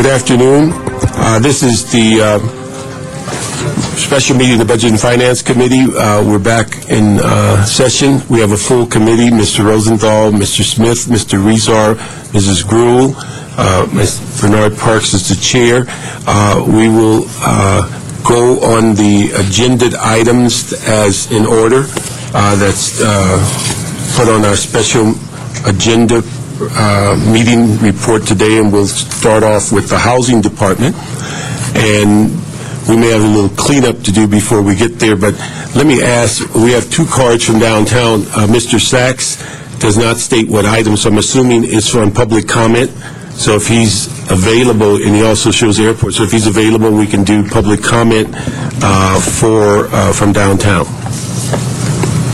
Good afternoon. This is the special meeting of the Budget and Finance Committee. We're back in session. We have a full committee: Mr. Rosenthal, Mr. Smith, Mr. Rezar, Mrs. Gruhl, Ms. Bernard Parks is the chair. We will go on the agenda items as in order. That's put on our special agenda meeting report today, and we'll start off with the Housing Department. And we may have a little cleanup to do before we get there, but let me ask, we have two cards from downtown. Mr. Sachs does not state what item, so I'm assuming it's from public comment. So if he's available, and he also shows airport, so if he's available, we can do public comment from downtown.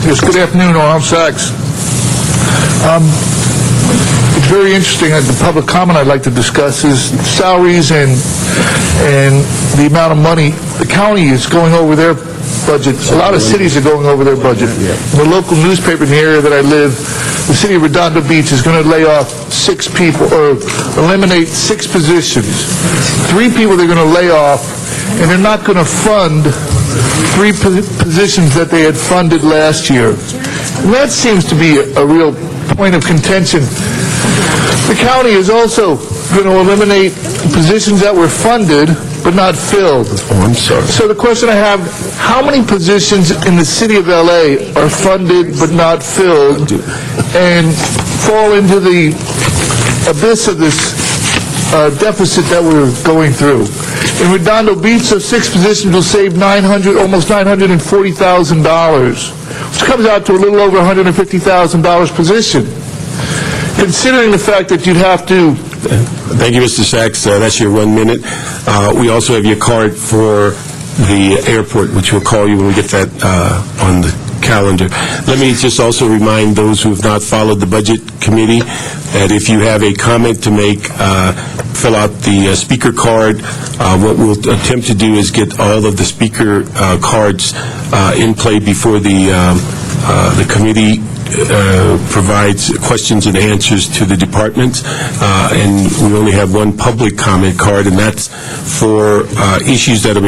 Yes, good afternoon, I'm Sachs. It's very interesting. The public comment I'd like to discuss is salaries and the amount of money the county is going over their budget. A lot of cities are going over their budget. In the local newspaper in the area that I live, the city of Redondo Beach is going to lay off 6 people, or eliminate 6 positions. 3 people they're going to lay off, and they're not going to fund 3 positions that they had funded last year. And that seems to be a real point of contention. The county is also going to eliminate positions that were funded but not filled. Oh, I'm sorry. So the question I have, how many positions in the city of LA are funded but not filled and fall into the abyss of this deficit that we're going through? In Redondo Beach, those 6 positions will save almost $940,000, which comes out to a little over $150,000 position. Considering the fact that you'd have to... Thank you, Mr. Sachs. That's your 1 minute. We also have your card for the airport, which we'll call you when we get that on the calendar. Let me just also remind those who have not followed the Budget Committee that if you have a comment to make, fill out the speaker card. What we'll attempt to do is get all of the speaker cards in play before the committee provides questions and answers to the departments, and we only have one public comment card, and that's for issues that are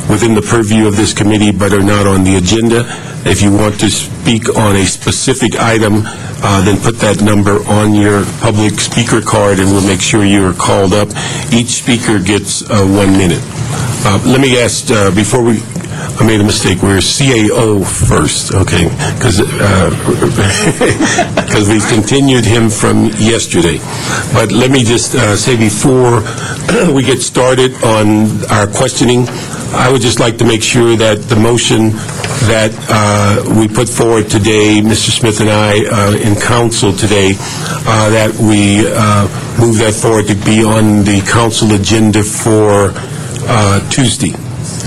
within the purview of this committee but are not on the agenda. If you want to speak on a specific item, then put that number on your public speaker card, and we'll make sure you're called up. Each speaker gets 1 minute. Let me ask, before I made a mistake. We're CAO first, okay, because we continued him from yesterday. But let me just say before we get started on our questioning, I would just like to make sure that the motion that we put forward today, Mr. Smith and I in council today, that we move that forward to be on the council agenda for Tuesday,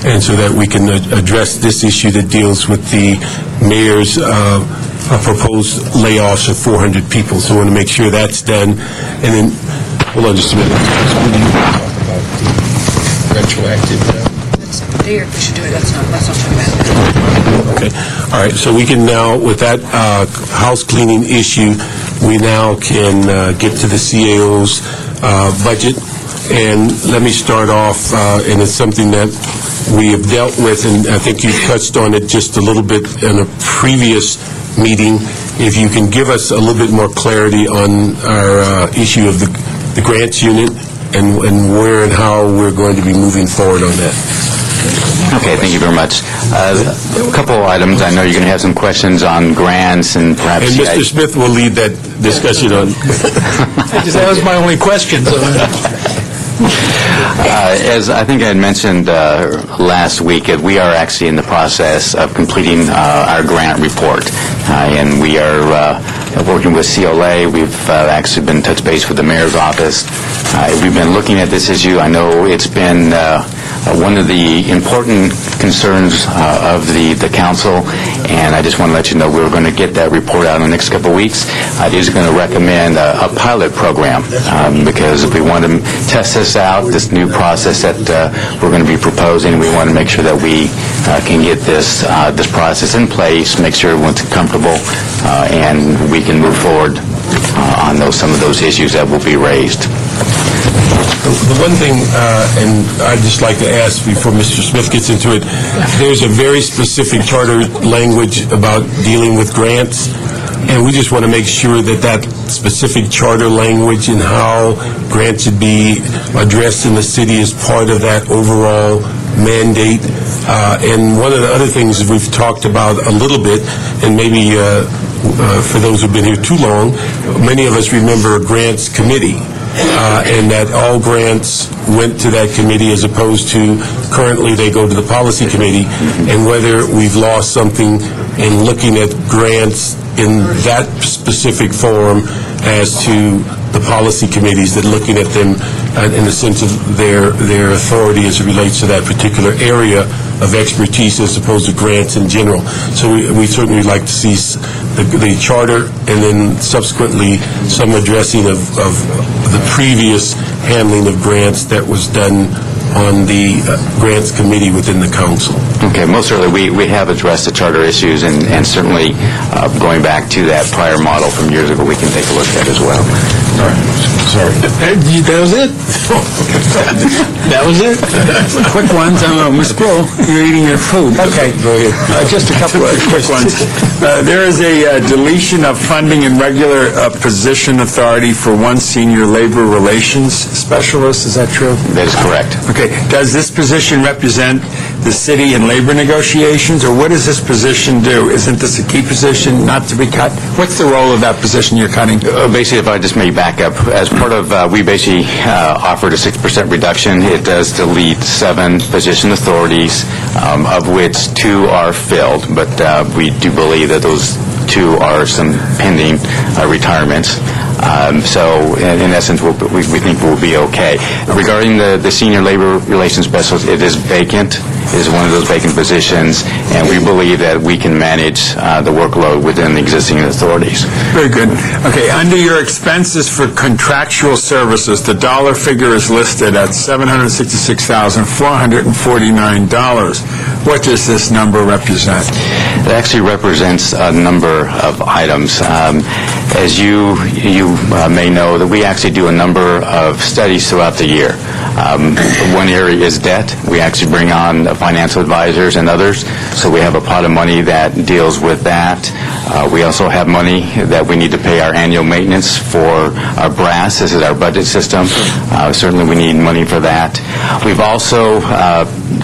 and so that we can address this issue that deals with the mayor's proposed layoffs of 400 people. So I want to make sure that's done. And then, hold on just a minute. What do you talk about the retroactive? There, we should do it. Let's not talk about that. Okay. All right. So we can now, with that house cleaning issue, we now can get to the CAO's budget. And let me start off, and it's something that we have dealt with, and I think you touched on it just a little bit in a previous meeting. If you can give us a little bit more clarity on our issue of the grants unit and where and how we're going to be moving forward on that. Okay, thank you very much. A couple of items. I know you're going to have some questions on grants and perhaps... And Mr. Smith will lead that discussion on... That was my only question. As I think I had mentioned last week, we are actually in the process of completing our grant report, and we are working with CLA. We've actually been touch base with the mayor's office. We've been looking at this issue. I know it's been one of the important concerns of the council, and I just want to let you know we're going to get that report out in the next couple of weeks. It is going to recommend a pilot program because if we want to test this out, this new process that we're going to be proposing, we want to make sure that we can get this process in place, make sure everyone's comfortable, and we can move forward on some of those issues that will be raised. The one thing, and I'd just like to ask before Mr. Smith gets into it, there's a very specific charter language about dealing with grants, and we just want to make sure that that specific charter language and how grants should be addressed in the city is part of that overall mandate. And one of the other things that we've talked about a little bit, and maybe for those who've been here too long, many of us remember a grants committee, and that all grants went to that committee as opposed to currently they go to the policy committee, and whether we've lost something in looking at grants in that specific form as to the policy committees, that looking at them in the sense of their authority as it relates to that particular area of expertise as opposed to grants in general. So we certainly would like to see the charter and then subsequently some addressing of the previous handling of grants that was done on the grants committee within the council. Okay, most certainly, we have addressed the charter issues, and certainly going back to that prior model from years ago, we can take a look at as well. Sorry. That was it? That was it? Quick ones. I don't know, Ms. Grohl, you're eating your food. Okay. Go ahead. Just a couple of quick ones. There is a deletion of funding in regular position authority for one senior labor relations specialist. Is that true? That is correct. Okay. Does this position represent the city in labor negotiations, or what does this position do? Isn't this a key position not to be cut? What's the role of that position you're cutting? Basically, if I just may back up, as part of, we basically offered a 6% reduction. It does delete 7 position authorities, of which 2 are filled, but we do believe that those 2 are some pending retirements. So, in essence, we think we'll be okay. Regarding the senior labor relations specialist, it is vacant. It is one of those vacant positions, and we believe that we can manage the workload within the existing authorities. Very good. Okay, under your expenses for contractual services, the dollar figure is listed at $766,449. What does this number represent? It actually represents a number of items. As you may know, that we actually do a number of studies throughout the year. One area is debt. We actually bring on financial advisors and others, so we have a pot of money that deals with that. We also have money that we need to pay our annual maintenance for our brass. This is our budget system. Certainly we need money for that. We've also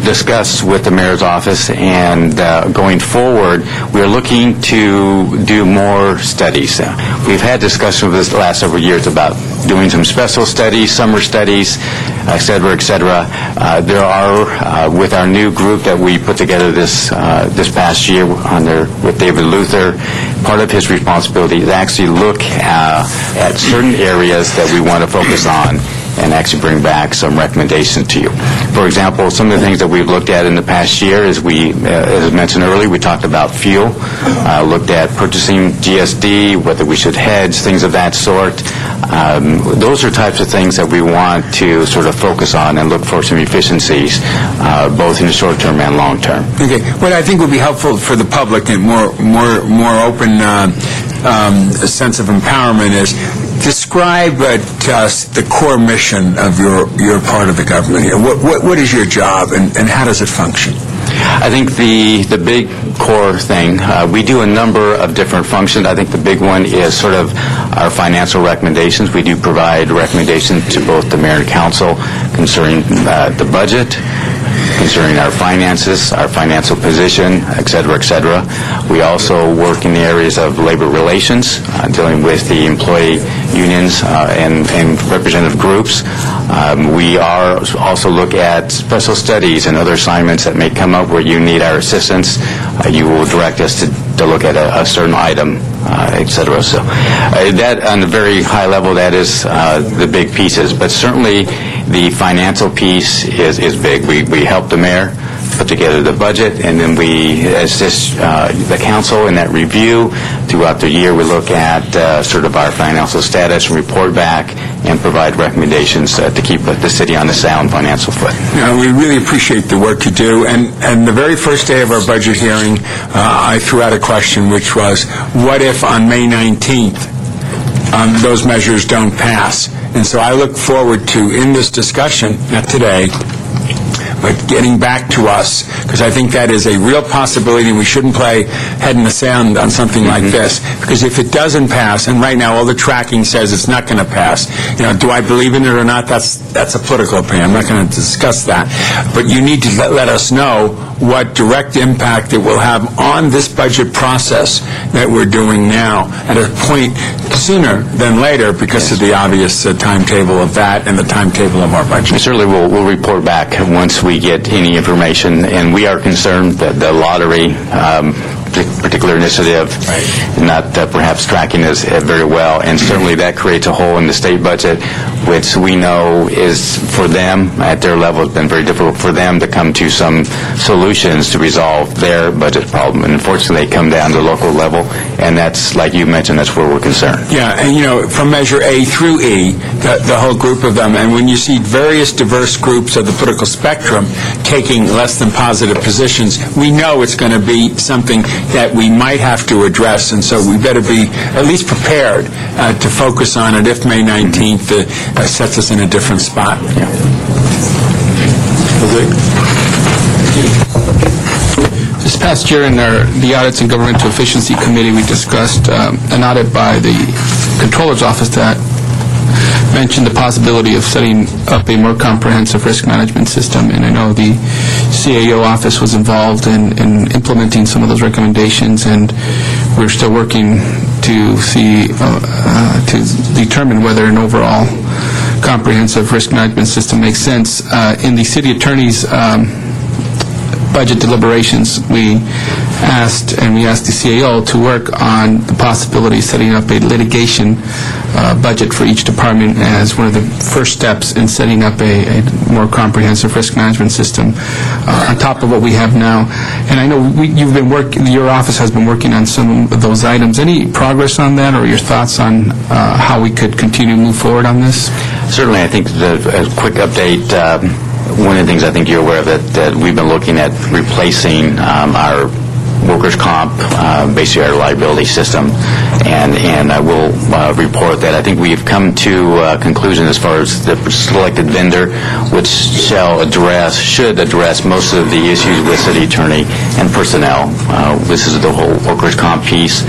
discussed with the mayor's office, and going forward, we're looking to do more studies. We've had discussions this last several years about doing some special studies, summer studies, et cetera, et cetera. There are, with our new group that we put together this past year with David Luther, part of his responsibility is actually look at certain areas that we want to focus on and actually bring back some recommendations to you. For example, some of the things that we've looked at in the past year is as mentioned earlier, we talked about fuel, looked at purchasing GSD, whether we should hedge, things of that sort. Those are types of things that we want to sort of focus on and look for some efficiencies, both in the short term and long term. Okay. What I think would be helpful for the public and more open sense of empowerment is describe to us the core mission of your part of the government here. What is your job, and how does it function? I think the big core thing, we do a number of different functions. I think the big one is sort of our financial recommendations. We do provide recommendations to both the mayor and council concerning the budget, concerning our finances, our financial position, et cetera, et cetera. We also work in the areas of labor relations, dealing with the employee unions and representative groups. We also look at special studies and other assignments that may come up where you need our assistance. You will direct us to look at a certain item, et cetera. So that, on a very high level, that is the big pieces. But certainly the financial piece is big. We help the mayor put together the budget, and then we assist the council in that review. Throughout the year, we look at sort of our financial status and report back and provide recommendations to keep the city on a sound financial foot. We really appreciate the work you do. And the very first day of our budget hearing, I threw out a question, which was, what if on May 19th those measures don't pass. And so I look forward to, in this discussion, not today, but getting back to us, because I think that is a real possibility, and we shouldn't play head in the sand on something like this, because if it doesn't pass, and right now all the tracking says it's not going to pass, do I believe in it or not? That's a political opinion. I'm not going to discuss that. But you need to let us know what direct impact it will have on this budget process that we're doing now at a point sooner than later because of the obvious timetable of that and the timetable of our budget. We certainly will report back once we get any information, and we are concerned that the lottery particular initiative not perhaps tracking us very well, and certainly that creates a hole in the state budget, which we know is, for them, at their level, has been very difficult for them to come to some solutions to resolve their budget problem. And unfortunately, they come down to the local level, and that's, like you mentioned, that's where we're concerned. Yeah, and from Measure A through E, the whole group of them, and when you see various diverse groups of the political spectrum taking less than positive positions, we know it's going to be something that we might have to address, and so we better be at least prepared to focus on it if May 19th sets us in a different spot. This past year in the Audits and Governmental Efficiency Committee, we discussed an audit by the Controller's Office that mentioned the possibility of setting up a more comprehensive risk management system, and I know the CAO office was involved in implementing some of those recommendations, and we're still working to see, to determine whether an overall comprehensive risk management system makes sense. In the city attorney's budget deliberations, we asked the CAO to work on the possibility of setting up a litigation budget for each department as one of the first steps in setting up a more comprehensive risk management system on top of what we have now. And I know you've been your office has been working on some of those items. Any progress on that, or your thoughts on how we could continue to move forward on this? Certainly, I think a quick update. One of the things I think you're aware of that we've been looking at replacing our workers' comp, basically our liability system, and I will report that I think we've come to a conclusion as far as the selected vendor, which should address most of the issues with city attorney and personnel. This is the whole workers' comp piece,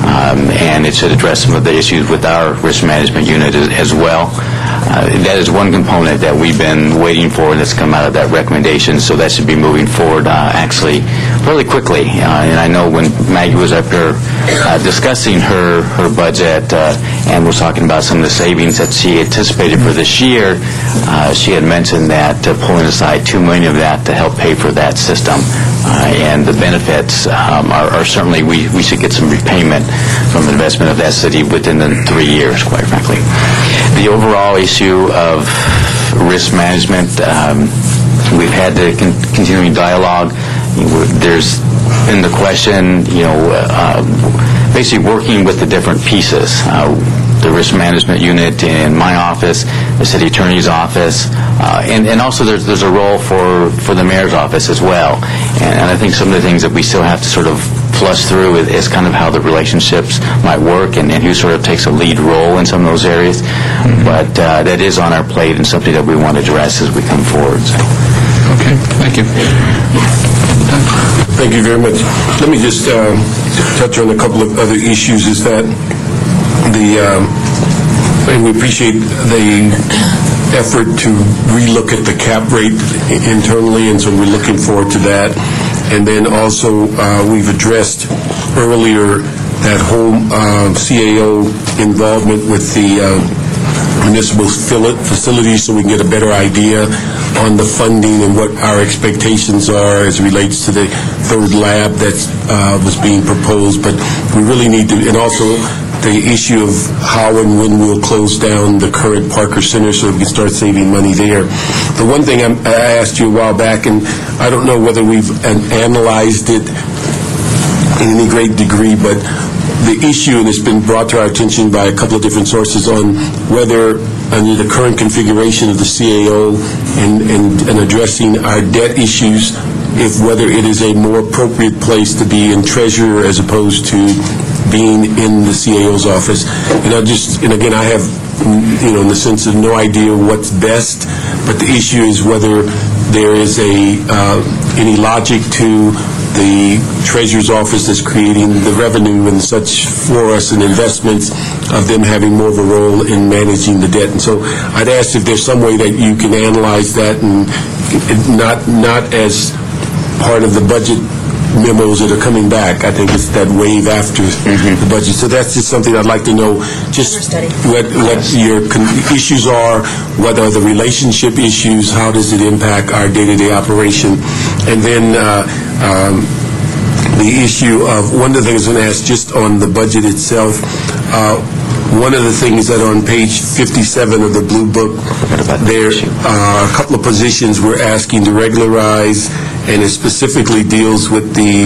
and it should address some of the issues with our risk management unit as well. That is one component that we've been waiting for that's come out of that recommendation, so that should be moving forward actually really quickly. And I know when Maggie was up here discussing her budget and was talking about some of the savings that she anticipated for this year, she had mentioned that pulling aside $2 million of that to help pay for that system. And the benefits are certainly, we should get some repayment from investment of that city within the 3 years, quite frankly. The overall issue of risk management, we've had the continuing dialogue. There's been the question, basically working with the different pieces. The risk management unit in my office, the city attorney's office, and also there's a role for the mayor's office as well. And I think some of the things that we still have to sort of flush through is kind of how the relationships might work and who sort of takes a lead role in some of those areas. But that is on our plate and something that we want to address as we come forward. So. Okay, thank you. Thank you very much. Let me just touch on a couple of other issues. Is that and we appreciate the effort to relook at the cap rate internally, and so we're looking forward to that. And then also we've addressed earlier that whole CAO involvement with the municipal facilities, so we can get a better idea on the funding and what our expectations are as it relates to the third lab that was being proposed. But we really need to, and also the issue of how and when we'll close down the current Parker Center so we can start saving money there. The one thing I asked you a while back, and I don't know whether we've analyzed it in any great degree, but the issue, and it's been brought to our attention by a couple of different sources, on whether under the current configuration of the CAO and addressing our debt issues, whether it is a more appropriate place to be in treasurer as opposed to being in the CAO's office. And again, I have, in the sense of no idea what's best, but the issue is whether there is any logic to the Treasurer's Office that's creating the revenue and such for us and investments of them having more of a role in managing the debt. And so I'd ask if there's some way that you can analyze that and not as part of the budget memos that are coming back. I think it's that wave after the budget. So that's just something I'd like to know, just what your issues are, what are the relationship issues, how does it impact our day-to-day operation, and then the issue of, one of the things I'm going to ask just on the budget itself, one of the things that on page 57 of the Blue Book, there are a couple of positions we're asking to regularize, and it specifically deals with the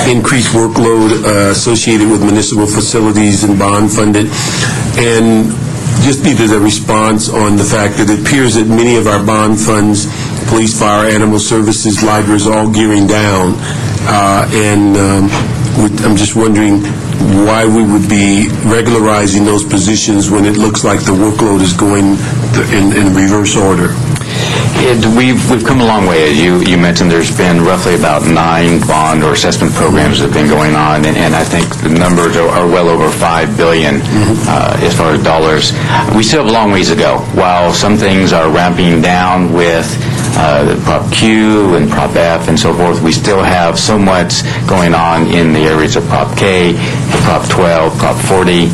increased workload associated with municipal facilities and bond funded. And just needed a response on the fact that it appears that many of our bond funds, police, fire, animal services, libraries, are all gearing down. I'm just wondering why we would be regularizing those positions when it looks like the workload is going in reverse order. We've come a long way. As you mentioned, there's been roughly about 9 bond or assessment programs that have been going on, and I think the numbers are well over $5 billion as far as dollars. We still have a long ways to go. While some things are ramping down with Prop Q and Prop F and so forth, we still have so much going on in the areas of Prop K, Prop 12, Prop 40.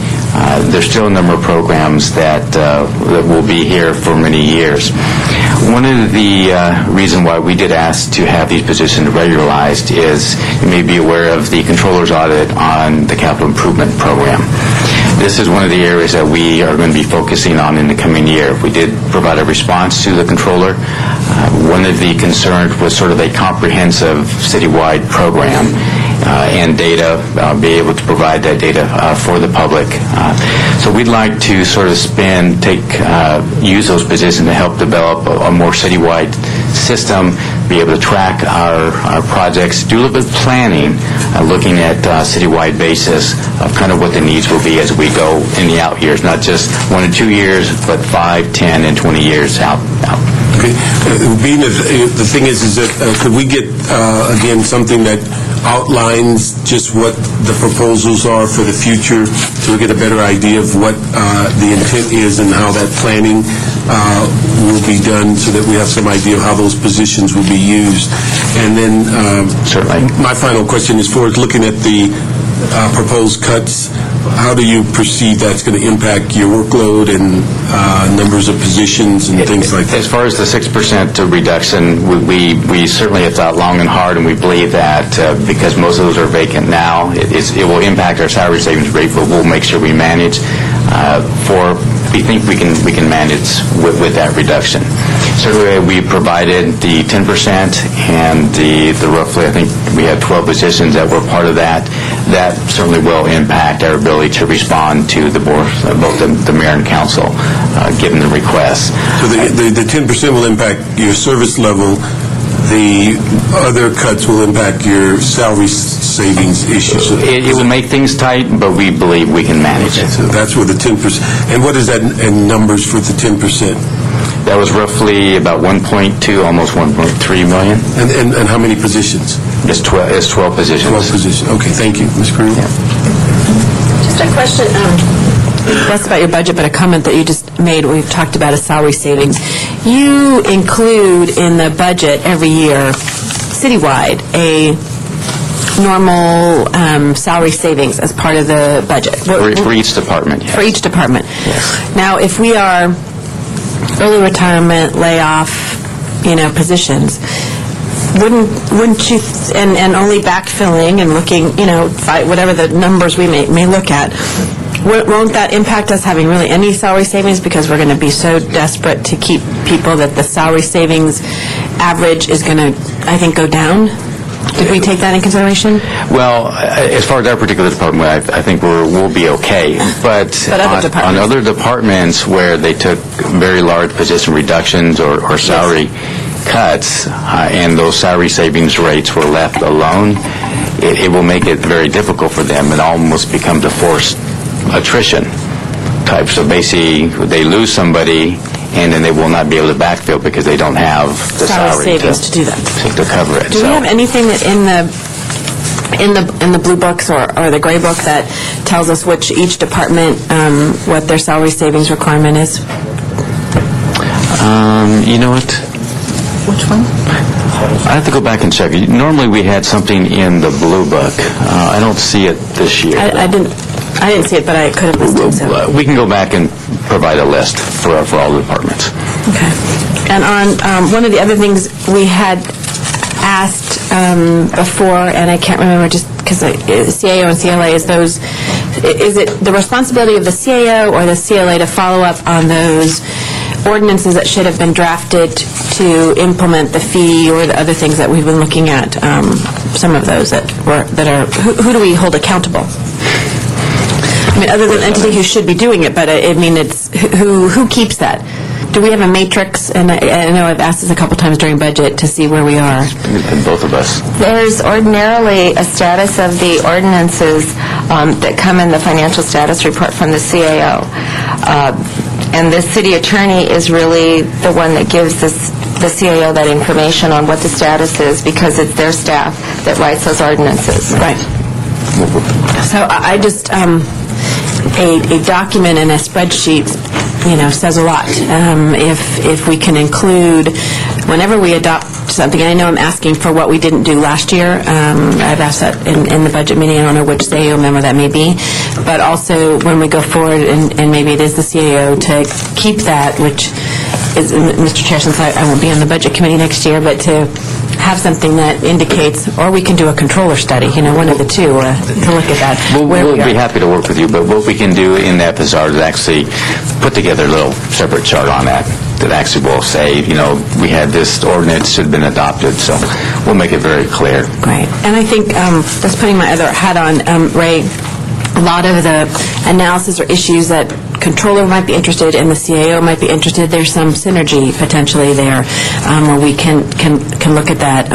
There's still a number of programs that will be here for many years. One of the reasons why we did ask to have these positions regularized is you may be aware of the Controller's audit on the capital improvement program. This is one of the areas that we are going to be focusing on in the coming year. We did provide a response to the Controller. One of the concerns was sort of a comprehensive citywide program and data, be able to provide that data for the public. So we'd like to sort of use those positions to help develop a more citywide system, be able to track our projects, do a little bit of planning, looking at citywide basis of kind of what the needs will be as we go in the out years, not just 1 or 2 years, but 5, 10, and 20 years out. Okay. Being the thing is that could we get, again, something that outlines just what the proposals are for the future so we get a better idea of what the intent is and how that planning will be done so that we have some idea of how those positions will be used. And then Certainly. My final question is for looking at the proposed cuts. How do you perceive that's going to impact your workload and numbers of positions and things like that? As far as the 6% reduction, we certainly have thought long and hard, and we believe that because most of those are vacant now, it will impact our salary savings rate, but we'll make sure we manage we think we can manage with that reduction. Certainly, we provided the 10% and the roughly, I think we have 12 positions that were part of that. That certainly will impact our ability to respond to the board, both the mayor and council, given the requests. So the 10% will impact your service level. The other cuts will impact your salary savings issues. It will make things tight, but we believe we can manage it. So that's where the 10%. And what is that in numbers for the 10%? That was roughly about 1.2, almost 1.3 million. And how many positions? It's 12 positions. 12 positions. Okay, thank you. Ms. Crew? Yeah. Just a question, less about your budget, but a comment that you just made. We've talked about a salary savings. You include in the budget every year, citywide, a normal salary savings as part of the budget. For each department, yes. For each department. Yes. Now, if we are early retirement, layoff, positions, wouldn't you, and only backfilling and looking, whatever the numbers we may look at, won't that impact us having really any salary savings because we're going to be so desperate to keep people that the salary savings average is going to, I think, go down? Did we take that in consideration? Well, as far as our particular department, I think we'll be okay. But on other departments where they took very large position reductions or salary cuts, and those salary savings rates were left alone, it will make it very difficult for them. It almost becomes a forced attrition type. So basically, they lose somebody, and then they will not be able to backfill because they don't have the Salary salary savings to do that. to cover it. Do we have anything that in the blue books or the gray book that tells us which each department, what their salary savings requirement is? You know what? Which one? I have to go back and check. Normally, we had something in the blue book. I don't see it this year. I didn't see it, but I could have missed it. So. We can go back and provide a list for all the departments. Okay. And on one of the other things we had asked before, and I can't remember just because CAO and CLA, is it the responsibility of the CAO or the CLA to follow up on those ordinances that should have been drafted to implement the fee or the other things that we've been looking at, some of those that are, who do we hold accountable? I mean, other than the entity who should be doing it, but I mean, it's, who keeps that? Do we have a matrix? And I know I've asked this a couple times during budget to see where we are. And both of us. There's ordinarily a status of the ordinances that come in the financial status report from the CAO. And the city attorney is really the one that gives the CAO that information on what the status is, because it's their staff that writes those ordinances. Right. So I just, a document in a spreadsheet, says a lot. If we can include, whenever we adopt something, and I know I'm asking for what we didn't do last year. I've asked that in the budget meeting. I don't know which CAO member that may be. But also, when we go forward, and maybe it is the CAO, to keep that, which is, Mr. Chair, since I won't be on the budget committee next year, but to have something that indicates, or we can do a controller study, one of the two, to look at that. We'll be happy to work with you, but what we can do in that bizarre is actually put together a little separate chart on that actually will say, we had this ordinance should have been adopted, so we'll make it very clear. Great. And I think, just putting my other hat on, Ray, a lot of the analysis or issues that controller might be interested and the CAO might be interested, there's some synergy potentially there where we can look at that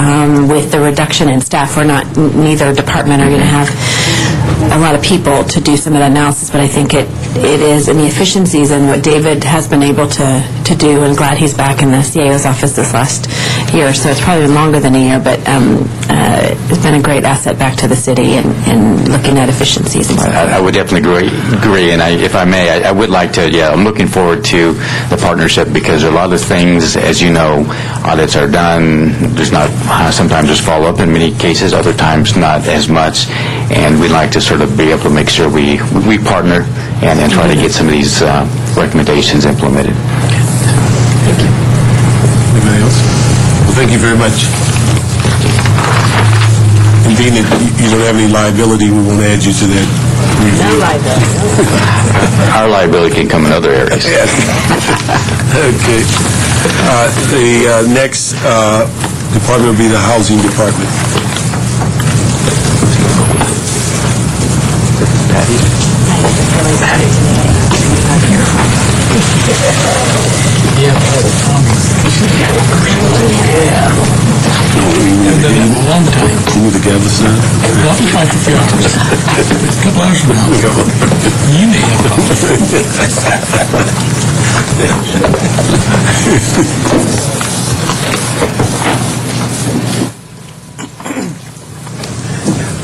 with the reduction in staff. We're not, neither department are going to have a lot of people to do some of that analysis, but I think it is in the efficiencies and what David has been able to do, and glad he's back in the CAO's office this last year, so it's probably been longer than a year, but it's been a great asset back to the city and looking at efficiencies. And stuff. I would definitely agree, and if I may, I would like to, I'm looking forward to the partnership, because a lot of things, as you know, audits are done, there's not, sometimes there's follow-up in many cases, other times not as much, and we'd like to sort of be able to make sure we partner and try to get some of these recommendations implemented. Thank you. Anybody else? Well, thank you very much. And being that you don't have any liability, we won't add you to that review. No liability. Our liability can come in other areas. Okay. The next department will be the Housing Department. You need the gavel sign?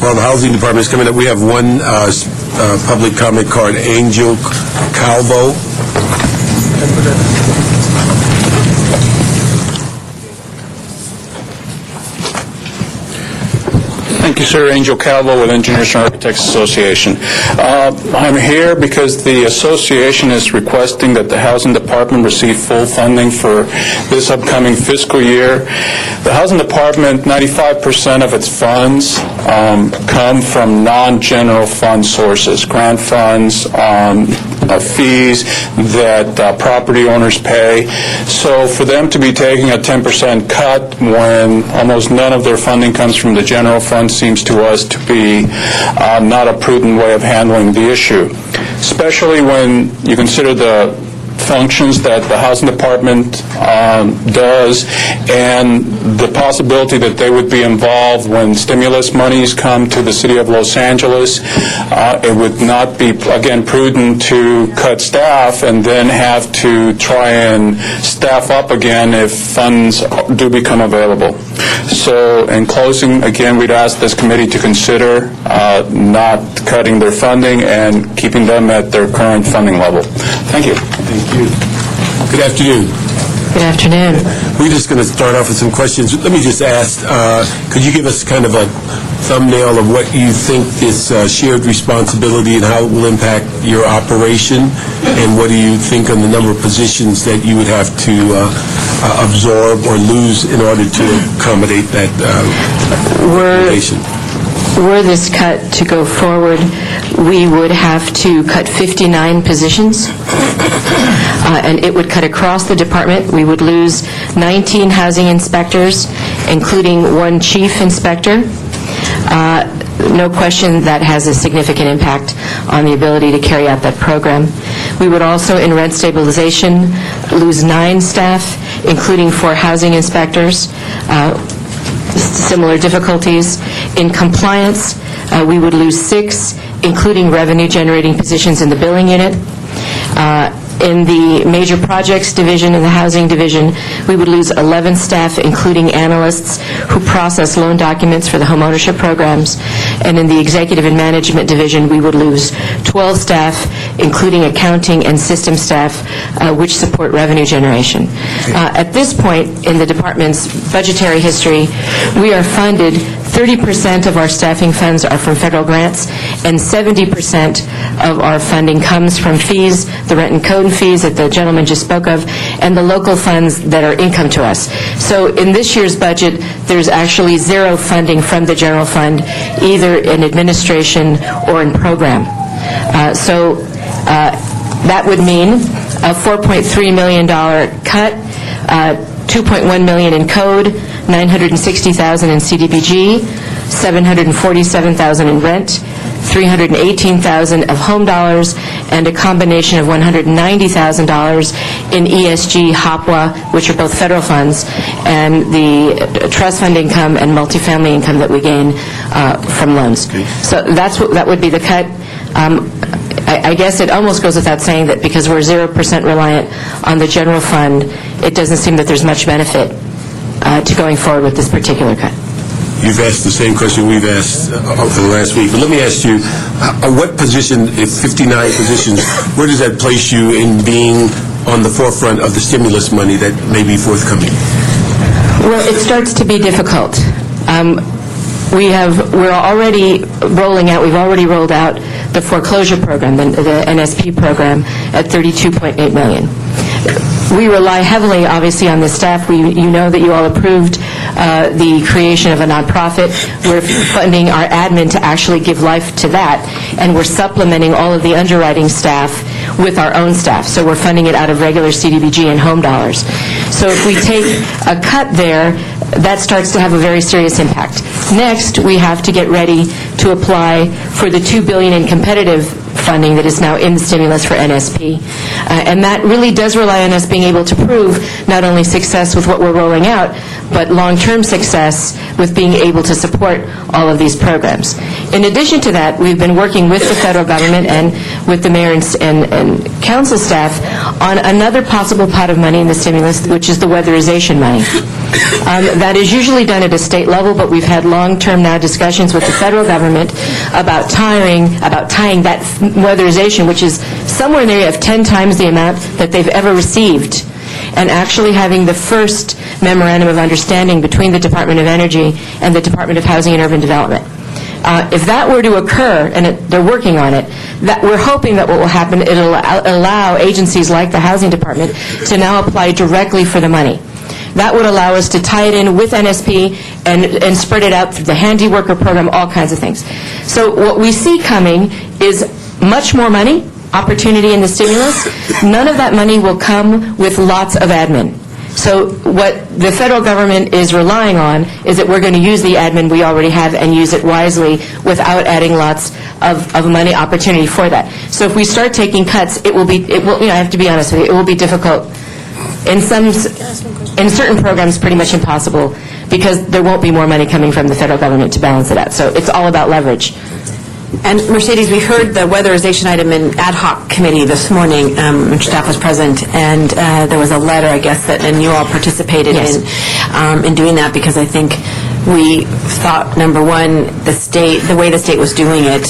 Well, the Housing Department is coming up. We have one public comment card, Angel Calvo. Thank you, sir. Angel Calvo with Engineers and Architects Association. I'm here because the association is requesting that the Housing Department receive full funding for this upcoming fiscal year. The Housing Department, 95% of its funds come from non-general fund sources, grant funds, fees that property owners pay. So for them to be taking a 10% cut when almost none of their funding comes from the general fund seems to us to be not a prudent way of handling the issue, especially when you consider the functions that the Housing Department does, and the possibility that they would be involved when stimulus monies come to the City of Los Angeles. It would not be, again, prudent to cut staff and then have to try and staff up again if funds do become available. So in closing, again, we'd ask this committee to consider not cutting their funding and keeping them at their current funding level. Thank you. Thank you. Good afternoon. Good afternoon. We're just going to start off with some questions. Let me just ask, could you give us kind of a thumbnail of what you think this shared responsibility and how it will impact your operation, and what do you think on the number of positions that you would have to absorb or lose in order to accommodate that relation? Were this cut to go forward, we would have to cut 59 positions, and it would cut across the department. We would lose 19 housing inspectors, including one chief inspector. No question that has a significant impact on the ability to carry out that program. We would also, in rent stabilization, lose 9 staff, including 4 housing inspectors. Similar difficulties. In compliance, we would lose 6, including revenue-generating positions in the billing unit. In the major projects division, in the housing division, we would lose 11 staff, including analysts who process loan documents for the homeownership programs. And in the executive and management division, we would lose 12 staff, including accounting and system staff, which support revenue generation. At this point in the department's budgetary history, we are funded 30% of our staffing funds are from federal grants, and 70% of our funding comes from fees, the rent and code fees that the gentleman just spoke of, and the local funds that are income to us. So in this year's budget, there's actually 0 funding from the general fund, either in administration or in program. That would mean a $4.3 million cut, $2.1 million in code, $960,000 in CDBG, $747,000 in rent, $318,000 of home dollars, and a combination of $190,000 in ESG, HOPWA, which are both federal funds, and the trust fund income and multifamily income that we gain from loans. So that would be the cut. I guess it almost goes without saying that because we're 0% reliant on the general fund, it doesn't seem that there's much benefit to going forward with this particular cut. You've asked the same question we've asked for the last week, but let me ask you, what position, if 59 positions, where does that place you in being on the forefront of the stimulus money that may be forthcoming? Well, it starts to be difficult. We're already rolling out, we've already rolled out the foreclosure program, the NSP program, at $32.8 million. We rely heavily, obviously, on the staff. You know that you all approved the creation of a nonprofit. We're funding our admin to actually give life to that, and we're supplementing all of the underwriting staff with our own staff. So we're funding it out of regular CDBG and home dollars. So if we take a cut there, that starts to have a very serious impact. Next, we have to get ready to apply for the $2 billion in competitive funding that is now in the stimulus for NSP. And that really does rely on us being able to prove not only success with what we're rolling out, but long-term success with being able to support all of these programs. In addition to that, we've been working with the federal government and with the mayor and council staff on another possible pot of money in the stimulus, which is the weatherization money. That is usually done at a state level, but we've had long-term now discussions with the federal government about tying that weatherization, which is somewhere in the area of 10 times the amount that they've ever received, and actually having the first memorandum of understanding between the Department of Energy and the Department of Housing and Urban Development. If that were to occur, and they're working on it, that we're hoping that what will happen, it'll allow agencies like the Housing Department to now apply directly for the money. That would allow us to tie it in with NSP and spread it out through the handy worker program, all kinds of things. So what we see coming is much more money, opportunity in the stimulus. None of that money will come with lots of admin. So So what the federal government is relying on is that we're going to use the admin we already have and use it wisely without adding lots of money opportunity for that. So if we start taking cuts, it will, I have to be honest with you, it will be difficult. In certain programs, pretty much impossible, because there won't be more money coming from the federal government to balance it out. So it's all about leverage. And Mercedes, we heard the weatherization item in ad hoc committee this morning, when staff was present, and there was a letter, I guess, and you all participated in doing that, because I think we thought, number one, the way the state was doing it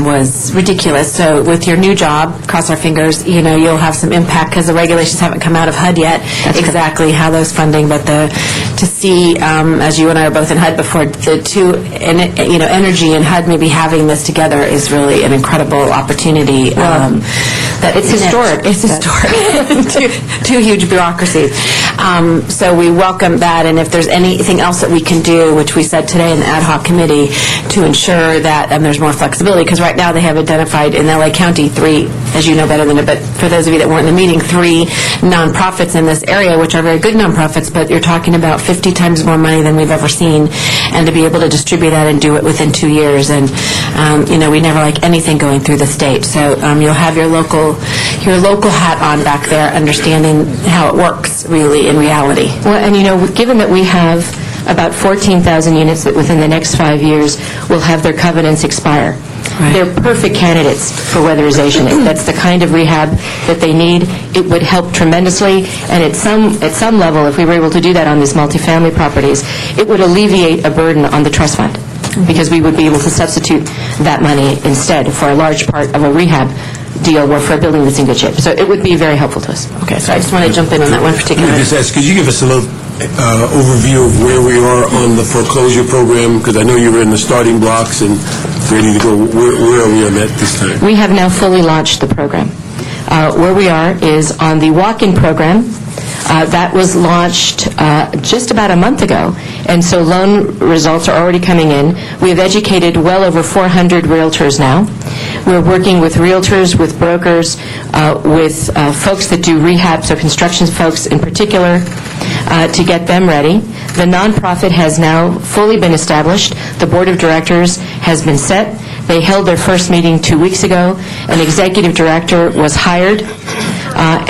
was ridiculous. So with your new job, cross our fingers, you'll have some impact, because the regulations haven't come out of HUD yet, exactly how those funding, but to see, as you and I are both in HUD before, the two, energy and HUD maybe having this together is really an incredible opportunity. It's historic. It's historic. Two huge bureaucracies. So we welcome that, and if there's anything else that we can do, which we said today in the ad hoc committee, to ensure that there's more flexibility, because right now they have identified in L.A. County 3, as you know better than it, but for those of you that weren't in the meeting, 3 nonprofits in this area, which are very good nonprofits, but you're talking about 50 times more money than we've ever seen, and to be able to distribute that and do it within 2 years. And, we never like anything going through the state. So you'll have your local hat on back there, understanding how it works, really, in reality. Well, and given that we have about 14,000 units that within the next 5 years will have their covenants expire. Right. They're perfect candidates for weatherization. That's the kind of rehab that they need. It would help tremendously, and at some level, if we were able to do that on these multifamily properties, it would alleviate a burden on the trust fund, because we would be able to substitute that money instead for a large part of a rehab deal or for a building that's in good shape. So it would be very helpful to us. Okay, so I just want to jump in on that one particular. Let me just ask, could you give us a little overview of where we are on the foreclosure program? Because I know you were in the starting blocks and ready to go. Where are we on that this time? We have now fully launched the program. Where we are is on the walk-in program. That was launched just about a month ago, and so loan results are already coming in. We have educated well over 400 realtors now. We're working with realtors, with brokers, with folks that do rehab, so construction folks in particular, to get them ready. The nonprofit has now fully been established. The board of directors has been set. They held their first meeting 2 weeks ago. An executive director was hired,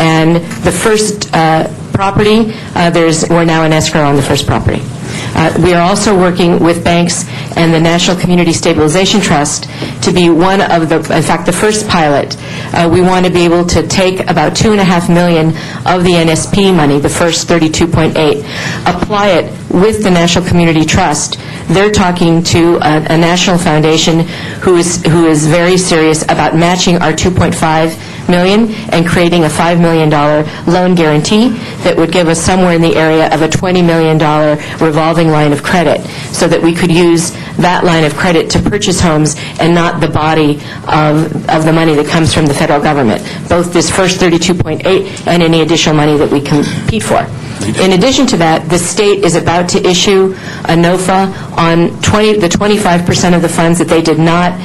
and the first property, we're now in escrow on the first property. We are also working with banks and the National Community Stabilization Trust to be one of in fact, the first pilot. We want to be able to take about $2.5 million of the NSP money, the first 32.8, apply it with the National Community Trust. They're talking to a national foundation who is very serious about matching our $2.5 million and creating a $5 million loan guarantee that would give us somewhere in the area of a $20 million revolving line of credit, so that we could use that line of credit to purchase homes and not the body of the money that comes from the federal government, both this first 32.8 and any additional money that we compete for. In addition to that, the state is about to issue a NOFA on the 25% of the funds that they did not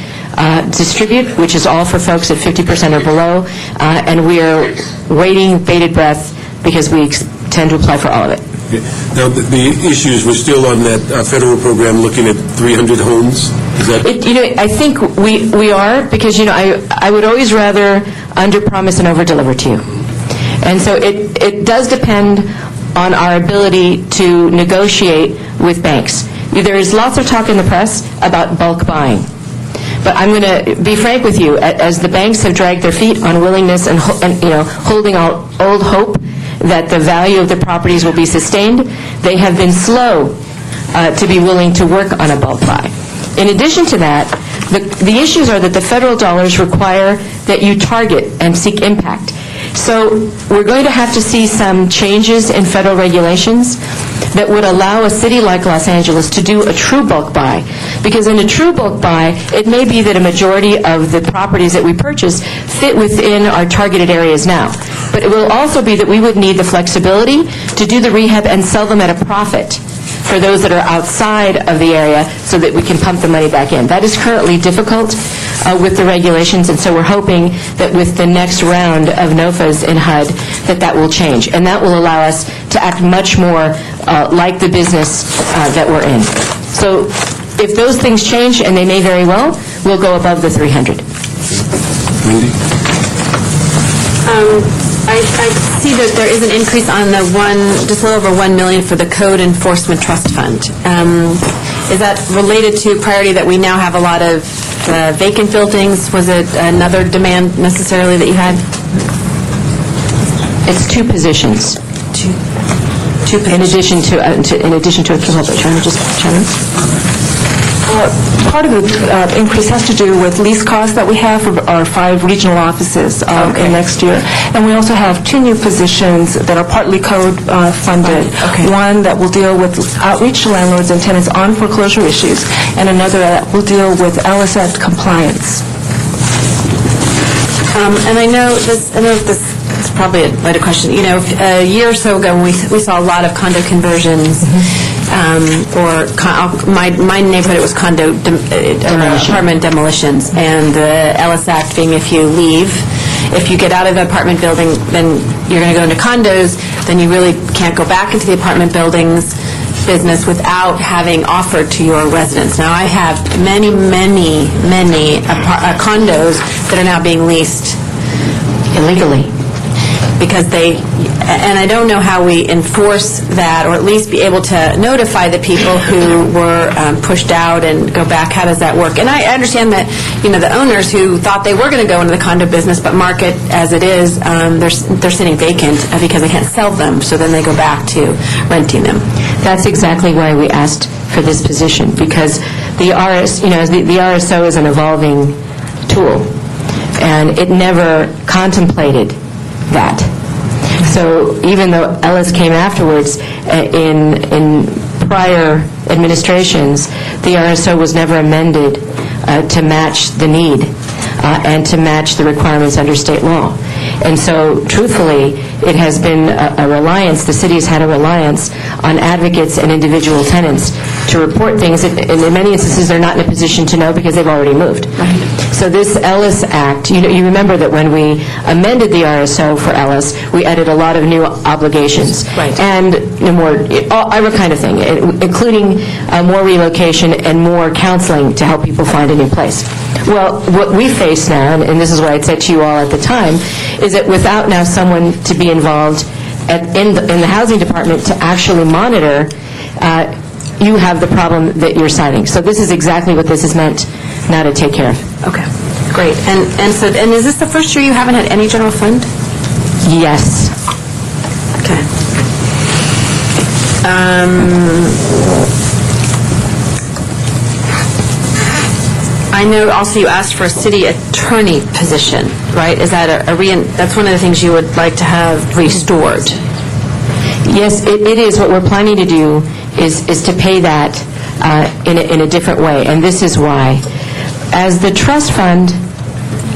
distribute, which is all for folks at 50% or below, and we are waiting bated breath because we intend to apply for all of it. Okay. Now, the issues, we're still on that federal program looking at 300 homes? Is that... I think we are, because, I would always rather under-promise and over-deliver to you. And so it does depend on our ability to negotiate with banks. There is lots of talk in the press about bulk buying. But I'm going to be frank with you. As the banks have dragged their feet on willingness and holding out old hope that the value of the properties will be sustained, they have been slow to be willing to work on a bulk buy. In addition to that, the issues are that the federal dollars require that you target and seek impact. So we're going to have to see some changes in federal regulations that would allow a city like Los Angeles to do a true bulk buy. Because in a true bulk buy, it may be that a majority of the properties that we purchase fit within our targeted areas now. But it will also be that we would need the flexibility to do the rehab and sell them at a profit for those that are outside of the area, so that we can pump the money back in. That is currently difficult with the regulations, and so we're hoping that with the next round of NOFAs in HUD, that will change. And that will allow us to act much more like the business that we're in. So if those things change, and they may very well, we'll go above the 300. Wendy? I see that there is an increase on the just a little over $1 million for the Code Enforcement Trust Fund. Is that related to priority that we now have a lot of vacant buildings? Was it another demand necessarily that you had? It's two positions. Two In addition to a public, trying to just chime in. Part of the increase has to do with lease costs that we have for our 5 regional offices in next year. And we also have 2 new positions that are partly code funded. One that will deal with outreach to landlords and tenants on foreclosure issues, and another that will deal with LSF compliance. And I know this is probably a later question. You know, a year or so ago, we saw a lot of condo conversions, my neighborhood, it was apartment demolitions, and the LS Act being if you get out of the apartment building, then you're going to go into condos, then you really can't go back into the apartment buildings business without having offered to your residents. Now, I have many condos that are now being leased illegally. Because and I don't know how we enforce that, or at least be able to notify the people who were pushed out and go back. How does that work? And I understand that, the owners who thought they were going to go into the condo business, but market as it is, they're sitting vacant because they can't sell them, so then they go back to renting them. That's exactly why we asked for this position, because the RSO is an evolving tool, and it never contemplated that. So even though Ellis came afterwards in prior administrations, the RSO was never amended to match the need and to match the requirements under state law. And so, truthfully, it has been a reliance, the city has had a reliance on advocates and individual tenants to report things, and in many instances they're not in a position to know because they've already moved. Right. So this Ellis Act, you remember that when we amended the RSO for Ellis, we added a lot of new obligations. Right. And every kind of thing, including more relocation and more counseling to help people find a new place. Well, what we face now, and this is what I said to you all at the time, is that without now someone to be involved in the housing department to actually monitor, you have the problem that you're citing. So this is exactly what this is meant now to take care of. Okay, great. And is this the first year you haven't had any general fund? Yes. Okay. I know also you asked for a city attorney position, right? Is that that's one of the things you would like to have restored? Yes, it is. What we're planning to do is to pay that in a different way, and this is why. As the trust fund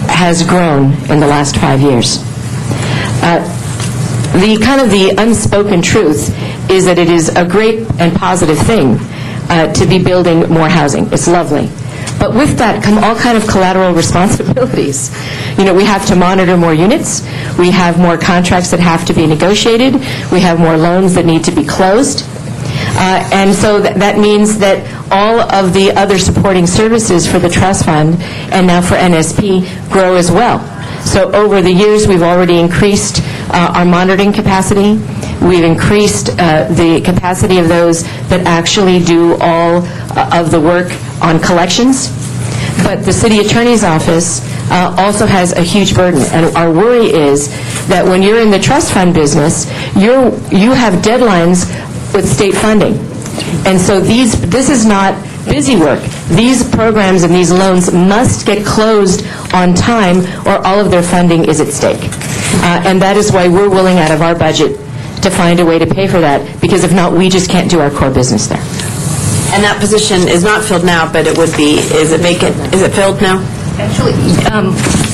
has grown in the last 5 years, the unspoken truth is that it is a great and positive thing to be building more housing. It's lovely. But with that come all kind of collateral responsibilities. We have to monitor more units. We have more contracts that have to be negotiated. We have more loans that need to be closed. And so that means that all of the other supporting services for the trust fund and now for NSP grow as well. So over the years, we've already increased our monitoring capacity. We've increased the capacity of those that actually do all of the work on collections. But the city attorney's office also has a huge burden. And our worry is that when you're in the trust fund business, you have deadlines with state funding. And so this is not busy work. These programs and these loans must get closed on time or all of their funding is at stake. And that is why we're willing out of our budget to find a way to pay for that, because if not, we just can't do our core business there. And that position is not filled now, but it would be, is it vacant? Is it filled now? Actually,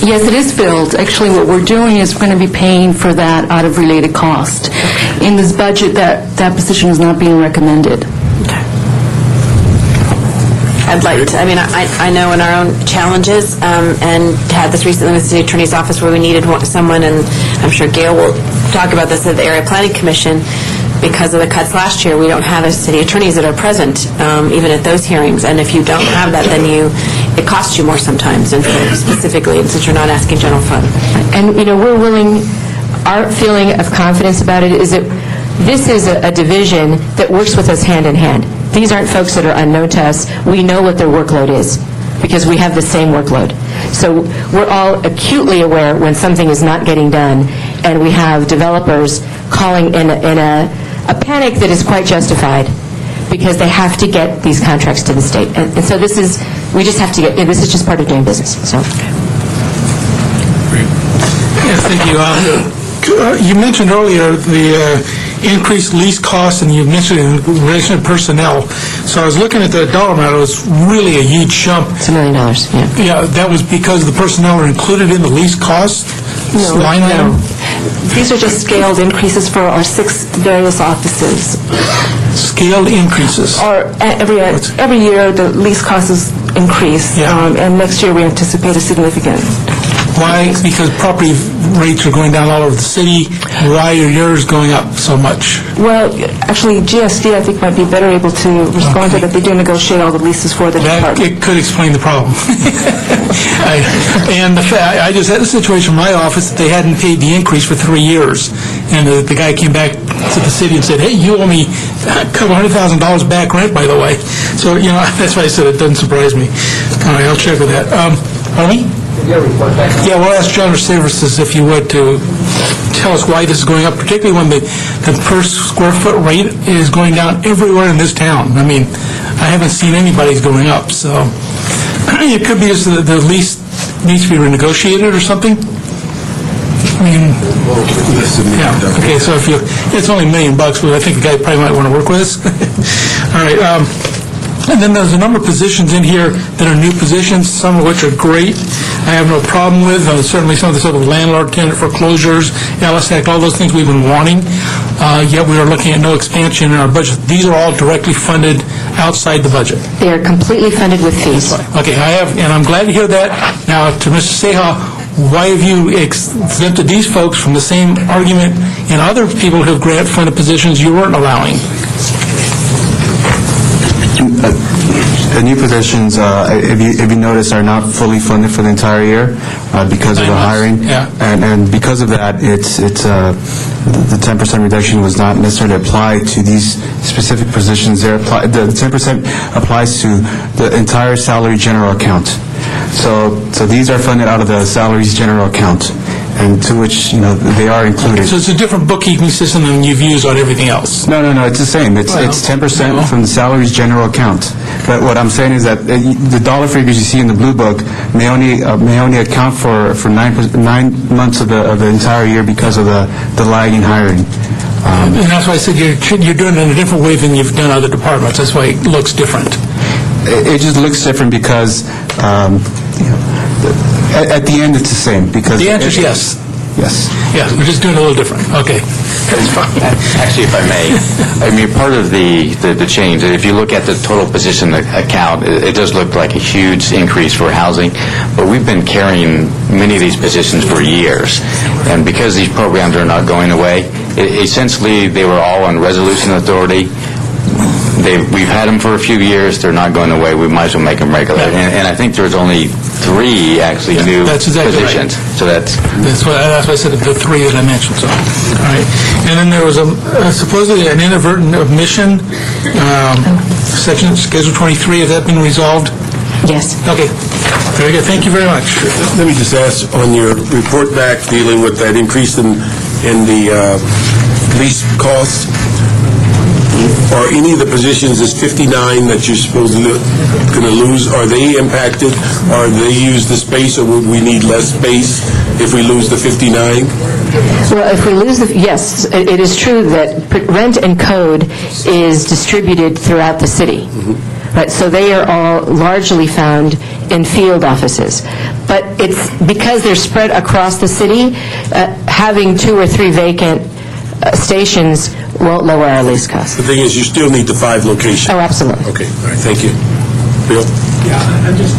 yes, it is filled. Actually, what we're doing is we're going to be paying for that out of related cost. In this budget, that position is not being recommended. Okay. I'd like to, I mean, I know in our own challenges, and had this recently with the city attorney's office where we needed someone, and I'm sure Gail will talk about this at the Area Planning Commission. Because of the cuts last year, we don't have as city attorneys that are present, even at those hearings. And if you don't have that, then it costs you more sometimes, and specifically, since you're not asking general fund. And, we're willing, our feeling of confidence about it is that this is a division that works with us hand in hand. These aren't folks that are unknown to us. We know what their workload is, because we have the same workload. So we're all acutely aware when something is not getting done, and we have developers calling in a panic that is quite justified, because they have to get these contracts to the state. And so this is just part of doing business, so. Yes, thank you. You mentioned earlier the increased lease costs, and you mentioned in relation to personnel. So I was looking at the dollar amount. It was really a huge jump. It's $1 million, yeah. Yeah, that was because the personnel are included in the lease cost line item? These are just scaled increases for our 6 various offices. Scaled increases? Or every year, the lease costs increase, and next year we anticipate a significant. Why? Because property rates are going down all over the city. Why are yours going up so much? Well, actually, GSD, I think, might be better able to respond to that. They do negotiate all the leases for the department. It could explain the problem. I just had a situation in my office that they hadn't paid the increase for 3 years. And the guy came back to the city and said, hey, you owe me a couple $100,000 back rent, by the way. So, that's why I said it doesn't surprise me. All right, I'll check with that. Pardon me? Yeah, we'll ask General Services, if you would, to tell us why this is going up, particularly when the per square foot rate is going down everywhere in this town. I mean, I haven't seen anybody's going up, so it could be just the lease needs to be renegotiated or something. I mean, yeah, okay, so it's only $1 million, but I think the guy probably might want to work with us. All right, and then there's a number of positions in here that are new positions, some of which are great. I have no problem with. Certainly some of the sort of landlord, tenant foreclosures, LSAC, all those things we've been wanting. Yet we are looking at no expansion in our budget. These are all directly funded outside the budget. They are completely funded with fees. Okay, and I'm glad to hear that. Now, to Mr. Seha, why have you exempted these folks from the same argument and other people who have grant-funded positions you weren't allowing? The new positions, if you notice, are not fully funded for the entire year because of the hiring. Yeah. And because of that, the 10% reduction was not necessarily applied to these specific positions. The 10% applies to the entire salary general account. So these are funded out of the salaries general account, and to which they are included. So it's a different bookkeeping system than you've used on everything else. No, it's the same. It's 10% from the salaries general account. But what I'm saying is that the dollar figures you see in the blue book may only account for 9 months of the entire year because of the lag in hiring. And that's why I said you're doing it in a different way than you've done other departments. That's why it looks different. It just looks different because at the end it's the same. Because the answer is yes. Yes. Yeah, we're just doing it a little different. Okay. That's fine. Actually, if I may, part of the change, if you look at the total position account, it does look like a huge increase for housing, but we've been carrying many of these positions for years. And because these programs are not going away, essentially they were all on resolution authority. We've had them for a few years. They're not going away. We might as well make them regular. And I think there's only 3 actually new positions. Right. So that's why I said the 3 that I mentioned. So, all right. And then there was supposedly an inadvertent omission, section Schedule 23. Has that been resolved? Yes. Okay. Very good. Thank you very much. Let me just ask, on your report back dealing with that increase in the lease costs, are any of the positions, this 59 that you're supposedly going to lose, are they impacted? Are they use the space, or would we need less space if we lose the 59? Well, if we lose yes, it is true that rent and code is distributed throughout the city. Right, so they are all largely found in field offices. But it's because they're spread across the city, having 2 or 3 vacant stations won't lower our lease costs. The thing is, you still need the 5 locations. Oh, absolutely. Okay, all right, thank you. Bill? Yeah, I'm just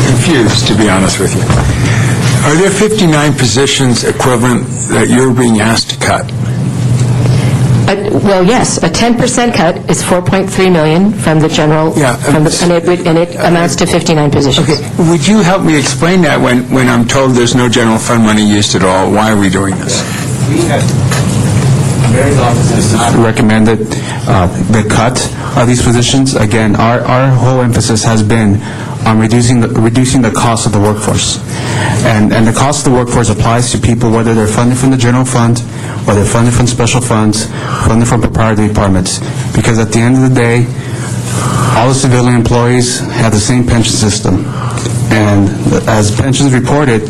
confused, to be honest with you. Are there 59 positions equivalent that you're being asked to cut? Well, yes, a 10% cut is $4.3 million from the general, and it amounts to 59 positions. Okay, would you help me explain that when I'm told there's no general fund money used at all? Why are we doing this? Mayor's office has not recommended the cut of these positions. Again, our whole emphasis has been on reducing the cost of the workforce. And the cost of the workforce applies to people whether they're funded from the general fund, or they're funded from special funds, funded from proprietary departments. Because at the end of the day, all the civilian employees have the same pension system. And as pensions reported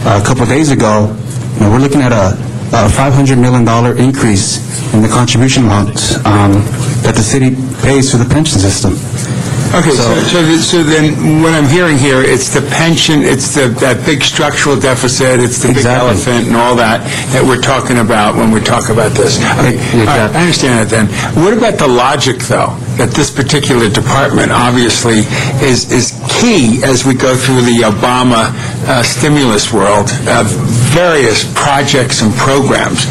a couple of days ago, we're looking at a $500 million increase in the contribution amount that the city pays to the pension system. Okay, so then what I'm hearing here, it's the pension, it's that big structural deficit, it's the big elephant and all that we're talking about when we talk about this. Okay, all right, I understand that then. What about the logic, though, that this particular department obviously is key as we go through the Obama stimulus world, various projects and programs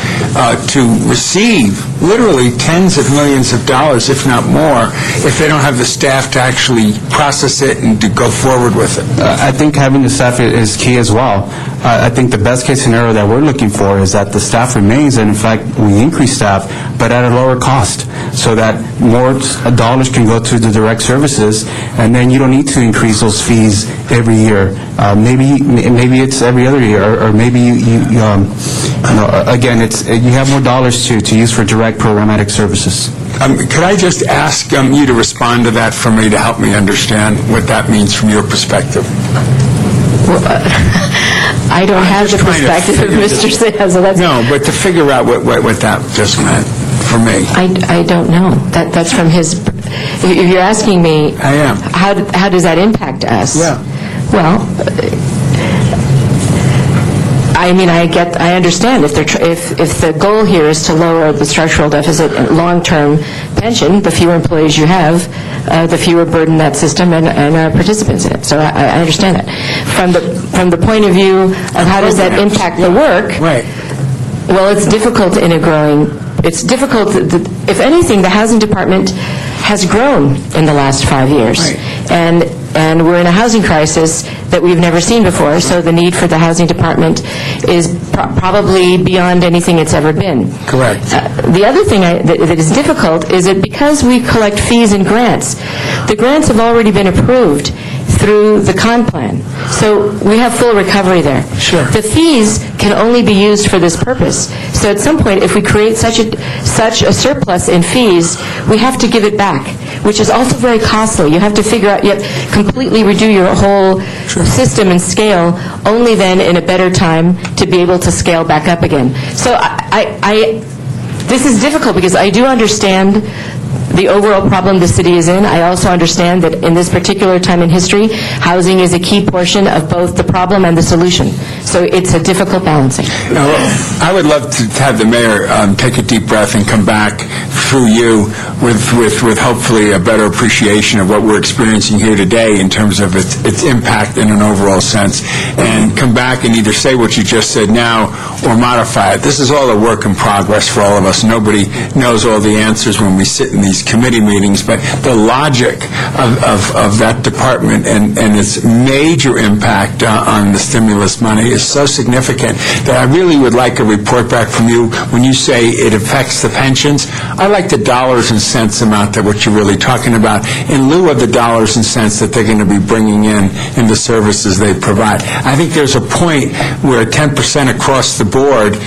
to receive literally tens of millions of dollars, if not more, if they don't have the staff to actually process it and to go forward with it? I think having the staff is key as well. I think the best case scenario that we're looking for is that the staff remains, and in fact, we increase staff, but at a lower cost, so that more dollars can go to the direct services, and then you don't need to increase those fees every year. Maybe it's every other year, or maybe again, you have more dollars to use for direct programmatic services. Could I just ask you to respond to that for me to help me understand what that means from your perspective? Well, I don't have the perspective of Mr. Sayers. No, but to figure out what that just meant for me. I don't know. That's from his... If you're asking me... I am. How does that impact us? Yeah. Well... I mean, I understand if the goal here is to lower the structural deficit and long-term pension, the fewer employees you have, the fewer burden that system and participants in it. So I understand that. From the point of view of how does that impact the work, right. Well, it's difficult in a growing, it's difficult, if anything, the housing department has grown in the last 5 years. Right. And we're in a housing crisis that we've never seen before, so the need for the housing department is probably beyond anything it's ever been. Correct. The other thing that is difficult is that because we collect fees and grants, the grants have already been approved through the con plan. So we have full recovery there. Sure. The fees can only be used for this purpose. So at some point, if we create such a surplus in fees, we have to give it back, which is also very costly. You have to figure out, you have to completely redo your whole system and scale, only then in a better time to be able to scale back up again. So this is difficult because I do understand the overall problem the city is in. I also understand that in this particular time in history, housing is a key portion of both the problem and the solution. So it's a difficult balancing. Now, I would love to have the mayor take a deep breath and come back through you with hopefully a better appreciation of what we're experiencing here today in terms of its impact in an overall sense, and come back and either say what you just said now or modify it. This is all a work in progress for all of us. Nobody knows all the answers when we sit in these committee meetings, but the logic of that department and its major impact on the stimulus money is so significant that I really would like a report back from you when you say it affects the pensions. I like the dollars and cents amount that what you're really talking about in lieu of the dollars and cents that they're going to be bringing in the services they provide. I think there's a point where 10% across the board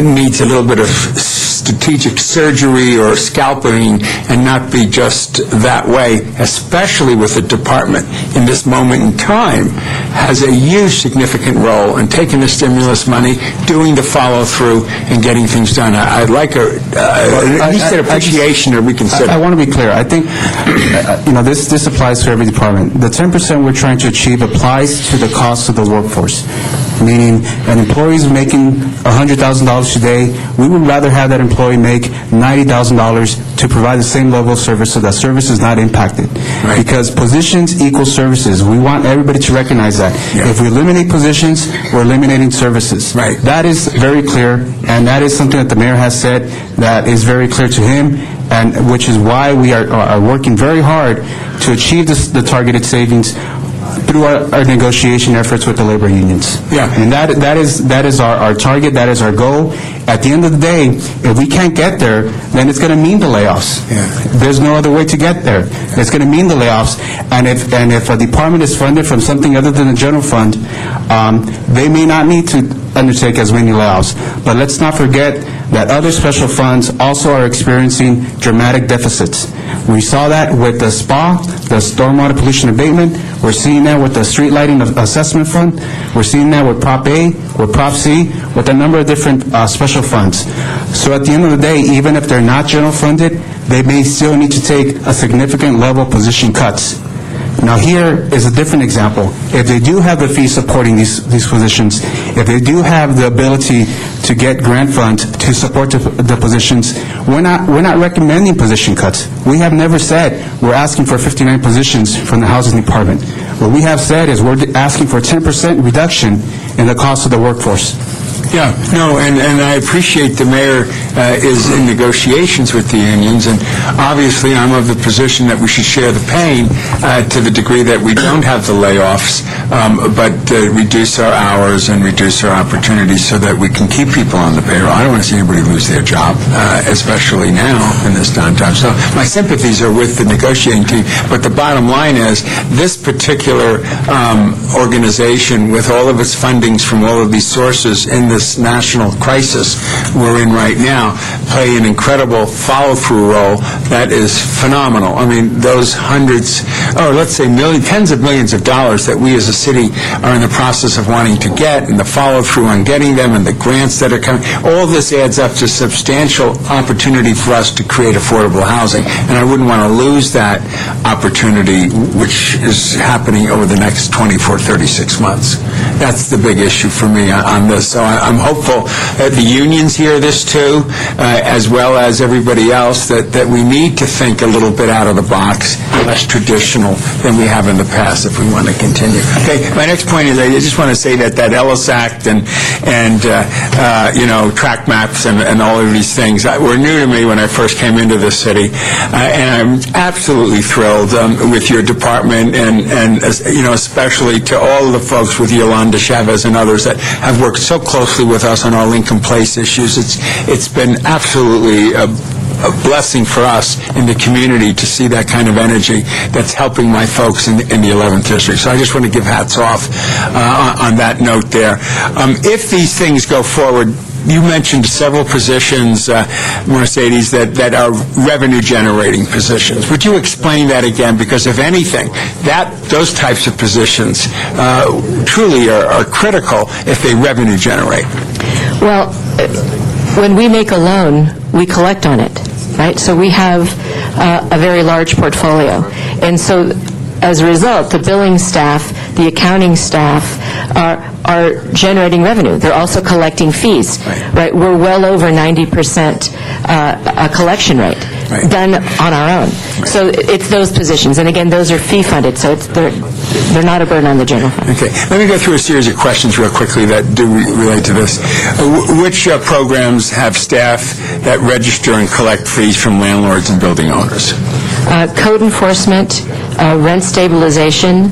needs a little bit of strategic surgery or scalping and not be just that way, especially with the department in this moment in time has a huge significant role in taking the stimulus money, doing the follow-through, and getting things done. I'd like at least an appreciation or reconsider. I want to be clear. I think this applies to every department. The 10% we're trying to achieve applies to the cost of the workforce. meaning an employee is making $100,000 today, we would rather have that employee make $90,000 to provide the same level of service so that service is not impacted. Because positions equal services. We want everybody to recognize that. If we eliminate positions, we're eliminating services. That is very clear, and that is something that the mayor has said that is very clear to him, and which is why we are working very hard to achieve the targeted savings through our negotiation efforts with the labor unions. And that is our target, that is our goal. At the end of the day, if we can't get there, then it's going to mean the layoffs. There's no other way to get there. It's going to mean the layoffs. And if a department is funded from something other than the general fund, they may not need to undertake as many layoffs. But let's not forget that other special funds also are experiencing dramatic deficits. We saw that with the SPA, the Stormwater Pollution Abatement. We're seeing that with the Street Lighting Assessment Fund. We're seeing that with Prop A, with Prop C, with a number of different special funds. So at the end of the day, even if they're not general funded, they may still need to take a significant level of position cuts. Now here is a different example. If they do have the fees supporting these positions, if they do have the ability to get grant funds to support the positions, we're not recommending position cuts. We have never said we're asking for 59 positions from the Housing Department. What we have said is we're asking for 10% reduction in the cost of the workforce. And I appreciate the mayor is in negotiations with the unions, and obviously I'm of the position that we should share the pain to the degree that we don't have the layoffs, but reduce our hours and reduce our opportunities so that we can keep people on the payroll. I don't want to see anybody lose their job, especially now in this downtime. So my sympathies are with the negotiating team, but the bottom line is this particular organization, with all of its fundings from all of these sources in this national crisis we're in right now, play an incredible follow-through role that is phenomenal. I mean, those hundreds, or let's say tens of millions of dollars that we as a city are in the process of wanting to get, and the follow-through on getting them, and the grants that are coming, all this adds up to substantial opportunity for us to create affordable housing. And I wouldn't want to lose that opportunity, which is happening over the next 24, 36 months. That's the big issue for me on this. So I'm hopeful that the unions hear this too, as well as everybody else, that we need to think a little bit out of the box, less traditional than we have in the past if we want to continue. Okay, my next point is I just want to say that Ellis Act and track maps and all of these things were new to me when I first came into the city, and I'm absolutely thrilled with your department and especially to all of the folks with Yolanda Chavez and others that have worked so closely with us on our Lincoln Place issues. It's been absolutely a blessing for us in the community to see that kind of energy that's helping my folks in the 11th District. So I just want to give hats off on that note there. If these things go forward, you mentioned several positions, Mercedes, that are revenue-generating positions. Would you explain that again? Because if anything, those types of positions truly are critical if they revenue-generate. Well, when we make a loan, we collect on it, right? So we have a very large portfolio. And so as a result, the billing staff, the accounting staff are generating revenue. They're also collecting fees, right? We're well over 90% a collection rate done on our own. So it's those positions. And again, those are fee-funded, so they're not a burden on the general fund. Okay. Let me go through a series of questions real quickly that do relate to this. Which programs have staff that register and collect fees from landlords and building owners? Code enforcement, rent stabilization.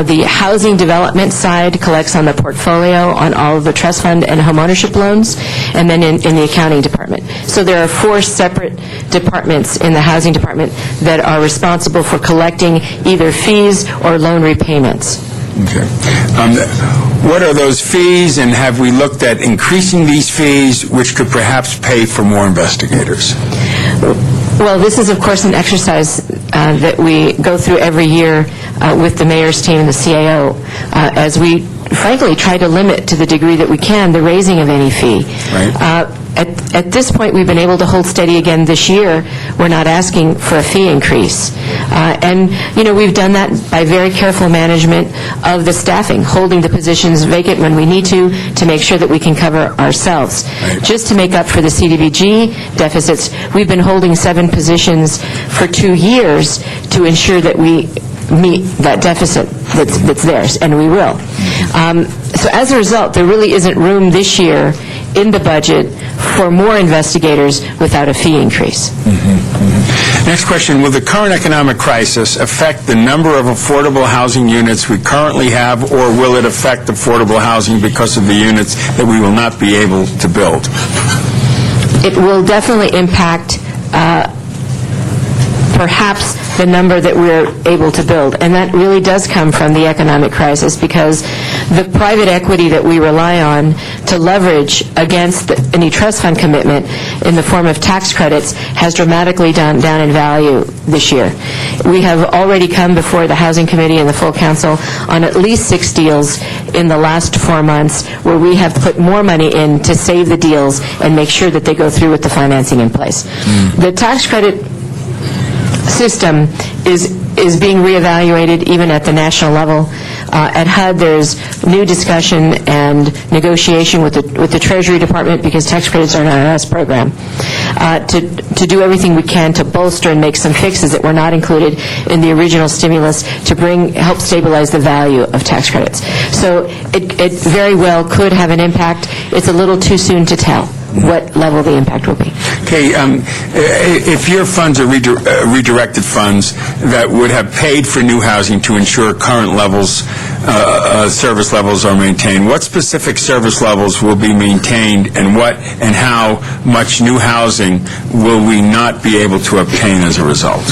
The housing development side collects on the portfolio on all of the trust fund and homeownership loans, and then in the accounting department. So there are 4 separate departments in the housing department that are responsible for collecting either fees or loan repayments. Okay. What are those fees, and have we looked at increasing these fees, which could perhaps pay for more investigators? Well, this is, of course, an exercise that we go through every year with the mayor's team and the CAO, as we, frankly, try to limit to the degree that we can the raising of any fee. At this point, we've been able to hold steady again this year. We're not asking for a fee increase. And, we've done that by very careful management of the staffing, holding the positions vacant when we need to make sure that we can cover ourselves. Just to make up for the CDBG deficits, we've been holding 7 positions for 2 years to ensure that we meet that deficit that's theirs, and we will. So as a result, there really isn't room this year in the budget for more investigators without a fee increase. Next question, will the current economic crisis affect the number of affordable housing units we currently have, or will it affect affordable housing because of the units that we will not be able to build? It will definitely impact perhaps the number that we're able to build. And that really does come from the economic crisis, because the private equity that we rely on to leverage against any trust fund commitment in the form of tax credits has dramatically down in value this year. We have already come before the Housing Committee and the full council on at least 6 deals in the last 4 months where we have put more money in to save the deals and make sure that they go through with the financing in place. The tax credit system is being reevaluated even at the national level. At HUD, there's new discussion and negotiation with the Treasury Department, because tax credits are an IRS program, to do everything we can to bolster and make some fixes that were not included in the original stimulus to help stabilize the value of tax credits. So it very well could have an impact. It's a little too soon to tell what level the impact will be. Okay, if your funds are redirected funds that would have paid for new housing to ensure current levels, service levels are maintained, what specific service levels will be maintained, and what and how much new housing will we not be able to obtain as a result?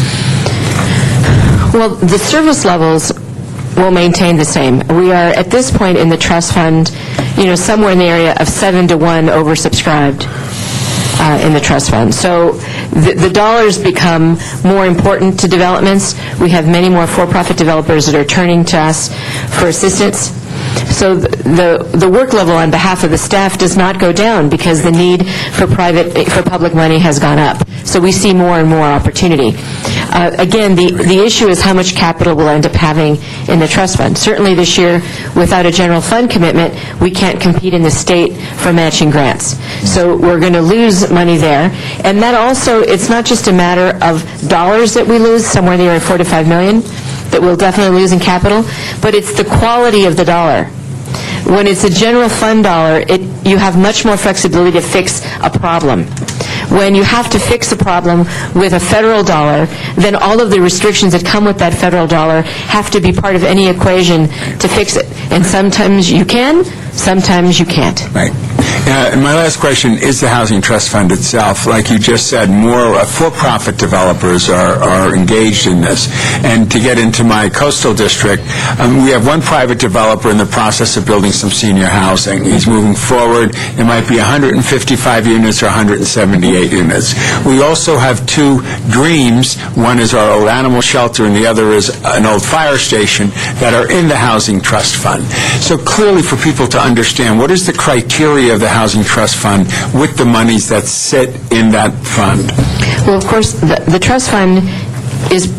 Well, the service levels will maintain the same. We are, at this point in the trust fund, somewhere in the area of 7 to 1 oversubscribed in the trust fund. So the dollars become more important to developments. We have many more for-profit developers that are turning to us for assistance. So the work level on behalf of the staff does not go down, because the need for public money has gone up. So we see more and more opportunity. Again, the issue is how much capital we'll end up having in the trust fund. Certainly this year, without a general fund commitment, we can't compete in the state for matching grants. So we're going to lose money there. And that also, it's not just a matter of dollars that we lose, somewhere in the area of $4 to $5 million, that we'll definitely lose in capital, but it's the quality of the dollar. When it's a general fund dollar, you have much more flexibility to fix a problem. When you have to fix a problem with a federal dollar, then all of the restrictions that come with that federal dollar have to be part of any equation to fix it. And sometimes you can, sometimes you can't. Right. My last question is the Housing Trust Fund itself. Like you just said, more for-profit developers are engaged in this. And to get into my coastal district, we have one private developer in the process of building some senior housing. He's moving forward. It might be 155 units or 178 units. We also have 2 dreams. One is our old animal shelter, and the other is an old fire station that are in the Housing Trust Fund. So clearly, for people to understand, what is the criteria of the Housing Trust Fund with the monies that sit in that fund? Well, of course, the trust fund is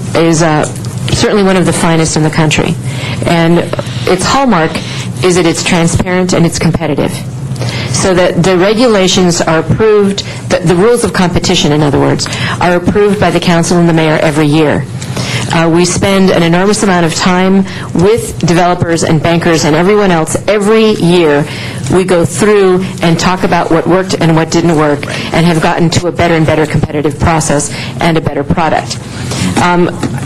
certainly one of the finest in the country. And its hallmark is that it's transparent and it's competitive. So that the regulations are approved, the rules of competition, in other words, are approved by the council and the mayor every year. We spend an enormous amount of time with developers and bankers and everyone else every year. We go through and talk about what worked and what didn't work, and have gotten to a better and better competitive process and a better product.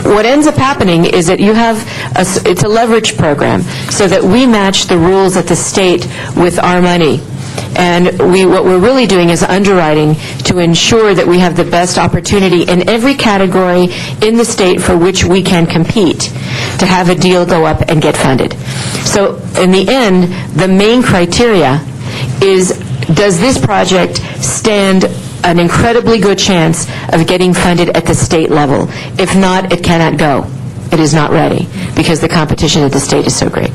What ends up happening is that it's a leverage program, so that we match the rules at the state with our money. And what we're really doing is underwriting to ensure that we have the best opportunity in every category in the state for which we can compete to have a deal go up and get funded. So in the end, the main criteria is, does this project stand an incredibly good chance of getting funded at the state level? If not, it cannot go. it is not ready, because the competition at the state is so great.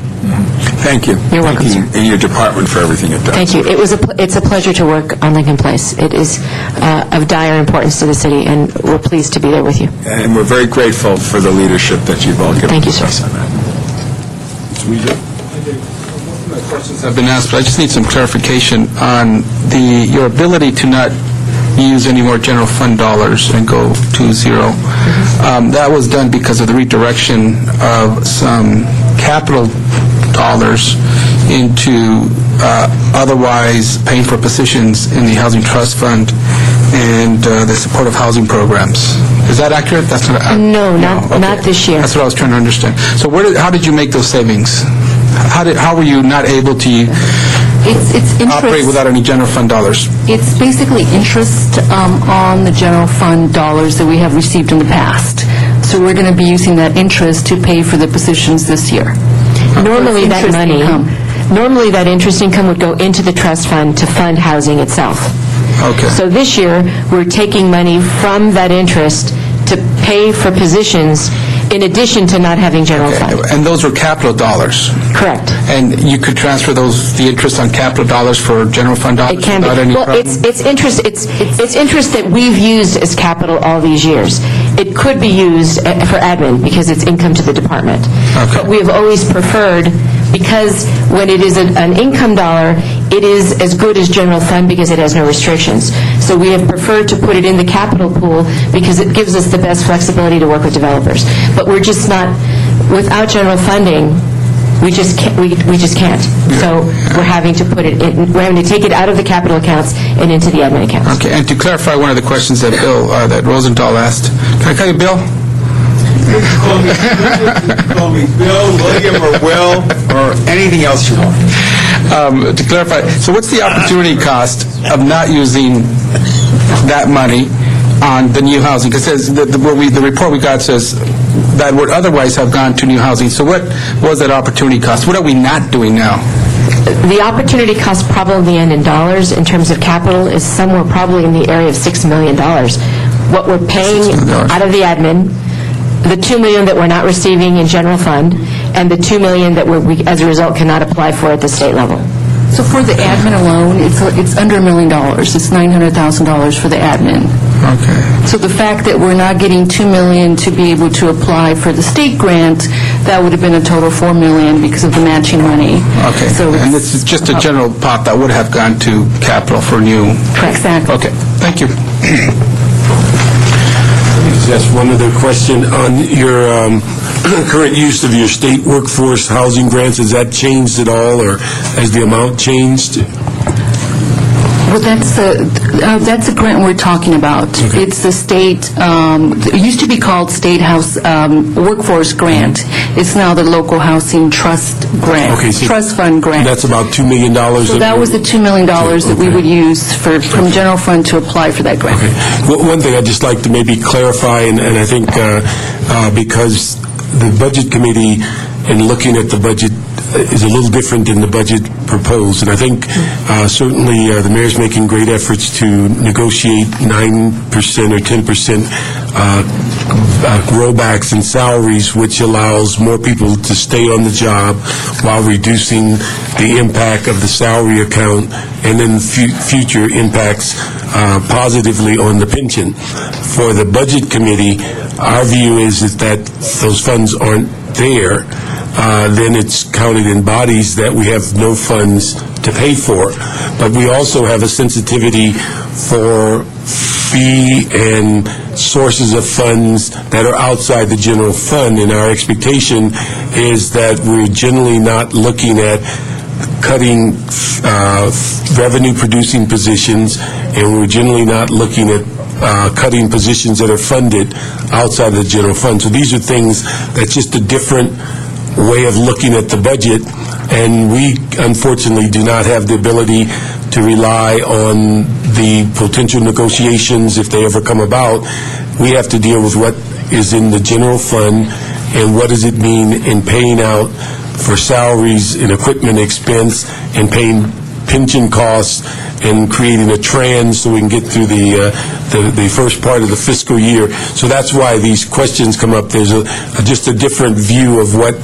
Thank you. You're welcome, Thank you and your department for everything it does. Thank you. It's a pleasure to work on Lincoln Place. It is of dire importance to the city, and we're pleased to be there with you. And we're very grateful for the leadership that you've all given Thank you, sir. us on that. My questions have been asked, but I just need some clarification on your ability to not use any more general fund dollars and go to zero. That was done because of the redirection of some capital dollars into otherwise paying for positions in the Housing Trust Fund and the supportive housing programs. Is that accurate? That's not. No, not this year. That's what I was trying to understand. So how did you make those savings? How were you not able to It's operate interest. without any general fund dollars? It's basically interest on the general fund dollars that we have received in the past. So we're going to be using that interest to pay for the positions this year. Normally, that Interest money, income. normally that interest income would go into the trust fund to fund housing itself. Okay. So this year, we're taking money from that interest to pay for positions in addition to not having general fund. And those were capital dollars? Correct. And you could transfer the interest on capital dollars for general fund dollars It can be. without any Well, problem? it's interest, it's interest that we've used as capital all these years. It could be used for admin because it's income to the department. Okay. But we have always preferred, because when it is an income dollar, it is as good as general fund because it has no restrictions. So we have preferred to put it in the capital pool because it gives us the best flexibility to work with developers. But we're just not, without general funding, we just can't. So we're having to put it in, we're having to take it out of the capital accounts and into the admin accounts. Okay, and to clarify one of the questions that that Rosenthal asked, can I call you Bill? Call me Bill, William, or Will, or anything else you want. To clarify, so what's the opportunity cost of not using that money on the new housing? Because the report we got says that would otherwise have gone to new housing. So what was that opportunity cost? What are we not doing now? The opportunity cost probably in dollars in terms of capital is somewhere probably in the area of $6 million. What we're paying $6 million. out of the admin, the $2 million that we're not receiving in general fund, and the $2 million that we, as a result, cannot apply for at the state level. So for the admin alone, it's under $1 million. It's $900,000 for the admin. Okay. So the fact that we're not getting $2 million to be able to apply for the state grant, that would have been a total $4 million because of the matching money. Okay, So and this is just a general pot that would have gone to capital for new... Exactly. Okay, thank you. Just one other question on your current use of your state workforce housing grants. Has that changed at all, or has the amount changed? Well, that's the grant we're talking about. Okay. It's the state, it used to be called State House Workforce Grant. It's now the Local Housing Trust Grant, Okay, so Trust Fund Grant. That's about $2 million? So that was the $2 million that we Okay. would use from general fund to apply for that grant. Okay. One thing I'd just like to maybe clarify, and I think because the Budget Committee, in looking at the budget, is a little different than the budget proposed. And I think certainly the mayor's making great efforts to negotiate 9% or 10% rollbacks in salaries, which allows more people to stay on the job while reducing the impact of the salary account and then future impacts positively on the pension. For the Budget Committee, our view is that those funds aren't there. Then it's counted in bodies that we have no funds to pay for. But we also have a sensitivity for fee and sources of funds that are outside the general fund, and our expectation is that we're generally not looking at cutting revenue-producing positions, and we're generally not looking at cutting positions that are funded outside the general fund. So these are things that's just a different way of looking at the budget, and we unfortunately do not have the ability to rely on the potential negotiations if they ever come about. We have to deal with what is in the general fund and what does it mean in paying out for salaries and equipment expense and paying pension costs and creating a trend so we can get through the first part of the fiscal year. So that's why these questions come up. There's just a different view of what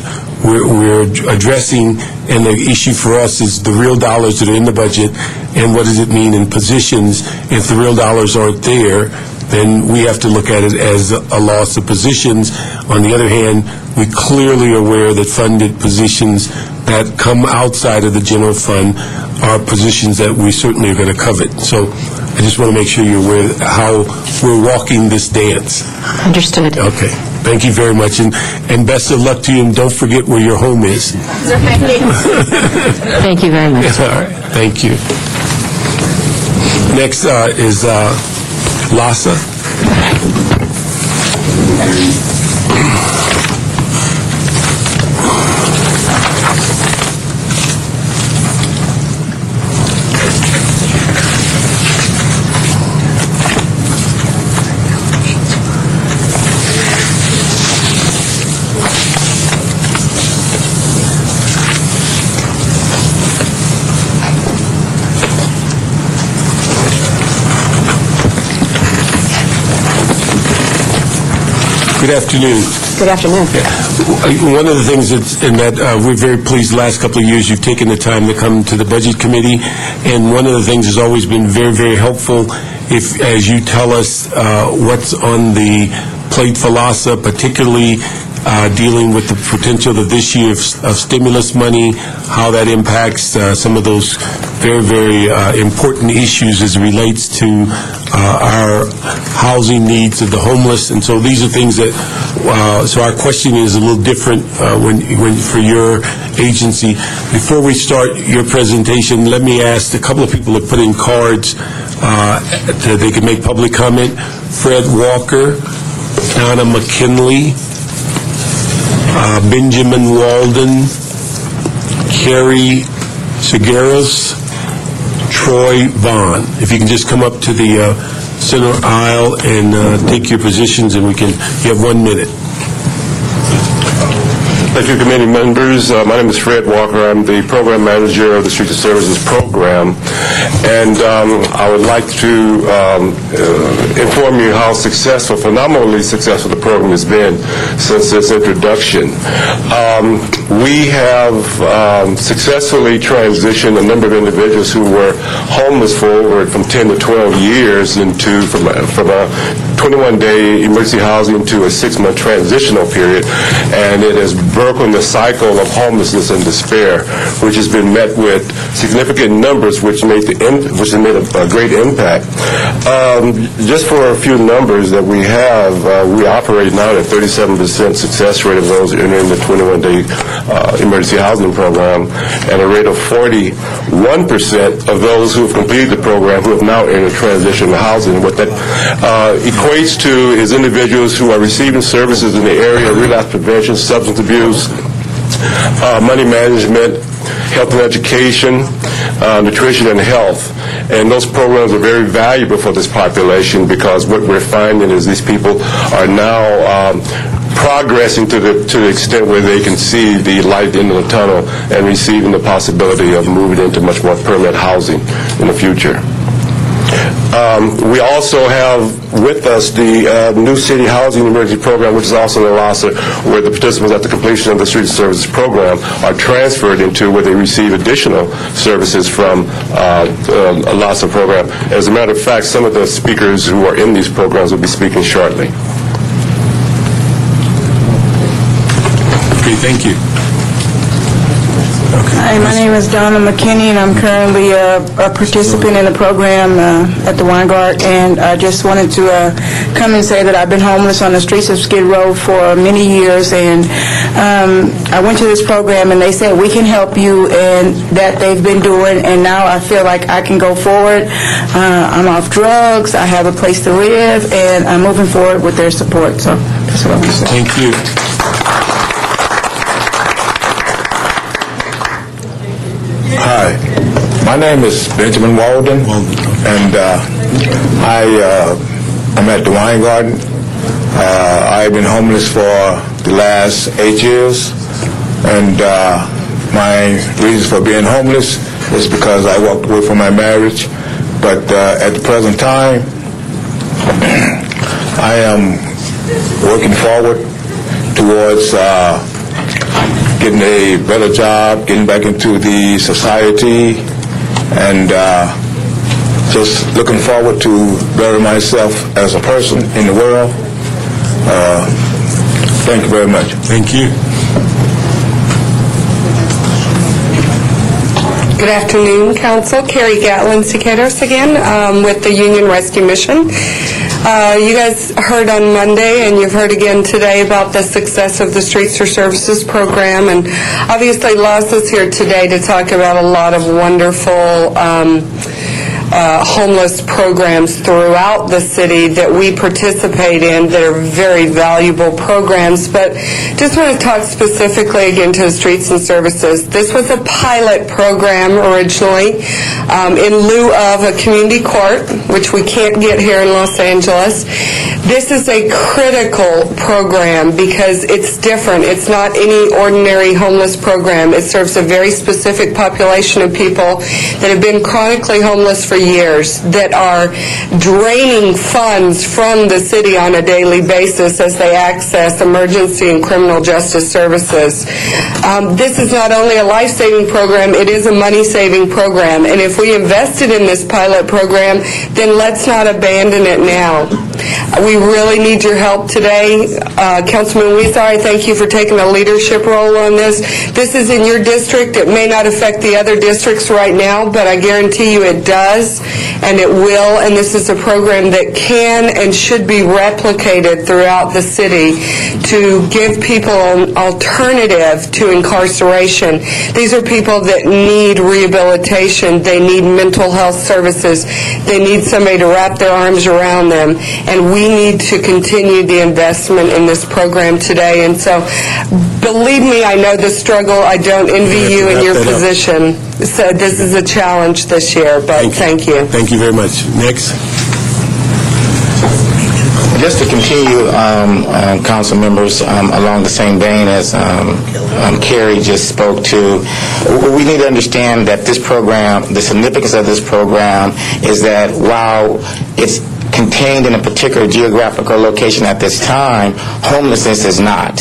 we're addressing, and the issue for us is the real dollars that are in the budget, and what does it mean in positions. If the real dollars aren't there, then we have to look at it as a loss of positions. On the other hand, we clearly are aware that funded positions that come outside of the general fund are positions that we certainly are going to covet. So I just want to make sure you're aware of how we're walking this dance. Understood. Okay. Thank you very much, and best of luck to you, and don't forget where your home is. Thank you very much. All right. Thank you. Next is Lassa. Good afternoon. Good afternoon. One of the things that we're very pleased the last couple of years you've taken the time to come to the Budget Committee, and one of the things has always been very, very helpful as you tell us what's on the plate for LASA, particularly dealing with the potential of this year of stimulus money, how that impacts some of those very, very important issues as it relates to our housing needs of the homeless. And so these are things that, so our question is a little different when for your agency. Before we start your presentation, let me ask a couple of people to put in cards that they can make public comment. Fred Walker, Donna McKinley, Benjamin Walden, Carrie Segueros, Troy Vaughn. If you can just come up to the center aisle and take your positions, and you have 1 minute. Thank you, committee members. My name is Fred Walker. I'm the program manager of the Streets and Services program, and I would like to inform you how phenomenally successful the program has been since its introduction. We have successfully transitioned a number of individuals who were homeless for from 10 to 12 years from a 21-day emergency housing to a 6-month transitional period, and it has broken the cycle of homelessness and despair, which has been met with significant numbers, which made a great impact. Just for a few numbers that we have, we operate now at 37% success rate of those entering the 21-day emergency housing program, and a rate of 41% of those who have completed the program who have now entered transitional housing. What that equates to is individuals who are receiving services in the area of relapse prevention, substance abuse, money management, health and education, nutrition and health. And those programs are very valuable for this population, because what we're finding is these people are now progressing to the extent where they can see the light at the end of the tunnel and receiving the possibility of moving into much more permanent housing in the future. We also have with us the new city housing emergency program, which is also in LASA, where the participants at the completion of the street services program are transferred into where they receive additional services from a LASA program. As a matter of fact, some of the speakers who are in these programs will be speaking shortly. Okay, thank you. Hi, my name is Donna McKinney, and I'm currently a participant in the program at the Weingart, and I just wanted to come and say that I've been homeless on the streets of Skid Row for many years, and I went to this program, and they said, we can help you, and that they've been doing, and now I feel like I can go forward. I'm off drugs, I have a place to live, and I'm moving forward with their support, so that's what I want to say. Thank you. Hi, my name is Benjamin Walden, and I'm at the Wine Garden. I've been homeless for the last 8 years, and my reasons for being homeless it's because I walked away from my marriage. But at the present time, I am working forward towards getting a better job, getting back into the society, and just looking forward to better myself as a person in the world. Thank you very much. Thank you. Good afternoon, Council. Carrie Gatlin, Cicados again, with the Union Rescue Mission. You guys heard on Monday, and you've heard again today about the success of the Streets for Services program, and obviously Lassa's here today to talk about a lot of wonderful homeless programs throughout the city that we participate in that are very valuable programs. But just want to talk specifically again to the Streets and Services. This was a pilot program originally in lieu of a community court, which we can't get here in Los Angeles. This is a critical program because it's different. It's not any ordinary homeless program. It serves a very specific population of people that have been chronically homeless for years, that are draining funds from the city on a daily basis as they access emergency and criminal justice services. This is not only a life-saving program, it is a money-saving program. And if we invested in this pilot program, then let's not abandon it now. We really need your help today. Councilman Weezer, I thank you for taking a leadership role on this. This is in your district. It may not affect the other districts right now, but I guarantee you it does, and it will. And this is a program that can and should be replicated throughout the city to give people an alternative to incarceration. These are people that need rehabilitation. They need mental health services. They need somebody to wrap their arms around them. And we need to continue the investment in this program today. And so, believe me, I know the struggle. I don't envy you in your position. So this is a challenge this year, but thank you. Thank you very much. Next. Just to continue, council members, along the same vein as Carrie just spoke to, we need to understand that this program, the significance of this program is that while it's contained in a particular geographical location at this time, homelessness is not.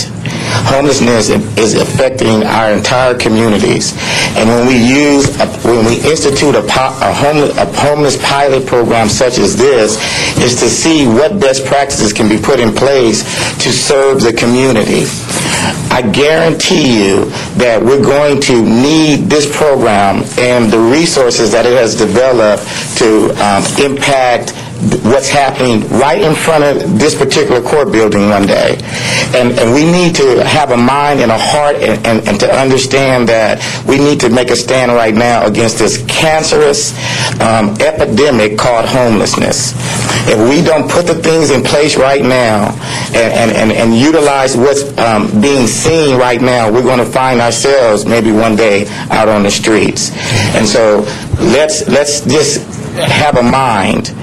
Homelessness is affecting our entire communities, and when we institute a homeless pilot program such as this, is to see what best practices can be put in place to serve the community. I guarantee you that we're going to need this program and the resources that it has developed to impact what's happening right in front of this particular court building one day. And we need to have a mind and a heart and to understand that we need to make a stand right now against this cancerous epidemic called homelessness. If we don't put the things in place right now and utilize what's being seen right now, we're going to find ourselves maybe one day out on the streets. And so let's just have a mind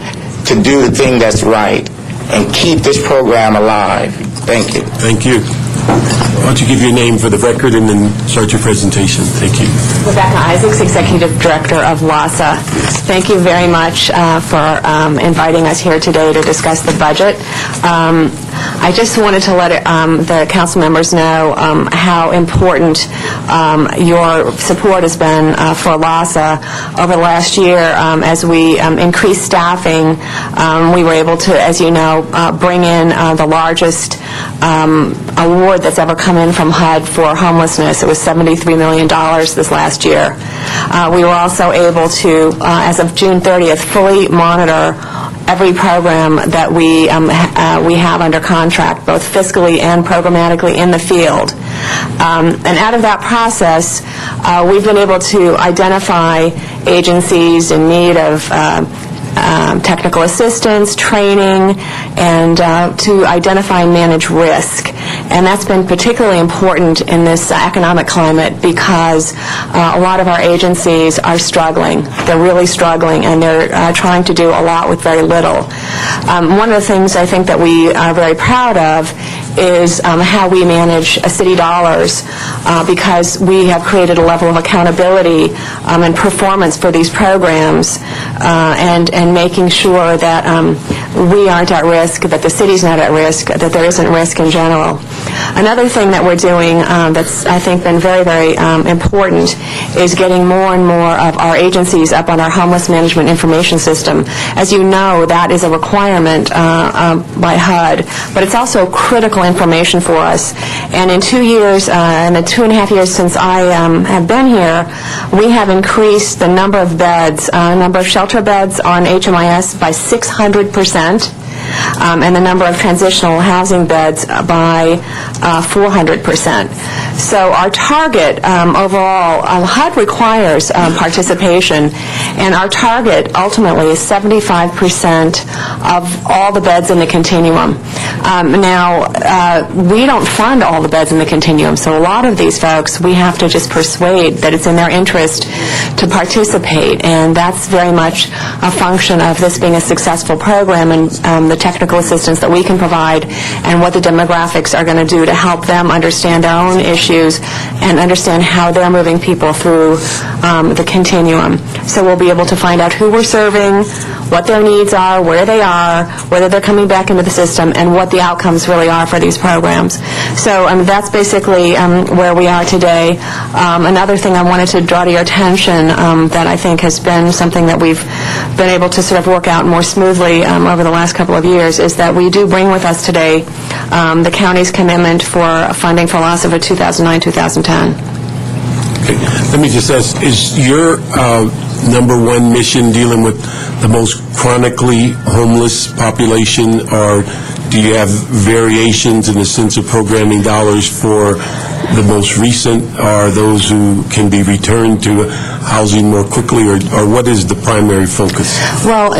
to do the thing that's right and keep this program alive. Thank you. Thank you. Why don't you give your name for the record and then start your presentation? Thank you. Rebecca Isaacs, Executive Director of LASA. Thank you very much for inviting us here today to discuss the budget. I just wanted to let the council members know how important your support has been for LASA over the last year. As we increased staffing, we were able to, as you know, bring in the largest award that's ever come in from HUD for homelessness. It was $73 million this last year. We were also able to, as of June 30th, fully monitor every program that we have under contract, both fiscally and programmatically in the field. And out of that process, we've been able to identify agencies in need of technical assistance, training, and to identify and manage risk. And that's been particularly important in this economic climate because a lot of our agencies are struggling. They're really struggling, and they're trying to do a lot with very little. One of the things I think that we are very proud of is how we manage city dollars, because we have created a level of accountability and performance for these programs, and making sure that we aren't at risk, that the city's not at risk, that there isn't risk in general. Another thing that we're doing that's, I think, been very, very important is getting more and more of our agencies up on our homeless management information system. As you know, that is a requirement by HUD, but it's also critical information for us. And in 2 years, in the 2.5 years since I have been here, we have increased the number of beds, number of shelter beds on HMIS by 600%. And the number of transitional housing beds by 400%. So our target overall, HUD requires participation, and our target ultimately is 75% of all the beds in the continuum. Now, we don't fund all the beds in the continuum, so a lot of these folks, we have to just persuade that it's in their interest to participate, and that's very much a function of this being a successful program and the technical assistance that we can provide and what the demographics are going to do to help them understand their own issues and understand how they're moving people through the continuum. So we'll be able to find out who we're serving, what their needs are, where they are, whether they're coming back into the system, and what the outcomes really are for these programs. So that's basically where we are today. Another thing I wanted to draw to your attention that I think has been something that we've been able to sort of work out more smoothly over the last couple of years is that we do bring with us today the county's commitment for funding for loss over 2009-2010. Okay. Let me just ask, is your number one mission dealing with the most chronically homeless population, or do you have variations in the sense of programming dollars for the most recent, or those who can be returned to housing more quickly, or what is the primary focus? Well,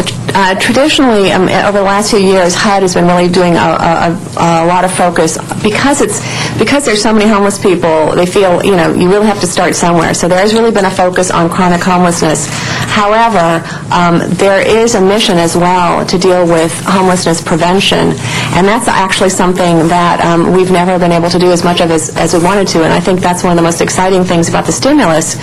traditionally, over the last few years, HUD has been really doing a lot of focus because there's so many homeless people. They feel, you really have to start somewhere. So there has really been a focus on chronic homelessness. However, there is a mission as well to deal with homelessness prevention, and that's actually something that we've never been able to do as much of as we wanted to, and I think that's one of the most exciting things about the stimulus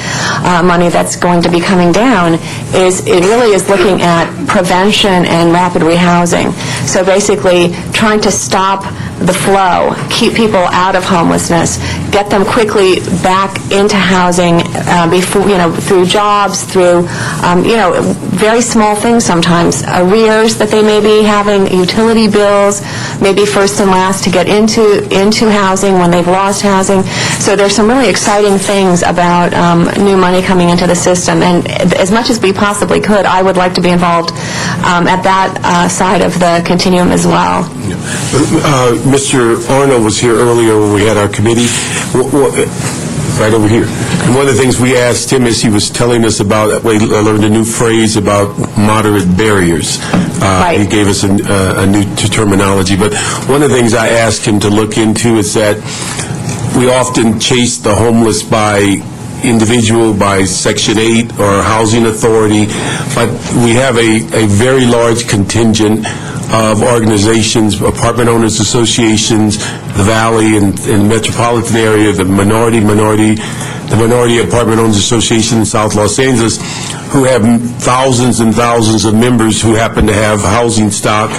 money that's going to be coming down is it really is looking at prevention and rapid rehousing. So basically trying to stop the flow, keep people out of homelessness, get them quickly back into housing before, through jobs, through, very small things sometimes, arrears that they may be having, utility bills, maybe first and last to get into housing when they've lost housing. So there's some really exciting things about new money coming into the system, and as much as we possibly could, I would like to be involved at that side of the continuum as well. Mr. Arnold was here earlier when we had our committee, right over here. And one of the things we asked him is he was telling us about, we learned a new phrase about moderate barriers. Right. He gave us a new terminology. But one of the things I asked him to look into is that we often chase the homeless by individual, by Section 8 or Housing Authority, but we have a very large contingent of organizations, apartment owners associations, the Valley and metropolitan area, the minority apartment owners association in South Los Angeles, who have thousands and thousands of members who happen to have housing stock,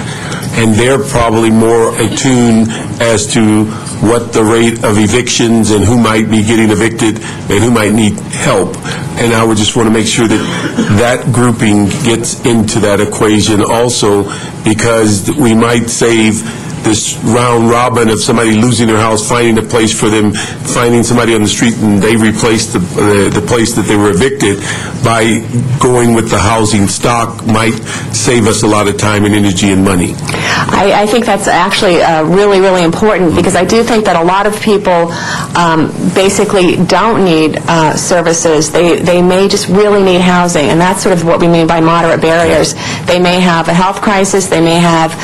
and they're probably more attuned as to what the rate of evictions and who might be getting evicted and who might need help. And I would just want to make sure that grouping gets into that equation also, because we might save this round robin of somebody losing their house, finding a place for them, finding somebody on the street, and they replace the place that they were evicted. By going with the housing stock might save us a lot of time and energy and money. I think that's actually really, really important, because I do think that a lot of people basically don't need services. They may just really need housing, and that's sort of what we mean by moderate barriers. They may have a health crisis. They may have,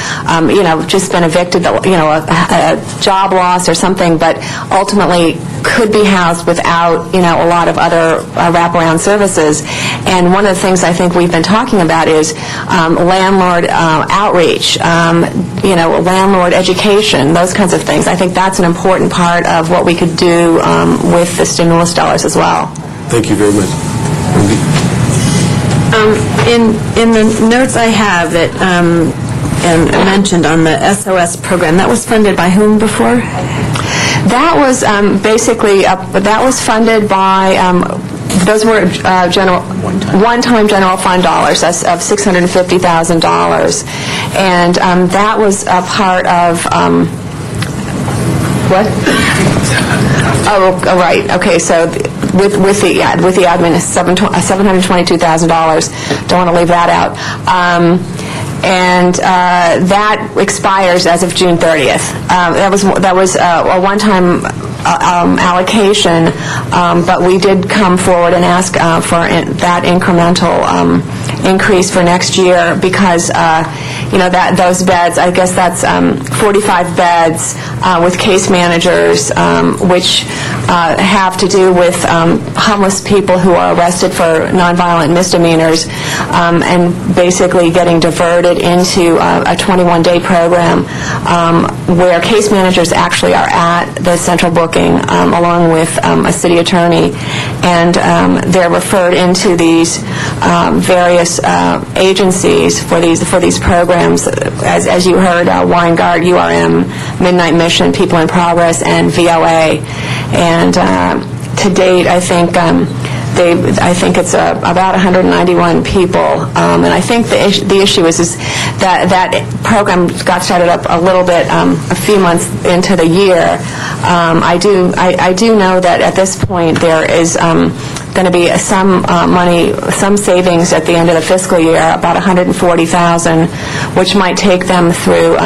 just been evicted predicted, a job loss or something, but ultimately could be housed without, a lot of other wraparound services. And one of the things I think we've been talking about is landlord outreach, landlord education, those kinds of things. I think that's an important part of what we could do with the stimulus dollars as well. Thank you very much. In the notes I have that and mentioned on the SOS program, that was funded by whom before? That was basically, that was funded by, those were one-time general fund dollars of $650,000. And that was a part of, what? Oh, right, okay, so with the admin, $722,000. Don't want to leave that out. And that expires as of June 30th. That was a one-time allocation, but we did come forward and ask for that incremental increase for next year because those beds, I guess that's 45 beds with case managers, which have to do with homeless people who are arrested for nonviolent misdemeanors, and basically getting diverted into a 21-day program where case managers actually are at the central booking along with a city attorney, and they're referred into these various agencies for these programs, as you heard, Weingart, URM, Midnight Mission, People in Progress, and VOA. And to date, I think it's about 191 people, and I think the issue is that program got started up a little bit a few months into the year. I do know that at this point there is going to be some money, some savings at the end of the fiscal year, about $140,000, which might take them through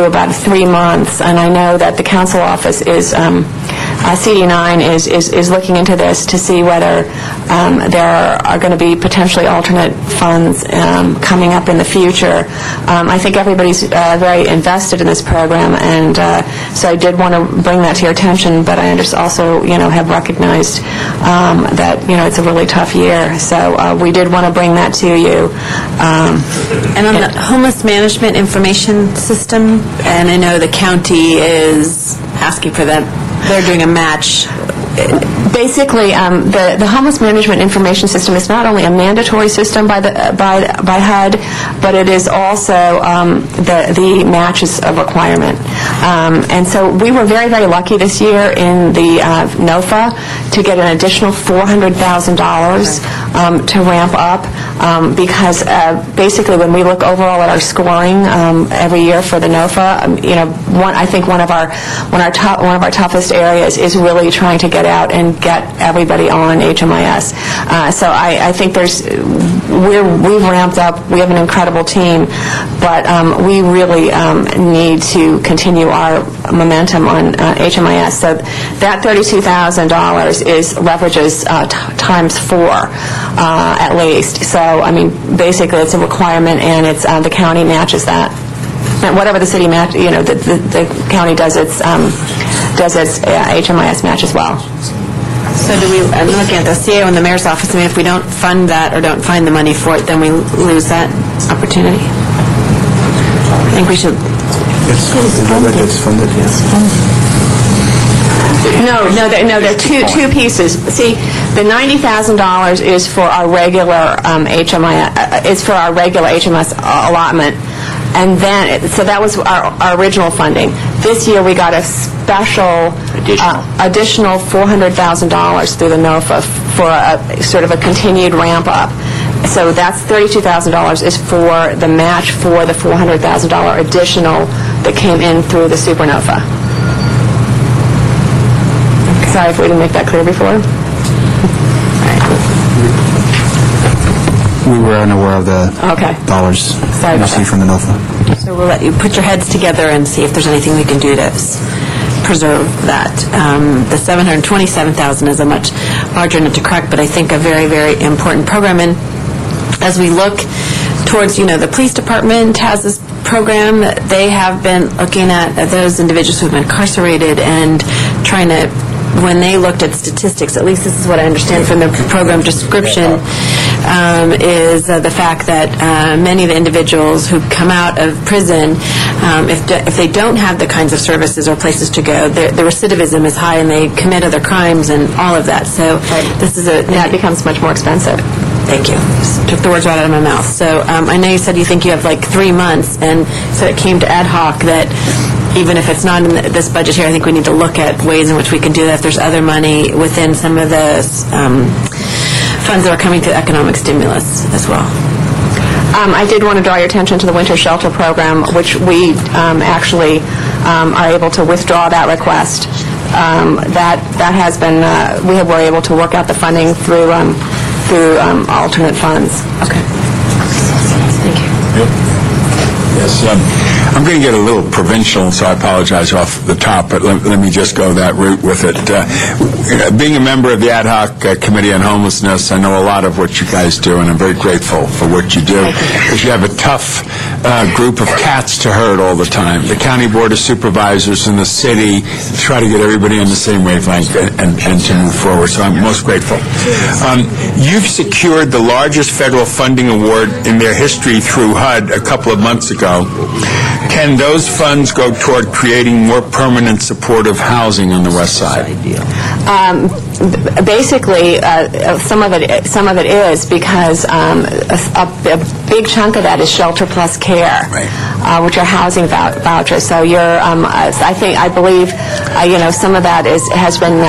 about 3 months. And I know that the council office is CD9 is looking into this to see whether there are going to be potentially alternate funds coming up in the future. I think everybody's very invested in this program, and so I did want to bring that to your attention, but I also have recognized that it's a really tough year, so we did want to bring that to you. And on the homeless management information system, and I know the county is asking for that. They're doing a match. Basically, the homeless management information system is not only a mandatory system by HUD, but it is also the match is a requirement. And so we were very, very lucky this year in the NOFA to get an additional $400,000 to ramp up because basically when we look overall at our scoring every year for the NOFA, I think one of our toughest areas is really trying to get out and get everybody on HMIS. So I think we've ramped up. We have an incredible team, but we really need to continue our momentum on HMIS. So that $32,000 leverages times 4 at least. So basically it's a requirement, and it's the county matches that. And whatever the city match, the county does its HMIS match as well. So I'm looking at the CAO and the mayor's office, if we don't fund that or don't find the money for it, then we lose that opportunity. I think we should... It's funded, yes. No, there are two pieces. See, the $90,000 is for our regular HMS allotment, and then so that was our original funding. This year we got a special additional $400,000 through the NOFA for a sort of a continued ramp up. So that's $32,000 is for the match for the $400,000 additional that came in through the Supernova. Sorry if we didn't make that clear before. We were unaware of the dollars received from the NOFA. So we'll let you put your heads together and see if there's anything we can do to preserve that. The $727,000 is a much larger nut to crack, but I think a very, very important program. And as we look towards, the police department has this program, they have been looking at those individuals who have been incarcerated and trying to, when they looked at statistics, at least this is what I understand from the program description, is the fact that many of the individuals who come out of prison, if they don't have the kinds of services or places to go, the recidivism is high and they commit other crimes and all of that. So this is That becomes much more expensive. Thank you. Just took the words right out of my mouth. So I know you said you think you have like 3 months, and so it came to ad hoc that even if it's not in this budget here, I think we need to look at ways in which we can do that if there's other money within some of the funds that are coming through economic stimulus as well. I did want to draw your attention to the winter shelter program, which we actually are able to withdraw that request. That has been, were able to work out the funding through alternate funds. Okay. Thank you. Yes, I'm going to get a little provincial, so I apologize off the top, but let me just go that route with it. Being a member of the Ad Hoc Committee on Homelessness, I know a lot of what you guys do, and I'm very grateful for what you do, because you have a tough group of cats to herd all the time. The County Board of Supervisors and the city try to get everybody on the same wavelength and to move forward, so I'm most grateful. You've secured the largest federal funding award in their history through HUD a couple of months ago. Can those funds go toward creating more permanent supportive housing on the west side? Basically, some of it is because a big chunk of that is Shelter Plus Care, which are housing vouchers. So I believe, some of that has been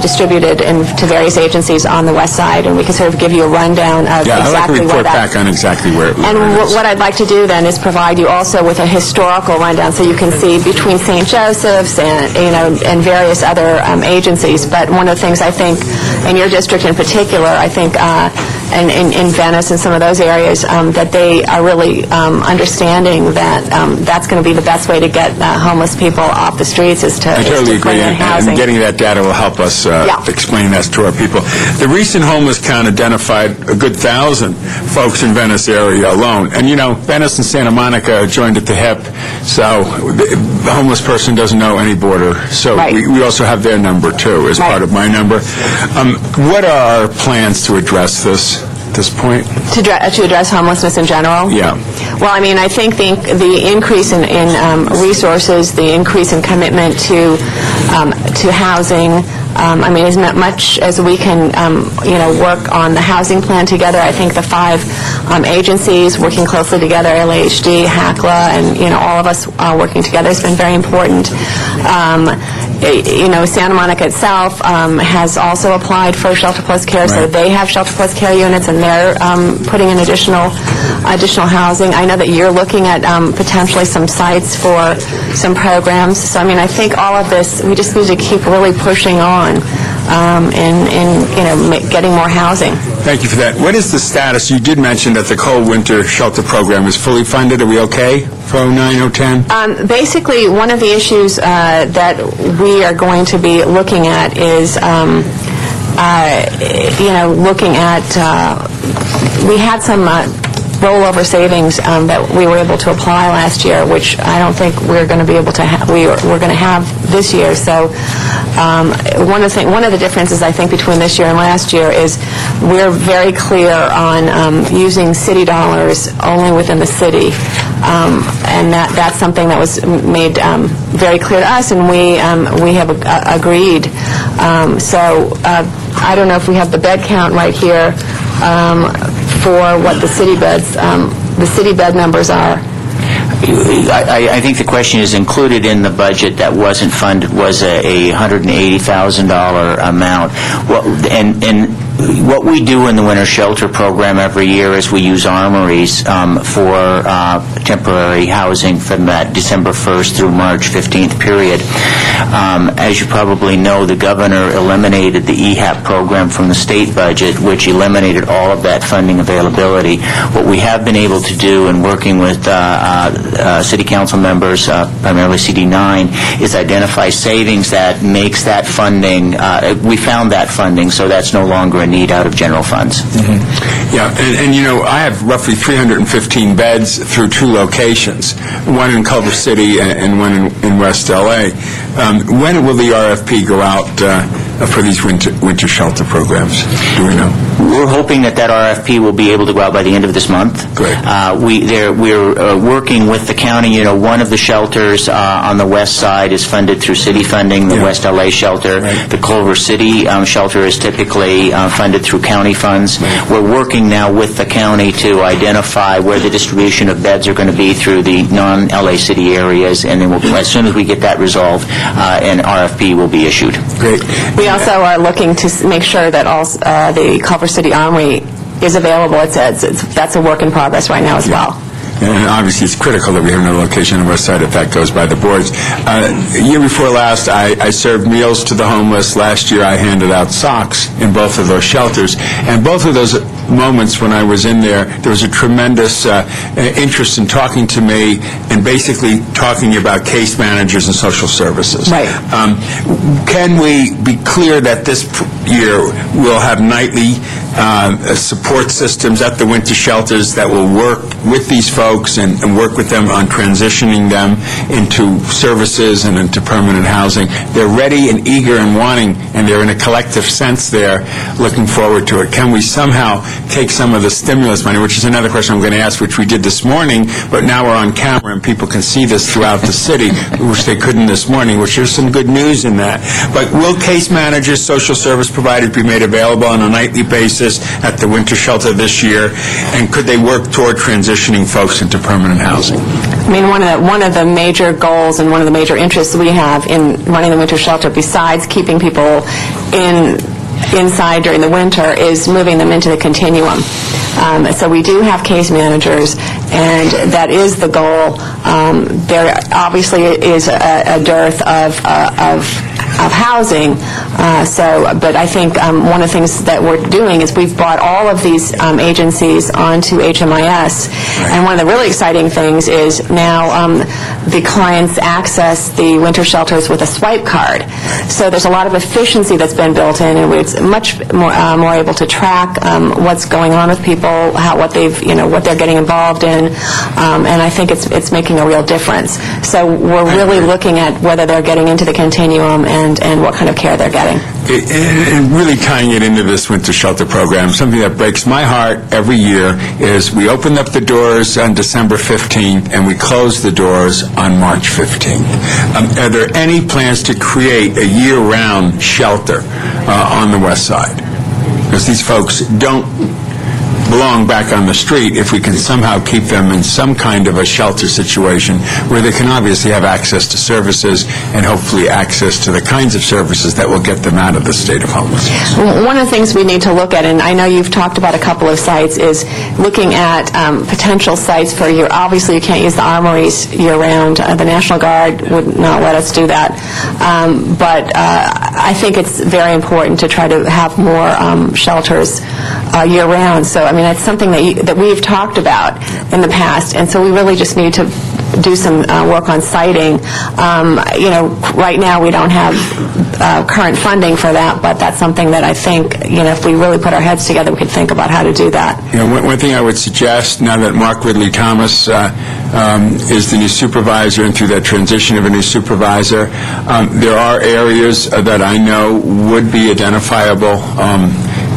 distributed to various agencies on the west side, and we can sort of give you a rundown of exactly I'd like to report back on exactly where it is. And what I'd like to do then is provide you also with a historical rundown, so you can see between St. Joseph's and various other agencies. But one of the things I think, in your district in particular, I think, and in Venice and some of those areas, that they are really understanding that that's going to be the best way to get homeless people off the streets is to I totally agree, and getting that data will help us explain that to our people. The recent homeless count identified a good 1,000 folks in Venice area alone, and Venice and Santa Monica are joined at the hip, so the homeless person doesn't know any border, so we also have their number too as part of my number. What are our plans to address this at this point? To address homelessness in general? Yeah. Well, I think the increase in resources, the increase in commitment to housing, as much as we can, work on the housing plan together, I think the 5 agencies working closely together, LAHD, HACLA, and, all of us working together has been very important. Santa Monica itself has also applied for Shelter Plus Care, so they have Shelter Plus Care units, and they're putting in additional housing. I know that you're looking at potentially some sites for some programs. So, I think all of this, we just need to keep really pushing on in getting more housing. Thank you for that. What is the status? You did mention that the cold winter shelter program is fully funded. Are we okay for 09, 010? Basically, one of the issues that we are going to be looking at is, looking at, we had some rollover savings that we were able to apply last year, which I don't think we're going to be able to we're going to have this year. So one of the differences I think between this year and last year is we're very clear on using city dollars only within the city, and that's something that was made very clear to us, and we have agreed. So I don't know if we have the bed count right here for what the city bed numbers are. I think the question is included in the budget that wasn't funded was a $180,000 amount. What we do in the winter shelter program every year is we use armories for temporary housing from that December 1st through March 15th period. As you probably know, the governor eliminated the EHAP program from the state budget, which eliminated all of that funding availability. What we have been able to do in working with city council members, primarily CD9, is identify savings that makes that funding, we found that funding, so that's no longer a need out of general funds. Yeah, and you know, I have roughly 315 beds through 2 locations, one in Culver City and one in West L.A. When will the RFP go out for these winter shelter programs? Do we know? We're hoping that RFP will be able to go out by the end of this month. Great. We're working with the county. You know, one of the shelters on the west side is funded through city funding, the West LA shelter. Right. The Culver City shelter is typically funded through county funds. Right. We're working now with the county to identify where the distribution of beds are going to be through the non-LA city areas, and then as soon as we get that resolved, an RFP will be issued. Great. We also are looking to make sure that the Culver City Armory is available. That's a work in progress right now as well. And obviously, it's critical that we have another location on the west side if that goes by the boards. Year before last, I served meals to the homeless. Last year, I handed out socks in both of those shelters. And both of those moments when I was in there was a tremendous interest in talking to me and basically talking about case managers and social services. Right. Can we be clear that this year we'll have nightly support systems at the winter shelters that will work with these folks and work with them on transitioning them into services and into permanent housing? They're ready and eager and wanting, and they're in a collective sense there, looking forward to it. Can we somehow take some of the stimulus money, which is another question I'm going to ask, which we did this morning, but now we're on camera and people can see this throughout the city, which they couldn't this morning, which there's some good news in that. But will case managers, social service providers be made available on a nightly basis at the winter shelter this year, and could they work toward transitioning folks into permanent housing? I mean, one of the major goals and one of the major interests we have in running the winter shelter, besides keeping people inside during the winter, is moving them into the continuum. So we do have case managers, and that is the goal. There obviously is a dearth of housing. But I think one of the things that we're doing is we've brought all of these agencies onto HMIS, and one of the really exciting things is now the clients access the winter shelters with a swipe card. So there's a lot of efficiency that's been built in, and it's much more able to track what's going on with people, what they're getting involved in, and I think it's making a real difference. So we're really looking at whether they're getting into the continuum and what kind of care they're getting. And really tying it into this winter shelter program, something that breaks my heart every year is we open up the doors on December 15th and we close the doors on March 15th. Are there any plans to create a year-round shelter on the west side? Because these folks don't belong back on the street if we can somehow keep them in some kind of a shelter situation where they can obviously have access to services and hopefully access to the kinds of services that will get them out of the state of homelessness. Well, one of the things we need to look at, and I know you've talked about a couple of sites, is looking at potential sites for obviously you can't use the armories year-round. The National Guard would not let us do that. But I think it's very important to try to have more shelters year-round. So, I mean, that's something that we've talked about in the past, and so we really just need to do some work on siting. Right now we don't have current funding for that, but that's something that I think, if we really put our heads together, we could think about how to do that. One thing I would suggest, now that Mark Ridley Thomas is the new supervisor, and through that transition of a new supervisor, there are areas that I know would be identifiable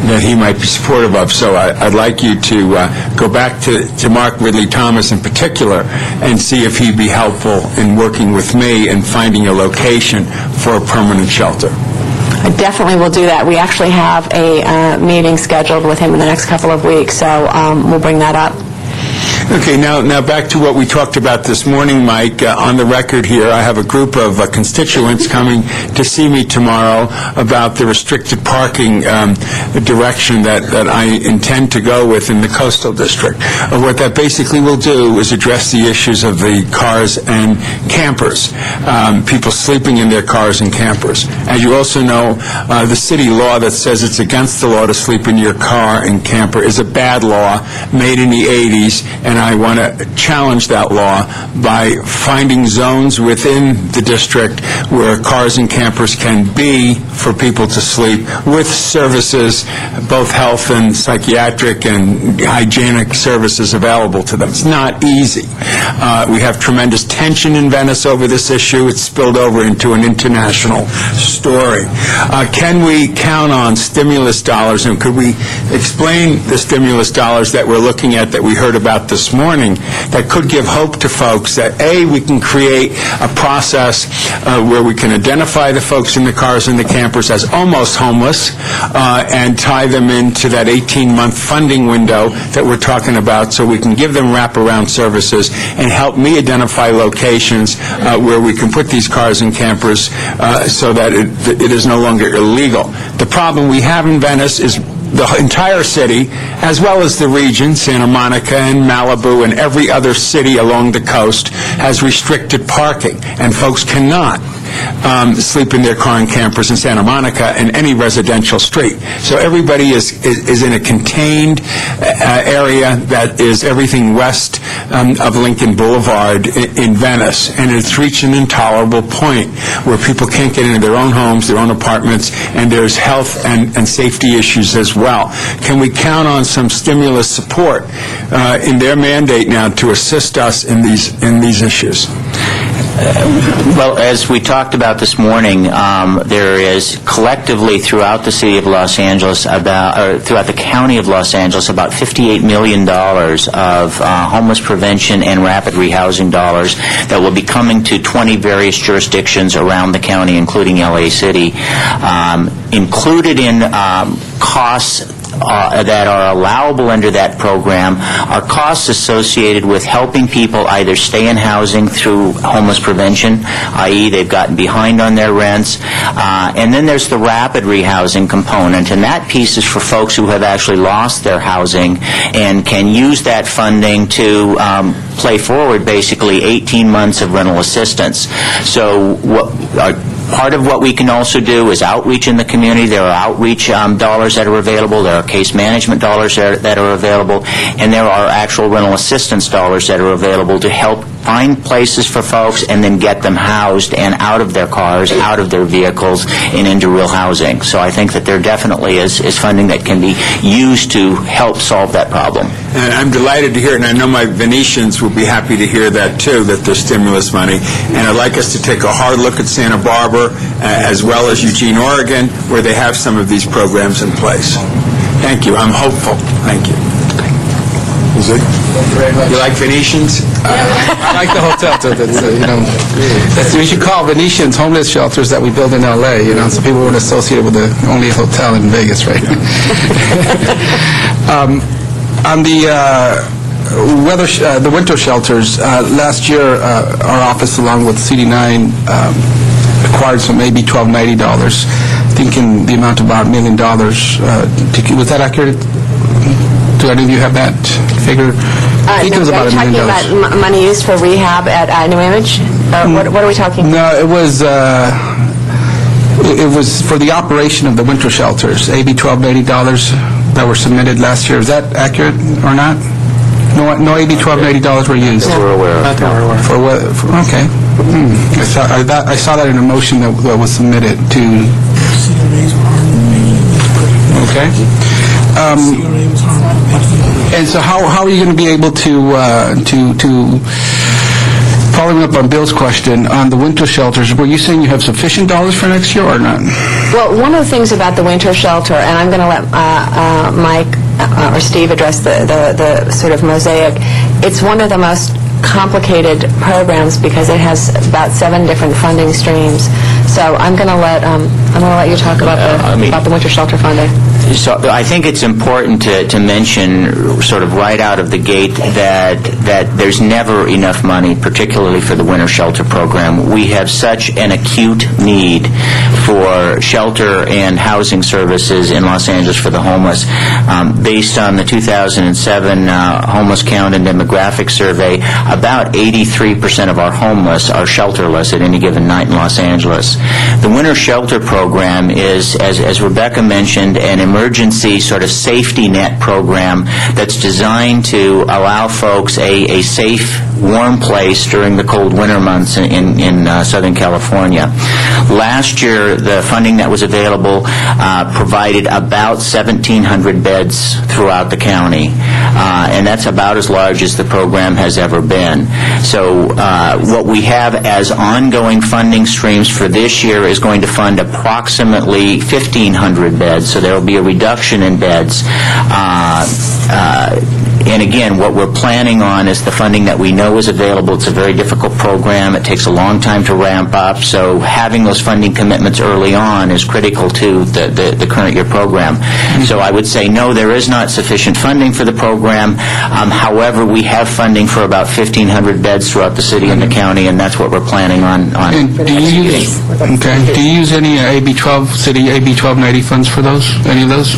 that he might be supportive of. So I'd like you to go back to Mark Ridley Thomas in particular and see if he'd be helpful in working with me and finding a location for a permanent shelter. I definitely will do that. We actually have a meeting scheduled with him in the next couple of weeks, so we'll bring that up. Okay, now back to what we talked about this morning, Mike. On the record here, I have a group of constituents coming to see me tomorrow about the restricted parking direction that I intend to go with in the Coastal District. What that basically will do is address the issues of the cars and campers, people sleeping in their cars and campers. As you also know, the city law that says it's against the law to sleep in your car and camper is a bad law made in the 80s, and and I want to challenge that law by finding zones within the district where cars and campers can be for people to sleep with services, both health and psychiatric and hygienic services available to them. It's not easy. We have tremendous tension in Venice over this issue. It's spilled over into an international story. Can we count on stimulus dollars, and could we explain the stimulus dollars that we're looking at that we heard about this morning that could give hope to folks that, A, we can create a process where we can identify the folks in the cars and the campers as almost homeless and tie them into that 18-month funding window that we're talking about so we can give them wraparound services and help me identify locations where we can put these cars and campers so that it is no longer illegal. The problem we have in Venice is the entire city, as well as the region, Santa Monica and Malibu and every other city along the coast, has restricted parking, and folks cannot sleep in their car and campers in Santa Monica in any residential street. So everybody is in a contained area that is everything west of Lincoln Boulevard in Venice, and it's reached an intolerable point where people can't get into their own homes, their own apartments, and there's health and safety issues as well. Can we count on some stimulus support in their mandate now to assist us in these issues? Well, as we talked about this morning, there is collectively throughout the city of Los Angeles, throughout the county of Los Angeles, about $58 million of homeless prevention and rapid rehousing dollars that will be coming to 20 various jurisdictions around the county, including LA City. Included in costs that are allowable under that program are costs associated with helping people either stay in housing through homeless prevention, i.e. they've gotten behind on their rents, and then there's the rapid rehousing component, and that piece is for folks who have actually lost their housing and can use that funding to play forward basically 18 months of rental assistance. So part of what we can also do is outreach in the community. There are outreach dollars that are available. There are case management dollars that are available. And there are actual rental assistance dollars that are available to help find places for folks and then get them housed and out of their cars, out of their vehicles, and into real housing. So I think that there definitely is funding that can be used to help solve that problem. And I'm delighted to hear it, and I know my Venetians will be happy to hear that, too, that there's stimulus money. And I'd like us to take a hard look at Santa Barbara, as well as Eugene, Oregon, where they have some of these programs in place. Thank you. I'm hopeful. Thank you. Is it? You like Venetians? I like the hotel, too. We should call Venetians homeless shelters that we build in L.A., so people won't associate with the only hotel in Vegas right now. On the winter shelters, last year our office, along with CD9, acquired some AB 1290 dollars, I think in the amount of about $1 million. Was that accurate? Do any of you have that figure? I think it was about $1 million. Are you talking about money used for rehab at New Image? What are we talking about? No, it was for the operation of the winter shelters, AB 1280 dollars that were submitted last year. Is that accurate or not? No AB 1280 dollars were used. We're aware of. For what? Okay. I saw that in a motion that was submitted to. Okay. And so how are you going to be able to following up on Bill's question on the winter shelters, were you saying you have sufficient dollars for next year or not? Well, one of the things about the winter shelter, and I'm going to let Mike or Steve address the sort of mosaic, it's one of the most complicated programs because it has about 7 different funding streams. So I'm going to let you talk about the winter shelter funding. So I think it's important to mention sort of right out of the gate that there's never enough money, particularly for the winter shelter program. We have such an acute need for shelter and housing services in Los Angeles for the homeless. Based on the 2007 homeless count and demographic survey, about 83% of our homeless are shelterless at any given night in Los Angeles. The winter shelter program is, as Rebecca mentioned, an emergency sort of safety net program that's designed to allow folks a safe, warm place during the cold winter months in Southern California. Last year, the funding that was available provided about 1,700 beds throughout the county, and that's about as large as the program has ever been. So what we have as ongoing funding streams for this year is going to fund approximately 1,500 beds, so there will be a reduction in beds. And again, what we're planning on is the funding that we know is available. It's a very difficult program. It takes a long time to ramp up, so having those funding commitments early on is critical to the current year program. So I would say, no, there is not sufficient funding for the program. However, we have funding for about 1,500 beds throughout the city and the county, and that's what we're planning on. And do you use any AB 12, city AB 1290 funds for those? Any of those?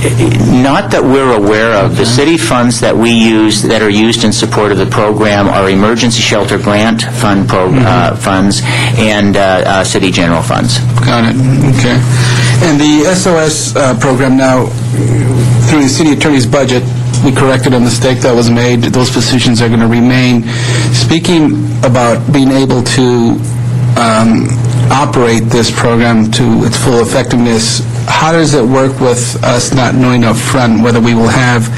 Not that we're aware of. The city funds that we use that are used in support of the program are emergency shelter grant fund funds and city general funds. Got it. Okay. And the SOS program now, through the city attorney's budget, we corrected a mistake that was made. Those positions are going to remain. Speaking about being able to operate this program to its full effectiveness, how does it work with us not knowing up front whether we will have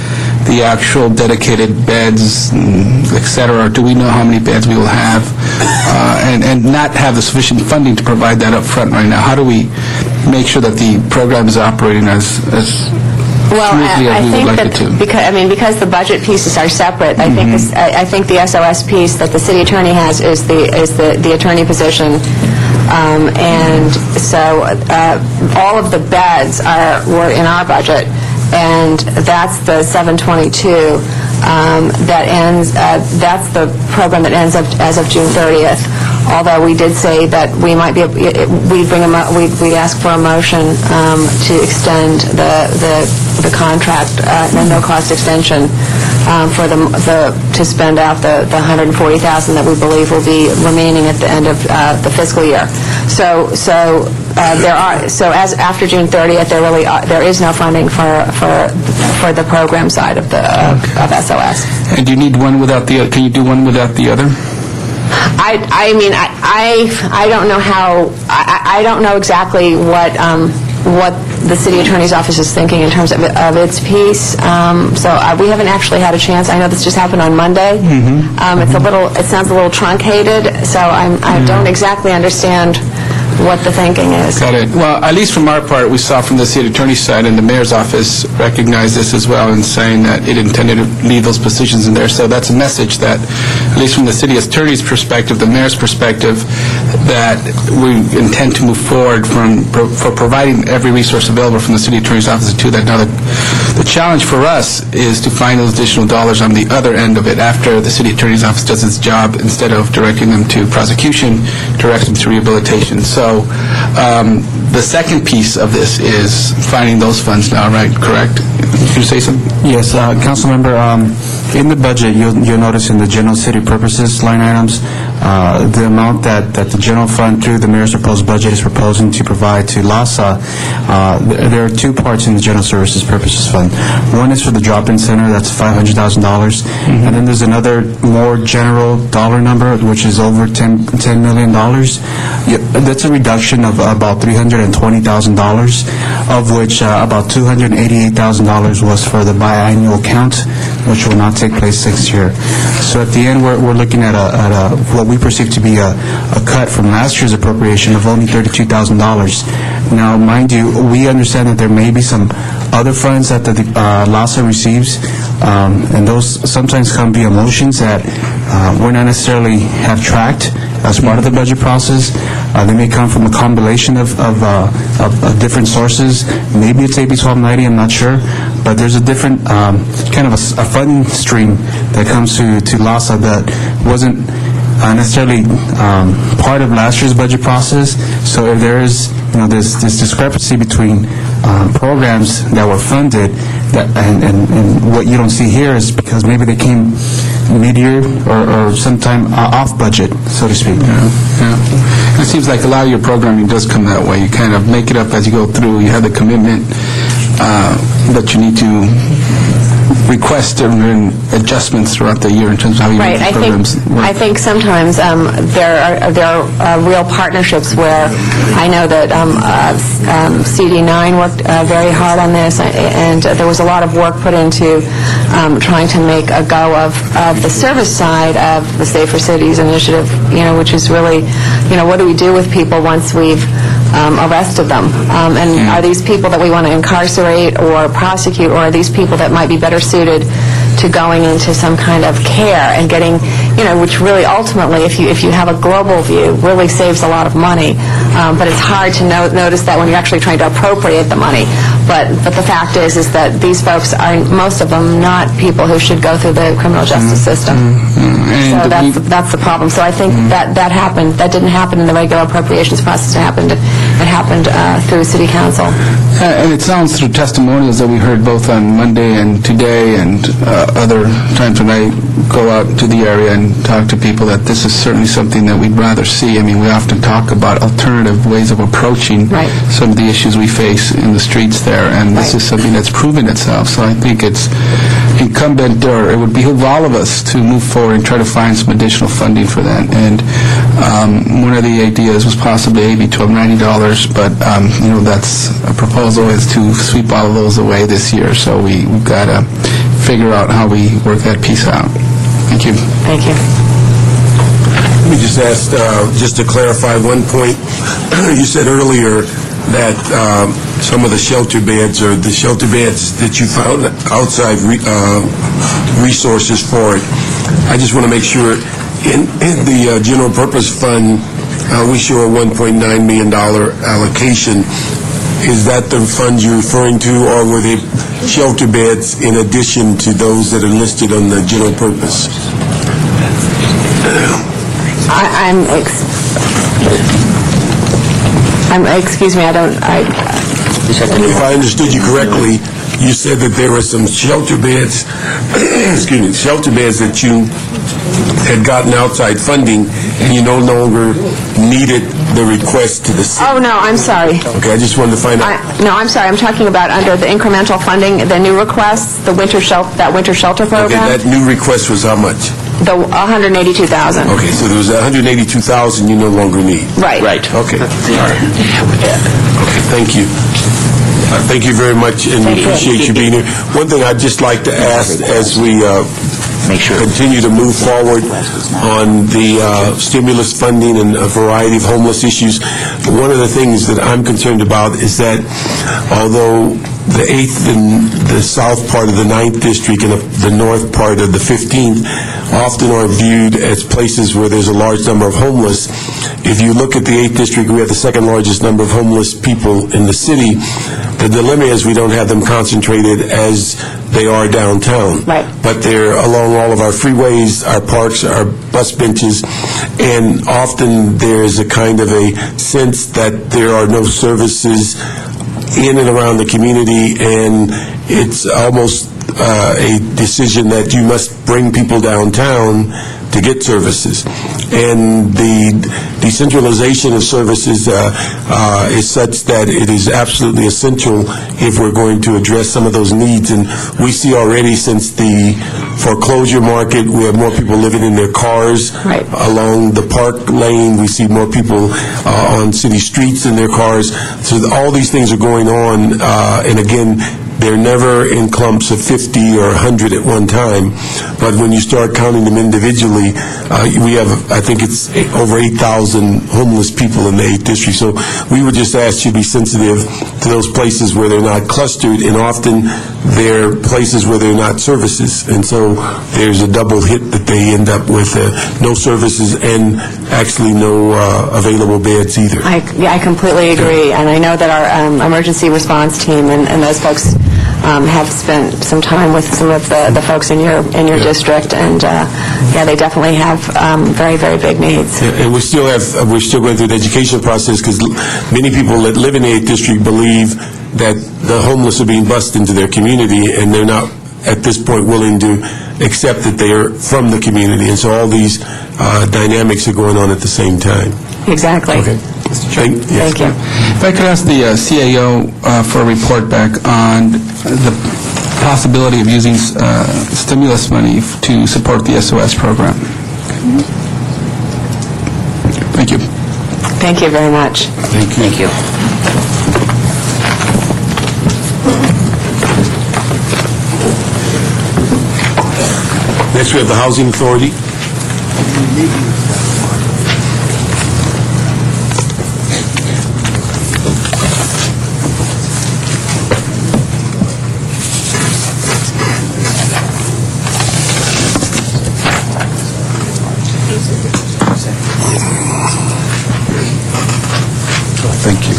the actual dedicated beds, et cetera, or do we know how many beds we will have, and not have the sufficient funding to provide that up front right now? How do we make sure that the program is operating as smoothly as we would like it to? Because the budget pieces are separate, I think the SOS piece that the city attorney has is the attorney position. And so all of the beds were in our budget, and that's the 722 that ends. That's the program that ends up as of June 30th. Although we did say that we might be, we'd ask for a motion to extend the contract, the no-cost extension to spend out the $140,000 that we believe will be remaining at the end of the fiscal year. So as after June 30th, there is no funding for the program side of SOS. And do you need one without the other? Can you do one without the other? I don't know how. I don't know exactly what the city attorney's office is thinking in terms of its piece. So we haven't actually had a chance. I know this just happened on Monday. It sounds a little truncated. So I don't exactly understand what the thinking is. Got it. Well, at least from our part, we saw from the city attorney's side, and the mayor's office recognized this as well in saying that it intended to leave those positions in there. So that's a message that, at least from the city attorney's perspective, the mayor's perspective, that we intend to move forward for providing every resource available from the city attorney's office to that. Now, the challenge for us is to find those additional dollars on the other end of it after the city attorney's office does its job. Instead of directing them to prosecution, directs them to rehabilitation. So the second piece of this is finding those funds now, right? Correct? Did you say something? Yes, Council Member, in the budget, you'll notice in the general city purposes line items, the amount that the general fund through the mayor's proposed budget is proposing to provide to LASA, there are two parts in the general services purposes fund. One is for the drop-in center, that's $500,000, and then there's another more general dollar number, which is over $10 million. That's a reduction of about $320,000, of which about $288,000 was for the biannual count, which will not take place next year. So at the end, we're looking at what we perceive to be a cut from last year's appropriation of only $32,000. Now, mind you, we understand that there may be some other funds that the LASA receives, and those sometimes come via motions that we're not necessarily have tracked as part of the budget process. They may come from a combination of different sources. Maybe it's AB 1290, I'm not sure. But there's a different kind of a funding stream that comes to LASA that wasn't necessarily part of last year's budget process. So if there is this discrepancy between programs that were funded and what you don't see here is because maybe they came mid-year or sometime off budget, so to speak. It seems like a lot of your programming does come that way. You kind of make it up as you go through. You have the commitment, that you need to request adjustments throughout the year in terms of how you Right, make the programs work? I think sometimes there are real partnerships where I know that CD9 worked very hard on this, and there was a lot of work put into trying to make a go of the service side of the Safer Cities initiative, which is really, what do we do with people once we've arrested them? And are these people that we want to incarcerate or prosecute, or are these people that might be better suited to going into some kind of care and getting, which really ultimately, if you have a global view, really saves a lot of money. But it's hard to notice that when you're actually trying to appropriate the money. But the fact is that these folks are, most of them, not people who should go through the criminal justice system. So that's the problem. So I think that happened. That didn't happen in the regular appropriations process. It happened through City Council. And it sounds through testimonials that we heard both on Monday and today and other times when I go out to the area and talk to people that this is certainly something that we'd rather see. I mean, we often talk about alternative ways of approaching some of the issues we face in the streets there, and this is something that's proven itself. So I think it's incumbent, or it would behoove all of us to move forward and try to find some additional funding for that. And one of the ideas was possibly AB $1,290, but that's a proposal is to sweep all of those away this year. So we've got to figure out how we work that piece out. Thank you. Thank you. Let me just ask, just to clarify one point. You said earlier that some of the shelter beds or the shelter beds that you found outside resources for it. I just want to make sure in the general purpose fund, we show a $1.9 million allocation. Is that the funds you're referring to, or were they shelter beds in addition to those that are listed on the general purpose? Excuse me, If I understood you correctly, you said that there were some shelter beds, excuse me, shelter beds that you had gotten outside funding, and you no longer needed the request to the city. Oh, no, I'm sorry. Okay, I just wanted to find out. No, I'm sorry. I'm talking about under the incremental funding, the new requests, that winter shelter program. Okay, that new request was how much? The $182,000. Okay, so there was $182,000 you no longer need. Right. Okay. All right. Okay, thank you. Thank you very much, and we appreciate you being here. One thing I'd just like to ask as we continue to move forward on the stimulus funding and a variety of homeless issues, one of the things that I'm concerned about is that although the 8th and the south part of the 9th district and the north part of the 15th often are viewed as places where there's a large number of homeless. If you look at the 8th district, we have the second largest number of homeless people in the city. The dilemma is we don't have them concentrated as they are downtown. Right. But they're along all of our freeways, our parks, our bus benches, and often there's a kind of a sense that there are no services in and around the community, and it's almost a decision that you must bring people downtown to get services. And the decentralization of services is such that it is absolutely essential if we're going to address some of those needs. And we see already since the foreclosure market, we have more people living in their cars along the park lane. We see more people on city streets in their cars. So all these things are going on. And again, they're never in clumps of 50 or 100 at one time, but when you start counting them individually, we have, I think it's over 8,000 homeless people in the 8th district. So we would just ask you to be sensitive to those places where they're not clustered, and often they're places where they're not services. And so there's a double hit that they end up with no services and actually no available beds either. I completely agree, and I know that our emergency response team and those folks have spent some time with some of the folks in your district, and they definitely have very, very big needs. Yeah, and we're still going through the education process, because many people that live in the 8th district believe that the homeless are being bussed into their community, and they're not at this point willing to accept that they are from the community, and so all these dynamics are going on at the same time. Exactly. Okay. Thank you. If I could ask the CAO for a report back on the possibility of using stimulus money to support the SOS program. Thank you. Thank you very much. Thank you. Thank you. Next, we have the Housing Authority. Thank you.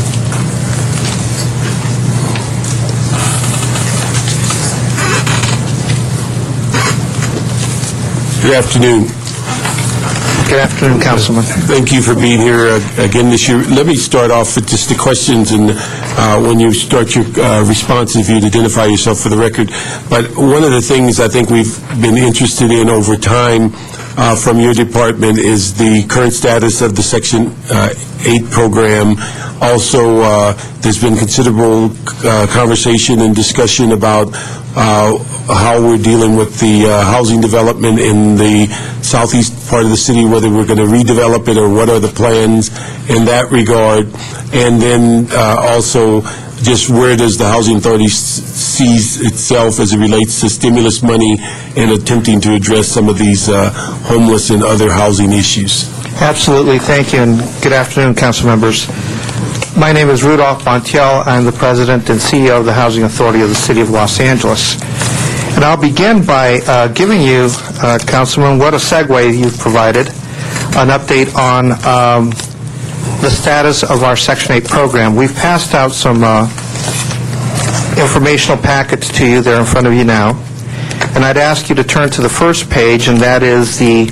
Good afternoon. Good afternoon, Councilman. Thank you for being here again this year. Let me start off with just the questions, and when you start your responses, if you'd identify yourself for the record. But one of the things I think we've been interested in over time from your department is the current status of the Section 8 program. Also, there's been considerable conversation and discussion about how we're dealing with the housing development in the southeast part of the city, whether we're going to redevelop it or what are the plans in that regard. And then also just where does the Housing Authority sees itself as it relates to stimulus money and attempting to address some of these homeless and other housing issues. Absolutely. Thank you, and good afternoon, council members. My name is Rudolph Montiel. I'm the president and CEO of the Housing Authority of the City of Los Angeles. And I'll begin by giving you, Councilman, what a segue you've provided, an update on the status of our Section 8 program. We've passed out some informational packets to you. They're in front of you now. And I'd ask you to turn to the first page, and that is the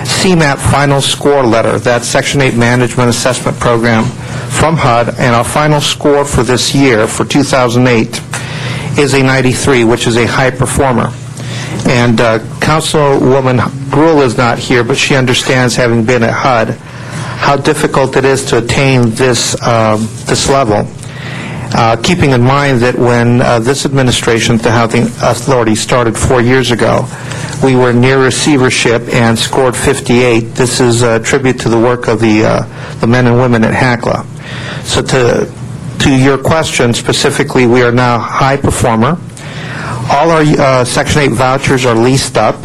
CMAP final score letter. That's Section 8 Management Assessment Program from HUD, and our final score for this year, for 2008, is a 93, which is a high performer. And Councilwoman Gruhl is not here, but she understands, having been at HUD, how difficult it is to attain this level. Keeping in mind that when this administration, the Housing Authority, started 4 years ago, we were near receivership and scored 58. This is a tribute to the work of the men and women at HACLA. So to your question specifically, we are now high performer. All our Section 8 vouchers are leased up.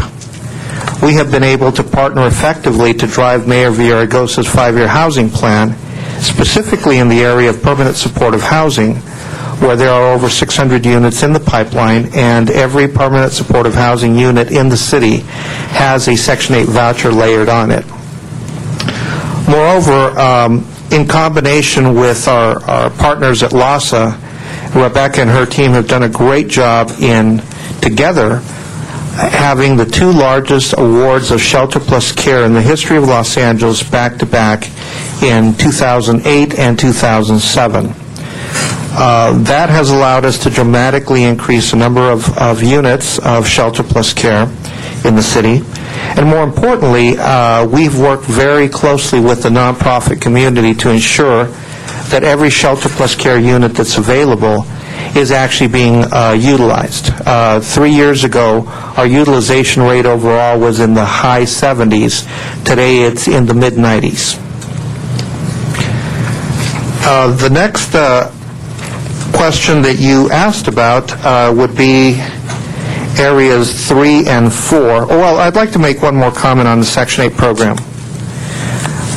We have been able to partner effectively to drive Mayor Villaraigosa's 5-year housing plan, specifically in the area of permanent supportive housing, where there are over 600 units in the pipeline, and every permanent supportive housing unit in the city has a Section 8 voucher layered on it. Moreover, in combination with our partners at LASA, Rebecca and her team have done a great job in, together, having the 2 largest awards of Shelter Plus Care in the history of Los Angeles back-to-back in 2008 and 2007. That has allowed us to dramatically increase the number of units of Shelter Plus Care in the city. And more importantly, we've worked very closely with the nonprofit community to ensure that every Shelter Plus Care unit that's available is actually being utilized. 3 years ago, our utilization rate overall was in the high 70s. Today, it's in the mid-90s. The next question that you asked about would be areas 3 and 4. Well, I'd like to make one more comment on the Section 8 program.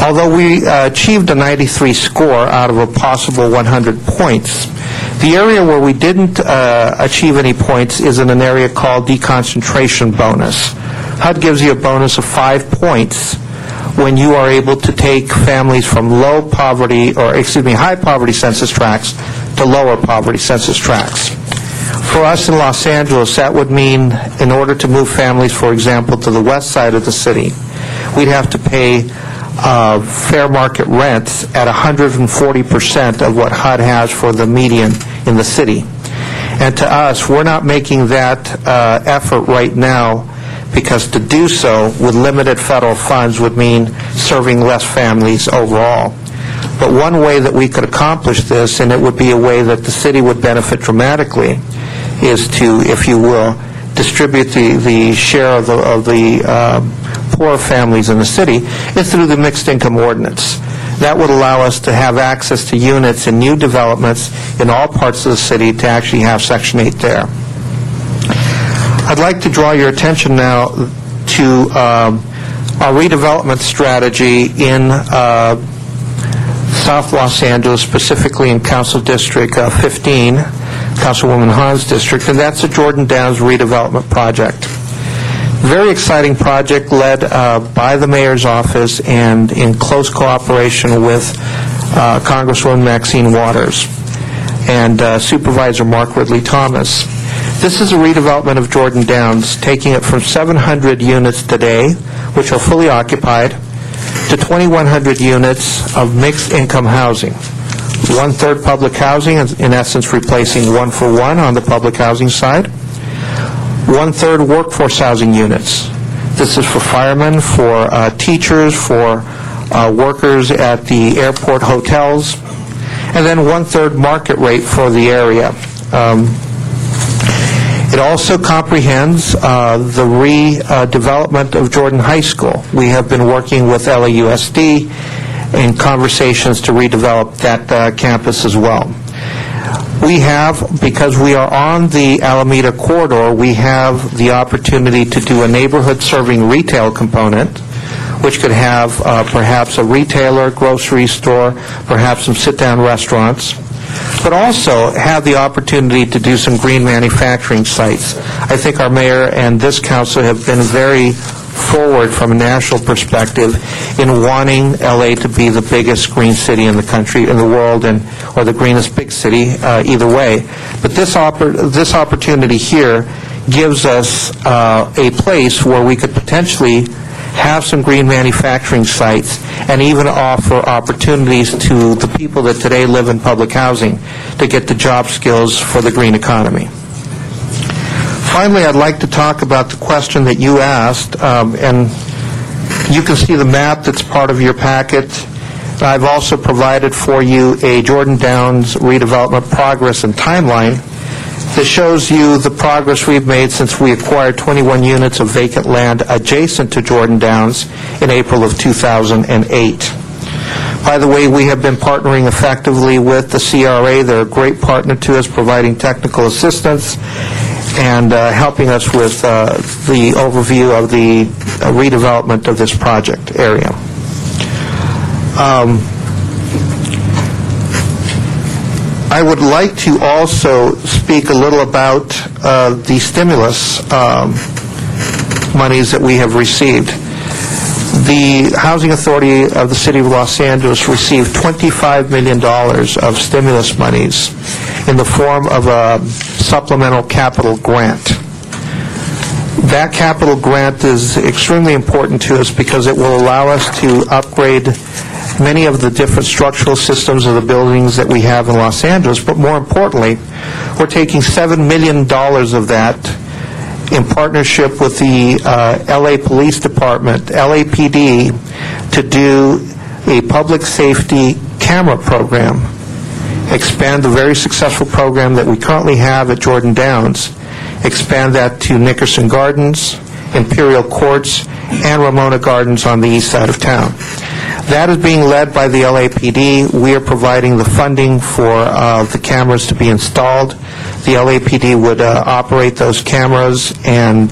Although we achieved a 93 score out of a possible 100 points, the area where we didn't achieve any points is in an area called deconcentration bonus. HUD gives you a bonus of 5 points when you are able to take families from high poverty census tracts to lower poverty census tracts. For us in Los Angeles, that would mean in order to move families, for example, to the west side of the city, we'd have to pay fair market rents at 140% of what HUD has for the median in the city. And to us, we're not making that effort right now, because to do so with limited federal funds would mean serving less families overall. But one way that we could accomplish this, and it would be a way that the city would benefit dramatically, is to, if you will, distribute the share of the poor families in the city, is through the mixed income ordinance. That would allow us to have access to units in new developments in all parts of the city to actually have Section 8 there. I'd like to draw your attention now to our redevelopment strategy in South Los Angeles, specifically in Council District 15, Councilwoman Hahn's district, and that's the Jordan Downs redevelopment project. Very exciting project led by the mayor's office and in close cooperation with Congresswoman Maxine Waters and Supervisor Mark Ridley Thomas. This is a redevelopment of Jordan Downs, taking it from 700 units today, which are fully occupied, to 2,100 units of mixed-income housing. One-third public housing, in essence replacing one-for-one on the public housing side. One-third workforce housing units. This is for firemen, for teachers, for workers at the airport hotels, and then one-third market rate for the area. It also comprehends the redevelopment of Jordan High School. We have been working with LAUSD in conversations to redevelop that campus as well. We have, because we are on the Alameda corridor, we have the opportunity to do a neighborhood-serving retail component, which could have perhaps a retailer, grocery store, perhaps some sit-down restaurants, but also have the opportunity to do some green manufacturing sites. I think our mayor and this council have been very forward from a national perspective in wanting LA to be the biggest green city in the country, in the world, or the greenest big city, either way. But this opportunity here gives us a place where we could potentially have some green manufacturing sites and even offer opportunities to the people that today live in public housing to get the job skills for the green economy. Finally, I'd like to talk about the question that you asked, and you can see the map that's part of your packet. I've also provided for you a Jordan Downs redevelopment progress and timeline that shows you the progress we've made since we acquired 21 units of vacant land adjacent to Jordan Downs in April of 2008. By the way, we have been partnering effectively with the CRA. They're a great partner to us, providing technical assistance and helping us with the overview of the redevelopment of this project area. I would like to also speak a little about the stimulus monies that we have received. The Housing Authority of the City of Los Angeles received $25 million of stimulus monies in the form of a supplemental capital grant. That capital grant is extremely important to us because it will allow us to upgrade many of the different structural systems of the buildings that we have in Los Angeles, but more importantly, we're taking $7 million of that in partnership with the LA Police Department, LAPD, to do a public safety camera program, expand the very successful program that we currently have at Jordan Downs, expand that to Nickerson Gardens, Imperial Courts, and Ramona Gardens on the east side of town. That is being led by the LAPD. We are providing the funding for the cameras to be installed. The LAPD would operate those cameras, and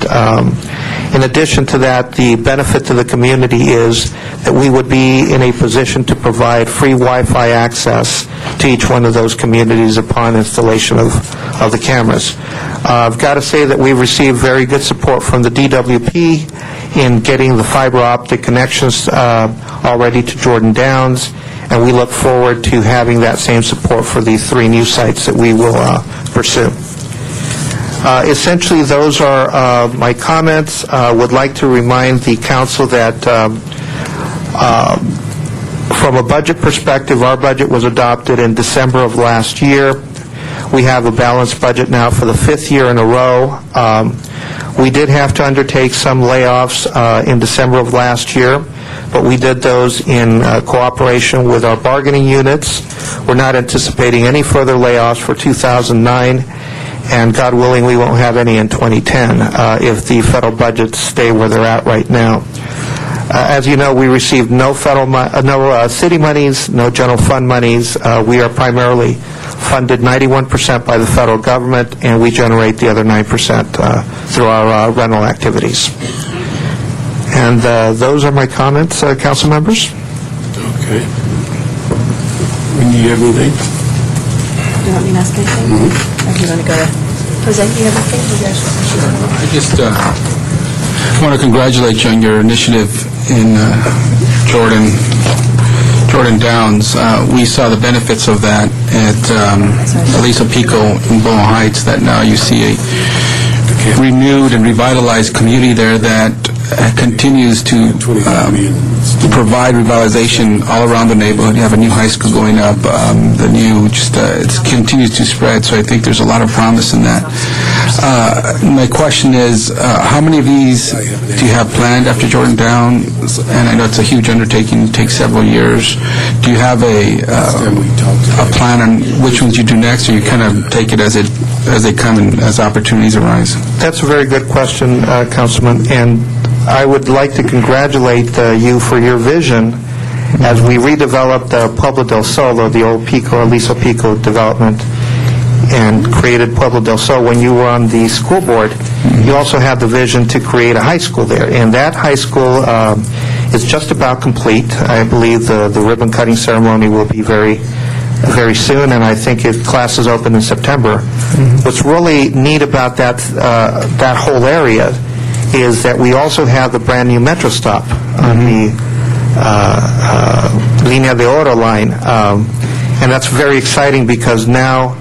in addition to that, the benefit to the community is that we would be in a position to provide free Wi-Fi access to each one of those communities upon installation of the cameras. I've got to say that we've received very good support from the DWP in getting the fiber optic connections already to Jordan Downs, and we look forward to having that same support for these 3 new sites that we will pursue. Essentially, those are my comments. Would like to remind the council that from a budget perspective, our budget was adopted in December of last year. We have a balanced budget now for the 5th year in a row. We did have to undertake some layoffs in December of last year, but we did those in cooperation with our bargaining units. We're not anticipating any further layoffs for 2009, and God willing, we won't have any in 2010 if the federal budgets stay where they're at right now. As you know, we received no city monies, no general fund monies. We are primarily funded 91% by the federal government, and we generate the other 9% through our rental activities. And those are my comments, council members. Okay. When you have anything? You want me to ask anything? Or do you want to go to... Jose, do you have anything? I just want to congratulate you on your initiative in Jordan Downs. We saw the benefits of that at Aliso Pico in Bowen Heights, that now you see a renewed and revitalized community there that continues to provide revitalization all around the neighborhood. You have a new high school going up, it continues to spread, so I think there's a lot of promise in that. My question is, how many of these do you have planned after Jordan Downs? And I know it's a huge undertaking, it takes several years. Do you have a plan on which ones you do next, or you kind of take it as they come and as opportunities arise? That's a very good question, Councilman, and I would like to congratulate you for your vision as we redeveloped Pueblo del Sol, the old Aliso Pico development, and created Pueblo del Sol. When you were on the school board, you also had the vision to create a high school there, and that high school is just about complete. I believe the ribbon cutting ceremony will be very soon, and I think classes open in September. What's really neat about that whole area is that we also have the brand new metro stop on the Línea de Oro line, and that's very exciting because now,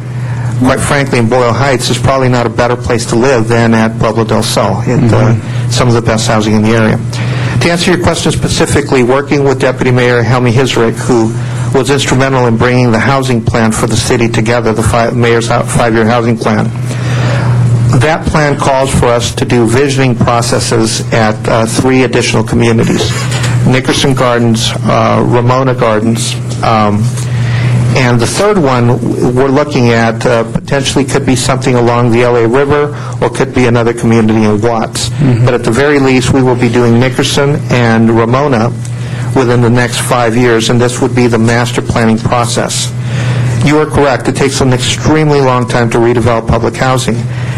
quite frankly, in Boyle Heights, there's probably not a better place to live than at Pueblo del Sol. Some of the best housing in the area. To answer your question specifically, working with Deputy Mayor Helmi Hizrik, who was instrumental in bringing the housing plan for the city together, the mayor's 5-year housing plan. That plan calls for us to do visioning processes at 3 additional communities: Nickerson Gardens, Ramona Gardens, and the third one we're looking at potentially could be something along the LA River, or could be another community in Watts. But at the very least, we will be doing Nickerson and Ramona within the next 5 years, and this would be the master planning process. You are correct. It takes an extremely long time to redevelop public housing.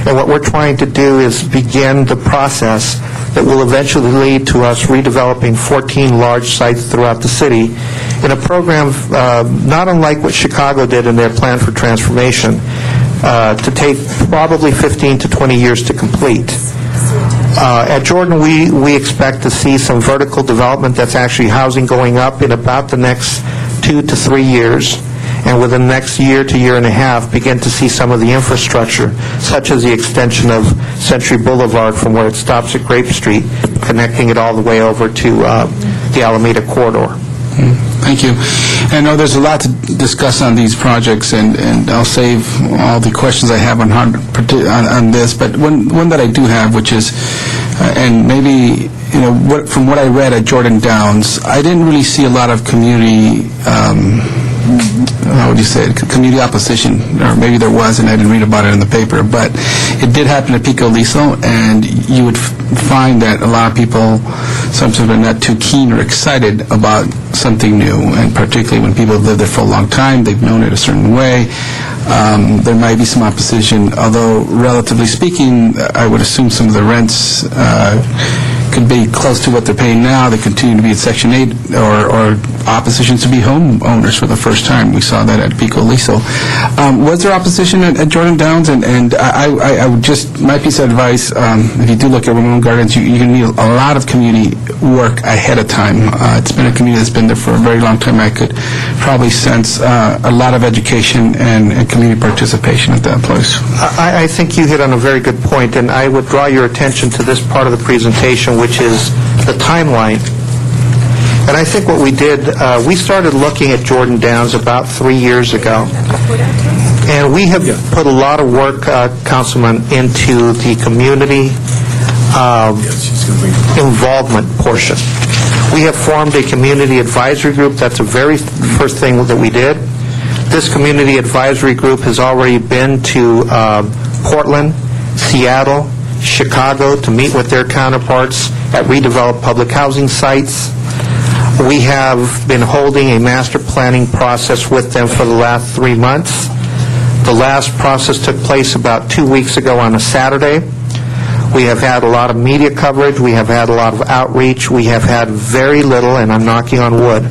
And what we're trying to do is begin the process that will eventually lead to us redeveloping 14 large sites throughout the city in a program not unlike what Chicago did in their plan for transformation, to take probably 15 to 20 years to complete. At Jordan, we expect to see some vertical development that's actually housing going up in about the next 2 to 3 years. And within the next year to year and a half, begin to see some of the infrastructure, such as the extension of Century Boulevard from where it stops at Grape Street, connecting it all the way over to the Alameda corridor. Thank you. I know there's a lot to discuss on these projects, and I'll save all the questions I have on this, but one that I do have, which is, and maybe, from what I read at Jordan Downs, I didn't really see a lot of community how would you say it, community opposition, or maybe there was and I didn't read about it in the paper, but it did happen at Pico Aliso, and you would find that a lot of people sometimes are not too keen or excited about something new, and particularly when people have lived there for a long time, they've known it a certain way. There might be some opposition, although relatively speaking, I would assume some of the rents could be close to what they're paying now. They continue to be at Section 8, or opposition to be homeowners for the first time. We saw that at Pico Aliso. Was there opposition at Jordan Downs? And I would just, my piece of advice, if you do look at Ramon Gardens, you're going to need a lot of community work ahead of time. It's been a community that's been there for a very long time. I could probably sense a lot of education and community participation at that place. I think you hit on a very good point, and I would draw your attention to this part of the presentation, which is the timeline. And I think what we did, we started looking at Jordan Downs about 3 years ago. And we have put a lot of work, Councilman, into the community involvement portion. We have formed a community advisory group. That's the very first thing that we did. This community advisory group has already been to Portland, Seattle, Chicago to meet with their counterparts at redeveloped public housing sites. We have been holding a master planning process with them for the last 3 months. The last process took place about 2 weeks ago on a Saturday. We have had a lot of media coverage. We have had a lot of outreach. We have had very little, and I'm knocking on wood,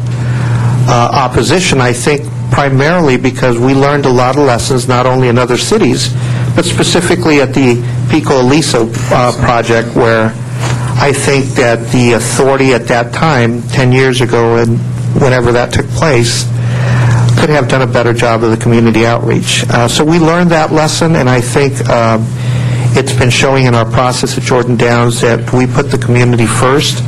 opposition, I think, primarily because we learned a lot of lessons, not only in other cities, but specifically at the Pico Aliso project, where I think that the authority at that time, 10 years ago, and whenever that took place, could have done a better job of the community outreach. So we learned that lesson, and I think it's been showing in our process at Jordan Downs that we put the community first,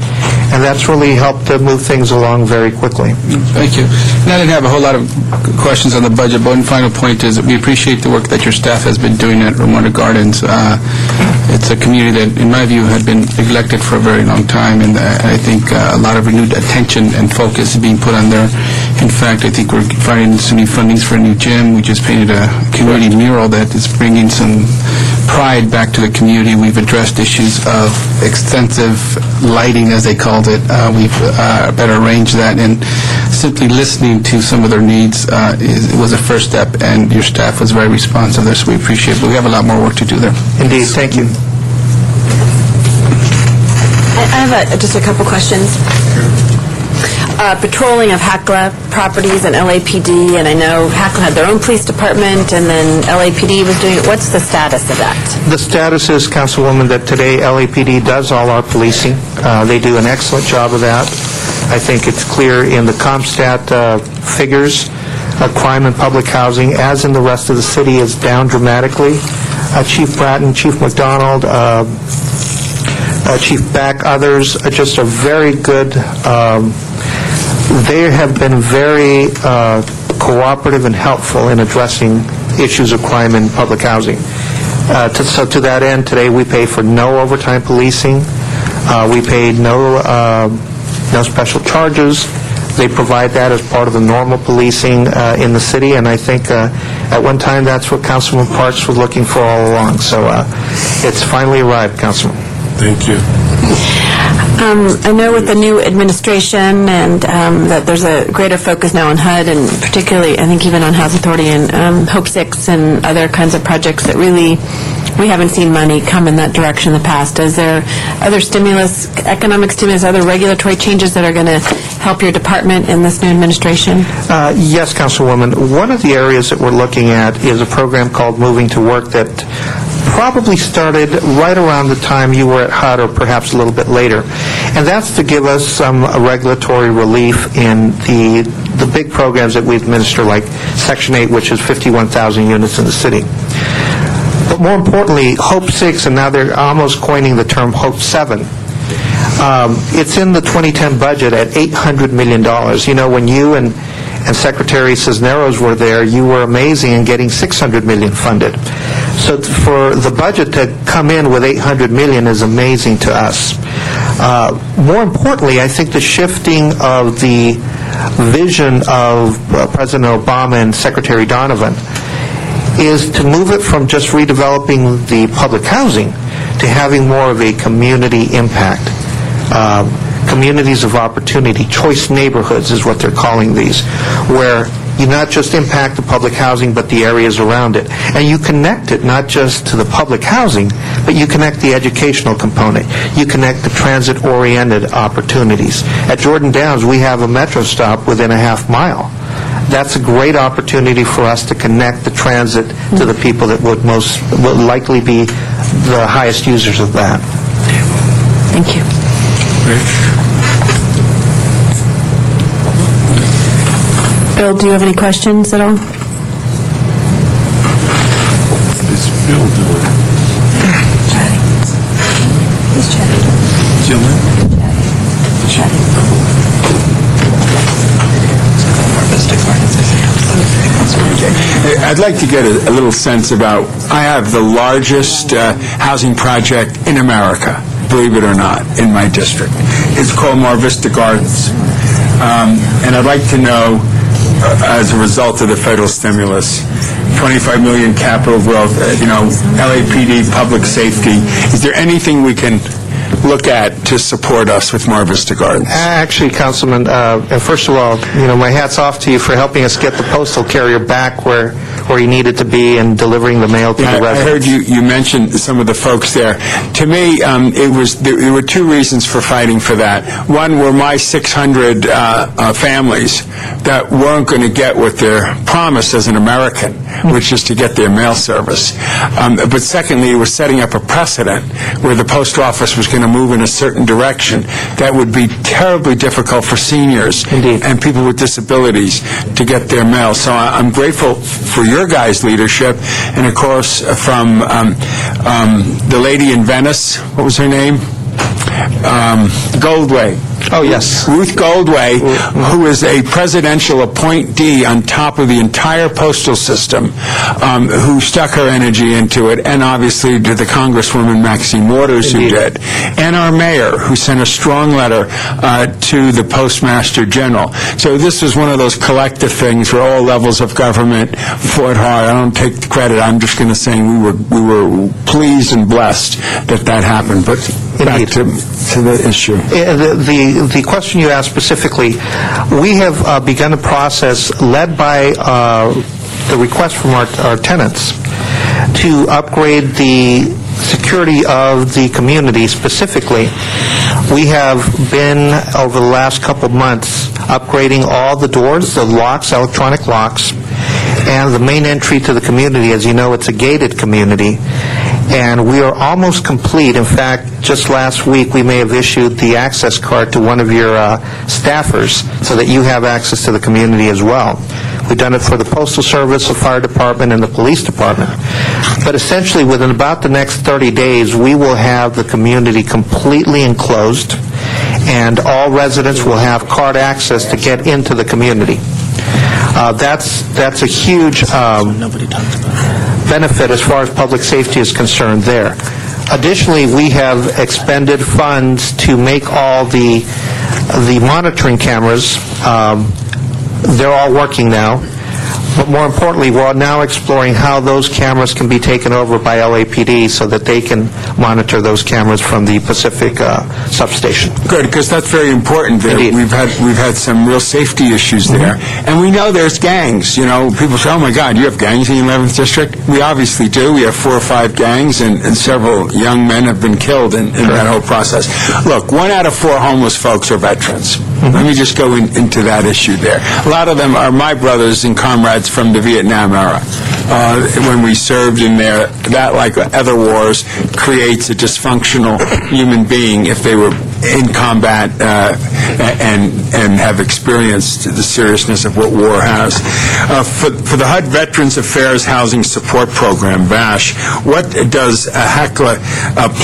and that's really helped to move things along very quickly. Thank you. And I didn't have a whole lot of questions on the budget, but one final point is that we appreciate the work that your staff has been doing at Ramona Gardens. It's a community that, in my view, had been neglected for a very long time, and I think a lot of renewed attention and focus is being put on there. In fact, I think we're finding some new fundings for a new gym. We just painted a community mural that is bringing some pride back to the community. We've addressed issues of extensive lighting, as they called it. We've better arranged that, and simply listening to some of their needs was a first step, and your staff was very responsive there, so we appreciate it. But we have a lot more work to do there. Indeed, thank you. I have just a couple questions. Patrolling of HACLA properties and LAPD, and I know HACLA had their own police department, and then LAPD was doing it. What's the status of that? The status is, Councilwoman, that today LAPD does all our policing. They do an excellent job of that. I think it's clear in the CompStat figures. Crime in public housing, as in the rest of the city, is down dramatically. Chief Bratton, Chief McDonald, Chief Beck, others just are very good. They have been very cooperative and helpful in addressing issues of crime in public housing. So to that end, today we pay for no overtime policing. We paid no special charges. They provide that as part of the normal policing in the city, and I think at one time that's what Councilman Parks was looking for all along. So it's finally arrived, Councilman. Thank you. I know with the new administration and that there's a greater focus now on HUD, and particularly, I think, even on Housing Authority and Hope 6 and other kinds of projects that really we haven't seen money come in that direction in the past. Is there other stimulus, economic stimulus, other regulatory changes that are going to help your department in this new administration? Yes, Councilwoman. One of the areas that we're looking at is a program called Moving to Work that probably started right around the time you were at HUD, or perhaps a little bit later. And that's to give us some regulatory relief in the big programs that we administer, like Section 8, which is 51,000 units in the city. But more importantly, Hope 6, and now they're almost coining the term Hope 7. It's in the 2010 budget at $800 million. You know, when you and Secretary Cisneros were there, you were amazing in getting $600 million funded. So for the budget to come in with $800 million is amazing to us. More importantly, I think the shifting of the vision of President Obama and Secretary Donovan is to move it from just redeveloping the public housing to having more of a community impact. Communities of opportunity, choice neighborhoods is what they're calling these, where you not just impact the public housing, but the areas around it. And you connect it not just to the public housing, but you connect the educational component. You connect the transit-oriented opportunities. At Jordan Downs, we have a metro stop within a half mile. That's a great opportunity for us to connect the transit to the people that would likely be the highest users of that. Thank you. Bill, do you have any questions at all? It's Bill doing? He's chatting. I'd like to get a little sense about, I have the largest housing project in America. believe it or not, in my district. It's called Mar Vista Gardens. And I'd like to know, as a result of the federal stimulus, 25 million capital growth, LAPD, public safety, is there anything we can look at to support us with Mar Vista Gardens? Actually, Councilman, and first of all, my hat's off to you for helping us get the postal carrier back where he needed to be and delivering the mail to the residents. I heard you mentioned some of the folks there. To me, there were two reasons for fighting for that. One were my 600 families that weren't going to get what they're promised as an American, which is to get their mail service. But secondly, it was setting up a precedent where the post office was going to move in a certain direction that would be terribly difficult for seniors and people with disabilities to get their mail. So I'm grateful for your guys' leadership, and of course from the lady in Venice, what was her name? Goldway. Oh, yes. Ruth Goldway, who is a presidential appointee on top of the entire postal system, who stuck her energy into it, and obviously to the Congresswoman Maxine Waters, who did, and our mayor, who sent a strong letter to the Postmaster General. So this was one of those collective things where all levels of government fought hard. I don't take the credit. I'm just going to say we were pleased and blessed that happened. But back to the issue. The question you asked specifically, we have begun a process led by the request from our tenants to upgrade the security of the community. Specifically, we have been, over the last couple of months, upgrading all the doors, the locks, electronic locks, and the main entry to the community. As you know, it's a gated community, and we are almost complete. In fact, just last week, we may have issued the access card to one of your staffers so that you have access to the community as well. We've done it for the Postal Service, the Fire Department, and the Police Department. But essentially, within about the next 30 days, we will have the community completely enclosed, and all residents will have card access to get into the community. That's a huge benefit as far as public safety is concerned there. Additionally, we have expended funds to make all the monitoring cameras. They're all working now. But more importantly, we're now exploring how those cameras can be taken over by LAPD so that they can monitor those cameras from the Pacific substation. Good, because that's very important there. We've had some real safety issues there. And we know there's gangs. People say, oh my God, you have gangs in the 11th District? We obviously do. We have 4 or 5 gangs, and several young men have been killed in that whole process. Look, 1 out of 4 homeless folks are veterans. Let me just go into that issue there. A lot of them are my brothers and comrades from the Vietnam era. When we served in there, that, like other wars, creates a dysfunctional human being if they were in combat and have experienced the seriousness of what war has. For the HUD Veterans Affairs Housing Support Program, VASH, what does HECLA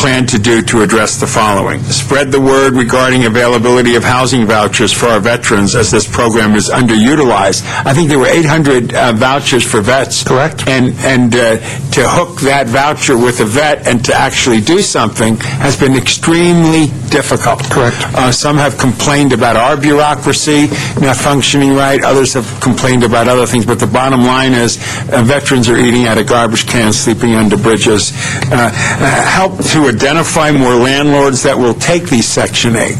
plan to do to address the following? Spread the word regarding availability of housing vouchers for our veterans, as this program is underutilized. I think there were 800 vouchers for vets. Correct. And to hook that voucher with a vet and to actually do something has been extremely difficult. Correct. Some have complained about our bureaucracy not functioning right. Others have complained about other things. But the bottom line is veterans are eating out of garbage cans, sleeping under bridges. Help to identify more landlords that will take these Section 8.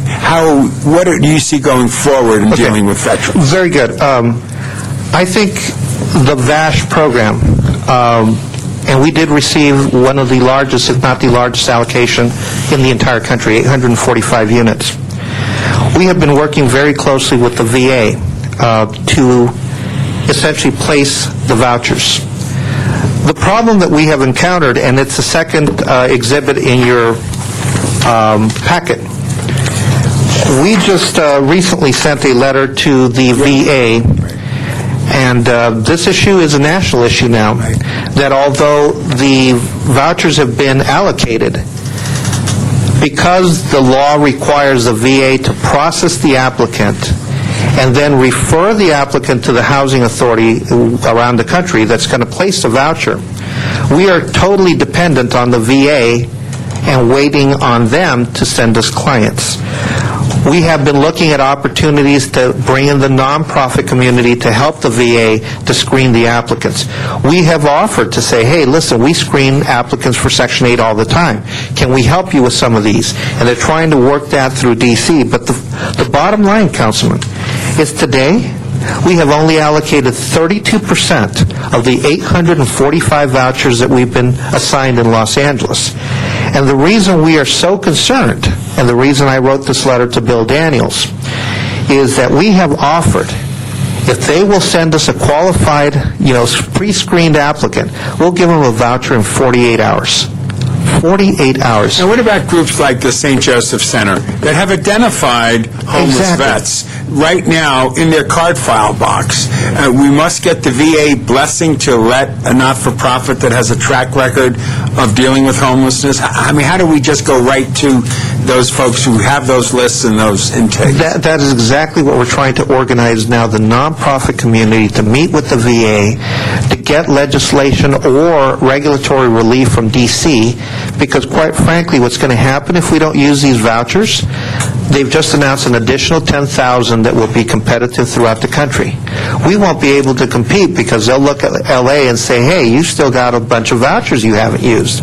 What do you see going forward in dealing with veterans? Very good. I think the VASH program, and we did receive one of the largest, if not the largest, allocation in the entire country, 845 units. We have been working very closely with the VA to essentially place the vouchers. The problem that we have encountered, and it's the second exhibit in your packet, we just recently sent a letter to the VA, and this issue is a national issue now, that although the vouchers have been allocated, because the law requires the VA to process the applicant and then refer the applicant to the housing authority around the country that's going to place the voucher, we are totally dependent on the VA and waiting on them to send us clients. We have been looking at opportunities to bring in the nonprofit community to help the VA to screen the applicants. We have offered to say, hey, listen, we screen applicants for Section 8 all the time. Can we help you with some of these? And they're trying to work that through D.C. But the bottom line, Councilman, is today we have only allocated 32% of the 845 vouchers that we've been assigned in Los Angeles. And the reason we are so concerned, and the reason I wrote this letter to Bill Daniels, is that we have offered, if they will send us a qualified, pre-screened applicant, we'll give them a voucher in 48 hours. 48 hours. Now, what about groups like the St. Joseph Center that have identified homeless vets right now in their card file box? We must get the VA blessing to let a not-for-profit that has a track record of dealing with homelessness. I mean, how do we just go right to those folks who have those lists and those intakes? That is exactly what we're trying to organize now, the nonprofit community to meet with the VA to get legislation or regulatory relief from D.C., because quite frankly, what's going to happen if we don't use these vouchers, they've just announced an additional 10,000 that will be competitive throughout the country. We won't be able to compete because they'll look at L.A. and say, hey, you still got a bunch of vouchers you haven't used.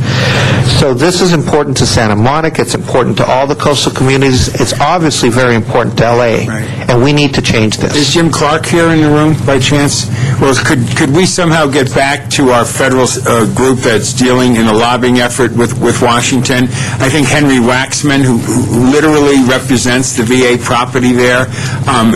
So this is important to Santa Monica. It's important to all the coastal communities. It's obviously very important to L.A., and we need to change this. Is Jim Clark here in the room by chance? Well, could we somehow get back to our federal group that's dealing in a lobbying effort with Washington? I think Henry Waxman, who literally represents the VA property there,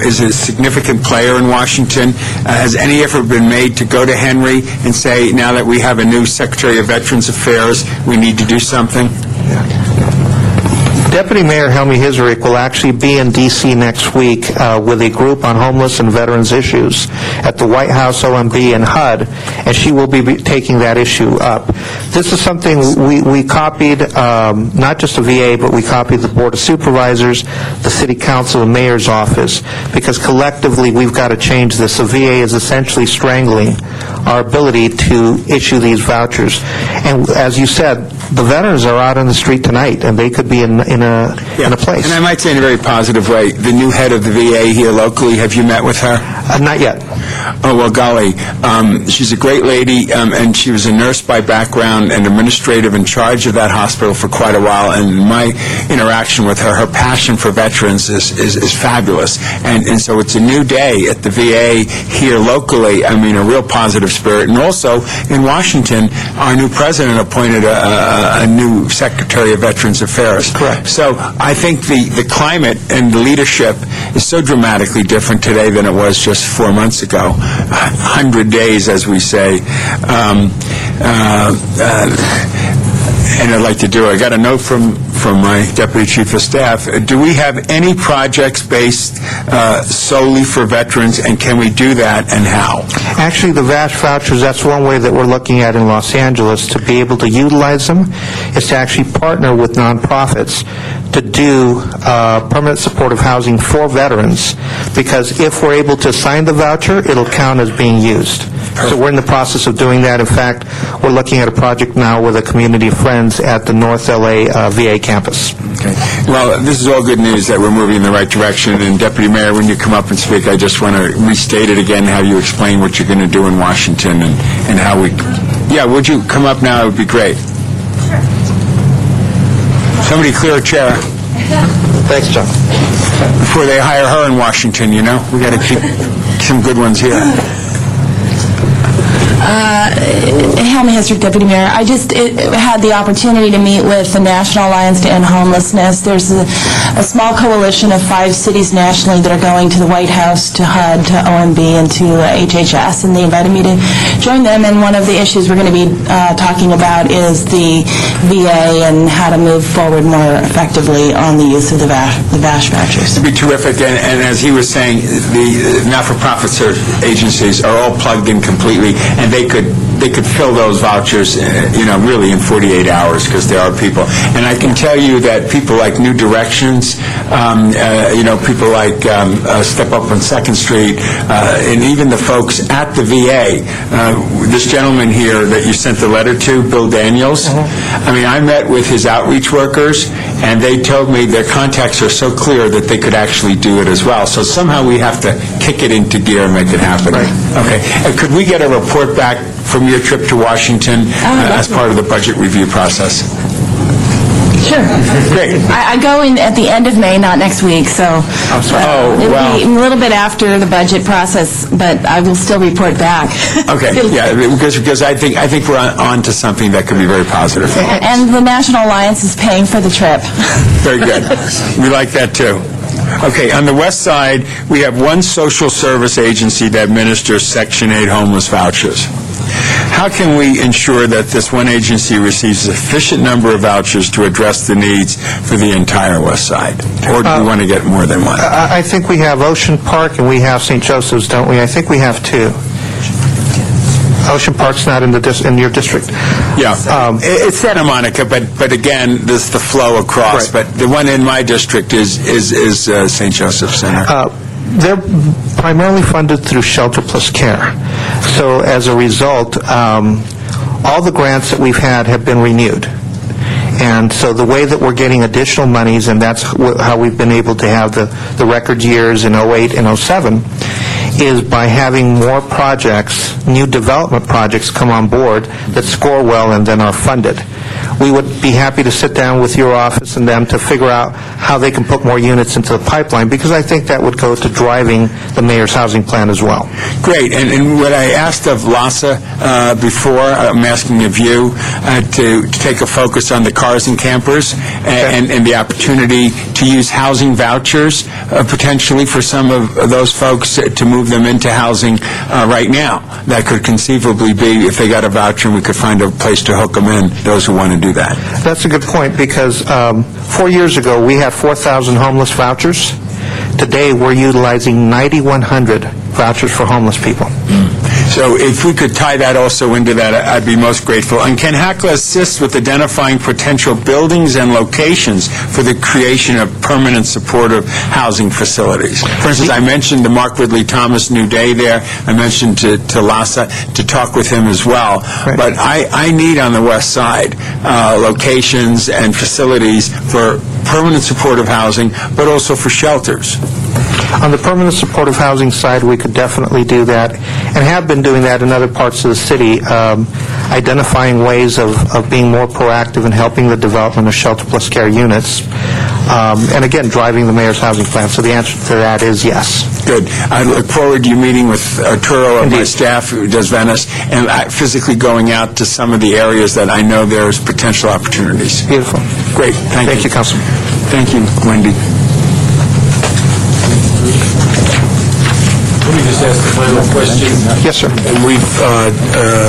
is a significant player in Washington. Has any effort been made to go to Henry and say, now that we have a new Secretary of Veterans Affairs, we need to do something? Deputy Mayor Helmi Hizrik will actually be in D.C. next week with a group on homeless and veterans issues at the White House, OMB, and HUD, and she will be taking that issue up. This is something we copied, not just the VA, but we copied the Board of Supervisors, the City Council, the Mayor's office, because collectively we've got to change this. The VA is essentially strangling our ability to issue these vouchers. And as you said, the veterans are out on the street tonight, and they could be in a place. And I might say in a very positive way, the new head of the VA here locally, have you met with her? Not yet. Oh, well, golly. She's a great lady, and she was a nurse by background and administrative in charge of that hospital for quite a while, and my interaction with her, her passion for veterans is fabulous. And so it's a new day at the VA here locally. I mean, a real positive spirit. And also, in Washington, our new president appointed a new Secretary of Veterans Affairs. Correct. So I think the climate and the leadership is so dramatically different today than it was just 4 months ago. 100 days, as we say. And I'd like to do it. I got a note from my Deputy Chief of Staff. Do we have any projects based solely for veterans, and can we do that, and how? Actually, the VASH vouchers, that's one way that we're looking at in Los Angeles to be able to utilize them, is to actually partner with nonprofits to do permanent supportive housing for veterans, because if we're able to assign the voucher, it'll count as being used. So we're in the process of doing that. In fact, we're looking at a project now with a community of friends at the North LA VA campus. Okay. Well, this is all good news that we're moving in the right direction. And Deputy Mayor, when you come up and speak, I just want to restate it again, how you explain what you're going to do in Washington and how we... Yeah, would you come up now? It would be great. Somebody clear a chair. Thanks, John. Before they hire her in Washington, you know? We got to keep some good ones here. Helmi Hizrik, Deputy Mayor. I just had the opportunity to meet with the National Alliance to End Homelessness. There's a small coalition of 5 cities nationally that are going to the White House, to HUD, to OMB, and to HHS, and they invited me to join them. And one of the issues we're going to be talking about is the VA and how to move forward more effectively on the use of the VASH vouchers. It'd be terrific. And as he was saying, the not-for-profit agencies are all plugged in completely, and they could they could fill those vouchers, really in 48 hours, because there are people. And I can tell you that people like New Directions, people like Step Up on 2nd Street, and even the folks at the VA, this gentleman here that you sent the letter to, Bill Daniels, I met with his outreach workers, and they told me their contacts are so clear that they could actually do it as well. So somehow we have to kick it into gear and make it happen. Right. Okay. Could we get a report back from your trip to Washington as part of the budget review process? Sure. Great. I go in at the end of May, not next week, so it'll be a little bit after the budget process, but I will still report back. Okay, yeah, because I think we're on to something that could be very positive. And the National Alliance is paying for the trip. Very good. We like that, too. Okay, on the west side, we have one social service agency that administers Section 8 homeless vouchers. How can we ensure that this one agency receives a sufficient number of vouchers to address the needs for the entire west side? Or do we want to get more than one? I think we have Ocean Park and we have St. Joseph's, don't we? I think we have two. Ocean Park's not in your district. Yeah, it's Santa Monica, but again, there's the flow across. Right. But the one in my district is St. Joseph's Center. They're primarily funded through Shelter Plus Care. So as a result, all the grants that we've had have been renewed. And so the way that we're getting additional monies, and that's how we've been able to have the record years in 08 and 07, is by having more projects, new development projects come on board that score well and then are funded. We would be happy to sit down with your office and them to figure out how they can put more units into the pipeline, because I think that would go to driving the mayor's housing plan as well. Great. And what I asked of LASA before, I'm asking of you to take a focus on the cars and campers and the opportunity to use housing vouchers potentially for some of those folks to move them into housing right now. That could conceivably be, if they got a voucher and we could find a place to hook them in, those who want to do that. That's a good point, because 4 years ago we had 4,000 homeless vouchers. Today we're utilizing 9,100 vouchers for homeless people. So if we could tie that also into that, I'd be most grateful. And can HACLA assist with identifying potential buildings and locations for the creation of permanent supportive housing facilities? For instance, I mentioned the Mark Ridley Thomas New Day there. I mentioned to LASA to talk with him as well. Right. But I need on the west side locations and facilities for permanent supportive housing, but also for shelters. On the permanent supportive housing side, we could definitely do that, and have been doing that in other parts of the city, identifying ways of being more proactive in helping the development of Shelter Plus Care units, and again, driving the mayor's housing plan. So the answer to that is yes. Good. I look forward to you meeting with Arturo and my staff who does Venice, and physically going out to some of the areas that I know there's potential opportunities. Beautiful. Great. Thank you, Councilman. Thank you, Wendy. Let me just ask the final question. Yes, sir. And we've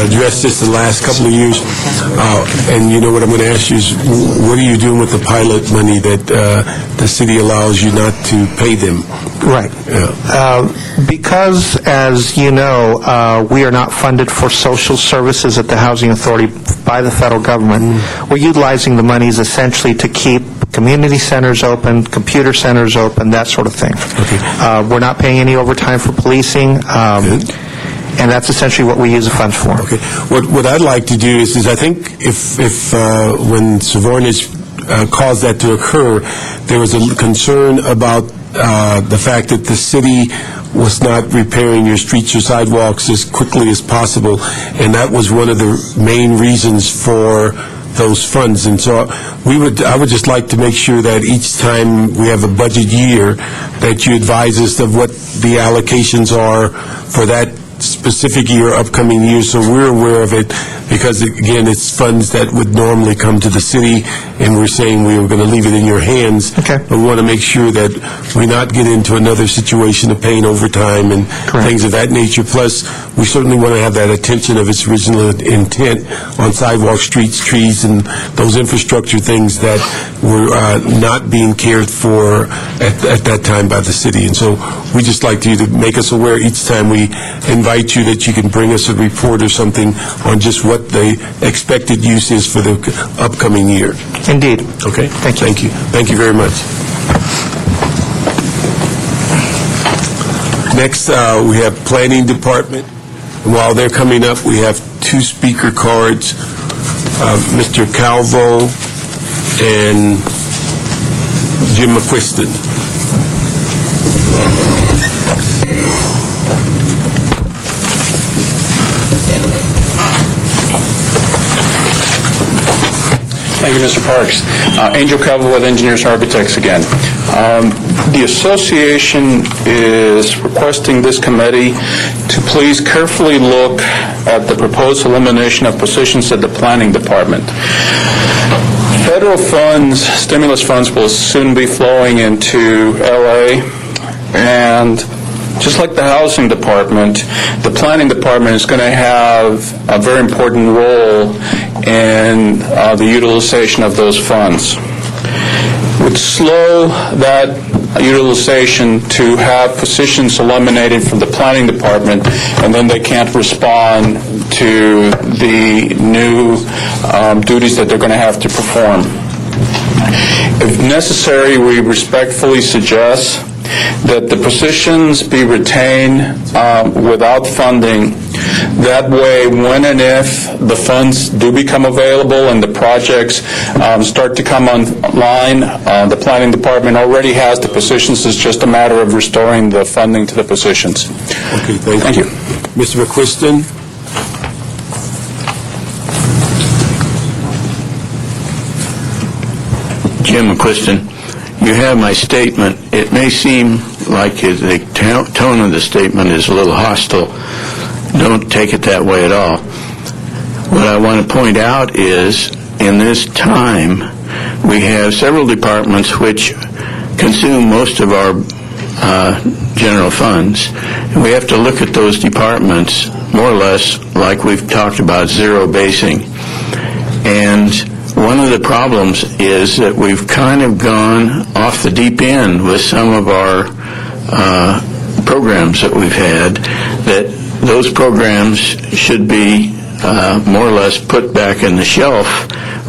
addressed this the last couple of years, and you know what I'm going to ask you is, what are you doing with the pilot money that the city allows you not to pay them? Right. Yeah. Because, as you know, we are not funded for social services at the Housing Authority by the federal government, we're utilizing the monies essentially to keep community centers open, computer centers open, that sort of thing. Okay. We're not paying any overtime for policing, and that's essentially what we use the funds for. Okay. What I'd like to do is I think if when Savornish caused that to occur, there was a concern about the fact that the city was not repairing your streets or sidewalks as quickly as possible, and that was one of the main reasons for those funds. And so I would just like to make sure that each time we have a budget year that you advise us of what the allocations are for that specific year, upcoming year, so we're aware of it, because again, it's funds that would normally come to the city, and we're saying we were going to leave it in your hands. Okay. But we want to make sure that we not get into another situation of paying overtime and things of that nature. Plus, we certainly want to have that attention of its original intent on sidewalks, streets, trees, and those infrastructure things that were not being cared for at that time by the city. And so we just like you to make us aware each time we invite invite you that you can bring us a report or something on just what the expected use is for the upcoming year. Indeed. Okay? Thank you. Thank you very much. Next, we have Planning Department. And while they're coming up, we have two speaker cards, Mr. Calvo and Jim McQuiston. Thank you, Mr. Parks. Angel Calvo with Engineers and Architects again. The association is requesting this committee to please carefully look at the proposed elimination of positions at the Planning Department. Federal funds, stimulus funds, will soon be flowing into L.A., and just like the Housing Department, the Planning Department is going to have a very important role in the utilization of those funds. It would slow that utilization to have positions eliminated from the Planning Department, and then they can't respond to the new duties that they're going to have to perform. If necessary, we respectfully suggest that the positions be retained without funding. That way, when and if the funds do become available and the projects start to come online, the Planning Department already has the positions. It's just a matter of restoring the funding to the positions. Okay, thank you. Mr. McQuiston? Jim McQuiston. You have my statement. It may seem like the tone of the statement is a little hostile. Don't take it that way at all. What I want to point out is, in this time, we have several departments which consume most of our general funds. And we have to look at those departments more or less like we've talked about, zero basing. And one of the problems is that we've kind of gone off the deep end with some of our programs that we've had, that those programs should be more or less put back in the shelf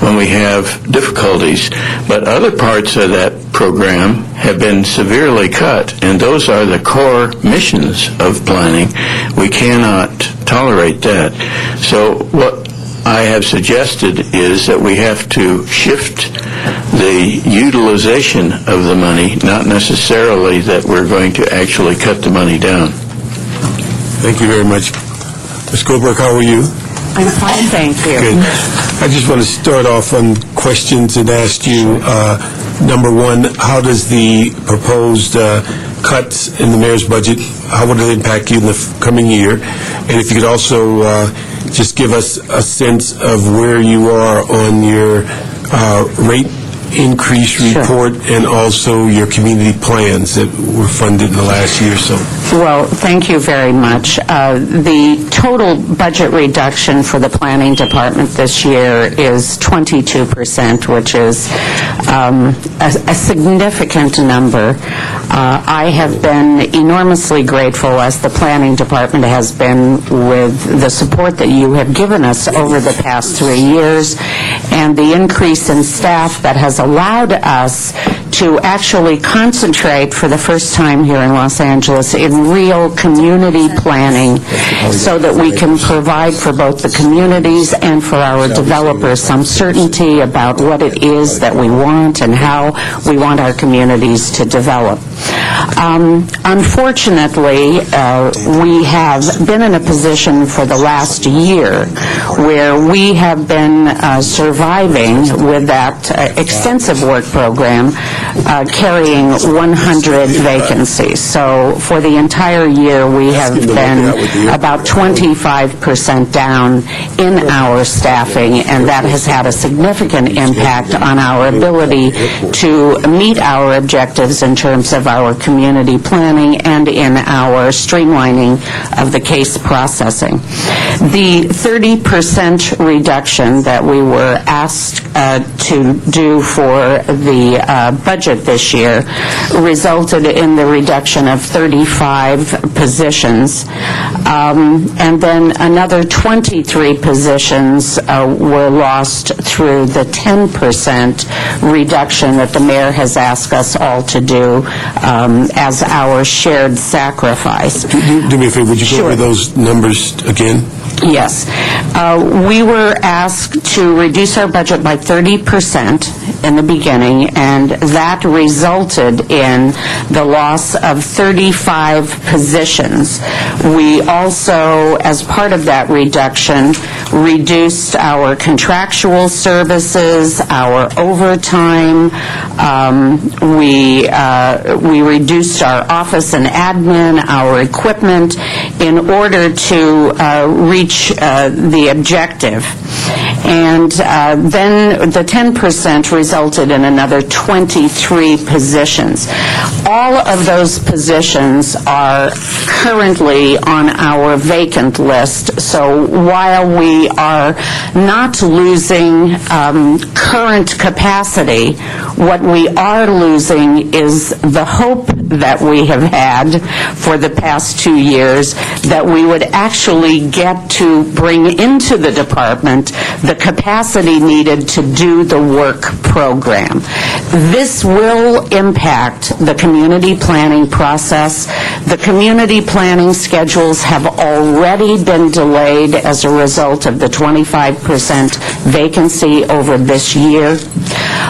when we have difficulties. But other parts of that program have been severely cut, and those are the core missions of planning. We cannot tolerate that. So what I have suggested is that we have to shift the utilization of the money, not necessarily that we're going to actually cut the money down. Thank you very much. Ms. Goldberg, how are you? I'm fine, thank you. Good. I just want to start off on questions and ask you, number one, how does the proposed cuts in the mayor's budget, how would it impact you in the coming year? And if you could also just give us a sense of where you are on your rate increase report and also your community plans that were funded in the last year or so. Well, thank you very much. The total budget reduction for the Planning Department this year is 22%, which is a significant number. I have been enormously grateful, as the Planning Department has been, with the support that you have given us over the past 3 years, and the increase in staff that has allowed us to actually concentrate for the first time here in Los Angeles in real community planning, so that we can provide for both the communities and for our developers some certainty about what it is that we want and how we want our communities to develop. Unfortunately, we have been in a position for the last year where we have been surviving with that extensive work program carrying 100 vacancies. So for the entire year, we have been about 25% down in our staffing, and that has had a significant impact on our ability to meet our objectives in terms of of our community planning and in our streamlining of the case processing. The 30% reduction that we were asked to do for the budget this year resulted in the reduction of 35 positions, and then another 23 positions were lost through the 10% reduction that the mayor has asked us all to do as our shared sacrifice. Do me a favor, would you go over those numbers again? Yes. We were asked to reduce our budget by 30% in the beginning, and that resulted in the loss of 35 positions. We also, as part of that reduction, reduced our contractual services, our overtime. We reduced our office and admin, our equipment, in order to reach the objective. And then the 10% resulted in another 23 positions. All of those positions are currently on our vacant list, so while we are not losing current capacity, what we are losing is the hope that we have had for the past 2 years that we would actually get to bring into the department the capacity needed to do the work program. This will impact the community planning process. The community planning schedules have already been delayed as a result of the 25% vacancy over this year.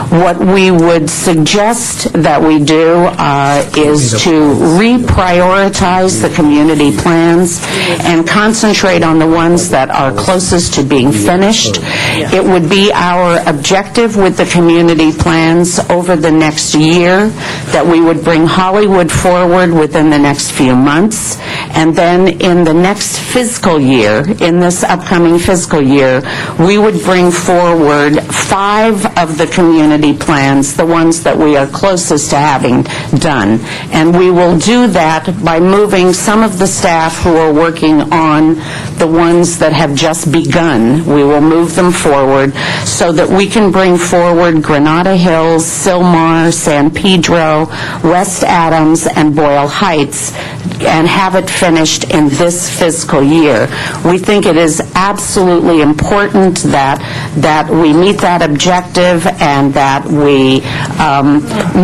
What we would suggest that we do is to reprioritize the community plans and concentrate on the ones that are closest to being finished. It would be our objective with the community plans over the next year that we would bring Hollywood forward within the next few months, and then in the next fiscal year, in this upcoming fiscal year, we would bring forward 5 of the community plans, the ones that we are closest to having done. And we will do that by moving some of the staff who are working on the ones that have just begun. We will move them forward so that we can bring forward Granada Hills, Sylmar, San Pedro, West Adams, and Boyle Heights, and have it finished in this fiscal year. We think it is absolutely important that we meet that objective and that we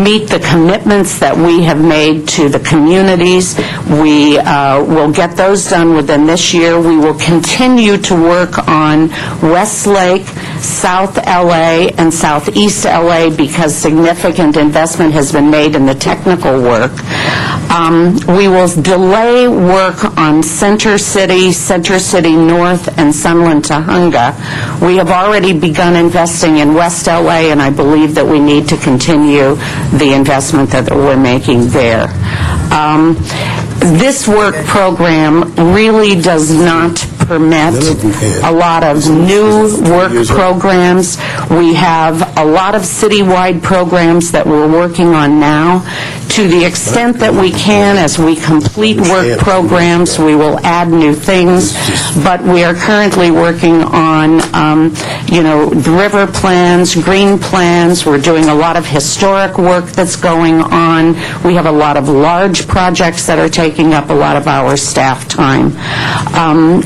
meet the commitments that we have made to the communities. We will get those done within this year. We will continue to work on Westlake, South LA, and Southeast LA because significant investment has been made in the technical work. We will delay work on Center City North, and Sunland Tahunga. We have already begun investing in West LA, and I believe that we need to continue the investment that we're making there. This work program really does not permit a lot of new work programs. We have a lot of citywide programs that we're working on now. To the extent that we can, as we complete work programs, we will add new things, but we are currently working on, the river plans, green plans. We're doing a lot of historic work that's going on. We have a lot of large projects that are taking up a lot of our staff time.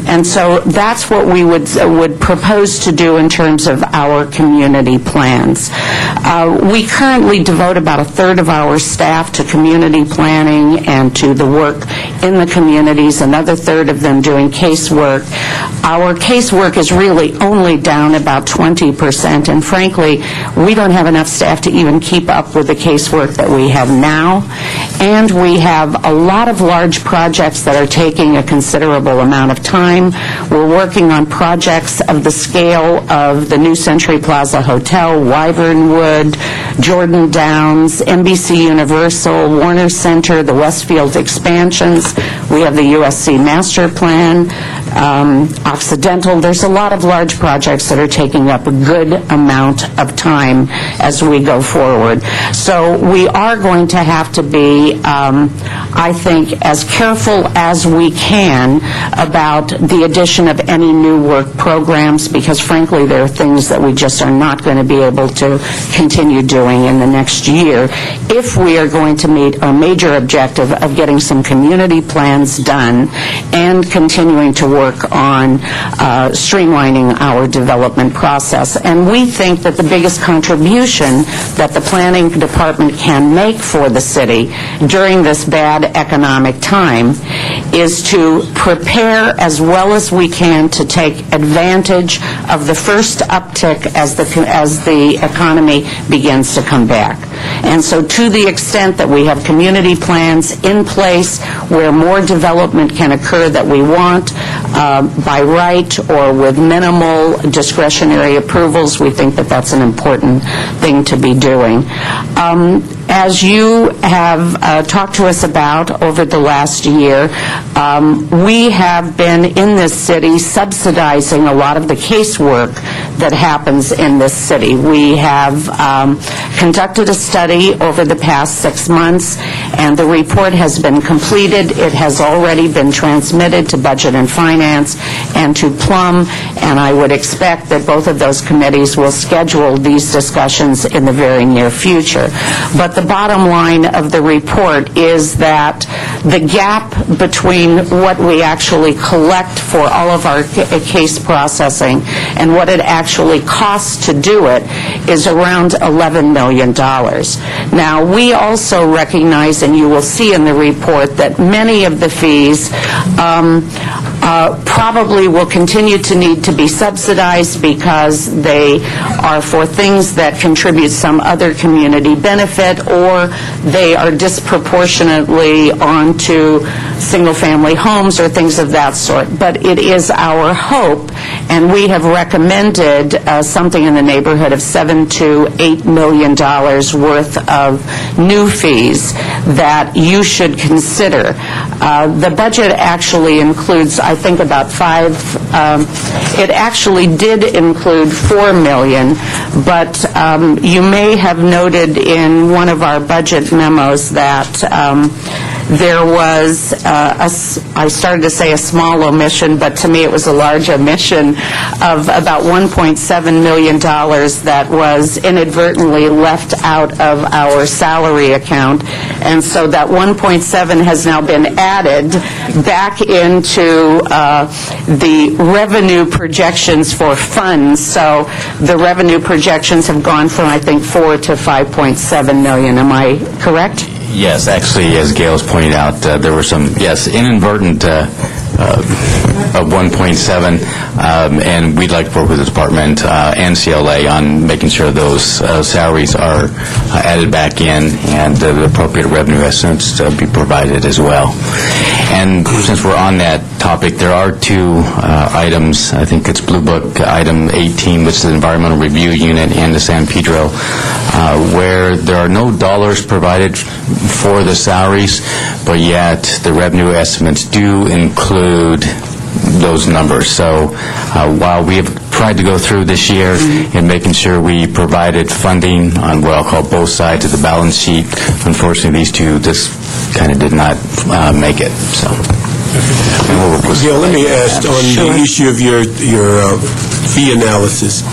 And so that's what we would propose to do in terms of our community plans. We currently devote about a third of our staff to community planning and to the work in the communities, another third of them doing casework. Our casework is really only down about 20%, and frankly, we don't have enough staff to even keep up with the casework that we have now. And we have a lot of large projects that are taking a considerable amount of time. We're working on projects of the scale of the New Century Plaza Hotel, Wyvernwood, Jordan Downs, NBC Universal, Warner Center, the Westfield expansions. We have the USC Master Plan, accidental. There's a lot of large projects that are taking up a good amount of time as we go forward. So we are going to have to be, I think, as careful as we can about the addition of any new work programs, because frankly, there are things that we just are not going to be able to continue doing in the next year if we are going to meet our major objective of getting some community plans done and continuing to work on streamlining our development process. And we think that the biggest contribution that the planning department can make for the city during this bad economic time is to prepare as well as we can to take advantage of the first uptick as the economy begins to come back. And so to the extent that we have community plans in place where more development can occur that we want by right or with minimal discretionary approvals, we think that that's an important thing to be doing. As you have talked to us about over the last year, we have been in this city subsidizing a lot of the casework that happens in this city. We have conducted a study over the past 6 months, and the report has been completed. It has already been transmitted to Budget and Finance and to Plum, and I would expect that both of those committees will schedule these discussions in the very near future. But the bottom line of the report is that the gap between what we actually collect for all of our case processing and what it actually costs to do it is around $11 million. Now, we also recognize, and you will see in the report, that many of the fees probably will continue to need to be subsidized because they are for things that contribute some other community benefit, or they are disproportionately onto single-family homes or things of that sort. But it is our hope, and we have recommended something in the neighborhood of $7 to $8 million worth of new fees that you should consider. The budget actually includes, I think, about it actually did include $4 million, but you may have noted in one of our budget memos that there was, I started to say a small omission, but to me it was a large omission of about $1.7 million that was inadvertently left out of our salary account. And so that 1.7 has now been added back into the revenue projections for funds. So the revenue projections have gone from, I think, 4 to 5.7 million. Am I correct? Yes, actually, as Gail's pointed out, there were some, inadvertent of 1.7, and we'd like to work with the department and CLA on making sure those salaries are added back in and the appropriate revenue estimates be provided as well. And since we're on that topic, there are two items. I think it's Blue Book item 18, which is the Environmental Review Unit, and the San Pedro, where there are no dollars provided for the salaries, but yet the revenue estimates do include those numbers. So while we have tried to go through this year in making sure we provided funding on what I'll call both sides of the balance sheet, unfortunately these two just kind of did not make it. So. Gail, let me ask on the issue of your fee analysis.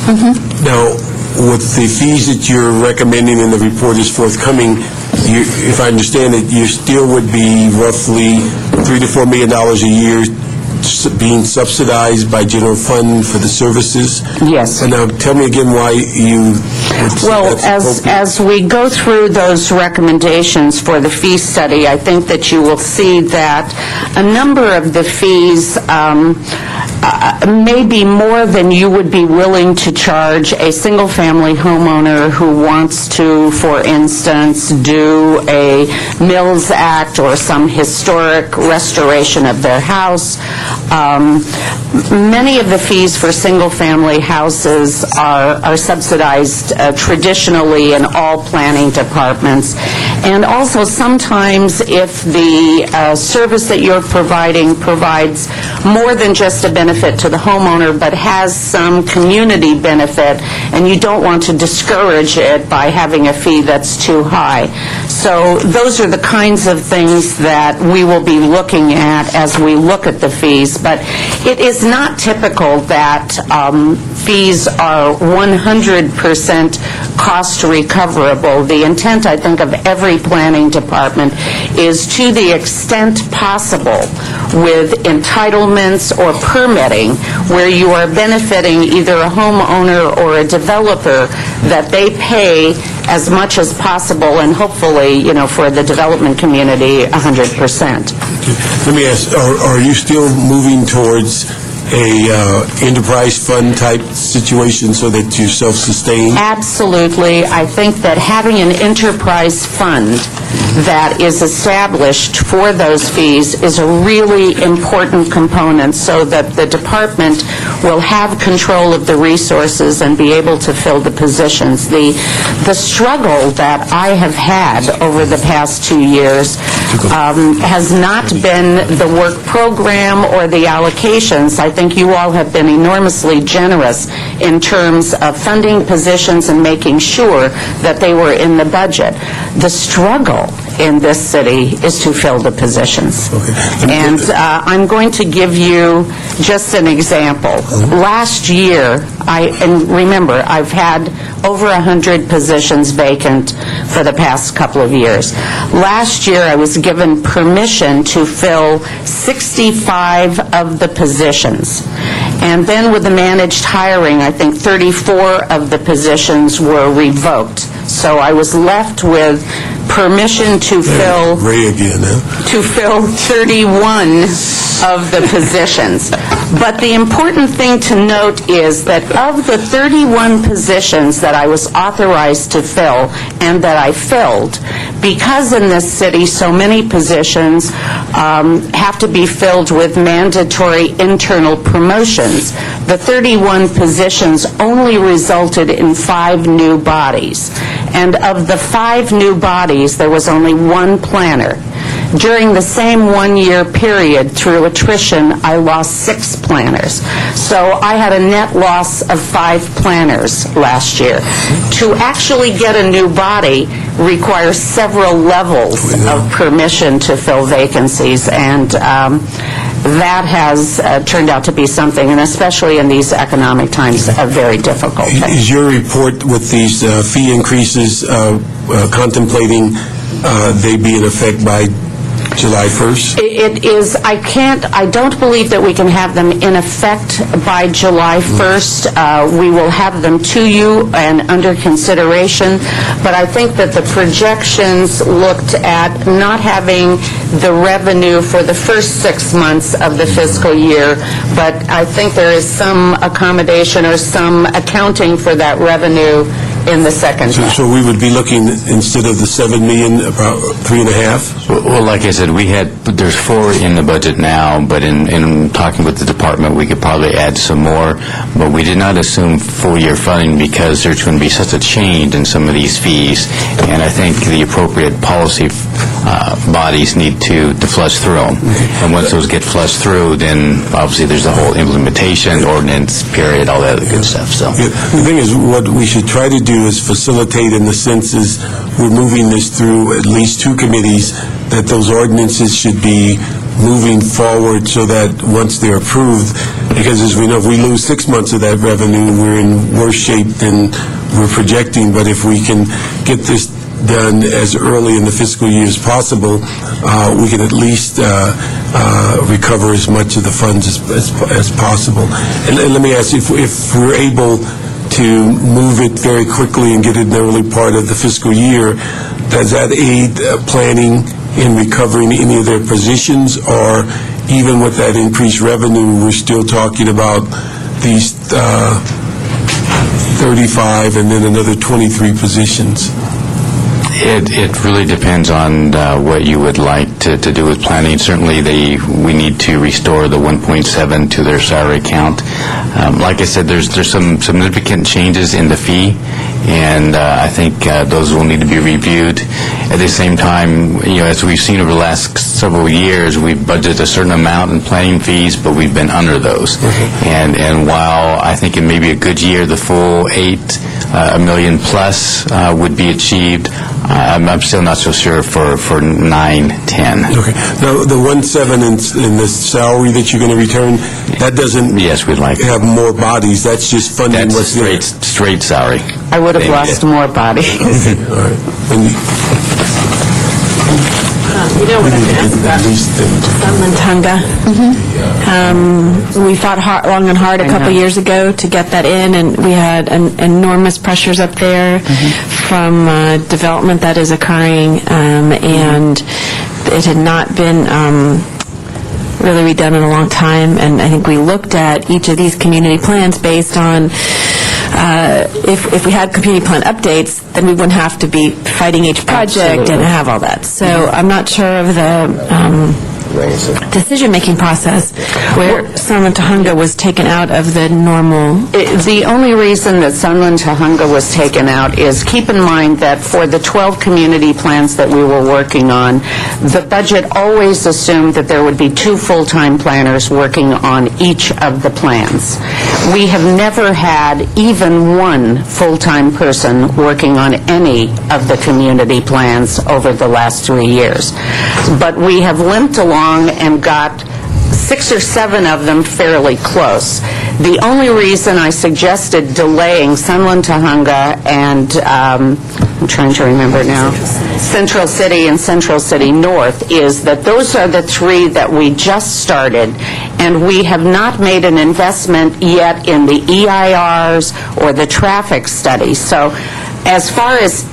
Now, with the fees that you're recommending and the report is forthcoming, if I understand it, you still would be roughly $3 to $4 million a year being subsidized by general fund for the services? Yes. And now tell me again why you... Well, as we go through those recommendations for the fee study, I think that you will see that a number of the fees may be more than you would be willing to charge a single-family homeowner who wants to, for instance, do a Mills Act or some historic restoration of their house. Many of the fees for single-family houses are subsidized traditionally in all planning departments. And also sometimes if the service that you're providing provides more than just a benefit benefit to the homeowner, but has some community benefit, and you don't want to discourage it by having a fee that's too high. So those are the kinds of things that we will be looking at as we look at the fees. But it is not typical that fees are 100% cost recoverable. The intent, I think, of every planning department is, to the extent possible, with entitlements or permitting, where you are benefiting either a homeowner or a developer, that they pay as much as possible, and hopefully, for the development community, 100%. Let me ask, are you still moving towards a enterprise fund type situation so that you self-sustain? Absolutely. I think that having an enterprise fund that is established for those fees is a really important component, so that the department will have control of the resources and be able to fill the positions. The struggle that I have had over the past 2 years has not been the work program or the allocations. I think you all have been enormously generous in terms of funding positions and making sure that they were in the budget. The struggle in this city is to fill the positions. And I'm going to give you just an example. Last year, and remember, I've had over 100 positions vacant for the past couple of years. Last year, I was given permission to fill 65 of the positions. And then with the managed hiring, I think 34 of the positions were revoked. So I was left with permission to fill 31 of the positions. But the important thing to note is that of the 31 positions that I was authorized to fill and that I filled, because in this city so many positions have to be filled with mandatory internal promotions, the 31 positions only resulted in 5 new bodies. And of the 5 new bodies, there was only 1 planner. During the same 1-year period, through attrition, I lost 6 planners. So I had a net loss of 5 planners last year. To actually get a new body requires several levels of permission to fill vacancies, and that has turned out to be something, and especially in these economic times, a very difficult thing. Is your report with these fee increases contemplating they be in effect by July 1st? It is, I don't believe that we can have them in effect by July 1st. We will have them to you and under consideration, but I think that the projections looked at not having the revenue for the first 6 months of the fiscal year, but I think there is some accommodation or some accounting for that revenue in the second half. So we would be looking, instead of the $7 million, about 3.5? Well, like I said, there's 4 in the budget now, but in talking with the department, we could probably add some more, but we did not assume full-year funding because there's going to be such a change in some of these fees, and I think the appropriate policy bodies need to flush through them. And once those get flushed through, then obviously there's the whole implementation, ordinance, period, all that other good stuff. So the thing is, what we should try to do is facilitate, in the sense is we're moving this through at least 2 committees, that those ordinances should be moving forward so that once they're approved, because as we know, if we lose 6 months of that revenue, we're in worse shape than we're projecting. But if we can get this done as early in the fiscal year as possible, we can at least recover as much of the funds as possible. And let me ask you, if we're able to move it very quickly and get it in the early part of the fiscal year, does that aid planning in recovering any of their positions, or even with that increased revenue, we're still talking about these 35 and then another 23 positions? It really depends on what you would like to do with planning. Certainly, we need to restore the 1.7 to their salary count. Like I said, there's some significant changes in the fee, and I think those will need to be reviewed. At the same time, as we've seen over the last several years, we've budgeted a certain amount in planning fees, but we've been under those. And while I think it may be a good year, the full $8 million plus would be achieved, I'm still not so sure for 9, 10. Okay. Now, the 1.7 in the salary that you're going to return, that doesn't yes, we'd like have more bodies. That's just funding That's what's there. straight salary. I would have lost more bodies. Okay. All right. You know what I'm going to ask about? Sunland Tunga. We fought long and hard a couple years ago to get that in, and we had enormous pressures up there from development that is occurring, and it had not been really redone in a long time, and I think we looked at each of these community plans based on if we had community plan updates, then we wouldn't have to be fighting each project and have all that. So I'm not sure of the decision-making process where Sunland Tahunga was taken out of the normal. The only reason that Sunland Tahunga was taken out is, keep in mind that for the 12 community plans that we were working on, the budget always assumed that there would be 2 full-time planners working on each of the plans. We have never had even one full-time person working on any of the community plans over the last 3 years. But we have limped along and got 6 or 7 of them fairly close. The only reason I suggested delaying Sunland Tahunga and, I'm trying to remember now, Central City and Central City North is that those are the 3 that we just started, and we have not made an investment yet in the EIRs or the traffic studies. So as far as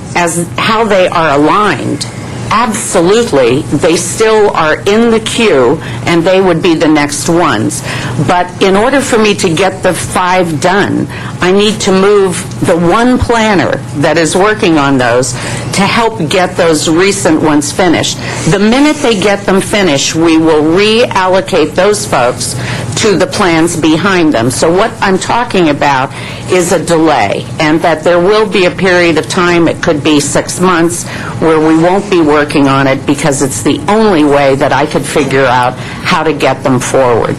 how they are aligned, absolutely, they still are in the queue, and they would be the next ones. But in order for me to get the 5 done, I need to move the one planner that is working on those to help get those recent ones finished. The minute they get them finished, we will reallocate those folks to the plans behind them. So what I'm talking about is a delay, and that there will be a period of time, it could be 6 months, where we won't be working on it because it's the only way that I could figure out how to get them forward.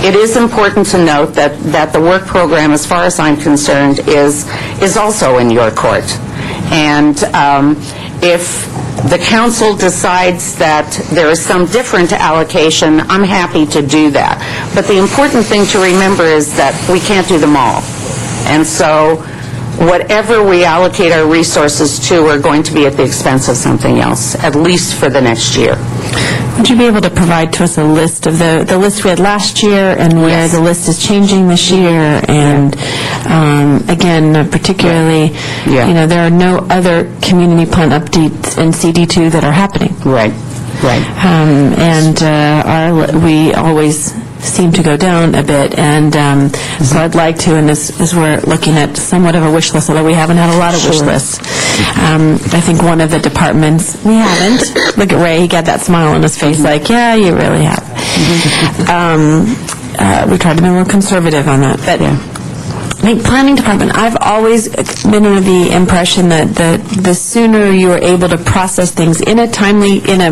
It is important to note that the work program, as far as I'm concerned, is also in your court. And if the council decides that there is some different allocation, I'm happy to do that. But the important thing to remember is that we can't do them all. And so whatever we allocate our resources to are going to be at the expense of something else, at least for the next year. Would you be able to provide to us a list of the list we had last year and where the list is changing this year? And again, particularly, there are no other community plan updates in CD2 that are happening. Right. And we always seem to go down a bit, and so I'd like to, and as we're looking at somewhat of a wish list, although we haven't had a lot of wish lists, I think one of the departments, we haven't. Look at Ray, he got that smile on his face like, yeah, you really have. We tried to be more conservative on that, but I think planning department, I've always been under the impression that the sooner you are able to process things in a timely, in a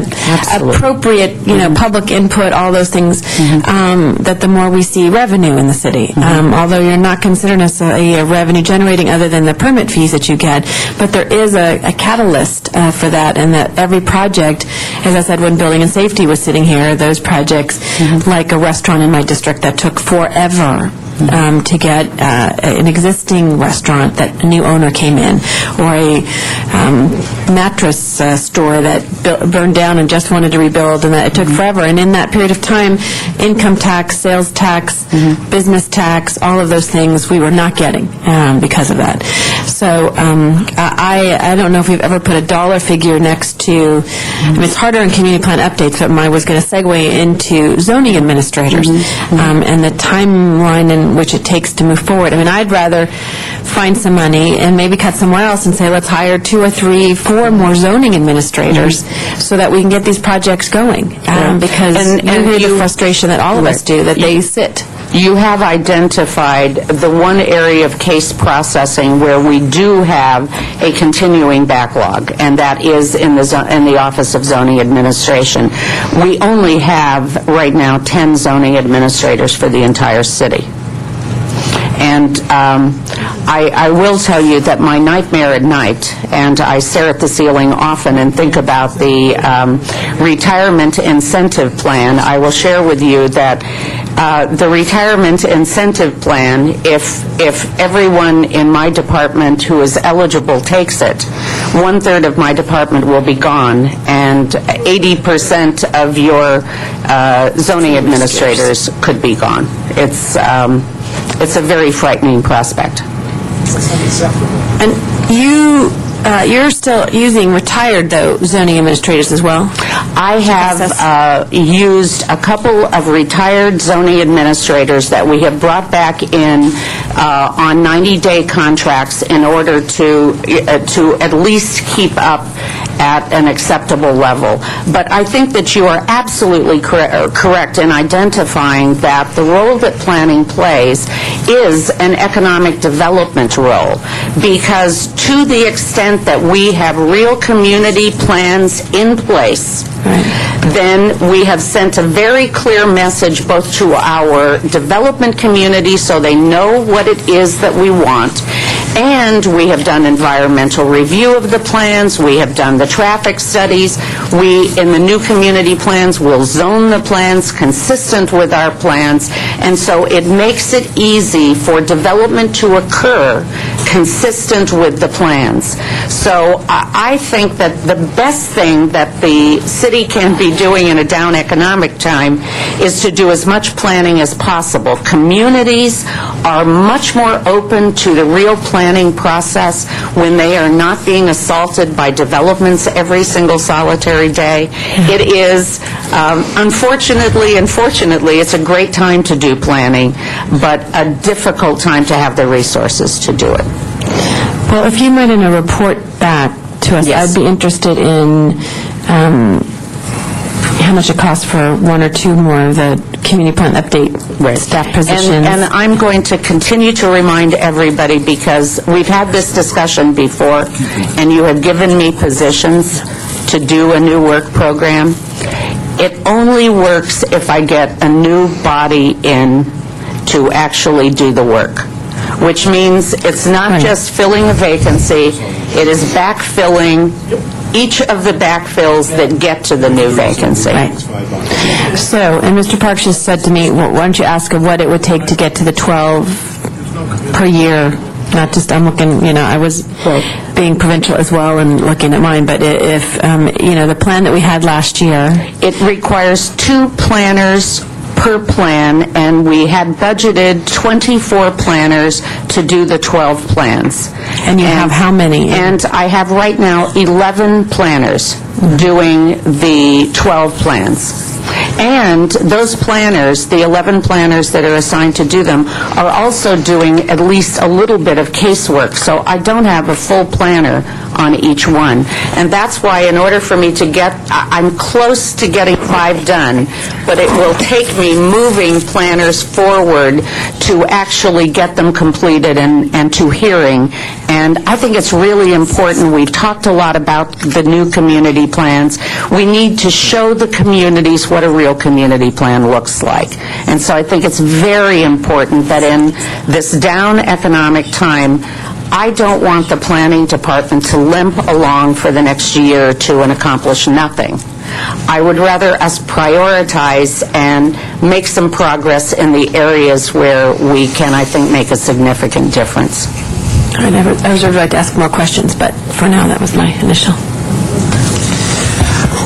appropriate, public input, all those things, that the more we see revenue in the city. Although you're not considered necessarily a revenue generating other than the permit fees that you get, but there is a catalyst for that, and that every project, as I said, when building and safety was sitting here, those projects, like a restaurant in my district that took forever to get an existing restaurant that a new owner came in, or a mattress store that burned down and just wanted to rebuild, and that it took forever. And in that period of time, income tax, sales tax, business tax, all of those things we were not getting because of that. So I don't know if we've ever put a dollar figure next to, it's harder in community plan updates, but I was going to segue into zoning administrators and the timeline in which it takes to move forward. I'd rather find some money and maybe cut somewhere else and say, let's hire 2 or 3, 4 more zoning administrators so that we can get these projects going. Because you hear the frustration that all of us do, that they sit. you have identified the one area of case processing where we do have a continuing backlog, and that is in the Office of Zoning Administration. We only have, right now, 10 zoning administrators for the entire city. And I will tell you that my nightmare at night, and I stare at the ceiling often and think about the retirement incentive plan, I will share with you that the retirement incentive plan, if everyone in my department who is eligible takes it, 1/3 of my department will be gone, and 80% of your zoning administrators could be gone. It's a very frightening prospect. And you're still using retired, though, zoning administrators as well? I have used a couple of retired zoning administrators that we have brought back in on 90-day contracts in order to at least keep up at an acceptable level. But I think that you are absolutely correct in identifying that the role that planning plays is an economic development role, because to the extent that we have real community plans in place, then we have sent a very clear message both to our development community so they know what it is that we want, and we have done environmental review of the plans, we have done the traffic studies, we, in the new community plans, will zone the plans consistent with our plans, and so it makes it easy for development to occur consistent with the plans. So I think that the best thing that the city can be doing in a down economic time is to do as much planning as possible. Communities are much more open to the real planning process when they are not being assaulted by developments every single solitary day. It is, unfortunately and fortunately, it's a great time to do planning, but a difficult time to have the resources to do it. Well, if you might in a report back to us, I'd be interested in how much it costs for one or two more of the community plan update staff positions. And I'm going to continue to remind everybody, because we've had this discussion before, and you have given me positions to do a new work program. It only works if I get a new body in to actually do the work, which means it's not just filling a vacancy, it is backfilling each of the backfills that get to the new vacancy. So, and Mr. Parks just said to me, well, why don't you ask her what it would take to get to the 12 per year? Not just, I'm looking, I was being provincial as well and looking at mine, but if, the plan that we had last year. It requires 2 planners per plan, and we had budgeted 24 planners to do the 12 plans. And you have how many? And I have right now 11 planners doing the 12 plans. And those planners, the 11 planners that are assigned to do them, are also doing at least a little bit of casework. So I don't have a full planner on each one. And that's why, in order for me to get, I'm close to getting 5 done, but it will take me moving planners forward to actually get them completed and to hearing. And I think it's really important. We've talked a lot about the new community plans. We need to show the communities what a real community plan looks like. And so I think it's very important that in this down economic time, I don't want the planning department to limp along for the next year or two and accomplish nothing. I would rather us prioritize and make some progress in the areas where we can, I think, make a significant difference. I would like to ask more questions, but for now, that was my initial.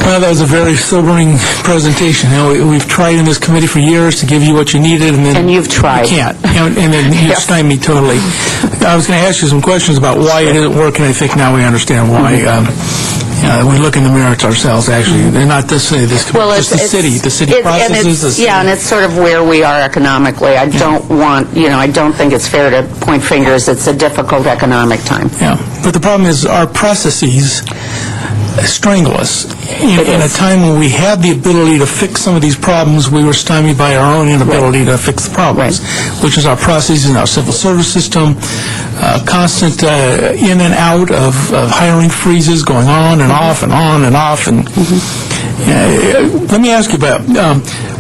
Well, that was a very sobering presentation. We've tried in this committee for years to give you what you needed, and then... And you've tried. You can't. And then you stymied me totally. I was going to ask you some questions about why it isn't working. I think now we understand why. We look in the mirror at ourselves, actually. They're not this city, this committee, just the city. The city processes. Yeah, and it's sort of where we are economically. I don't want, I don't think it's fair to point fingers. It's a difficult economic time. Yeah, but the problem is our processes strangle us. In a time when we had the ability to fix some of these problems, we were stymied by our own inability to fix the problems, which is our processes in our civil service system, constant in and out of hiring freezes going on and off and on and off. And let me ask you about,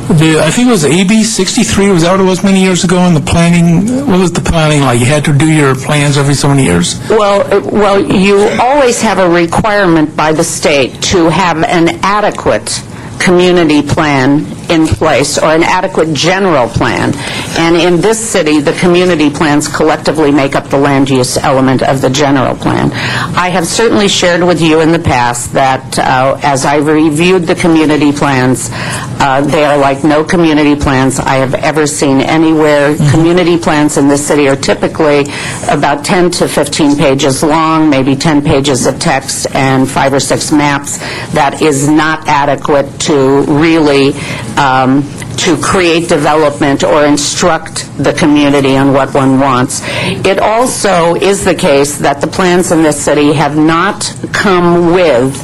I think it was AB 63, was that what it was many years ago in the planning? What was the planning like? You had to do your plans every so many years? Well, you always have a requirement by the state to have an adequate community plan in place, or an adequate general plan. And in this city, the community plans collectively make up the land use element of the general plan. I have certainly shared with you in the past that as I reviewed the community plans, they are like no community plans I have ever seen anywhere. Community plans in this city are typically about 10 to 15 pages long, maybe 10 pages of text and 5 or 6 maps. That is not adequate to really to create development or instruct the community on what one wants. It also is the case that the plans in this city have not come with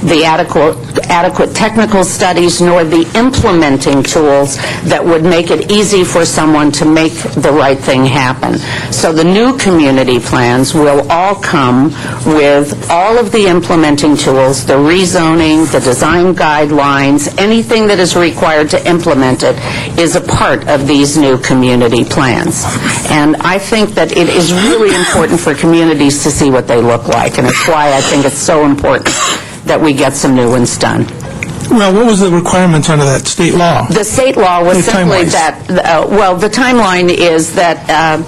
the adequate technical studies nor the implementing tools that would make it easy for someone to make the right thing happen. So the new community plans will all come with all of the implementing tools, the rezoning, the design guidelines, anything that is required to implement it is a part of these new community plans. And I think that it is really important for communities to see what they look like, and it's why I think it's so important that we get some new ones done. Well, what was the requirements under that state law? The state law was simply that, the timeline is that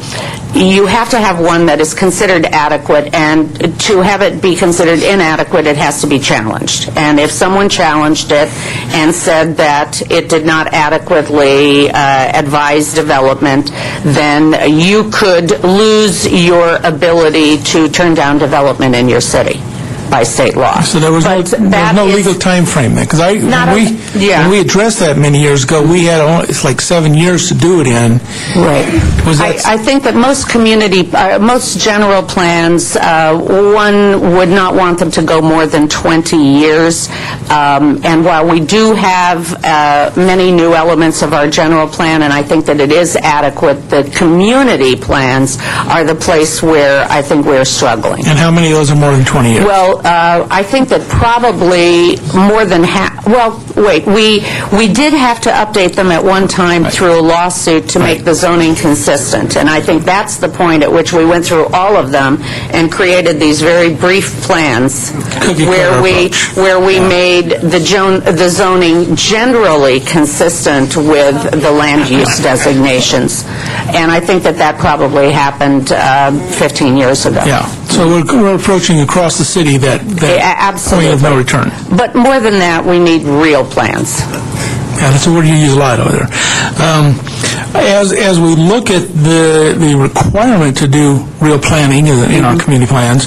you have to have one that is considered adequate, and to have it be considered inadequate, it has to be challenged. And if someone challenged it and said that it did not adequately advise development, then you could lose your ability to turn down development in your city by state law. So there was no legal time frame then? Because when we addressed that many years ago, we had it's like 7 years to do it in. Right. I think that most general plans, one would not want them to go more than 20 years. And while we do have many new elements of our general plan, and I think that it is adequate, the community plans are the place where I think we're struggling. And how many of those are more than 20 years? Well, I think that probably more than half. Well, wait, we did have to update them at one time through a lawsuit to make the zoning consistent, and I think that's the point at which we went through all of them and created these very brief plans where we made the zoning generally consistent with the land use designations, and I think that probably happened 15 years ago. Yeah. So we're approaching across the city that point of no return. But more than that, we need real plans. Yeah, that's a word you use a lot over there. As we look at the requirement to do real planning in our community plans,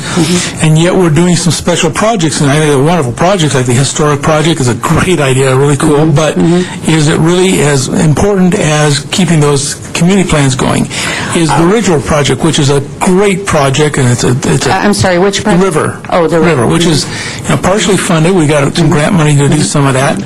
and yet we're doing some special projects, and I think they're wonderful projects, like the historic project is a great idea, really cool, but is it really as important as keeping those community plans going? Is the Ridgeway project, which is a great project, and it's a I'm sorry, which project? The river. Oh, the river. Which is partially funded. We got some grant money to do some of that.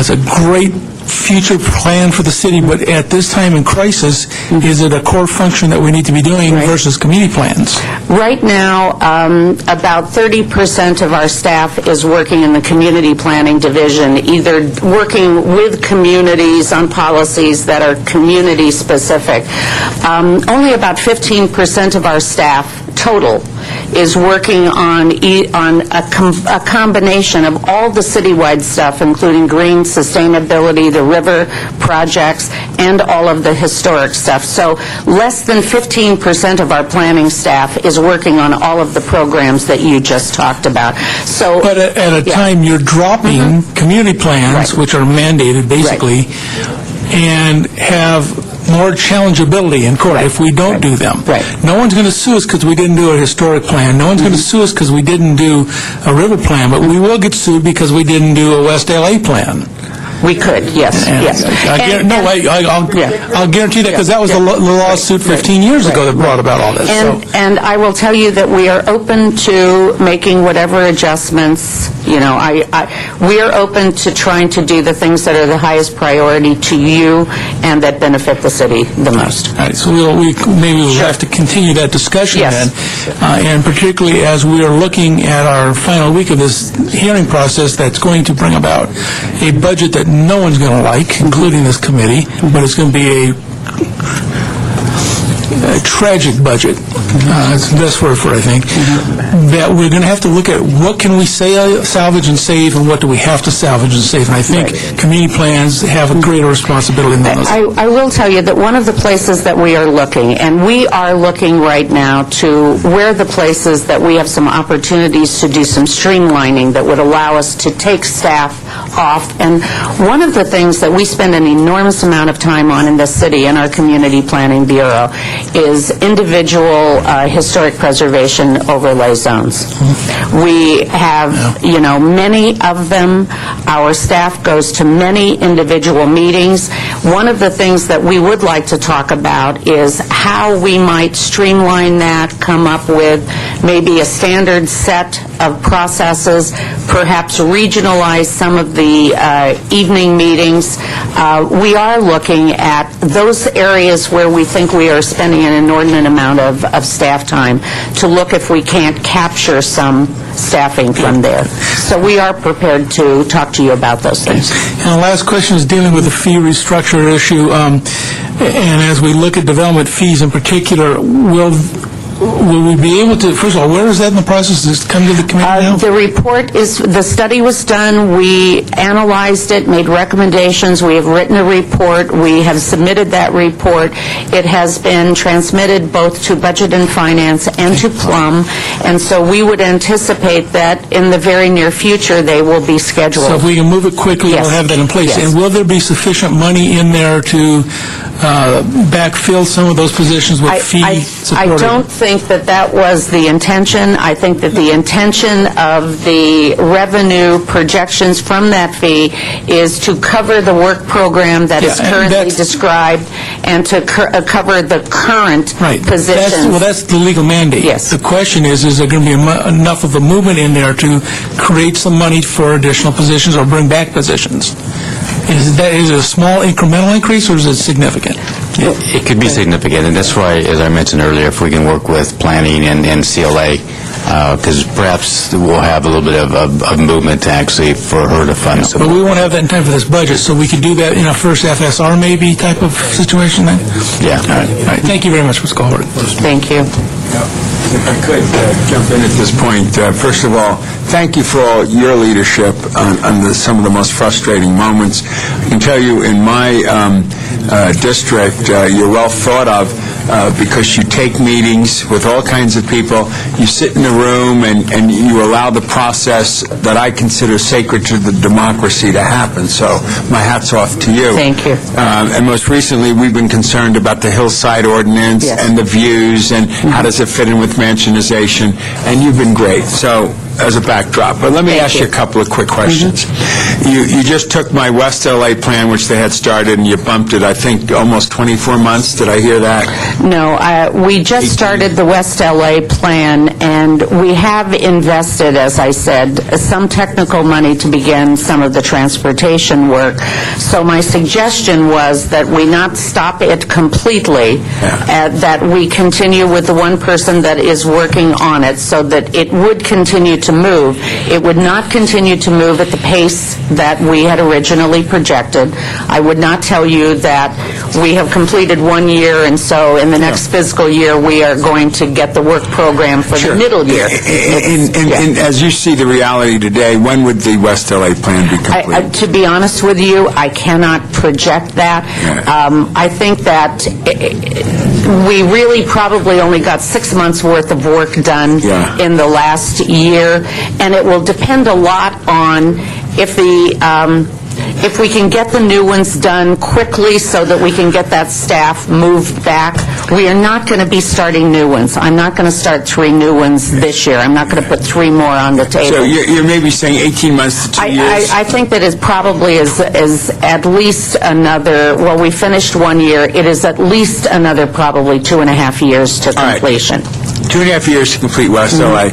It's a great future plan for the city, but at this time in crisis, is it a core function that we need to be doing versus community plans? Right now, about 30% of our staff is working in the community planning division, either working with communities on policies that are community specific. Only about 15% of our staff total is working on a combination of all the citywide stuff, including green sustainability, the river projects, and all of the historic stuff. So less than 15% of our planning staff is working on all of the programs that you just talked about. So, but at a time you're dropping community plans, which are mandated basically, and have more challengeability in court if we don't do them. No one's going to sue us because we didn't do a historic plan. No one's going to sue us because we didn't do a river plan, but we will get sued because we didn't do a West LA plan. We could, yes, yes. I'll guarantee that, because that was the lawsuit 15 years ago that brought about all this. And I will tell you that we are open to making whatever adjustments, we are open to trying to do the things that are the highest priority to you and that benefit the city the most. All right, so maybe we'll have to continue that discussion then, and particularly as we are looking at our final week of this hearing process that's going to bring about a budget that no one's going to like, including this committee, but it's going to be a tragic budget. That's the best word for it, I think. That we're going to have to look at what can we salvage and save, and what do we have to salvage and save. And I think community plans have a greater responsibility than those. I will tell you that one of the places that we are looking, and we are looking right now to where the places that we have some opportunities to do some streamlining that would allow us to take staff off. And one of the things that we spend an enormous amount of time on in this city, in our Community Planning Bureau, is individual historic preservation overlay zones. We have, many of them. Our staff goes to many individual meetings. One of the things that we would like to talk about is how we might streamline that, come up with maybe a standard set of processes, perhaps regionalize some of the evening meetings. We are looking at those areas where we think we are spending an inordinate amount of staff time to look if we can't capture some staffing from there. So we are prepared to talk to you about those things. And the last question is dealing with the fee restructure issue. And as we look at development fees in particular, will we be able to, first of all, where is that in the process? Does it come to the committee now? The study was done. We analyzed it, made recommendations. We have written a report. We have submitted that report. It has been transmitted both to Budget and Finance and to Plum, and so we would anticipate that in the very near future they will be scheduled. So if we can move it quickly, we'll have that in place. Yes. And will there be sufficient money in there to backfill some of those positions with fee support? I don't think that was the intention. I think that the intention of the revenue projections from that fee is to cover the work program that is currently described and to cover the current positions. That's the legal mandate. Yes. The question is there going to be enough of a movement in there to create some money for additional positions or bring back positions? Is it a small incremental increase, or is it significant? It could be significant, and that's why, as I mentioned earlier, if we can work with planning and CLA, because perhaps we'll have a little bit of movement actually for her to fund some. But we won't have that in time for this budget, so we could do that in a first FSR maybe type of situation then? Yeah. All right. Thank you very much, Ms. Colbert. Thank you. If I could jump in at this point, first of all, thank you for all your leadership on some of the most frustrating moments. I can tell you in my district, you're well thought of because you take meetings with all kinds of people, you sit in the room and you allow the process that I consider sacred to the democracy to happen. So my hat's off to you. Thank you. And most recently, we've been concerned about the hillside ordinance and the views and how does it fit in with mansionization, and you've been great. So as a backdrop. But let me ask you a couple of quick questions. You just took my West LA plan, which they had started, and you bumped it, I think, almost 24 months. Did I hear that? No, we just started the West LA plan, and we have invested, as I said, some technical money to begin some of the transportation work. So my suggestion was that we not stop it completely, that we continue with the one person that is working on it so that it would continue to move. It would not continue to move at the pace that we had originally projected. I would not tell you that we have completed 1 year, and so in the next fiscal year we are going to get the work program for the middle year. And as you see the reality today, when would the West LA plan be complete? To be honest with you, I cannot project that. I think that we really probably only got 6 months' worth of work done in the last year, and it will depend a lot on if the if we can get the new ones done quickly so that we can get that staff moved back, we are not going to be starting new ones. I'm not going to start 3 new ones this year. I'm not going to put 3 more on the table. So you're maybe saying 18 months to 2 years? I think that it probably is at least another, well, we finished 1 year. It is at least another probably 2.5 years to completion. 2.5 years to complete West LA.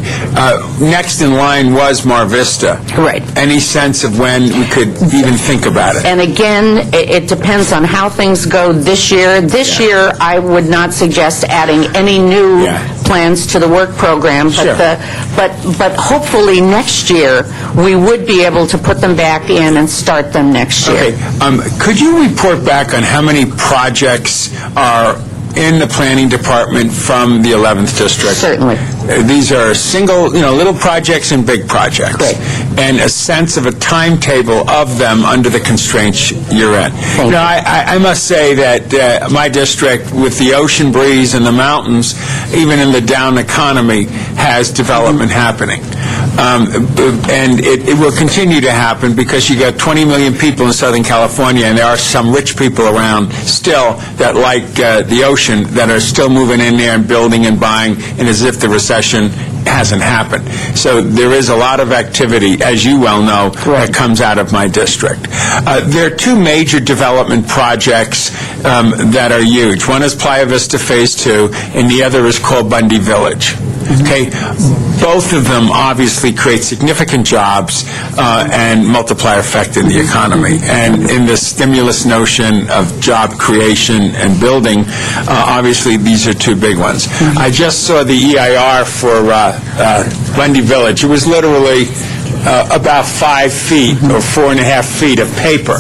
Next in line was Mar Vista. Right. Any sense of when we could even think about it? And again, it depends on how things go this year. This year, I would not suggest adding any new plans to the work program, but hopefully next year, we would be able to put them back in and start them next year. Okay. Could you report back on how many projects are in the planning department from the 11th district? Certainly. These are single, little projects and big projects. Great. And a sense of a timetable of them under the constraints you're in. I must say that my district, with the ocean breeze and the mountains, even in the down economy, has development happening. And it will continue to happen because you got 20 million people in Southern California, and there are some rich people around still that like the ocean, that are still moving in there and building and buying, and as if the recession hasn't happened. So there is a lot of activity, as you well know, that comes out of my district. There are 2 major development projects that are huge. One is Playa Vista Phase 2, and the other is called Bundy Village. Okay? Both of them obviously create significant jobs and multiplier effect in the economy. And in the stimulus notion of job creation and building, obviously these are 2 big ones. I just saw the EIR for Bundy Village. It was literally about 5 feet or 4.5 feet of paper.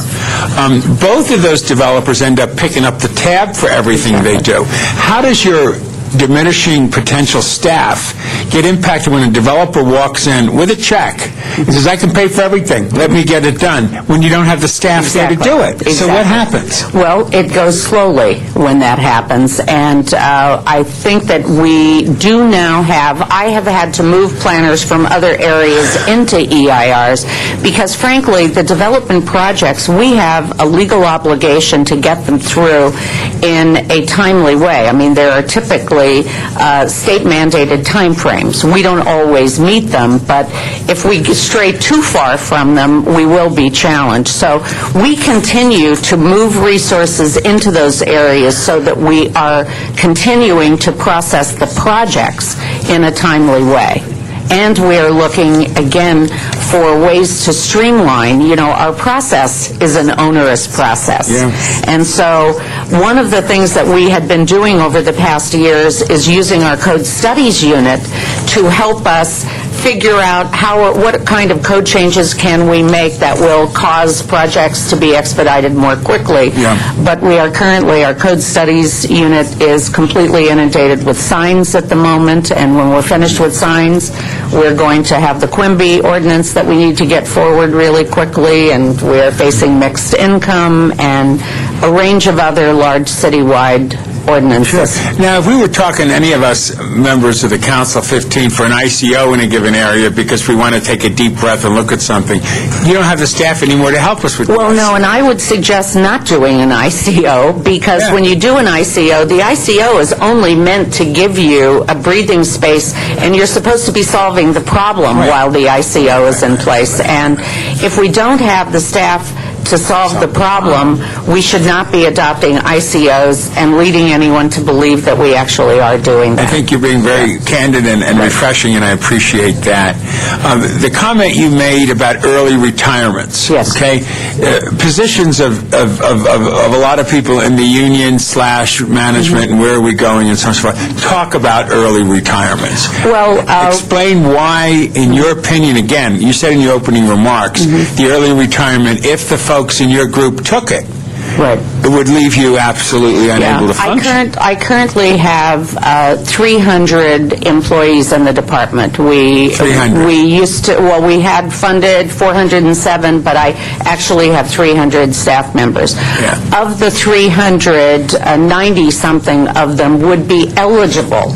Both of those developers end up picking up the tab for everything they do. How does your diminishing potential staff get impacted when a developer walks in with a check and says, I can pay for everything, let me get it done, when you don't have the staff there to do it? So what happens? Well, it goes slowly when that happens, and I think that we do now I have had to move planners from other areas into EIRs because, frankly, the development projects, we have a legal obligation to get them through in a timely way. I mean, there are typically state-mandated timeframes. We don't always meet them, but if we stray too far from them, we will be challenged. So we continue to move resources into those areas so that we are continuing to process the projects in a timely way. And we are looking, again, for ways to streamline. Our process is an onerous process. And so one of the things that we had been doing over the past years is using our code studies unit to help us figure out what kind of code changes can we make that will cause projects to be expedited more quickly. But we are currently, our code studies unit is completely inundated with signs at the moment, and when we're finished with signs, we're going to have the Quimby ordinance that we need to get forward really quickly, and we're facing mixed income and a range of other large citywide ordinances. Now, if we were talking, any of us members of the Council 15, for an ICO in a given area because we want to take a deep breath and look at something, you don't have the staff anymore to help us with this. Well, no, and I would suggest not doing an ICO because when you do an ICO, the ICO is only meant to give you a breathing space, and you're supposed to be solving the problem while the ICO is in place. And if we don't have the staff to solve the problem, we should not be adopting ICOs and leading anyone to believe that we actually are doing that. I think you're being very candid and refreshing, and I appreciate that. The comment you made about early retirements, okay? Positions of a lot of people in the union/management, and where are we going, and so on and so forth, talk about early retirements. Well, explain why, in your opinion, again, you said in your opening remarks, the early retirement, if the folks in your group took it, it would leave you absolutely unable to function. I currently have 300 employees in the department. 300. We used to, we had funded 407, but I actually have 300 staff members. Of the 300, 90-something of them would be eligible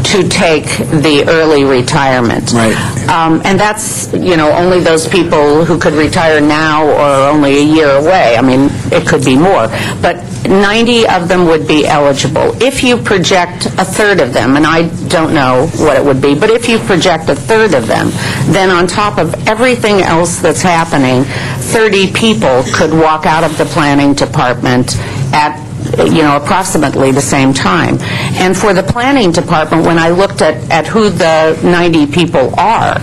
to take the early retirement. Right. And that's, only those people who could retire now or only a year away. I mean, it could be more. But 90 of them would be eligible. If you project a third of them, and I don't know what it would be, but if you project a third of them, then on top of everything else that's happening, 30 people could walk out of the planning department at approximately the same time. And for the planning department, when I looked at who the 90 people are,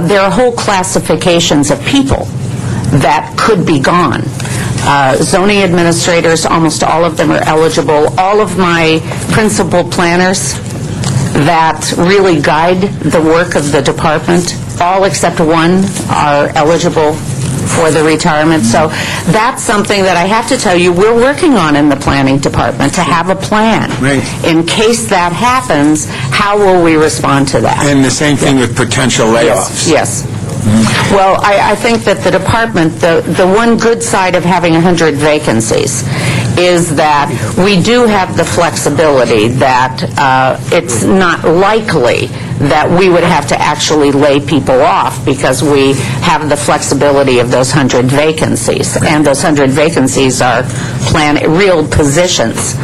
there are whole classifications of people that could be gone. Zoning administrators, almost all of them are eligible. All of my principal planners that really guide the work of the department, all except one are eligible for the retirement. So that's something that I have to tell you we're working on in the planning department, to have a plan. Right. In case that happens, how will we respond to that? And the same thing with potential layoffs. Yes. Well, I think that the department, the one good side of having 100 vacancies is that we do have the flexibility that it's not likely that we would have to actually lay people off, because we have the flexibility of those 100 vacancies. And those 100 vacancies are real positions.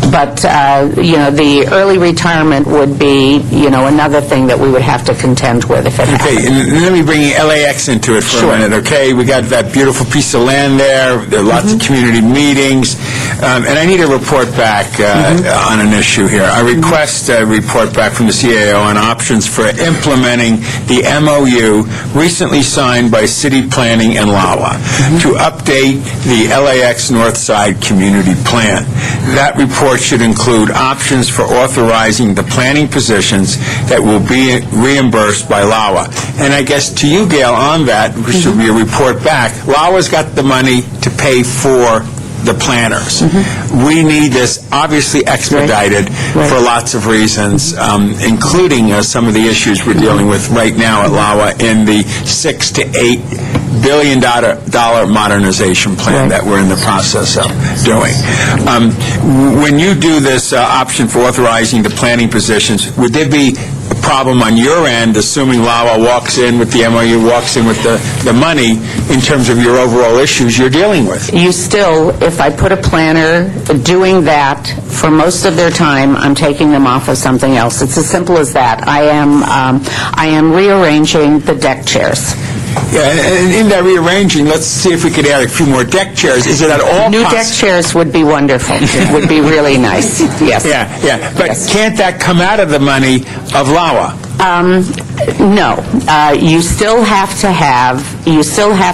But, the early retirement would be, another thing that we would have to contend with if it happened. Okay, and let me bring LAX into it for a minute, okay? We got that beautiful piece of land there. There are lots of community meetings. And I need a report back on an issue here. I request a report back from the CAO on options for implementing the MOU recently signed by City Planning and LAWA to update the LAX Northside Community Plan. That report should include options for authorizing the planning positions that will be reimbursed by LAWA. And I guess to you, Gail, on that, which should be a report back, LAWA's got the money to pay for the planners. We need this obviously expedited for lots of reasons, including some of the issues we're dealing with right now at LAWA in the $6 to $8 billion modernization plan that we're in the process of doing. When you do this option for authorizing the planning positions, would there be a problem on your end, assuming LAWA walks in with the MOU, walks in with the money, in terms of your overall issues you're dealing with? You still, if I put a planner doing that for most of their time, I'm taking them off of something else. It's as simple as that. I am rearranging the deck chairs. Yeah, and in that rearranging, let's see if we could add a few more deck chairs. Is it at all New deck chairs would be wonderful. It would be really nice, yes. Yeah. But can't that come out of the money of LAWA? No. You still have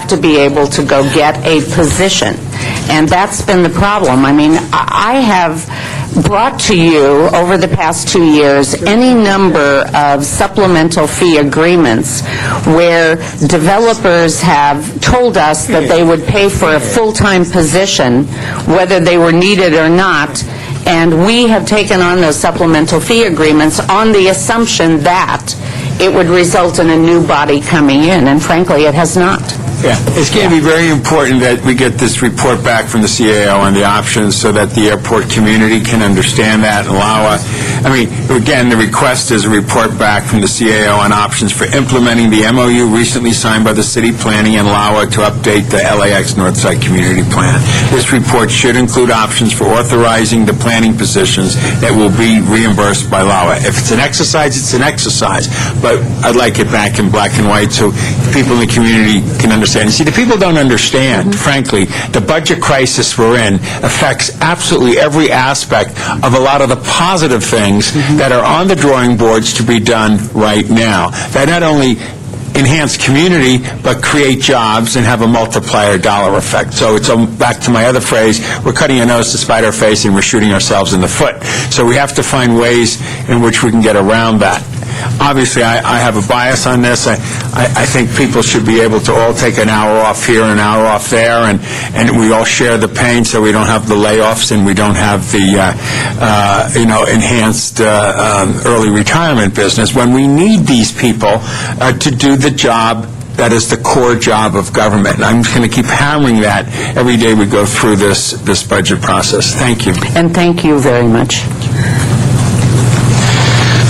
to be able to go get a position. And that's been the problem. I mean, I have brought to you over the past 2 years any number of supplemental fee agreements where developers have told us that they would pay for a full-time position, whether they were needed or not, and we have taken on those supplemental fee agreements on the assumption that it would result in a new body coming in, and frankly, it has not. Yeah, it's going to be very important that we get this report back from the CAO on the options so that the airport community can understand that and allow us. I mean, again, the request is a report back from the CAO on options for implementing the MOU recently signed by the City Planning and LAWA to update the LAX Northside Community Plan. This report should include options for authorizing the planning positions that will be reimbursed by LAWA. If it's an exercise, it's an exercise, but I'd like it back in black and white so people in the community can understand. See, the people don't understand, frankly, the budget crisis we're in affects absolutely every aspect of a lot of the positive things that are on the drawing boards to be done right now. That not only enhance community, but create jobs and have a multiplier dollar effect. So it's back to my other phrase, we're cutting our nose to spite our face and we're shooting ourselves in the foot. So we have to find ways in which we can get around that. Obviously, I have a bias on this. I think people should be able to all take an hour off here and an hour off there, and we all share the pain so we don't have the layoffs and we don't have the, enhanced early retirement business when we need these people to do the job that is the core job of government. And I'm just going to keep hammering that every day we go through this budget process. Thank you. And thank you very much.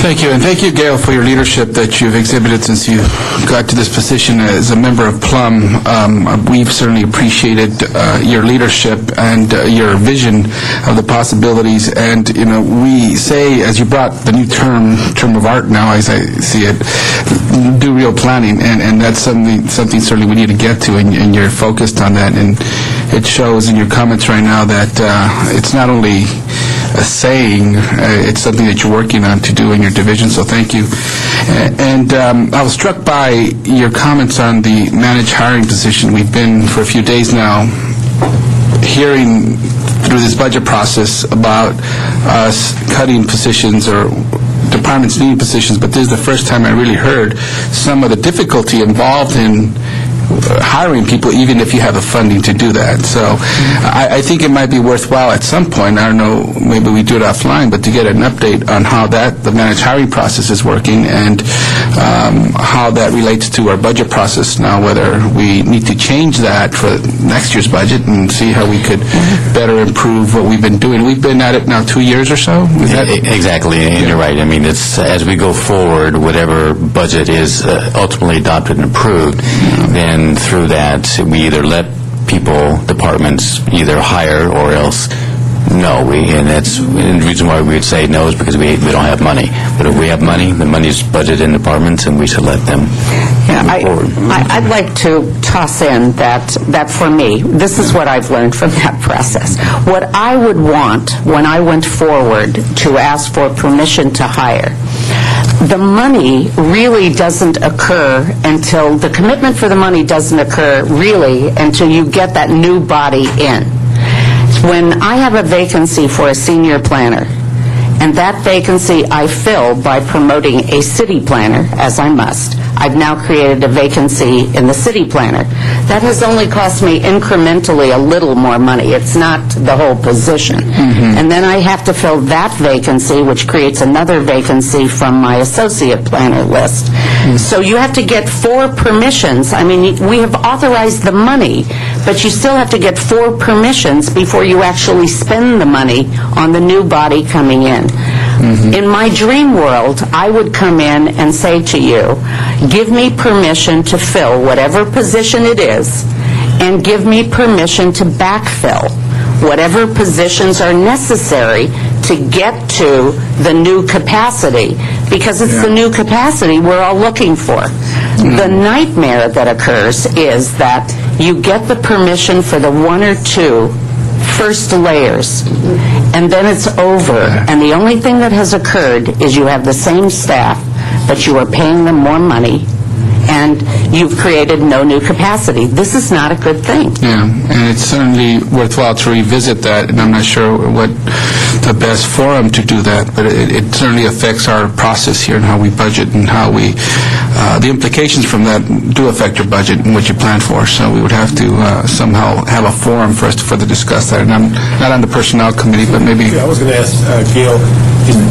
Thank you, and thank you, Gail, for your leadership that you've exhibited since you got to this position as a member of Plum. We've certainly appreciated your leadership and your vision of the possibilities. And, you know, we say, as you brought the new term of art now, as I see it, do real planning, and that's something certainly we need to get to, and you're focused on that. And it shows in your comments right now that it's not only a saying, it's something that you're working on to do in your division, so thank you. And I was struck by your comments on the managed hiring position. We've been, for a few days now, hearing through this budget process about us cutting positions or departments needing positions, but this is the first time I really heard some of the difficulty involved in hiring people, even if you have the funding to do that. So I think it might be worthwhile at some point, I don't know, maybe we do it offline, but to get an update on how the managed hiring process is working and how that relates to our budget process now, whether we need to change that for next year's budget and see how we could better improve what we've been doing. We've been at it now 2 years or so? Is that Exactly, and you're right. I mean, it's as we go forward, whatever budget is ultimately adopted and approved, then through that, we either let people, departments, either hire or else no. And the reason why we would say no is because we don't have money. But if we have money, the money is budgeted in departments, and we should let them move forward. I'd like to toss in that for me, this is what I've learned from that process. What I would want when I went forward to ask for permission to hire, the money really doesn't occur until, the commitment for the money doesn't occur really until you get that new body in. When I have a vacancy for a senior planner, and that vacancy I fill by promoting a city planner, as I must, I've now created a vacancy in the city planner. That has only cost me incrementally a little more money. It's not the whole position. And then I have to fill that vacancy, which creates another vacancy from my associate planner list. So you have to get 4 permissions. I mean, we have authorized the money, but you still have to get 4 permissions before you actually spend the money on the new body coming in. In my dream world, I would come in and say to you, give me permission to fill whatever position it is, and give me permission to backfill whatever positions are necessary to get to the new capacity, because it's the new capacity we're all looking for. The nightmare that occurs is that you get the permission for the 1 or 2 first layers, and then it's over. And the only thing that has occurred is you have the same staff, but you are paying them more money, and you've created no new capacity. This is not a good thing. Yeah, and it's certainly worthwhile to revisit that, and I'm not sure what the best forum to do that, but it certainly affects our process here and how we budget and how we, the implications from that do affect your budget and what you plan for, so we would have to somehow have a forum for us to further discuss that. And I'm not on the personnel committee, but maybe... I was going to ask Gail,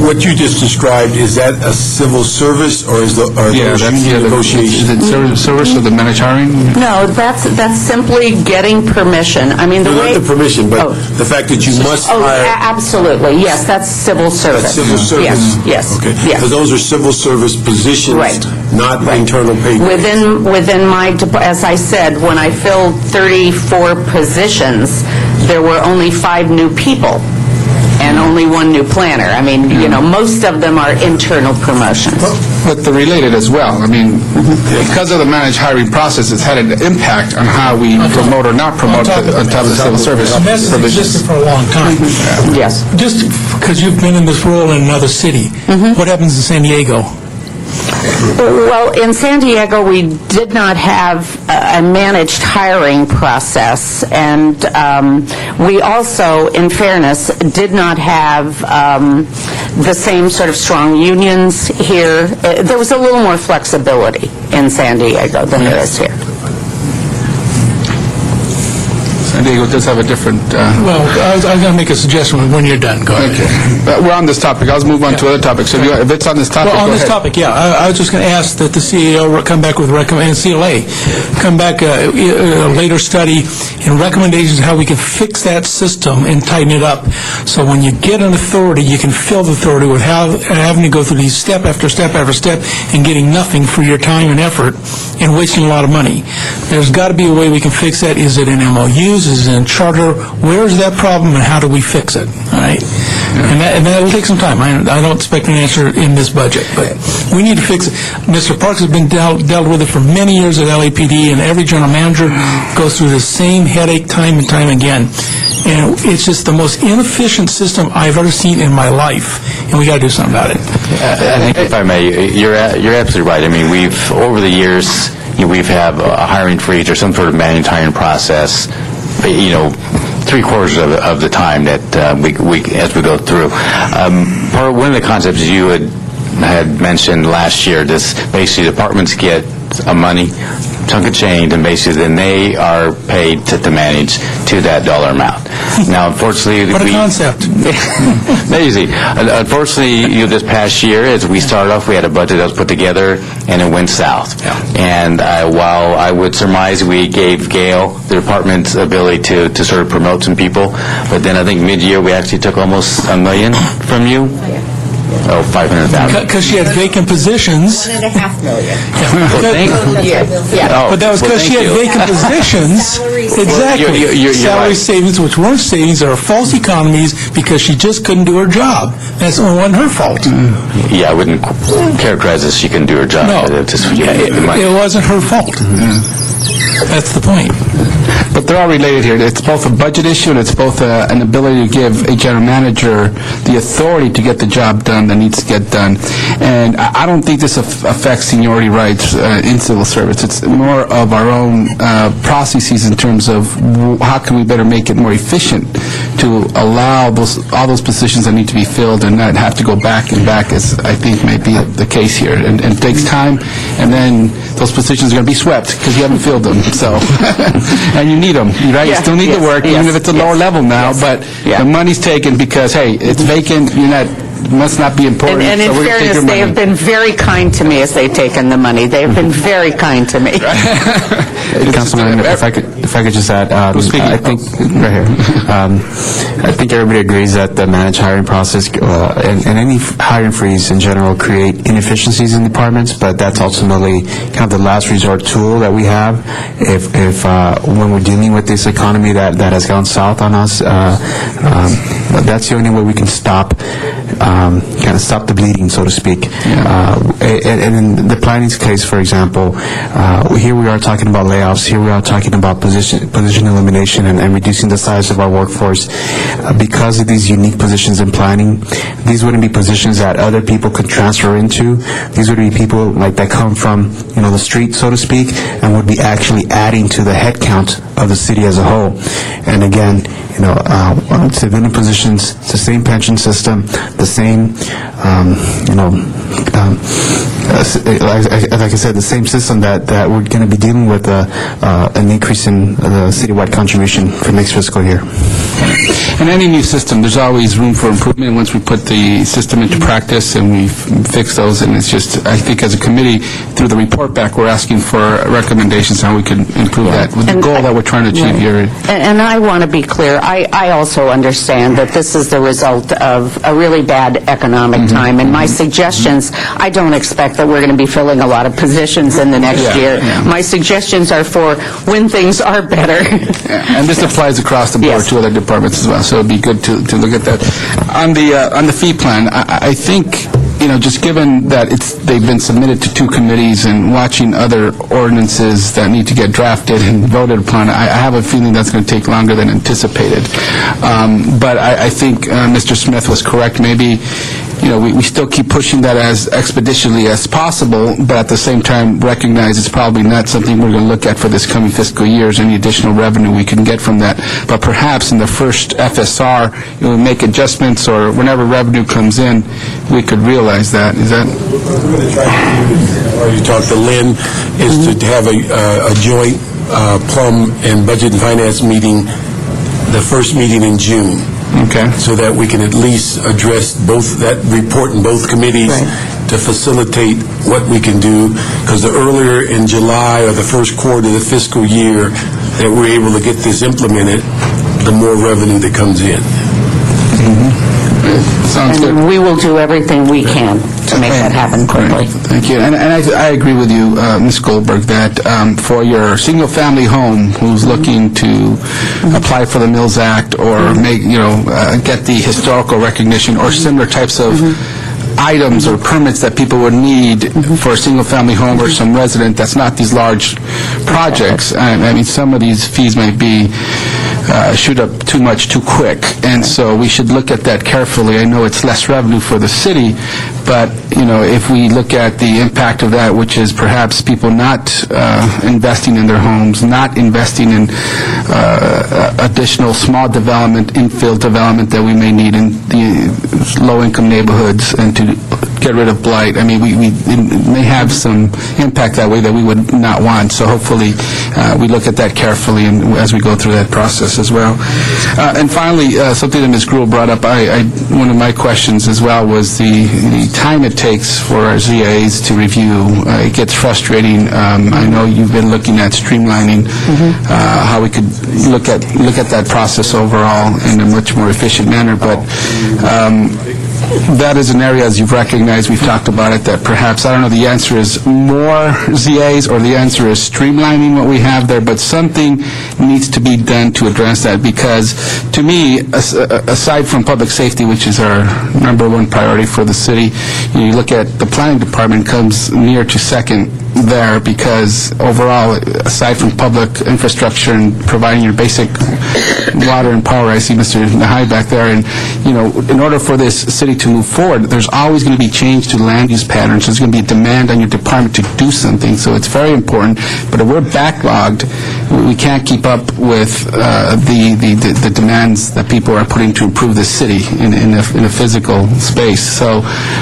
what you just described, is that a civil service, or are those union negotiations? Is it service or the managed hiring? No, that's simply getting permission. I mean, Not the permission, but the fact that you must hire... Absolutely, yes, that's civil service. Civil service? Yes. Okay. Yes. Because those are civil service positions, not internal pay. Within my, as I said, when I filled 34 positions, there were only 5 new people and only 1 new planner. I mean, you know, most of them are internal promotions. But they're related as well. I mean, because of the managed hiring process, it's had an impact on how we promote or not promote on top of the civil service And that's provisions. existed for a long time. Yes. Just because you've been in this role in another city, what happens in San Diego? Well, in San Diego, we did not have a managed hiring process, and we also, in fairness, did not have the same sort of strong unions here. There was a little more flexibility in San Diego than there is here. San Diego does have a different... Well, I was going to make a suggestion when you're done. Go ahead. Okay. We're on this topic. I'll move on to other topics. So if it's on this topic, Well, on go this ahead. topic, yeah, I was just going to ask that the CAO come back with and CLA come back a later study and recommendations how we can fix that system and tighten it up. So when you get an authority, you can fill the authority without having to go through these step after step after step and getting nothing for your time and effort and wasting a lot of money. There's got to be a way we can fix that. Is it in MOUs? Is it in charter? Where is that problem and how do we fix it? All right? And that will take some time. I don't expect an answer in this budget, but we need to fix it. Mr. Parks has been dealt with it for many years at LAPD, and every general manager goes through the same headache time and time again. And it's just the most inefficient system I've ever seen in my life, and we got to do something about it. I think, if I may, you're absolutely right. I mean, we've, over the years, we've had a hiring freeze or some sort of managed hiring process, three-quarters of the time that as we go through. One of the concepts you had mentioned last year, this basically departments get a money chunk of change, and basically then they are paid to manage to that dollar amount. Now, unfortunately, what a concept! Amazing. Unfortunately, this past year, as we started off, we had a budget that was put together, and it went south. Yeah. And while I would surmise we gave Gail, the department's ability to sort of promote some people, but then I think mid-year we actually took almost $1 million from you. Oh, 500,000. Because she had vacant positions. $1.5 million. But that was because she had vacant positions. Exactly. You're Salary right. savings, which weren't savings, are false economies because she just couldn't do her job. That's wasn't her fault. Yeah, I wouldn't characterize as she couldn't do her job. No, it wasn't her fault. That's the point. But they're all related here. It's both a budget issue and it's both an ability to give a general manager the authority to get the job done that needs to get done. And I don't think this affects seniority rights in civil service. It's more of our own processes in terms of how can we better make it more efficient to allow all those positions that need to be filled and not have to go back and back, as I think may be the case here. And it takes time, and then those positions are going to be swept because you haven't filled them. So, and you need them, right? You still need the work, even if it's a lower level now, but the money's taken because, hey, it's vacant, must not be important. And in so fairness, they have been very kind to me as they've taken the money. They have been very kind to me. Councilman, if I could just add, I think right here. I think everybody agrees that the managed hiring process and any hiring freeze in general create inefficiencies in departments, but that's ultimately kind of the last resort tool that we have if when we're dealing with this economy that has gone south on us. That's the only way we can stop the bleeding, so to speak. And in the planning's case, for example, here we are talking about layoffs, here we are talking about position elimination and reducing the size of our workforce. Because of these unique positions in planning, these wouldn't be positions that other people could transfer into. These would be people like that come from the street, so to speak, and would be actually adding to the head count of the city as a whole. And again, civilian positions, it's the same pension system, the same, like I said, the same system that we're going to be dealing with an increase in the citywide contribution for next fiscal year. In any new system, there's always room for improvement once we put the system into practice and we fix those. And it's just, I think as a committee, through the report back, we're asking for recommendations how we can improve that with the goal that we're trying to achieve here. And I want to be clear, I also understand that this is the result of a really bad economic time. And my suggestions, I don't expect that we're going to be filling a lot of positions in the next year. My suggestions are for when things are better. And this applies across the board to other departments as well, so it'd be good to look at that. On the fee plan, I think, just given that they've been submitted to two committees and watching other ordinances that need to get drafted and voted upon, I have a feeling that's going to take longer than anticipated. But I think Mr. Smith was correct. Maybe we still keep pushing that as expeditiously as possible, but at the same time recognize it's probably not something we're going to look at for this coming fiscal years, any additional revenue we can get from that. But perhaps in the first FSR, make adjustments, or whenever revenue comes in, we could realize that. Is that? We're going to try to do, or you talk to Lynn, is to have a joint plum and budget and finance meeting the first meeting in June. Okay. So that we can at least address both, that report in both committees to facilitate what we can do, because the earlier in July or the first quarter of the fiscal year that we're able to get this implemented, the more revenue that comes in. Sounds good. And we will do everything we can to make that happen quickly. Thank you. And I agree with you, Ms. Goldberg, that for your single-family home who's looking to apply for the Mills Act or get the historical recognition or similar types of items or permits that people would need for a single-family home or some resident that's not these large projects. I mean, some of these fees might be shoot up too much too quick, and so we should look at that carefully. I know it's less revenue for the city, but if we look at the impact of that, which is perhaps people not investing in their homes, not investing in additional small development, infill development that we may need in the low-income neighborhoods, and to get rid of blight. I mean, it may have some impact that way that we would not want. So hopefully we look at that carefully and as we go through that process as well. And finally, something that Ms. Gruhl brought up, one of my questions as well was the time it takes for our ZAs to review. It gets frustrating. I know you've been looking at streamlining how we could look at that process overall in a much more efficient manner, but that is an area, as you've recognized, we've talked about it, that perhaps, I don't know, the answer is more ZAs or the answer is streamlining what we have there, but something needs to be done to address that, because to me, aside from public safety, which is our number one priority for the city, you look at the planning department comes near to second there, because overall, aside from public infrastructure and providing your basic water and power, I see Mr. Nahai back there, and in order for this city to move forward, there's always going to be change to land use patterns. There's going to be a demand on your department to do something, so it's very important. But if we're backlogged, we can't keep up with the demands that people are putting to improve the city in a physical space. So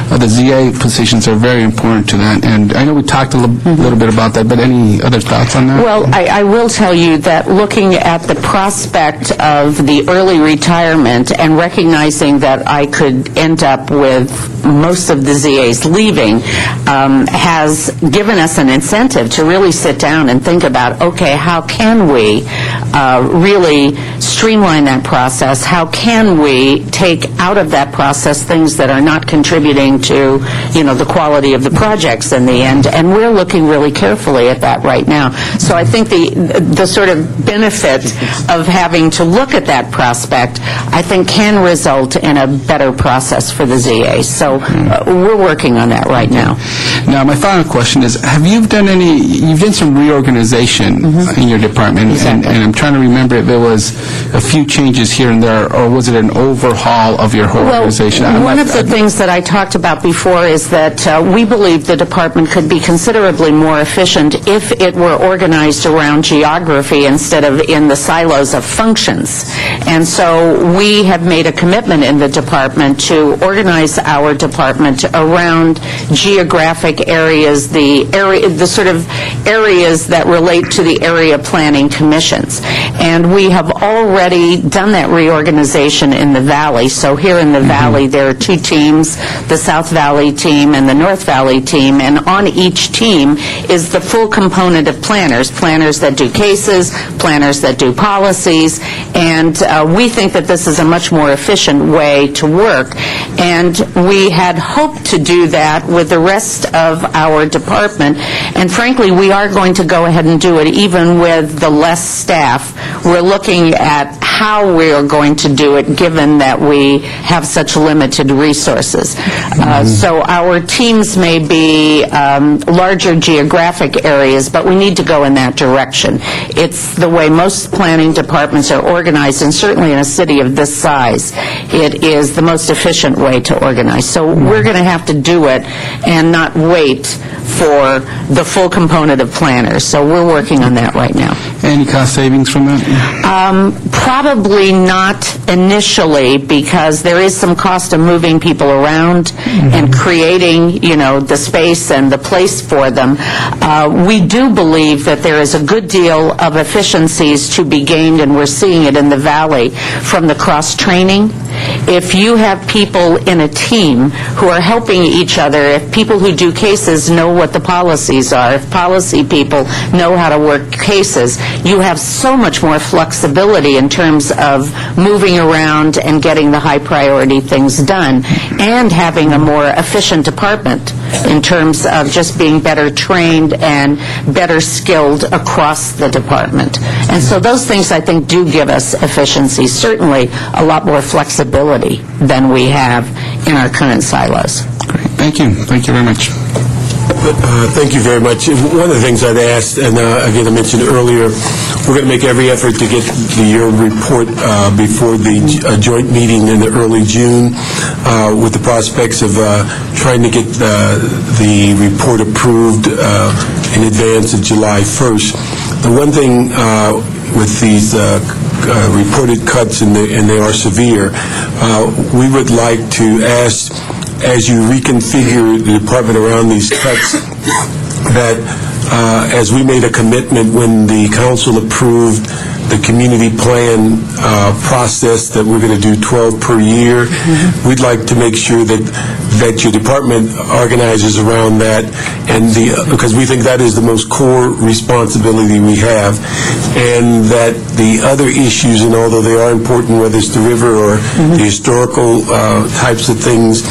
the ZA positions are very important to that, and I know we talked a little bit about that, but any other thoughts on that? Well, I will tell you that looking at the prospect of the early retirement and recognizing that I could end up with most of the ZAs leaving has given us an incentive to really sit down and think about, okay, how can we really streamline that process? How can we take out of that process things that are not contributing to, the quality of the projects in the end? And we're looking really carefully at that right now. So I think the sort of benefit of having to look at that prospect, I think, can result in a better process for the ZA. So we're working on that right now. Now, my final question is, you've done some reorganization in your department, and I'm trying to remember if there was a few changes here and there, or was it an overhaul of your whole organization? One of the things that I talked about before is that we believe the department could be considerably more efficient if it were organized around geography instead of in the silos of functions. And so we have made a commitment in the department to organize our department around geographic areas, the sort of areas that relate to the area planning commissions. And we have already done that reorganization in the Valley. So here in the Valley, there are two teams, the South Valley team and the North Valley team, and on each team is the full component of planners that do cases, planners that do policies, and we think that this is a much more efficient way to work. And we had hoped to do that with the rest of our department, and frankly, we are going to go ahead and do it even with the less staff. We're looking at how we are going to do it, given that we have such limited resources. So our teams may be larger geographic areas, but we need to go in that direction. It's the way most planning departments are organized, and certainly in a city of this size, it is the most efficient way to organize. So we're going to have to do it and not wait for the full component of planners. So we're working on that right now. Any cost savings from that? Probably not initially, because there is some cost of moving people around and creating, the space and the place for them. We do believe that there is a good deal of efficiencies to be gained, and we're seeing it in the Valley, from the cross-training. If you have people in a team who are helping each other, if people who do cases know what the policies are, if policy people know how to work cases, you have so much more flexibility in terms of moving around and getting the high-priority things done, and having a more efficient department in terms of just being better trained and better skilled across the department. And so those things, I think, do give us efficiency, certainly a lot more flexibility than we have in our current silos. Great. Thank you. Thank you very much. Thank you very much. One of the things I'd asked, and again I mentioned earlier, we're going to make every effort to get your report before the joint meeting in early June, with the prospects of trying to get the report approved in advance of July 1st. The one thing with these reported cuts, and they are severe, we would like to ask, as you reconfigure the department around these cuts, that as we made a commitment when the council approved the community plan process, that we're going to do 12 per year, we'd like to make sure that your department organizes around that, and because we think that is the most core responsibility we have, and that the other issues, and although they are important, whether it's the river or the historical types of things,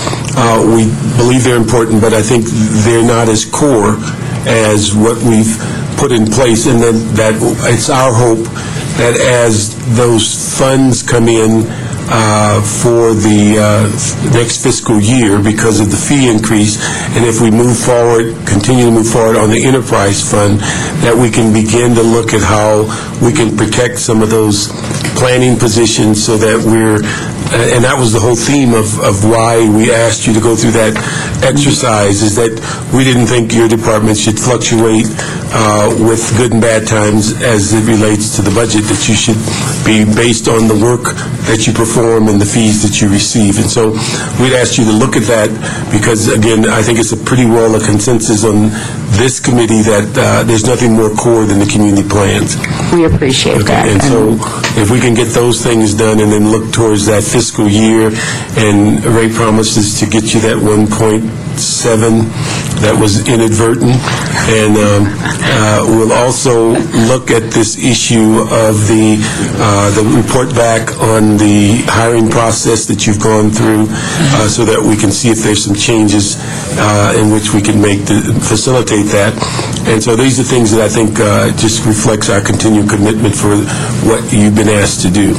we believe they're important, but I think they're not as core as what we've put in place, and that it's our hope that as those funds come in for the next fiscal year because of the fee increase, and if we continue to move forward on the enterprise fund, that we can begin to look at how we can protect some of those planning positions, so that and that was the whole theme of why we asked you to go through that exercise, is that we didn't think your department should fluctuate with good and bad times as it relates to the budget, that you should be based on the work that you perform and the fees that you receive. And so we'd ask you to look at that, because, again, I think it's a pretty well a consensus on this committee that there's nothing more core than the community plans. We appreciate that. And so if we can get those things done and then look towards that fiscal year, and Ray promises to get you that 1.7 that was inadvertent, and we'll also look at this issue of the report back on the hiring process that you've gone through, so that we can see if there's some changes in which we can make to facilitate that. And so these are things that I think just reflects our continued commitment for what you've been asked to do.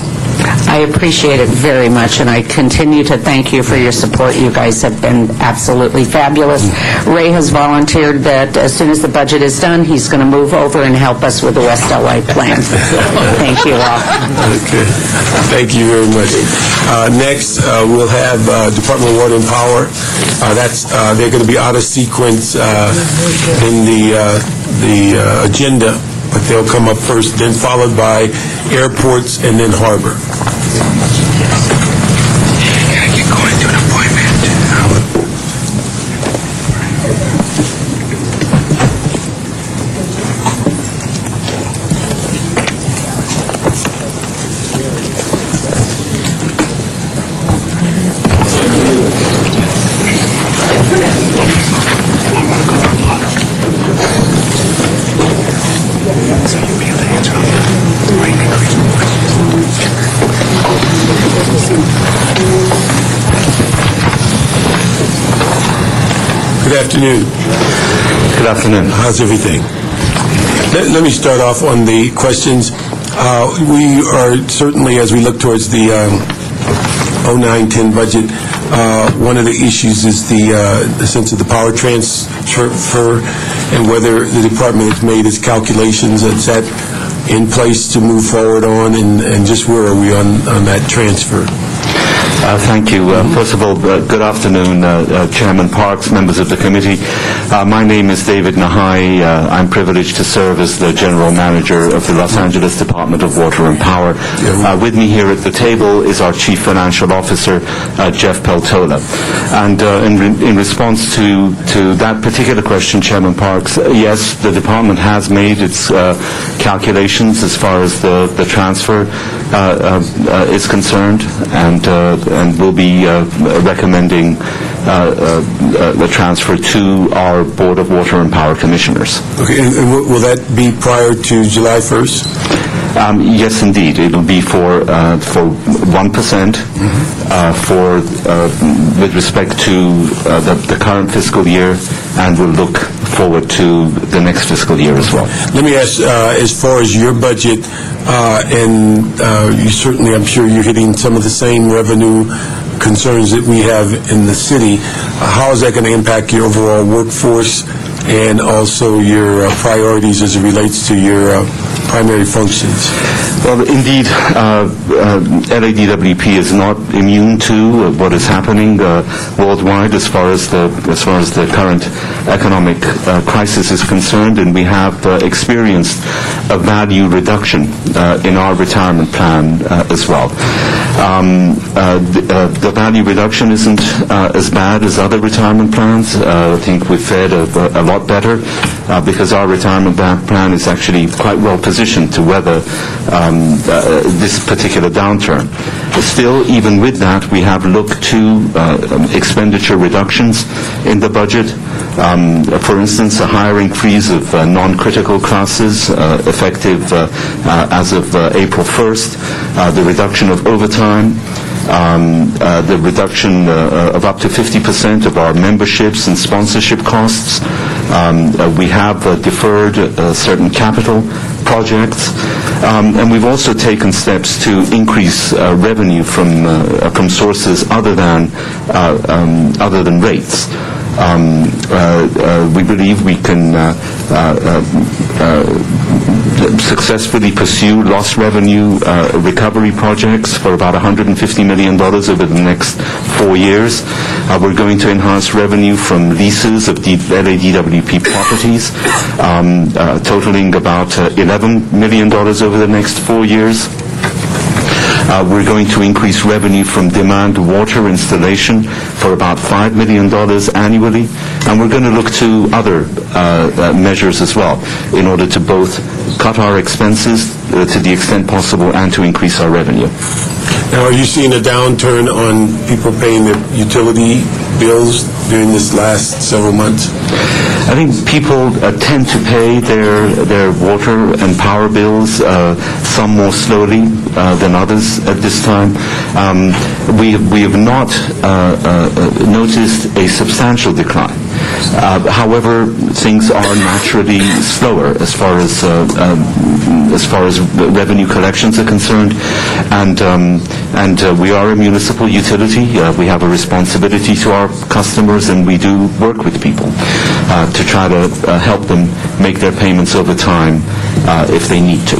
I appreciate it very much, and I continue to thank you for your support. You guys have been absolutely fabulous. Ray has volunteered that as soon as the budget is done, he's going to move over and help us with the West LA plan. Thank you all. Okay. Thank you very much. Next, we'll have Department of Water and Power. They're going to be out of sequence in the agenda, but they'll come up first, then followed by airports, and then harbor. You're going to an appointment. Good afternoon. Good afternoon. How's everything? Let me start off on the questions. We are certainly, as we look towards the 09-10 budget, one of the issues is the sense of the power transfer, and whether the department has made its calculations. Is that in place to move forward on, and just where are we on that transfer? Thank you. First of all, good afternoon, Chairman Parks, members of the committee. My name is David Nahai. I'm privileged to serve as the General Manager of the Los Angeles Department of Water and Power. With me here at the table is our Chief Financial Officer, Jeff Peltola. And in response to that particular question, Chairman Parks, yes, the department has made its calculations as far as the transfer is concerned, and will be recommending the transfer to our Board of Water and Power Commissioners. Okay, and will that be prior to July 1st? Yes, indeed. It will be for 1% with respect to the current fiscal year, and we'll look forward to the next fiscal year as well. Let me ask, as far as your budget, and you certainly, I'm sure you're hitting some of the same revenue concerns that we have in the city. How is that going to impact your overall workforce and also your priorities as it relates to your primary functions? Well, indeed, LADWP is not immune to what is happening worldwide as far as the current economic crisis is concerned, and we have experienced a value reduction in our retirement plan as well. The value reduction isn't as bad as other retirement plans. I think we've fared a lot better because our retirement plan is actually quite well positioned to weather this particular downturn. Still, even with that, we have looked to expenditure reductions in the budget. For instance, a hiring freeze of non-critical classes effective as of April 1st, the reduction of overtime, the reduction of up to 50% of our memberships and sponsorship costs. We have deferred certain capital projects, and we've also taken steps to increase revenue from sources other than rates. We believe we can successfully pursue lost revenue recovery projects for about $150 million over the next 4 years. We're going to enhance revenue from leases of LADWP properties, totaling about $11 million over the next 4 years. We're going to increase revenue from demand water installation for about $5 million annually, and we're going to look to other measures as well in order to both cut our expenses to the extent possible and to increase our revenue. Now, are you seeing a downturn on people paying their utility bills during this last several months? I think people tend to pay their water and power bills, some more slowly than others at this time. We have not noticed a substantial decline. However, things are naturally slower as far as revenue collections are concerned, and we are a municipal utility. We have a responsibility to our customers, and we do work with people to try to help them make their payments over time if they need to.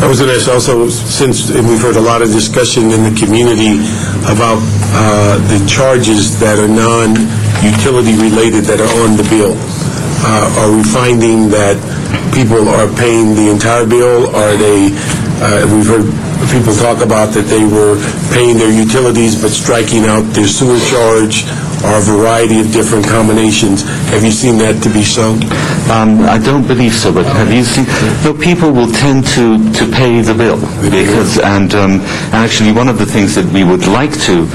I was going to ask also, since we've heard a lot of discussion in the community about the charges that are non-utility related that are on the bill. Are we finding that people are paying the entire bill? Are they, we've heard people talk about that they were paying their utilities but striking out their sewer charge, or a variety of different combinations. Have you seen that to be so? I don't believe so, but have you seen? No, people will tend to pay the bill because, and actually one of the things that we would like to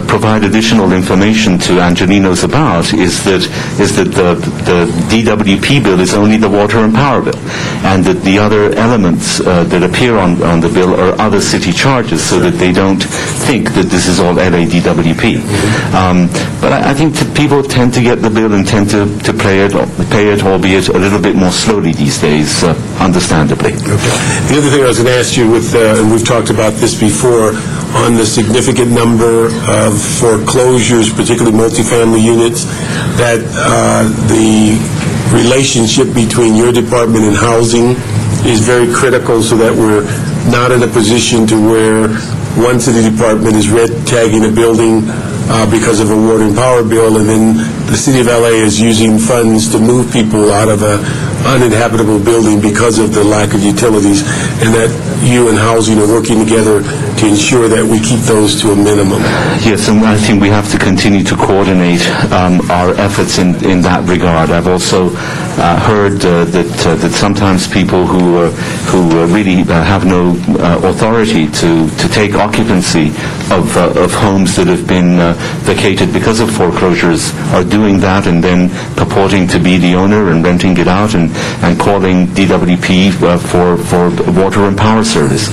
provide additional information to Angelinos about is that the DWP bill is only the water and power bill, and that the other elements that appear on the bill are other city charges, so that they don't think that this is all LADWP. But I think that people tend to get the bill and tend to pay it, albeit a little bit more slowly these days, understandably. Okay. The other thing I was going to ask you, and we've talked about this before, on the significant number of foreclosures, particularly multifamily units, that the relationship between your department and housing is very critical, so that we're not in a position to where one city department is red tagging a building because of a water and power bill, and then the city of LA is using funds to move people out of a uninhabitable building because of the lack of utilities, and that you and housing are working together to ensure that we keep those to a minimum. Yes, and I think we have to continue to coordinate our efforts in that regard. I've also heard that sometimes people who really have no authority to take occupancy of homes that have been vacated because of foreclosures are doing that and then purporting to be the owner and renting it out and calling DWP for water and power service.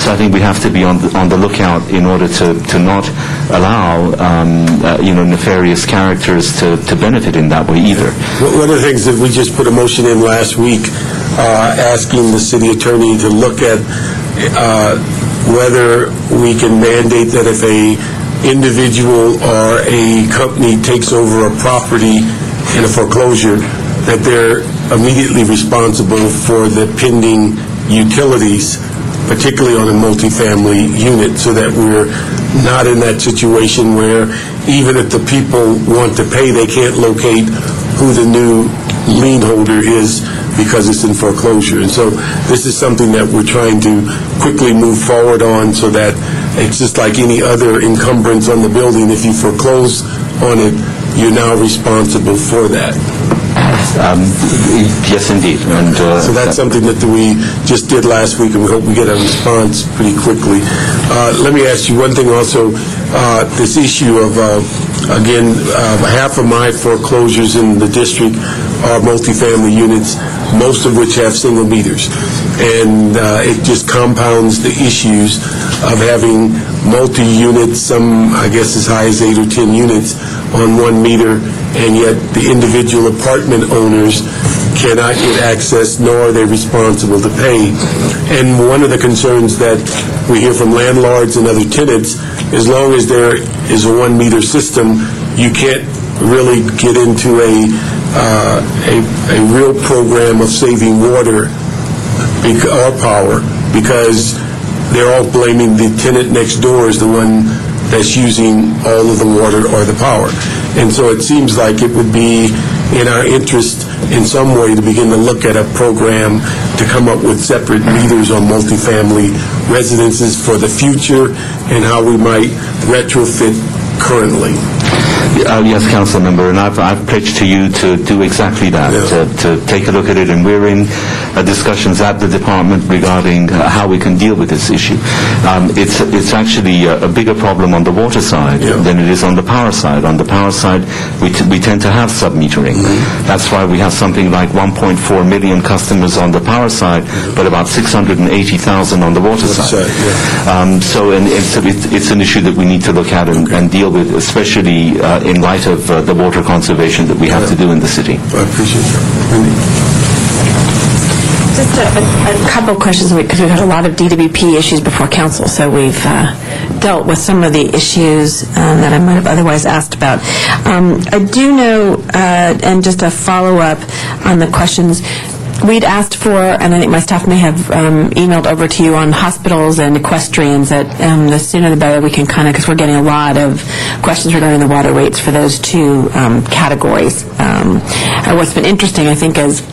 So I think we have to be on the lookout in order to not allow nefarious characters to benefit in that way either. One of the things that we just put a motion in last week asking the city attorney to look at whether we can mandate that if a individual or a company takes over a property in a foreclosure, that they're immediately responsible for the pending utilities, particularly on a multifamily unit, so that we're not in that situation where even if the people want to pay, they can't locate who the new lien holder is because it's in foreclosure. And so this is something that we're trying to quickly move forward on, so that it's just like any other encumbrance on the building. If you foreclose on it, you're now responsible for that. Yes, indeed. And, so that's something that we just did last week, and we hope we get a response pretty quickly. Let me ask you one thing also. This issue of, again, half of my foreclosures in the district are multifamily units, most of which have single meters. And it just compounds the issues of having multi-units, some, I guess, as high as 8 or 10 units on 1 meter, and yet the individual apartment owners cannot get access, nor are they responsible to pay. And one of the concerns that we hear from landlords and other tenants, as long as there is a 1 meter system, you can't really get into a real program of saving water or power, because they're all blaming the tenant next door as the one that's using all of the water or the power. And so it seems like it would be in our interest in some way to begin to look at a program to come up with separate meters on multifamily residences for the future, and how we might retrofit currently. Yes, Council Member, and I've pledged to you to do exactly that, to take a look at it, and we're in discussions at the department regarding how we can deal with this issue. It's actually a bigger problem on the water side than it is on the power side. On the power side, we tend to have submetering. That's why we have something like 1.4 million customers on the power side, but about 680,000 on the water side. So it's an issue that we need to look at and deal with, especially in light of the water conservation that we have to do in the city. I appreciate that. Just a couple of questions, because we've had a lot of DWP issues before council, so we've dealt with some of the issues that I might have otherwise asked about. I do know, and just a follow-up on the questions, we'd asked for, and I think my staff may have emailed over to you on hospitals and equestrians, that the sooner the better we can because we're getting a lot of questions regarding the water rates for those two categories. What's been interesting, I think, is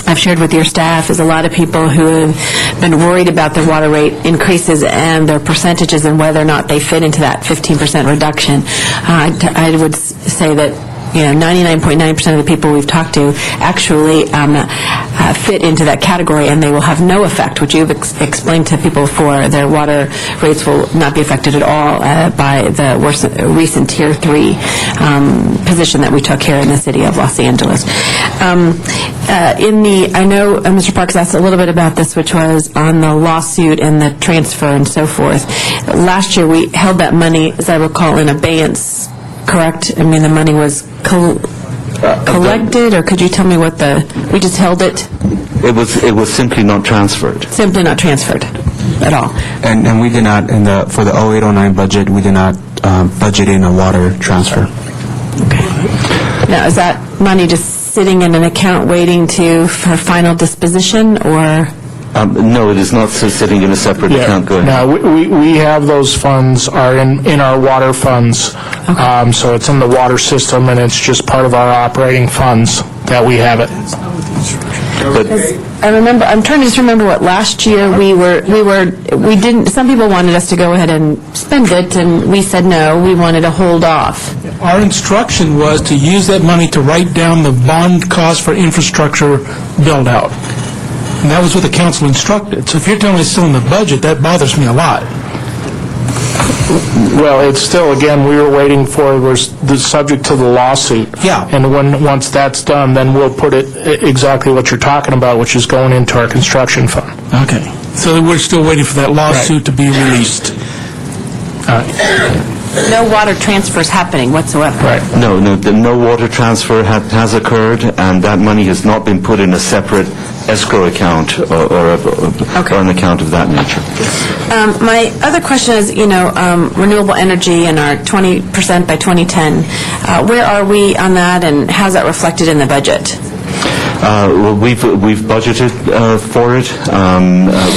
I've shared with your staff, is a lot of people who have been worried about their water rate increases and their percentages and whether or not they fit into that 15% reduction. I would say that 99.9% of the people we've talked to actually fit into that category, and they will have no effect, which you've explained to people before. Their water rates will not be affected at all by the recent Tier 3 position that we took here in the city of Los Angeles. I know Mr. Parks asked a little bit about this, which was on the lawsuit and the transfer and so forth. Last year we held that money, as I recall, in abeyance. Correct? I mean, the money was collected, or could you tell me what we just held it? It was simply not transferred. Simply not transferred at all. And we did not, for the 08-09 budget, we did not budget in a water transfer. Okay. Now, is that money just sitting in an account waiting for final disposition, or? No, it is not sitting in a separate account. Go ahead. No, we have those funds are in our water funds. So it's in the water system, and it's just part of our operating funds that we have it. I'm trying to just remember what last year we didn't, some people wanted us to go ahead and spend it, and we said no, we wanted to hold off. Our instruction was to use that money to write down the bond cost for infrastructure build-out. And that was what the council instructed. So if you're telling me it's still in the budget, that bothers me a lot. Well, it's still, again, we were waiting for, was the subject to the lawsuit. Yeah. And once that's done, then we'll put it exactly what you're talking about, which is going into our construction fund. Okay. So we're still waiting for that lawsuit to be released. All right. No water transfers happening whatsoever. Right. No water transfer has occurred, and that money has not been put in a separate escrow account or an account of that nature. My other question is, renewable energy and our 20% by 2010. Where are we on that, and how's that reflected in the budget? Well, we've budgeted for it.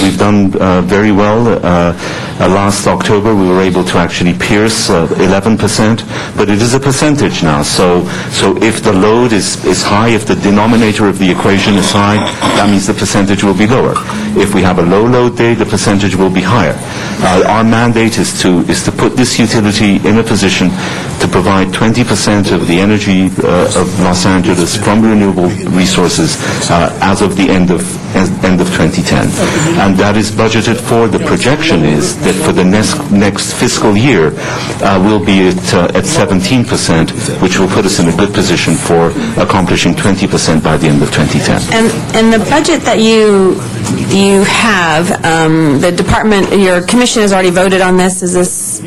We've done very well. Last October, we were able to actually pierce 11%, but it is a percentage now. So if the load is high, if the denominator of the equation is high, that means the percentage will be lower. If we have a low load day, the percentage will be higher. Our mandate is to put this utility in a position to provide 20% of the energy of Los Angeles from renewable resources as of the end of 2010. And that is budgeted for. The projection is that for the next fiscal year, we'll be at 17%, which will put us in a good position for accomplishing 20% by the end of 2010. And the budget that you have, the department, your commission has already voted on this. Is this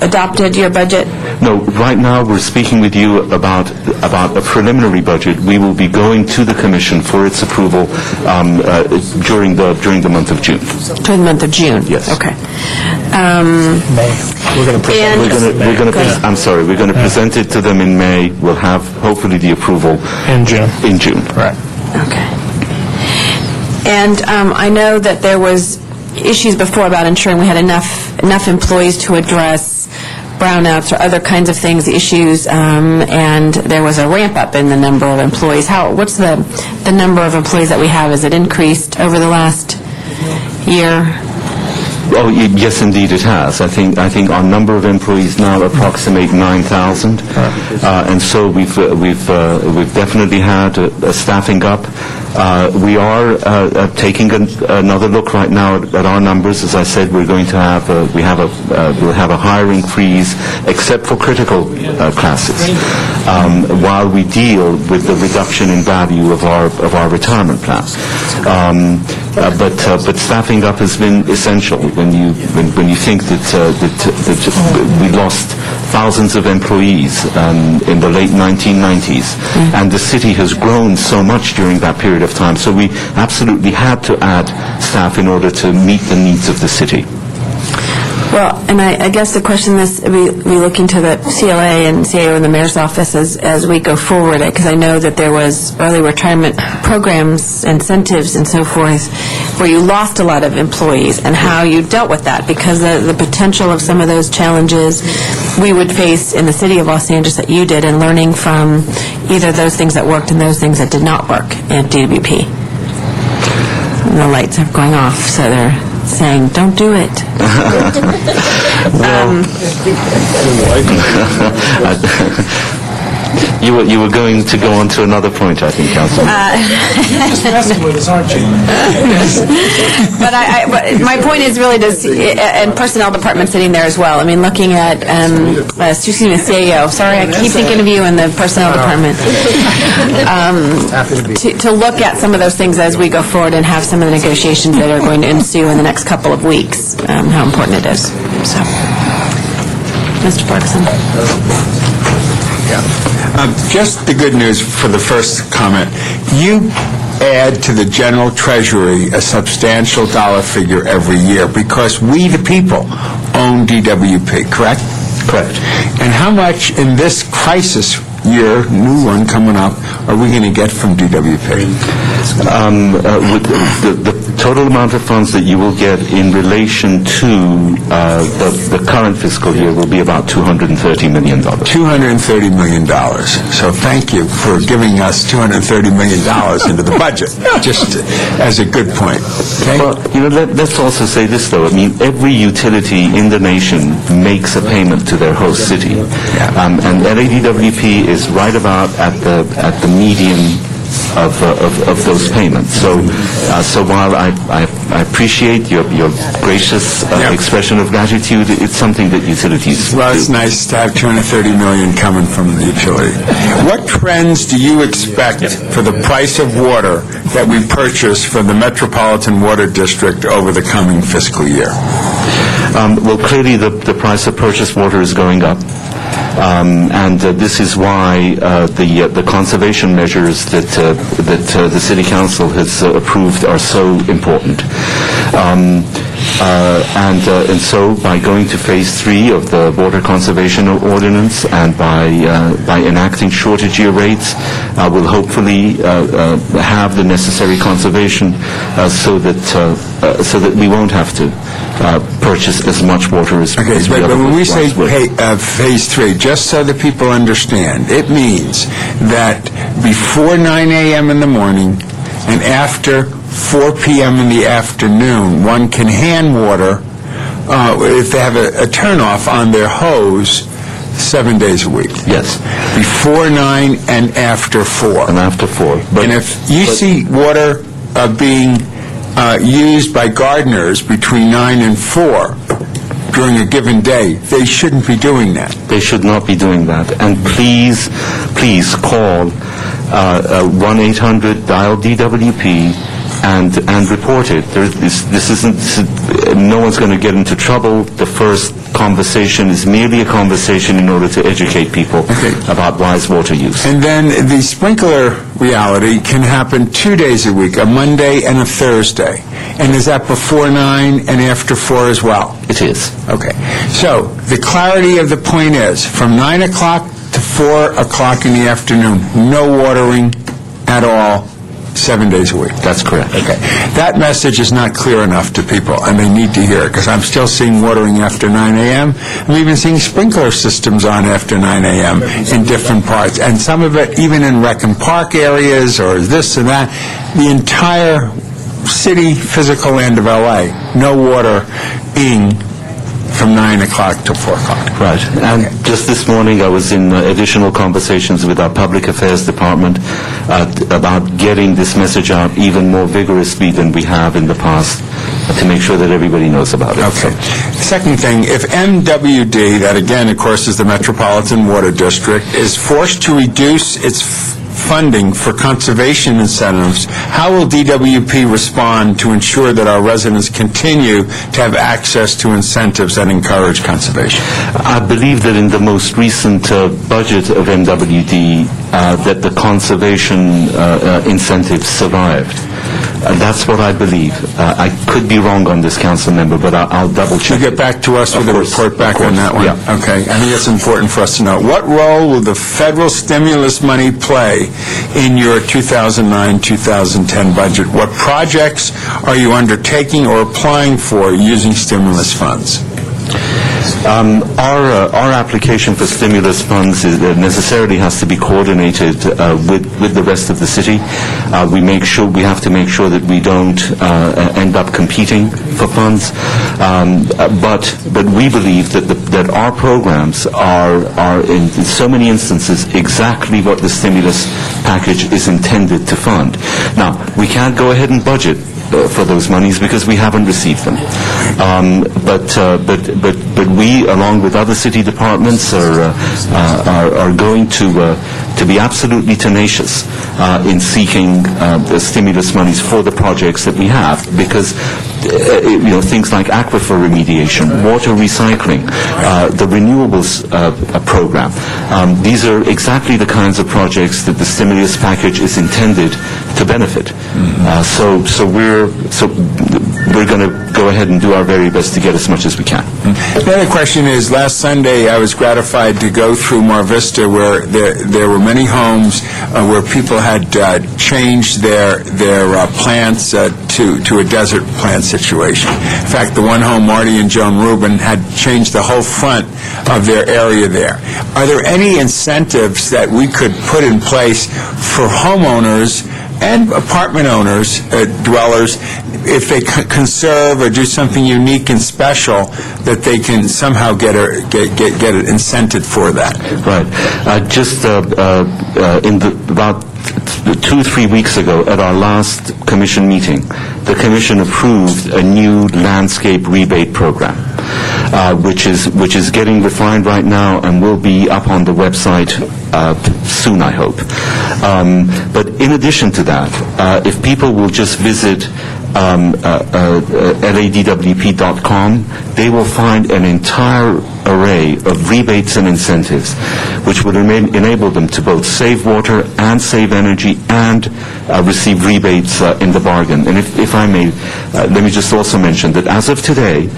adopted, your budget? No, right now we're speaking with you about a preliminary budget. We will be going to the commission for its approval during the month of June. During the month of June? Yes. Okay. May. We're going to present it to them in May. We'll have hopefully the approval in June. In June. Right. Okay. And I know that there was issues before about ensuring we had enough employees to address brownouts or other kinds of things, issues, and there was a ramp up in the number of employees. What's the number of employees that we have? Has it increased over the last year? Oh, yes, indeed, it has. I think our number of employees now approximate 9,000, and so we've definitely had a staffing up. We are taking another look right now at our numbers. As I said, we're going to have we'll have a hiring freeze, except for critical classes, while we deal with the reduction in value of our retirement plans. But staffing up has been essential when you think that we lost thousands of employees in the late 1990s, and the city has grown so much during that period of time. So we absolutely had to add staff in order to meet the needs of the city. Well, and I guess the question is, we look into the CLA and CAO in the mayor's office as we go forward, because I know that there was early retirement programs, incentives, and so forth, where you lost a lot of employees, and how you dealt with that, because the potential of some of those challenges we would face in the city of Los Angeles that you did, and learning from either those things that worked and those things that did not work at DWP. And the lights are going off, so they're saying, don't do it. You were going to go on to another point, I think, Councilman. You're just messing with us, aren't you? But my point is really and personnel department sitting there as well. I mean, looking at, CAO. Sorry, I keep thinking of you in the personnel department. To look at some of those things as we go forward and have some of the negotiations that are going to ensue in the next couple of weeks, how important it is. So, Mr. Bergson. Just the good news for the first comment. You add to the general treasury a substantial dollar figure every year because we, the people, own DWP, correct? Correct. And how much in this crisis year, new one coming up, are we going to get from DWP? With the total amount of funds that you will get in relation to the current fiscal year will be about $230 million. $230 million. So thank you for giving us $230 million into the budget, just as a good point. Okay? Well, let's also say this, though. I mean, every utility in the nation makes a payment to their host city. And LADWP is right about at the median of those payments. So while I appreciate your gracious expression of gratitude, it's something that utilities Well, do. it's nice to have $230 million coming from the utility. What trends do you expect for the price of water that we purchase from the Metropolitan Water District over the coming fiscal year? Well, clearly the price of purchased water is going up. And this is why the conservation measures that the City Council has approved are so important. And so by going to Phase 3 of the Water Conservation Ordinance and by enacting shortage year rates, we'll hopefully have the necessary conservation so that we won't have to purchase as much water as we otherwise would. But when we say Phase 3, just so that people understand, it means that before 9 a.m. in the morning and after 4 p.m. in the afternoon, one can hand water if they have a turnoff on their hose 7 days a week. Yes. Before 9 and after 4. And after 4. And if you see water being used by gardeners between 9 and 4 during a given day, they shouldn't be doing that. They should not be doing that. And please call 1-800-DIAL-DWP and report it. This isn't, no one's going to get into trouble. The first conversation is merely a conversation in order to educate people about wise water use. And then the sprinkler reality can happen 2 days a week, a Monday and a Thursday. And is that before 9 and after 4 as well? It is. Okay. So the clarity of the point is, from 9 o'clock to 4 o'clock in the afternoon, no watering at all, 7 days a week. That's correct. Okay. That message is not clear enough to people, and they need to hear it, because I'm still seeing watering after 9 a.m. I'm even seeing sprinkler systems on after 9 a.m. in different parts, and some of it even in rec and park areas or this and that. The entire city physical land of L.A., no water being from 9 o'clock to 4 o'clock. Right. And just this morning I was in additional conversations with our Public Affairs Department about getting this message out even more vigorously than we have in the past to make sure that everybody knows about it. Okay. Second thing, if MWD, that again, of course, is the Metropolitan Water District, is forced to reduce its funding for conservation incentives, how will DWP respond to ensure that our residents continue to have access to incentives that encourage conservation? I believe that in the most recent budget of MWD, that the conservation incentives survived. That's what I believe. I could be wrong on this, council member, but I'll double check. You get back to us with a report back on that one? Yeah. Okay. I think it's important for us to know. What role will the federal stimulus money play in your 2009-2010 budget? What projects are you undertaking or applying for using stimulus funds? Our application for stimulus funds necessarily has to be coordinated with the rest of the city. We have to make sure that we don't end up competing for funds. But we believe that our programs are in so many instances exactly what the stimulus package is intended to fund. Now, we can't go ahead and budget for those monies because we haven't received them. But we, along with other city departments, are going to be absolutely tenacious in seeking the stimulus monies for the projects that we have, because things like aquifer remediation, water recycling, the renewables program. These are exactly the kinds of projects that the stimulus package is intended to benefit. So we're going to go ahead and do our very best to get as much as we can. The other question is, last Sunday I was gratified to go through Mar Vista where there were many homes where people had changed their plants to a desert plant situation. In fact, the one home, Marty and Joan Rubin, had changed the whole front of their area there. Are there any incentives that we could put in place for homeowners and apartment owners, dwellers, if they conserve or do something unique and special, that they can somehow get it incented for that? Right. About 2-3 weeks ago, at our last commission meeting, the commission approved a new landscape rebate program, which is getting refined right now and will be up on the website soon, I hope. But in addition to that, if people will just visit ladwp.com, they will find an entire array of rebates and incentives which would enable them to both save water and save energy and receive rebates in the bargain. And if I may, let me just also mention that as of today,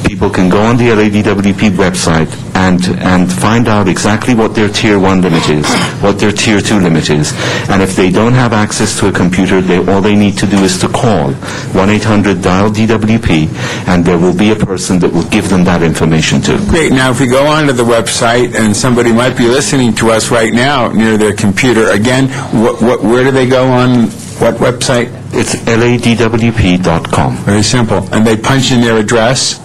people can go on the LADWP website and find out exactly what their Tier 1 limit is, what their Tier 2 limit is. And if they don't have access to a computer, all they need to do is to call 1-800-DIAL-DWP, and there will be a person that will give them that information too. Great. Now, if we go onto the website, and somebody might be listening to us right now near their computer, again, where do they go on what website? It's ladwp.com. Very simple. And they punch in their address?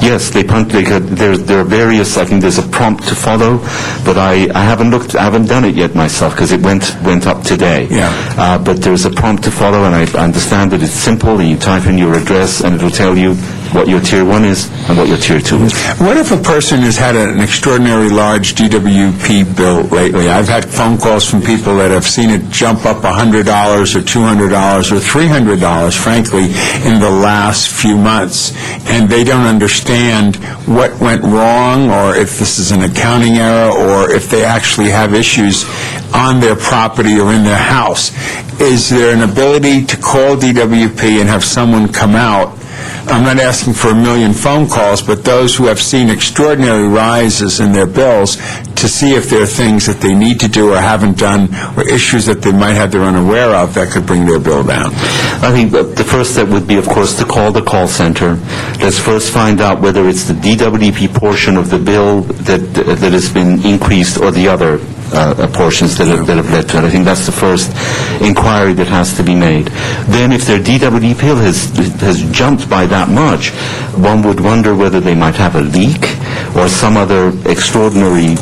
Yes, there are various. I think there's a prompt to follow, but I haven't done it yet myself because it went up today. Yeah. But there's a prompt to follow, and I understand that it's simple. And you type in your address, and it'll tell you what your Tier 1 is and what your Tier 2 is. What if a person has had an extraordinary large DWP bill lately? I've had phone calls from people that have seen it jump up $100 or $200 or $300, frankly, in the last few months, and they don't understand what went wrong, or if this is an accounting error, or if they actually have issues on their property or in their house. Is there an ability to call DWP and have someone come out? I'm not asking for 1 million phone calls, but those who have seen extraordinary rises in their bills to see if there are things that they need to do or haven't done, or issues that they might have they're unaware of that could bring their bill down. I think the first step would be, of course, to call the call center. Let's first find out whether it's the DWP portion of the bill that has been increased or the other portions that have led to it. I think that's the first inquiry that has to be made. Then if their DWP bill has jumped by that much, one would wonder whether they might have a leak or some other extraordinary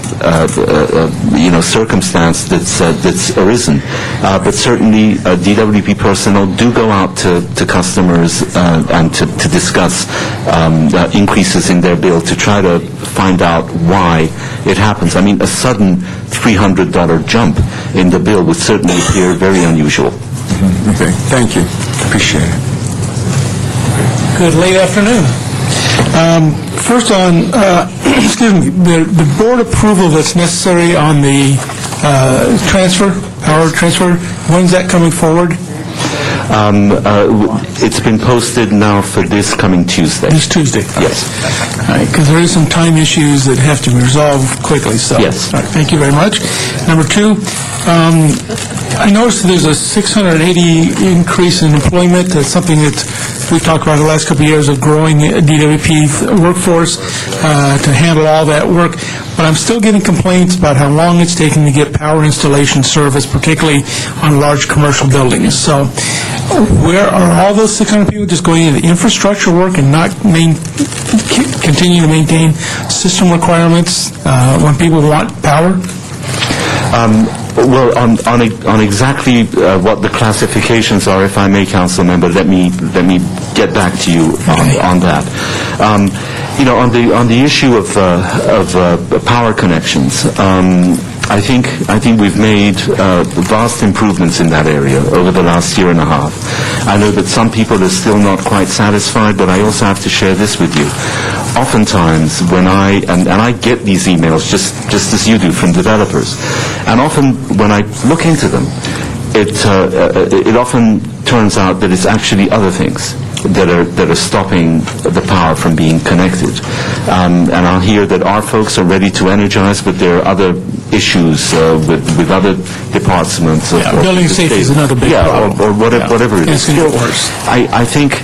circumstance that's arisen. But certainly DWP personnel do go out to customers and to discuss increases in their bill to try to find out why it happens. I mean, a sudden $300 jump in the bill would certainly appear very unusual. Okay, thank you. Appreciate it. Good late afternoon. First on, excuse me, the board approval that's necessary on the power transfer, when's that coming forward? It's been posted now for this coming Tuesday. This Tuesday? Yes. All right, because there is some time issues that have to be resolved quickly, so. Yes. All right, thank you very much. Number two, I noticed there's a 680 increase in employment. That's something that we've talked about the last couple of years of growing DWP workforce to handle all that work. But I'm still getting complaints about how long it's taking to get power installation service, particularly on large commercial buildings. So where are all those 600 people just going into infrastructure work and not continue to maintain system requirements when people want power? Well, on exactly what the classifications are, if I may, Council Member, let me get back to you on that. On the issue of power connections, I think we've made vast improvements in that area over the last year and a half. I know that some people are still not quite satisfied, but I also have to share this with you. Oftentimes, when I get these emails just as you do from developers, and often when I look into them, it often turns out that it's actually other things. that are stopping the power from being connected. And I'll hear that our folks are ready to energize, but there are other issues with other departments. Building safety is another big problem. Or whatever it is. It's going to get worse. I think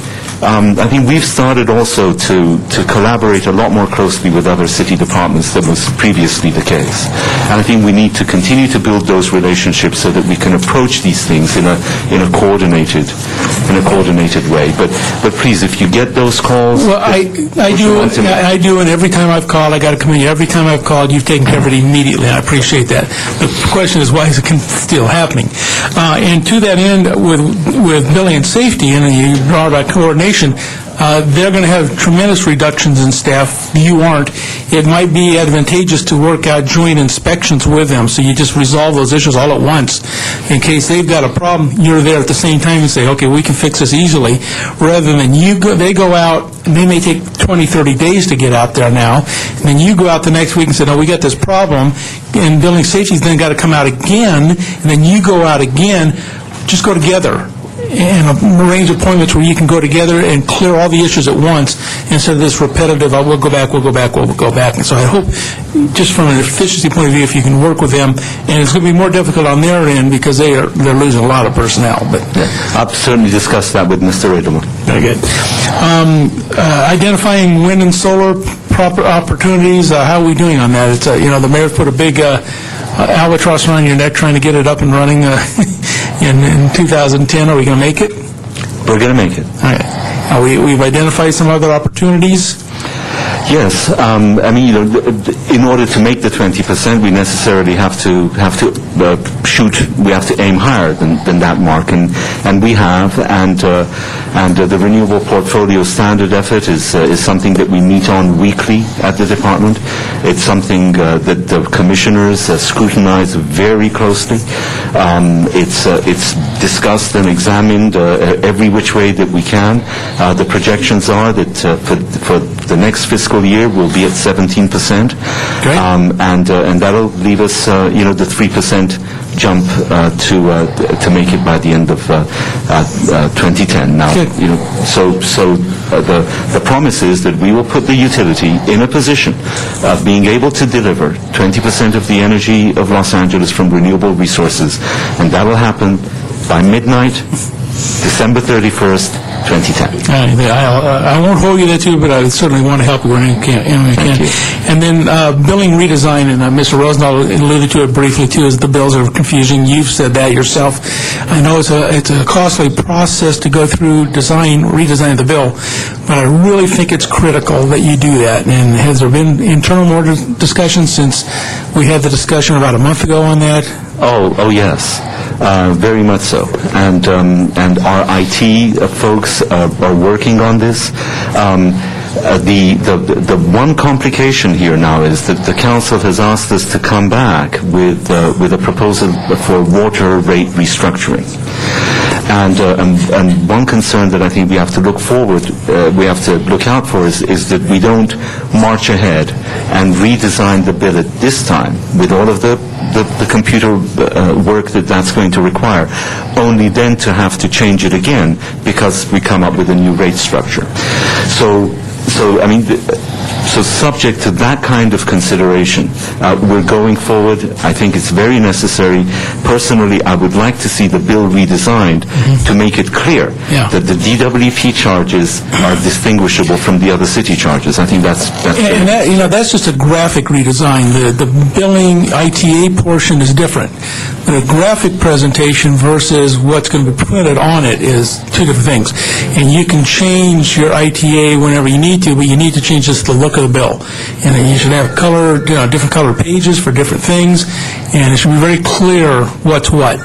we've started also to collaborate a lot more closely with other city departments than was previously the case. And I think we need to continue to build those relationships so that we can approach these things in a coordinated way. But please, if you get those calls, well, I do, and every time I've called, I got to come in. Every time I've called, you've taken care of it immediately. I appreciate that. The question is, why is it still happening? And to that end, with building and safety, and you brought about coordination, they're going to have tremendous reductions in staff. You aren't. It might be advantageous to work out joint inspections with them, so you just resolve those issues all at once. In case they've got a problem, you're there at the same time and say, okay, we can fix this easily, rather than they go out, and they may take 20, 30 days to get out there now, and then you go out the next week and say, no, we got this problem, and building safety's then got to come out again, and then you go out again. Just go together and arrange appointments where you can go together and clear all the issues at once instead of this repetitive, we'll go back. And so I hope, just from an efficiency point of view, if you can work with them, and it's going to be more difficult on their end because they're losing a lot of personnel. But I've certainly discussed that with Mr. Rudolph. Very good. Identifying wind and solar proper opportunities, how are we doing on that? It's the mayor put a big albatross around your neck trying to get it up and running in 2010. Are we going to make it? We're going to make it. All right. We've identified some other opportunities. Yes, in order to make the 20%, we necessarily have to we have to aim higher than that mark, and we have, and the renewable portfolio standard effort is something that we meet on weekly at the department. It's something that the commissioners scrutinize very closely. It's discussed and examined every which way that we can. The projections are that for the next fiscal year we'll be at 17%, and that'll leave us, the 3% jump to make it by the end of 2010. Now, the promise is that we will put the utility in a position of being able to deliver 20% of the energy of Los Angeles from renewable resources, and that will happen by midnight, December 31st, 2010. I won't hold you to that, but I certainly want to help you when I can. And then billing redesign, and Mr. Rosendahl alluded to it briefly too, is the bills are confusing. You've said that yourself. I know it's a costly process to go through redesign the bill, but I really think it's critical that you do that. And has there been internal discussions since we had the discussion about a month ago on that? Oh yes. Very much so, and our IT folks are working on this. The one complication here now is that the council has asked us to come back with a proposal for water rate restructuring. And one concern that I think we have to look out for is that we don't march ahead and redesign the bill at this time with all of the computer work that's going to require, only then to have to change it again because we come up with a new rate structure. So subject to that kind of consideration, we're going forward. I think it's very necessary. Personally, I would like to see the bill redesigned to make it clear that the DWP charges are distinguishable from the other city charges. I think that's that's just a graphic redesign. The billing ITA portion is different. But a graphic presentation versus what's going to be printed on it is two different things. And you can change your ITA whenever you need to, but you need to change just the look of the bill. And then you should have different color pages for different things, and it should be very clear what's what.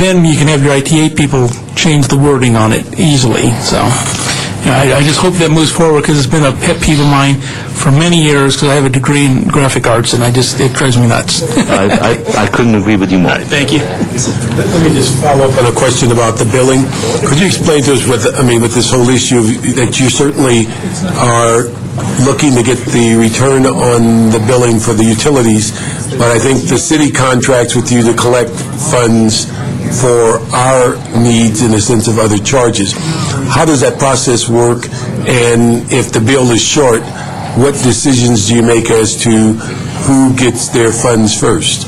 Then you can have your ITA people change the wording on it easily. So I just hope that moves forward, because it's been a pet peeve of mine for many years, because I have a degree in graphic arts, and it drives me nuts. I couldn't agree with you more. Right, thank you. Let me just follow up on a question about the billing. Could you explain to us with this whole issue that you certainly are looking to get the return on the billing for the utilities, but I think the city contracts with you to collect funds for our needs in the sense of other charges. How does that process work? And if the bill is short, what decisions do you make as to who gets their funds first?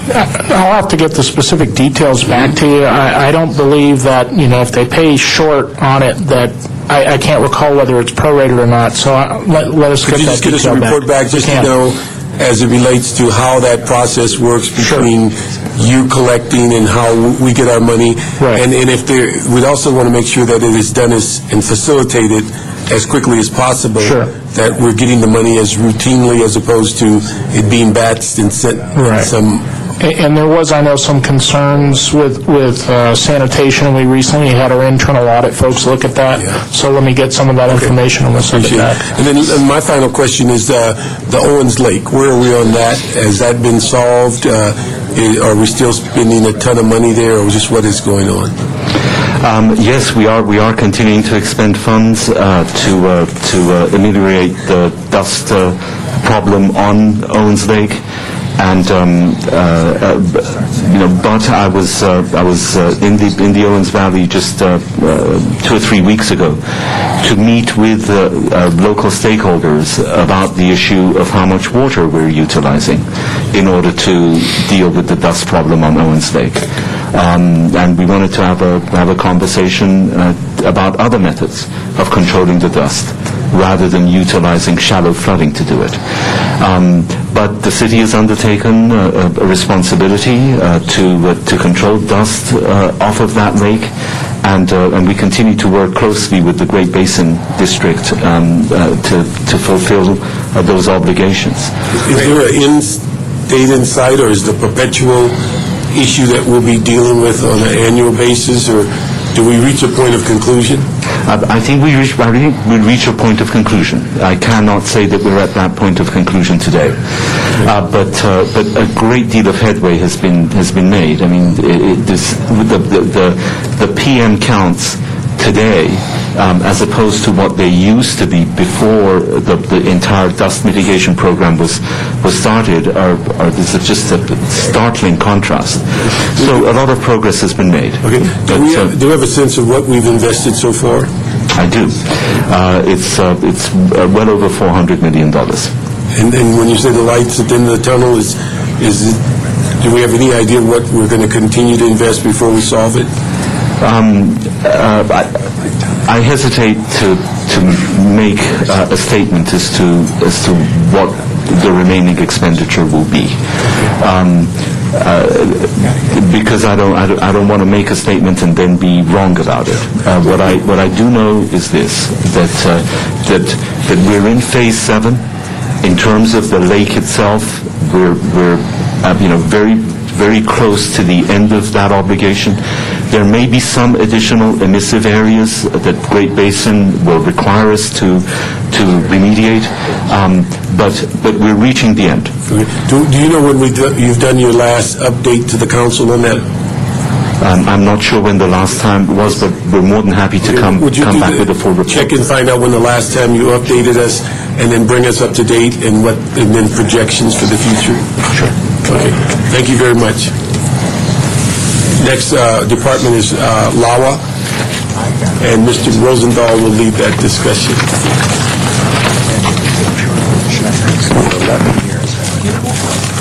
I'll have to get the specific details back to you. I don't believe that, if they pay short on it, that I can't recall whether it's prorated or not, so let us get that detail back. Could you just get us a report back just to know as it relates to how that process works between you collecting and how we get our money? Right. And if we'd also want to make sure that it is done and facilitated as quickly as possible, that we're getting the money as routinely as opposed to it being batched and sent some... And there was, I know, some concerns with sanitation. We recently had our internal audit folks look at that, so let me get some of that information and we'll send it back. And then my final question is the Owens Lake. Where are we on that? Has that been solved? Are we still spending a ton of money there, or just what is going on? Yes, we are continuing to expend funds to ameliorate the dust problem on Owens Lake. And but I was in the Owens Valley just 2 or 3 weeks ago to meet with local stakeholders about the issue of how much water we're utilizing in order to deal with the dust problem on Owens Lake. And we wanted to have a conversation about other methods of controlling the dust rather than utilizing shallow flooding to do it. But the city has undertaken a responsibility to control dust off of that lake, and we continue to work closely with the Great Basin District to fulfill those obligations. Is there an end date in sight, or is the perpetual issue that we'll be dealing with on an annual basis, or do we reach a point of conclusion? I think we'll reach a point of conclusion. I cannot say that we're at that point of conclusion today, but a great deal of headway has been made. I mean, the PM counts today, as opposed to what they used to be before the entire dust mitigation program was started, there's just a startling contrast. So a lot of progress has been made. Okay. Do we have a sense of what we've invested so far? I do. It's well over $400 million. And when you say the lights at the end of the tunnel, do we have any idea what we're going to continue to invest before we solve it? I hesitate to make a statement as to what the remaining expenditure will be, because I don't want to make a statement and then be wrong about it. What I do know is this: that we're in phase 7. In terms of the lake itself, we're very close to the end of that obligation. There may be some additional emissive areas that Great Basin will require us to remediate, but we're reaching the end. Do you know when you've done your last update to the council on that? I'm not sure when the last time was, but we're more than happy to come back with a full report. Check and find out when the last time you updated us, and then bring us up to date, and then projections for the future? Sure. Okay. Thank you very much. Next department is LAWA, and Mr. Rosendahl will lead that discussion.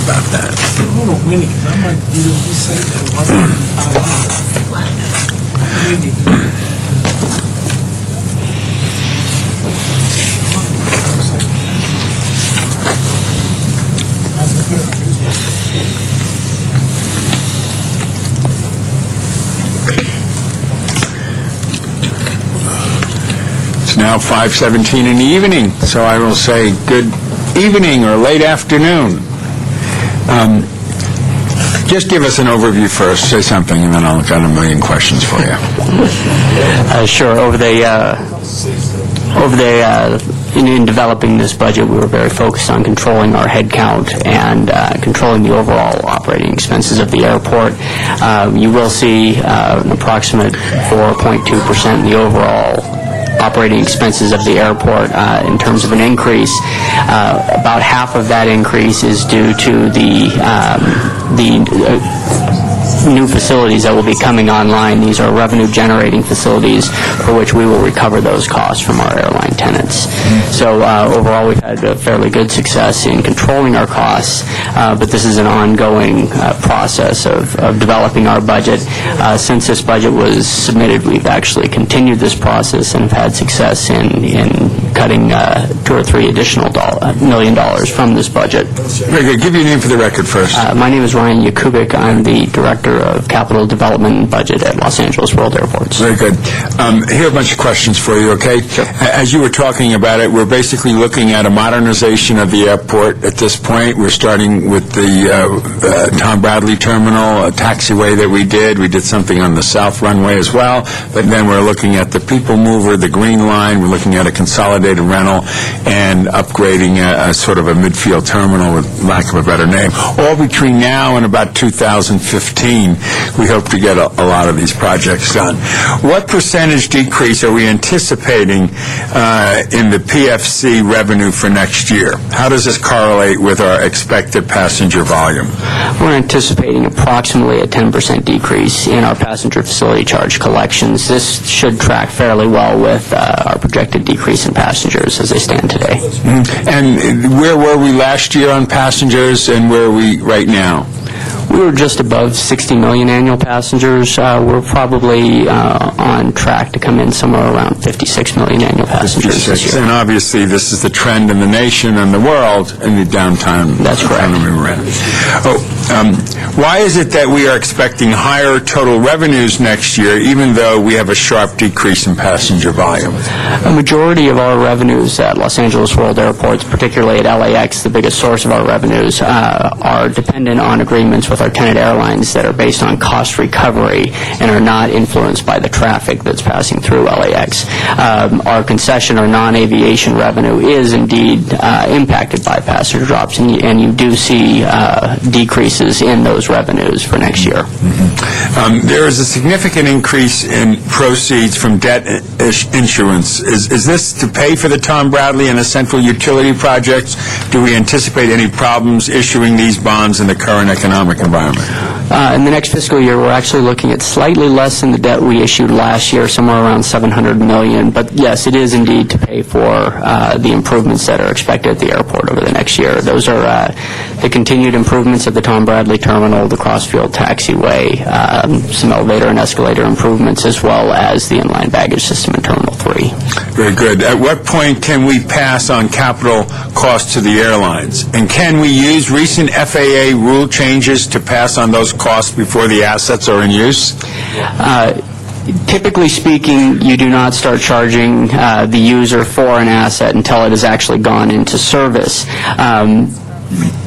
About that. It's now 5:17 in the evening, so I will say good evening or late afternoon. Just give us an overview first, say something, and then I'll got a million questions for you. Sure. In developing this budget, we were very focused on controlling our head count and controlling the overall operating expenses of the airport. You will see an approximate 4.2% in the overall operating expenses of the airport in terms of an increase. About half of that increase is due to the new facilities that will be coming online. These are revenue-generating facilities for which we will recover those costs from our airline tenants. So overall, we've had a fairly good success in controlling our costs, but this is an ongoing process of developing our budget. Since this budget was submitted, we've actually continued this process and have had success in cutting $2 or $3 additional million from this budget. Very good. Give your name for the record first. My name is Ryan Yakubik. I'm the Director of Capital Development and Budget at Los Angeles World Airports. Very good. Here are a bunch of questions for you, okay? Sure. As you were talking about it, we're basically looking at a modernization of the airport at this point. We're starting with the Tom Bradley Terminal, a taxiway that we did. We did something on the south runway as well, but then we're looking at the People Mover, the Green Line. We're looking at a consolidated rental and upgrading a sort of a midfield terminal, with lack of a better name. All between now and about 2015, we hope to get a lot of these projects done. What percentage decrease are we anticipating in the PFC revenue for next year? How does this correlate with our expected passenger volume? We're anticipating approximately a 10% decrease in our passenger facility charge collections. This should track fairly well with our projected decrease in passengers as they stand today. And where were we last year on passengers, and where are we right now? We were just above 60 million annual passengers. We're probably on track to come in somewhere around 56 million annual passengers this year. And obviously this is the trend in the nation and the world in the downtown economy we're in. Why is it that we are expecting higher total revenues next year, even though we have a sharp decrease in passenger volume? A majority of our revenues at Los Angeles World Airports, particularly at LAX, the biggest source of our revenues, are dependent on agreements with our tenant airlines that are based on cost recovery and are not influenced by the traffic that's passing through LAX. Our concession or non-aviation revenue is indeed impacted by passenger drops, and you do see decreases in those revenues for next year. There is a significant increase in proceeds from debt issuance. Is this to pay for the Tom Bradley and the central utility projects? Do we anticipate any problems issuing these bonds in the current economic environment? In the next fiscal year, we're actually looking at slightly less than the debt we issued last year, somewhere around $700 million. But yes, it is indeed to pay for the improvements that are expected at the airport over the next year. Those are the continued improvements of the Tom Bradley Terminal, the Crossfield Taxiway, some elevator and escalator improvements, as well as the inline baggage system in Terminal 3. Very good. At what point can we pass on capital costs to the airlines? And can we use recent FAA rule changes to pass on those costs before the assets are in use? Typically speaking, you do not start charging the user for an asset until it has actually gone into service.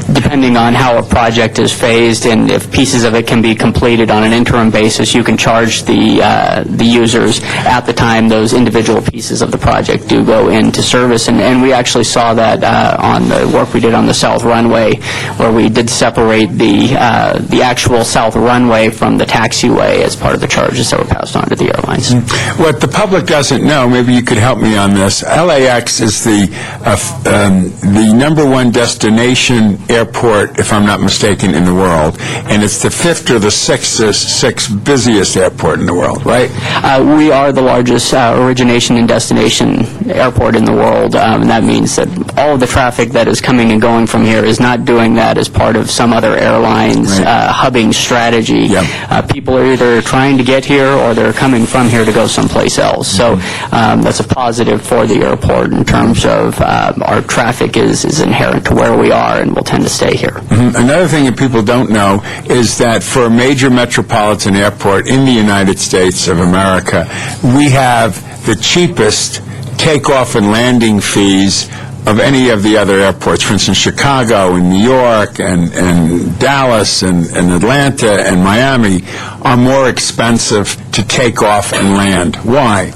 Depending on how a project is phased and if pieces of it can be completed on an interim basis, you can charge the users at the time those individual pieces of the project do go into service. And we actually saw that on the work we did on the south runway, where we did separate the actual south runway from the taxiway as part of the charges that were passed on to the airlines. What the public doesn't know, maybe you could help me on this, LAX is the number one destination airport, if I'm not mistaken, in the world, and it's the fifth or the sixth busiest airport in the world, right? We are the largest origination and destination airport in the world, and that means that all of the traffic that is coming and going from here is not doing that as part of some other airline's hubbing strategy. Yep. People are either trying to get here or they're coming from here to go someplace else. So that's a positive for the airport in terms of our traffic is inherent to where we are and will tend to stay here. Another thing that people don't know is that for a major metropolitan airport in the United States of America, we have the cheapest takeoff and landing fees of any of the other airports. For instance, Chicago and New York and Dallas and Atlanta and Miami are more expensive to take off and land. Why?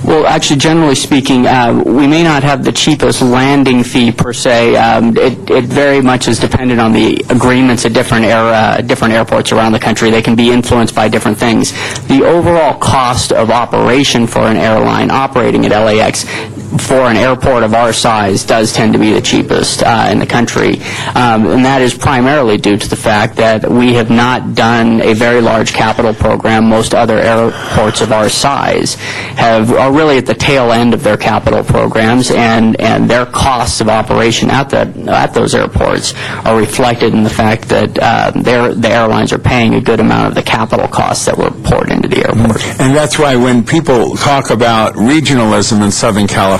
Well, actually, generally speaking, we may not have the cheapest landing fee per se. It very much is dependent on the agreements at different airports around the country. They can be influenced by different things. The overall cost of operation for an airline operating at LAX for an airport of our size does tend to be the cheapest in the country. And that is primarily due to the fact that we have not done a very large capital program. Most other airports of our size are really at the tail end of their capital programs, and their costs of operation at those airports are reflected in the fact that the airlines are paying a good amount of the capital costs that were poured into the airport. And that's why when people talk about regionalism in Southern California,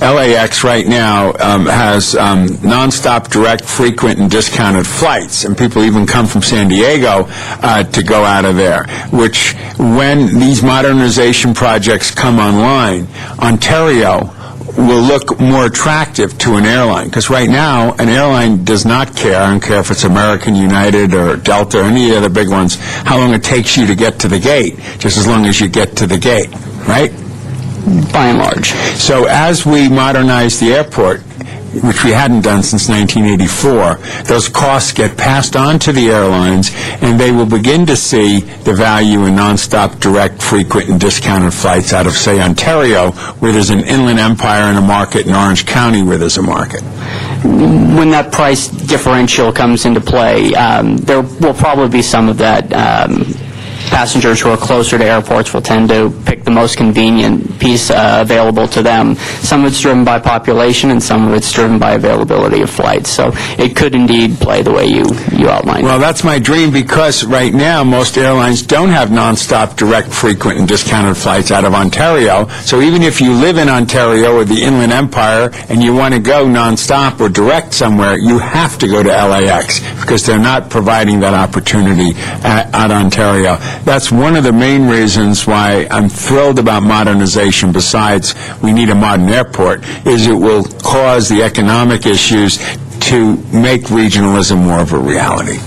LAX right now has nonstop, direct, frequent, and discounted flights, and people even come from San Diego to go out of there, which when these modernization projects come online, Ontario will look more attractive to an airline, because right now an airline does not care, I don't care if it's American, United, or Delta, or any of the other big ones, how long it takes you to get to the gate, just as long as you get to the gate, right? By and large. So as we modernize the airport, which we hadn't done since 1984, those costs get passed on to the airlines, and they will begin to see the value in nonstop, direct, frequent, and discounted flights out of, say, Ontario, where there's an inland empire and a market, in Orange County, where there's a market. When that price differential comes into play, there will probably be some of that. Passengers who are closer to airports will tend to pick the most convenient piece available to them. Some of it's driven by population, and some of it's driven by availability of flights. So it could indeed play the way you outlined. Well, that's my dream, because right now most airlines don't have nonstop, direct, frequent, and discounted flights out of Ontario. So even if you live in Ontario or the Inland Empire and you want to go nonstop or direct somewhere, you have to go to LAX, because they're not providing that opportunity at Ontario. That's one of the main reasons why I'm thrilled about modernization, besides we need a modern airport, is it will cause the economic issues to make regionalism more of a reality.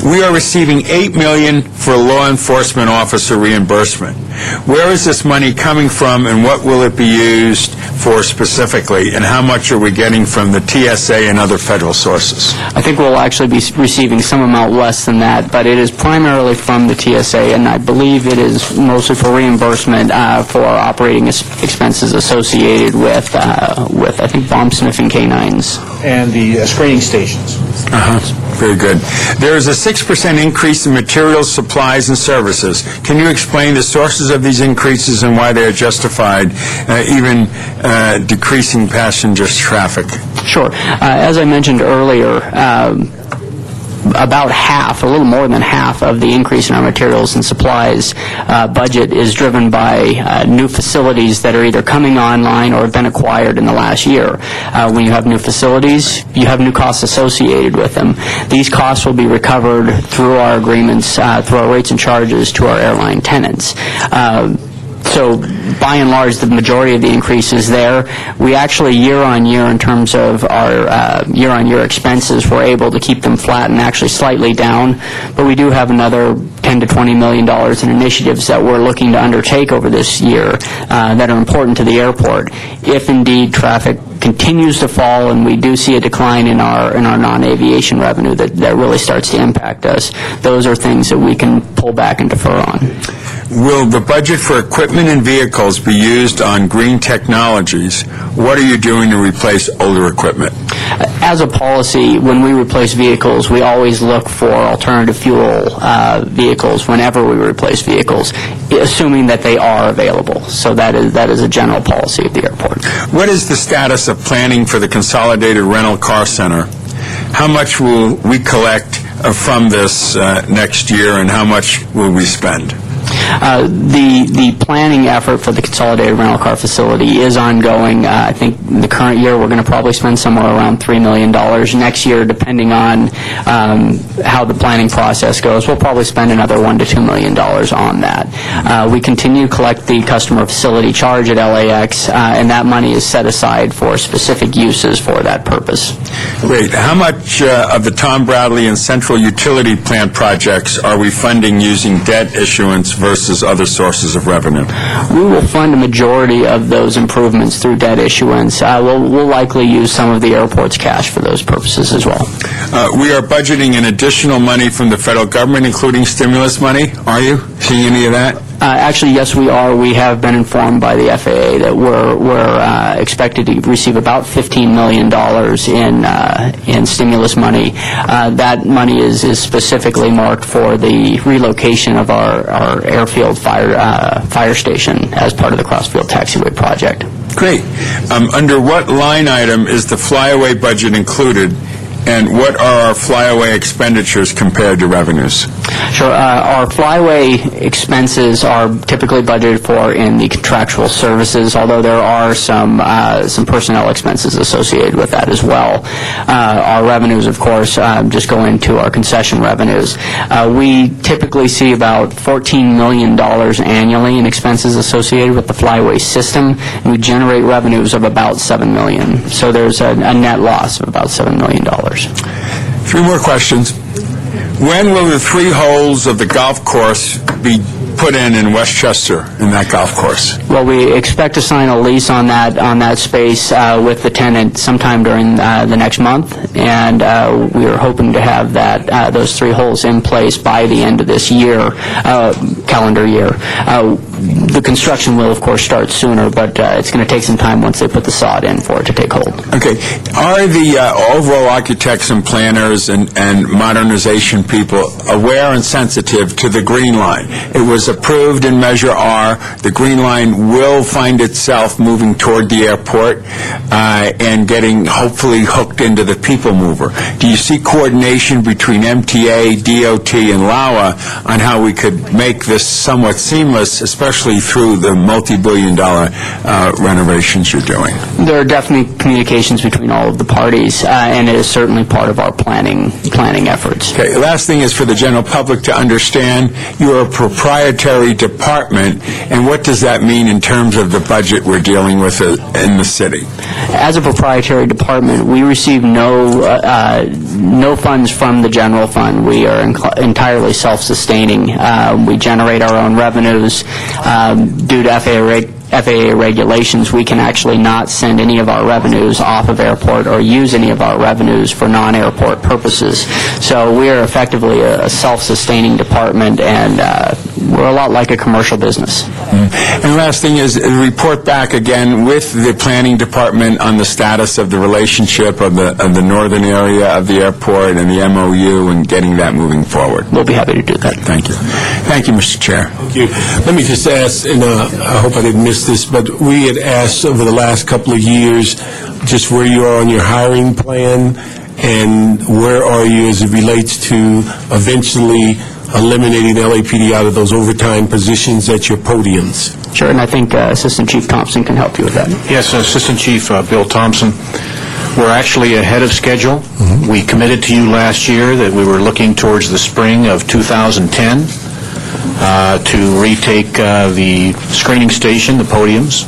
We are receiving $8 million for law enforcement officer reimbursement. Where is this money coming from, and what will it be used for specifically, and how much are we getting from the TSA and other federal sources? I think we'll actually be receiving some amount less than that, but it is primarily from the TSA, and I believe it is mostly for reimbursement for operating expenses associated with I think, bomb sniffing canines. And the screening stations. Very good. There is a 6% increase in materials, supplies, and services. Can you explain the sources of these increases and why they are justified, even decreasing passenger traffic? Sure. As I mentioned earlier, about half, a little more than half, of the increase in our materials and supplies budget is driven by new facilities that are either coming online or have been acquired in the last year. When you have new facilities, you have new costs associated with them. These costs will be recovered through our agreements, through our rates and charges to our airline tenants. So, by and large, the majority of the increase is there. We actually, year-on-year, in terms of our year-on-year expenses, we're able to keep them flat and actually slightly down. But we do have another $10 to $20 million in initiatives that we're looking to undertake over this year that are important to the airport. If, indeed, traffic continues to fall and we do see a decline in our non-aviation revenue that really starts to impact us, those are things that we can pull back and defer on. Will the budget for equipment and vehicles be used on green technologies? What are you doing to replace older equipment? As a policy, when we replace vehicles, we always look for alternative fuel vehicles whenever we replace vehicles, assuming that they are available. So that is a general policy of the airport. What is the status of planning for the Consolidated Rental Car Center? How much will we collect from this next year, and how much will we spend? The planning effort for the Consolidated Rental Car Facility is ongoing. I think the current year we're going to probably spend somewhere around $3 million. Next year, depending on how the planning process goes, we'll probably spend another $1 to $2 million on that. We continue to collect the customer facility charge at LAX, and that money is set aside for specific uses for that purpose. Great. How much of the Tom Bradley and Central Utility Plant projects are we funding using debt issuance versus versus other sources of revenue? We will fund a majority of those improvements through debt issuance. We'll likely use some of the airport's cash for those purposes as well. We are budgeting an additional money from the federal government, including stimulus money. Are you seeing any of that? Actually, yes, we are. We have been informed by the FAA that we're expected to receive about $15 million in stimulus money. That money is specifically marked for the relocation of our airfield fire station as part of the Crossfield Taxiway project. Great. Under what line item is the flyaway budget included, and what are our flyaway expenditures compared to revenues? Sure. Our flyaway expenses are typically budgeted for in the contractual services, although there are some personnel expenses associated with that as well. Our revenues, of course, just go into our concession revenues. We typically see about $14 million annually in expenses associated with the flyaway system, and we generate revenues of about $7 million. So there's a net loss of about $7 million. 3 more questions. When will the 3 holes of the golf course be put in Westchester in that golf course? Well, we expect to sign a lease on that space with the tenant sometime during the next month, and we are hoping to have those 3 holes in place by the end of this year, calendar year. The construction will, of course, start sooner, but it's going to take some time once they put the sod in for it to take hold. Okay. Are the overall architects and planners and modernization people aware and sensitive to the Green Line? It was approved in Measure R. The Green Line will find itself moving toward the airport and getting hopefully hooked into the people mover. Do you see coordination between MTA, DOT, and LAWA on how we could make this somewhat seamless, especially through the multi-billion-dollar renovations you're doing? There are definitely communications between all of the parties, and it is certainly part of our planning efforts. Okay. The last thing is for the general public to understand you're a proprietary department, and what does that mean in terms of the budget we're dealing with in the city? As a proprietary department, we receive no funds from the general fund. We are entirely self-sustaining. We generate our own revenues. Due to FAA regulations, we can actually not send any of our revenues off of airport or use any of our revenues for non-airport purposes. So we are effectively a self-sustaining department, and we're a lot like a commercial business. And the last thing is report back again with the planning department on the status of the relationship of the northern area of the airport and the MOU and getting that moving forward. We'll be happy to do that. Thank you. Thank you, Mr. Chair. Thank you. Let me just ask, and I hope I didn't miss this, but we had asked over the last couple of years just where you are on your hiring plan and where are you as it relates to eventually eliminating LAPD out of those overtime positions at your podiums. Sure, and I think Assistant Chief Thompson can help you with that. Yes, Assistant Chief Bill Thompson. We're actually ahead of schedule. Mm-hmm. We committed to you last year that we were looking towards the spring of 2010 to retake the screening station, the podiums,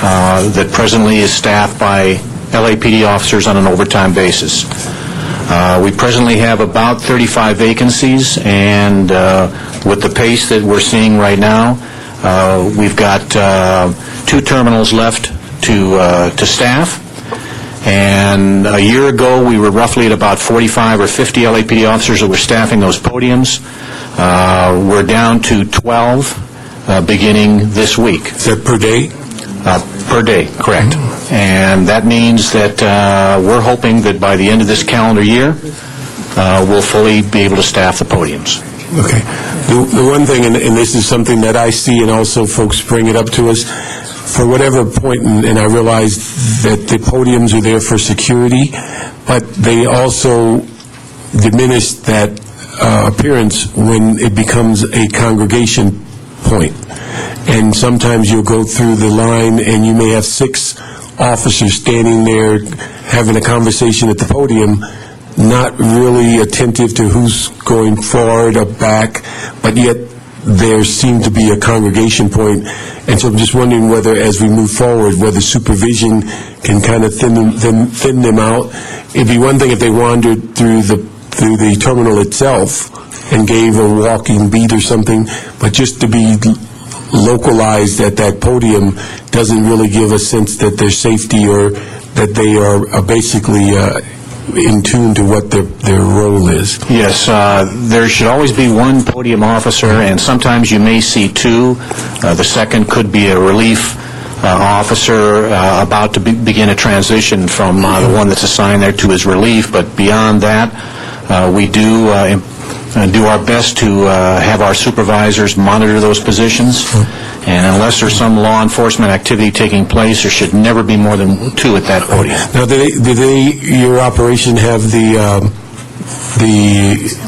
that presently is staffed by LAPD officers on an overtime basis. We presently have about 35 vacancies, and with the pace that we're seeing right now, we've got 2 terminals left to staff. And a year ago, we were roughly at about 45 or 50 LAPD officers that were staffing those podiums. We're down to 12 beginning this week. Is that per day? Per day, correct. Mm-hmm. And that means that we're hoping that by the end of this calendar year, we'll fully be able to staff the podiums. Okay. The one thing, and this is something that I see, and also folks bring it up to us, for whatever point, and I realize that the podiums are there for security, but they also diminish that appearance when it becomes a congregation point. And sometimes you'll go through the line and you may have 6 officers standing there having a conversation at the podium, not really attentive to who's going forward or back, but yet there seemed to be a congregation point. And so I'm just wondering whether, as we move forward, whether supervision can kind of thin them out. It'd be one thing if they wandered through the terminal itself, and gave a walking beat or something, but just to be localized at that podium doesn't really give a sense that there's safety or that they are basically in tune to what their role is. Yes, there should always be one podium officer, and sometimes you may see two. The second could be a relief officer about to begin a transition from the one that's assigned there to his relief, but beyond that, we do our best to have our supervisors monitor those positions, and unless there's some law enforcement activity taking place, there should never be more than two at that podium. Now, your operation have the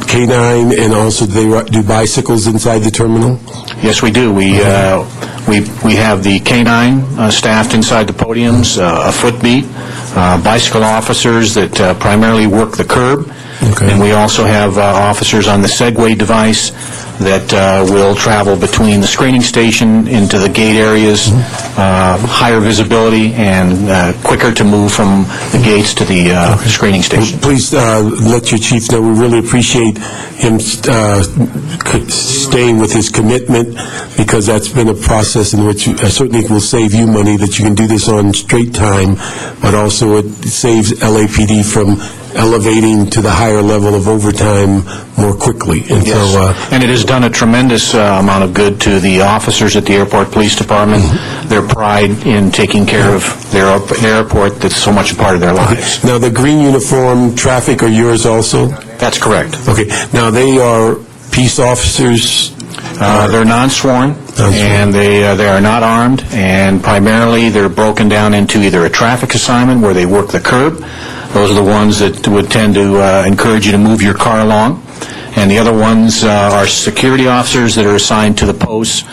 K-9, and also do they do bicycles inside the terminal? Yes, we do. We have the K-9 staffed inside the podiums, a foot beat, bicycle officers that primarily work the curb, and we also have officers on the Segway device that will travel between the screening station into the gate areas, higher visibility and quicker to move from the gates to the screening station. Please let your chief know we really appreciate him staying with his commitment, because that's been a process in which I certainly will save you money that you can do this on straight time, but also it saves LAPD from elevating to the higher level of overtime more quickly. And yes. And it has done a tremendous amount of good to the officers at the Airport Police Department, their pride in taking care of their airport that's so much a part of their lives. Now, the green uniform traffic are yours also? That's correct. Okay. Now, they are peace officers? They're non-sworn, and they are not armed, and primarily they're broken down into either a traffic assignment where they work the curb. Those are the ones that would tend to encourage you to move your car along. And the other ones are security officers that are assigned to the posts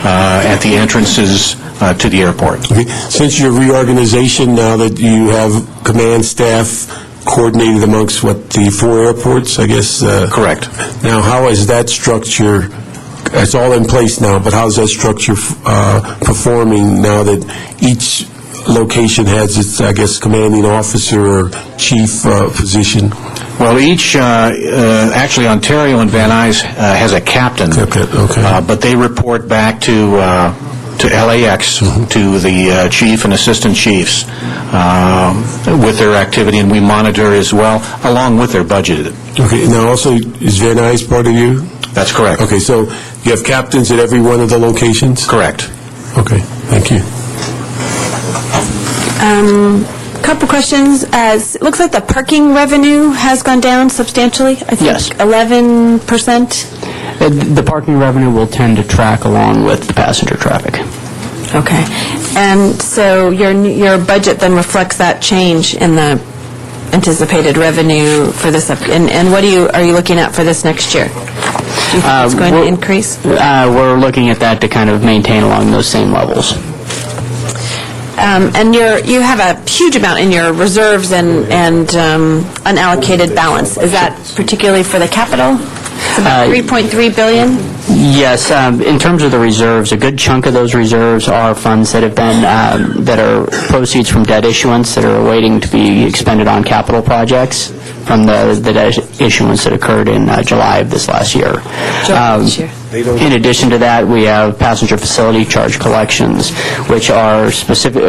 at the entrances to the airport. Okay. Since your reorganization, now that you have command staff coordinated amongst, the 4 airports, I guess? Correct. Now, how is that structure? It's all in place now, but how is that structure performing now that each location has its, I guess, commanding officer or chief position? Well, each, actually Ontario and Van Nuys has a captain, but they report back to LAX, to the chief and assistant chiefs with their activity, and we monitor as well, along with their budget. Okay, now also, is Van Nuys part of you? That's correct. Okay, so you have captains at every one of the locations? Correct. Okay, thank you. Couple questions. It looks like the parking revenue has gone down substantially, I think. Yes. 11%? The parking revenue will tend to track along with the passenger traffic. Okay. And so your budget then reflects that change in the anticipated revenue for this and what are you looking at for this next year? Do you think it's going to increase? We're looking at that to kind of maintain along those same levels. And you have a huge amount in your reserves and unallocated balance. Is that particularly for the capital? It's about $3.3 billion? Yes. In terms of the reserves, a good chunk of those reserves are funds that have been, that are proceeds from debt issuance that are waiting to be expended on capital projects from the debt issuance that occurred in July of this last year. In addition to that, we have passenger facility charge collections, which are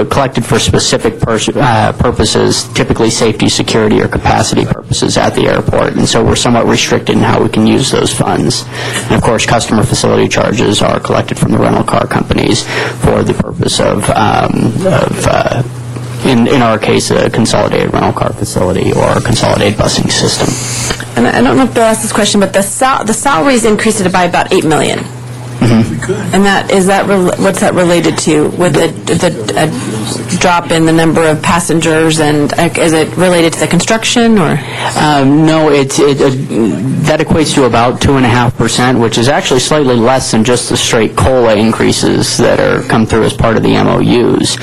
collected for specific purposes, typically safety, security, or capacity purposes at the airport. And so we're somewhat restricted in how we can use those funds. And of course, customer facility charges are collected from the rental car companies for the purpose of in our case, a consolidated rental car facility or a consolidated busing system. And I don't know if Bill asked this question, but the salaries increased it by about $8 million. And what's that related to? With the drop in the number of passengers, and is it related to the construction or? No, that equates to about 2.5%, which is actually slightly less than just the straight COLA increases that are come through as part of the MOUs.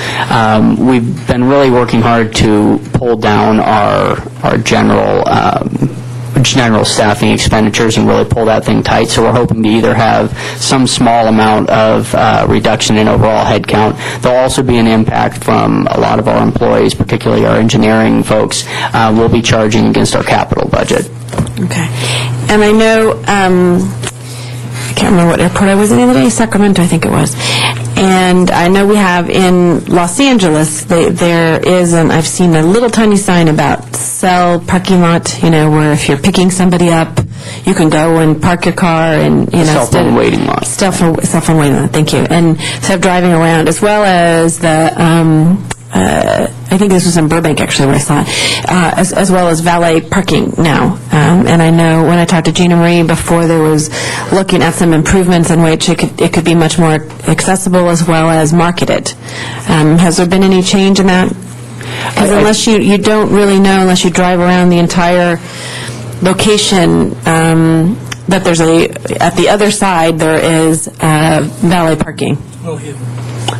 We've been really working hard to pull down our general staffing expenditures and really pull that thing tight. So we're hoping to either have some small amount of reduction in overall headcount. There'll also be an impact from a lot of our employees, particularly our engineering folks, will be charging against our capital budget. Okay. And I know, I can't remember what airport I was in the other day, Sacramento, I think it was. And I know we have in Los Angeles, there is, I've seen a little tiny sign about sell parking lot, where if you're picking somebody up, you can go and park your car and, Cell phone waiting lot. Cell phone waiting lot, thank you. And instead of driving around, as well as the, I think this was in Burbank, actually, where I saw it, as well as valet parking now. And I know when I talked to Gina Marie before, there was looking at some improvements in which it could be much more accessible as well as marketed. Has there been any change in that? Because unless you don't really know, unless you drive around the entire location, that there's at the other side, there is valet parking. Well hidden.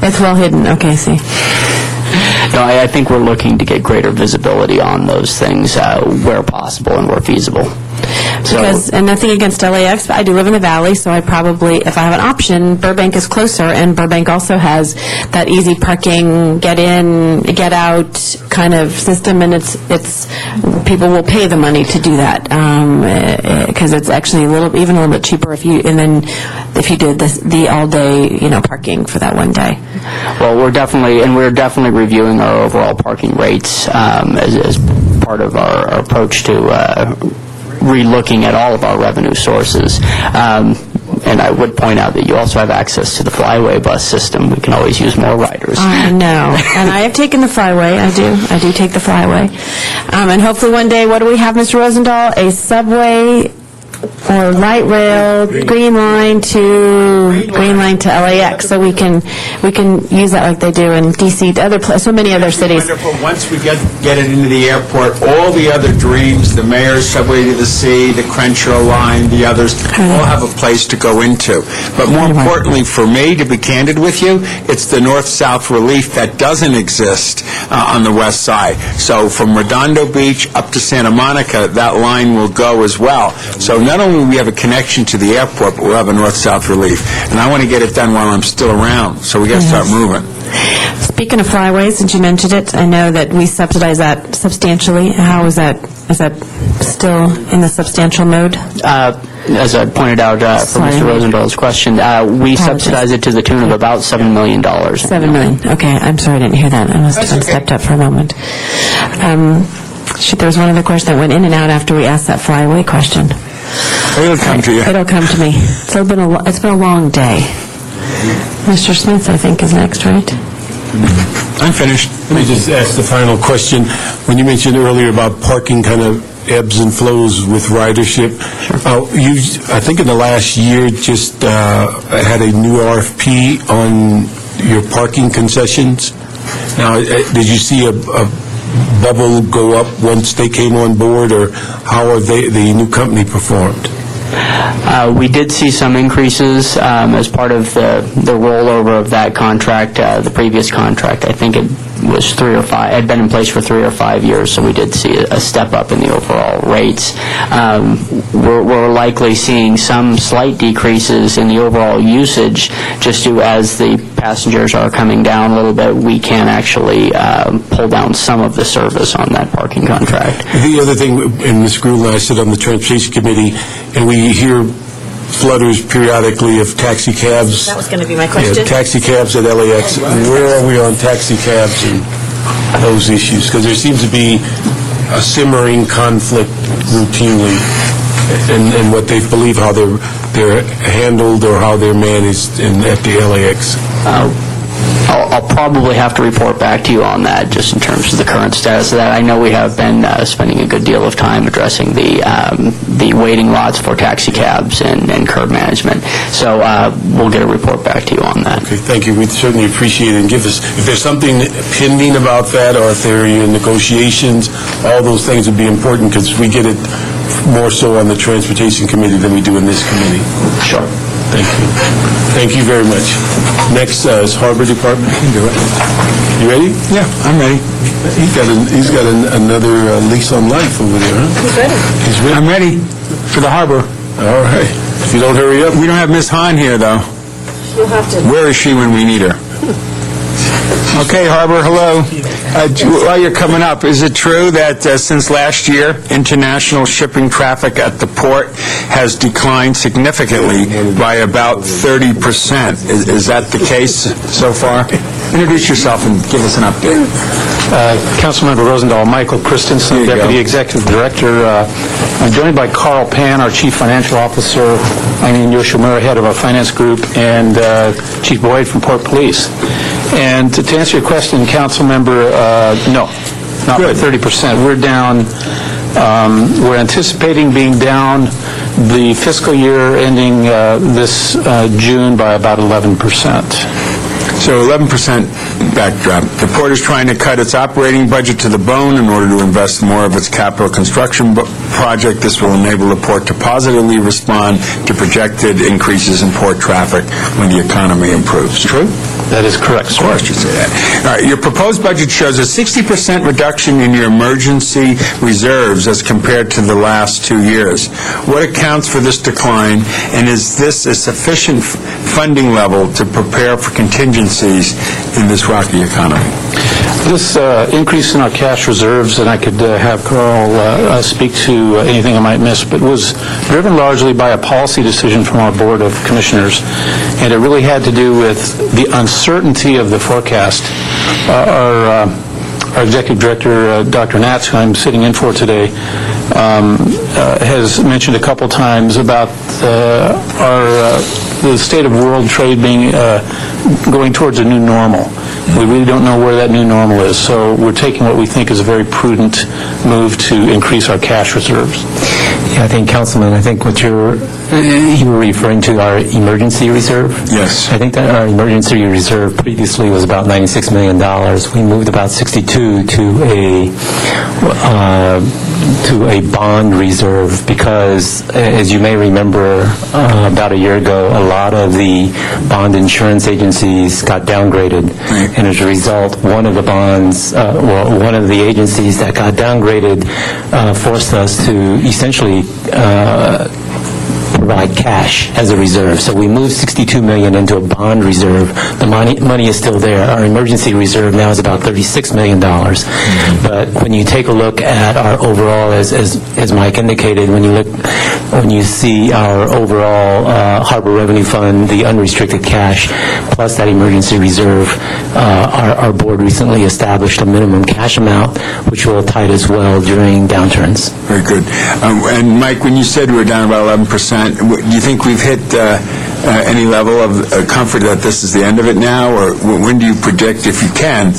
It's well hidden, okay, I see. No, I think we're looking to get greater visibility on those things where possible and where feasible. Because, and nothing against LAX, but I do live in the Valley, so I probably, if I have an option, Burbank is closer, and Burbank also has that easy parking, get in, get out kind of system, and it's people will pay the money to do that, because it's actually even a little bit cheaper if you did the all-day, parking for that one day. Well, we're definitely reviewing our overall parking rates as part of our approach to re-looking at all of our revenue sources. And I would point out that you also have access to the Flyway bus system. We can always use more riders. I know. And I have taken the Flyway. I do take the Flyway. And hopefully one day, what do we have, Mr. Rosendahl? A subway or light rail, green line to LAX, so we can use that like they do in DC, so many other cities. Wonderful. Once we get it into the airport, all the other dreams, the mayor's subway to the sea, the Crenshaw line, the others, all have a place to go into. But more importantly, for me, to be candid with you, it's the north-south relief that doesn't exist on the west side. So from Redondo Beach up to Santa Monica, that line will go as well. So not only will we have a connection to the airport, but we'll have a north-south relief. And I want to get it done while I'm still around, so we got to start moving. Speaking of Flyways, since you mentioned it, I know that we subsidize that substantially. How is that? Is that still in the substantial mode? As I pointed out from Mr. Rosenthal's question, we subsidize it to the tune of about $7 million. $7 million. Okay, I'm sorry I didn't hear that. I must have stepped up for a moment. There was one other question that went in and out after we asked that Flyway question. It'll come to you. It'll come to me. So it's been a long day. Mr. Smith, I think, is next, right? I'm finished. Let me just ask the final question. When you mentioned earlier about parking kind of ebbs and flows with ridership, you, I think in the last year, just had a new RFP on your parking concessions. Now, did you see a bubble go up once they came on board, or how have the new company performed? We did see some increases as part of the rollover of that contract. The previous contract, I think it was 3 or 5, had been in place for 3 or 5 years, so we did see a step up in the overall rates. We're likely seeing some slight decreases in the overall usage, just as the passengers are coming down a little bit, we can actually pull down some of the service on that parking contract. The other thing, and Ms. Gruen and I sit on the Transportation Committee, and we hear flutters periodically of taxi cabs. That was going to be my question. Yeah, taxi cabs at LAX. Where are we on taxi cabs and those issues? Because there seems to be a simmering conflict routinely in what they believe how they're handled or how they're managed at the LAX. I'll probably have to report back to you on that, just in terms of the current status of that. I know we have been spending a good deal of time addressing the waiting lots for taxi cabs and curb management. So we'll get a report back to you on that. Okay, thank you. We'd certainly appreciate it. And give us, if there's something pending about that, or if there are negotiations, all those things would be important, because we get it more so on the Transportation Committee than we do in this committee. Sure. Thank you. Thank you very much. Next is Harbor Department. You can do it. You ready? Yeah, I'm ready. He's got another lease on life over there, huh? He's ready. He's ready. I'm ready for the harbor. All right. If you don't hurry up. We don't have Miss Hahn here, though. You'll have to. Where is she when we need her? Okay, Harbor, hello. While you're coming up, is it true that since last year, international shipping traffic at the port has declined significantly by about 30%? Is that the case so far? Introduce yourself and give us an update. Councilmember Rosendahl, Michael Christensen, Deputy Executive Director. I'm joined by Carl Pan, our Chief Financial Officer, Eileen Yoshimura, Head of our Finance Group, and Chief Boyd from Port Police. And to answer your question, Councilmember, no, not by 30%. We're down, we're anticipating being down the fiscal year ending this June by about 11%. So 11% backdrop. The port is trying to cut its operating budget to the bone in order to invest more of its capital construction project. This will enable the port to positively respond to projected increases in port traffic when the economy improves. True? That is correct. Of course you say that. All right, your proposed budget shows a 60% reduction in your emergency reserves as compared to the last 2 years. What accounts for this decline, and is this a sufficient funding level to prepare for contingencies in this rocky economy? This increase in our cash reserves, and I could have Carl speak to anything I might miss, but was driven largely by a policy decision from our Board of Commissioners, and it really had to do with the uncertainty of the forecast. Our Executive Director, Dr. Natz, who I'm sitting in for today, has mentioned a couple times about the state of world trade being going towards a new normal. We really don't know where that new normal is, so we're taking what we think is a very prudent move to increase our cash reserves. Yeah, I think, Councilman, I think what you were referring to our emergency reserve. Yes. I think that our emergency reserve previously was about $96 million. We moved about 62 to a bond reserve because, as you may remember, about a year ago, a lot of the bond insurance agencies got downgraded, and as a result, one of the bonds, one of the agencies that got downgraded forced us to essentially provide cash as a reserve. So we moved $62 million into a bond reserve. The money is still there. Our emergency reserve now is about $36 million. But when you take a look at our overall, as Mike indicated, when you see our overall Harbor Revenue Fund, the unrestricted cash, plus that emergency reserve, our board recently established a minimum cash amount, which will tide as well during downturns. Very good. And Mike, when you said we're down about 11%, do you think we've hit any level of comfort that this is the end of it now, or when do you predict, if you can,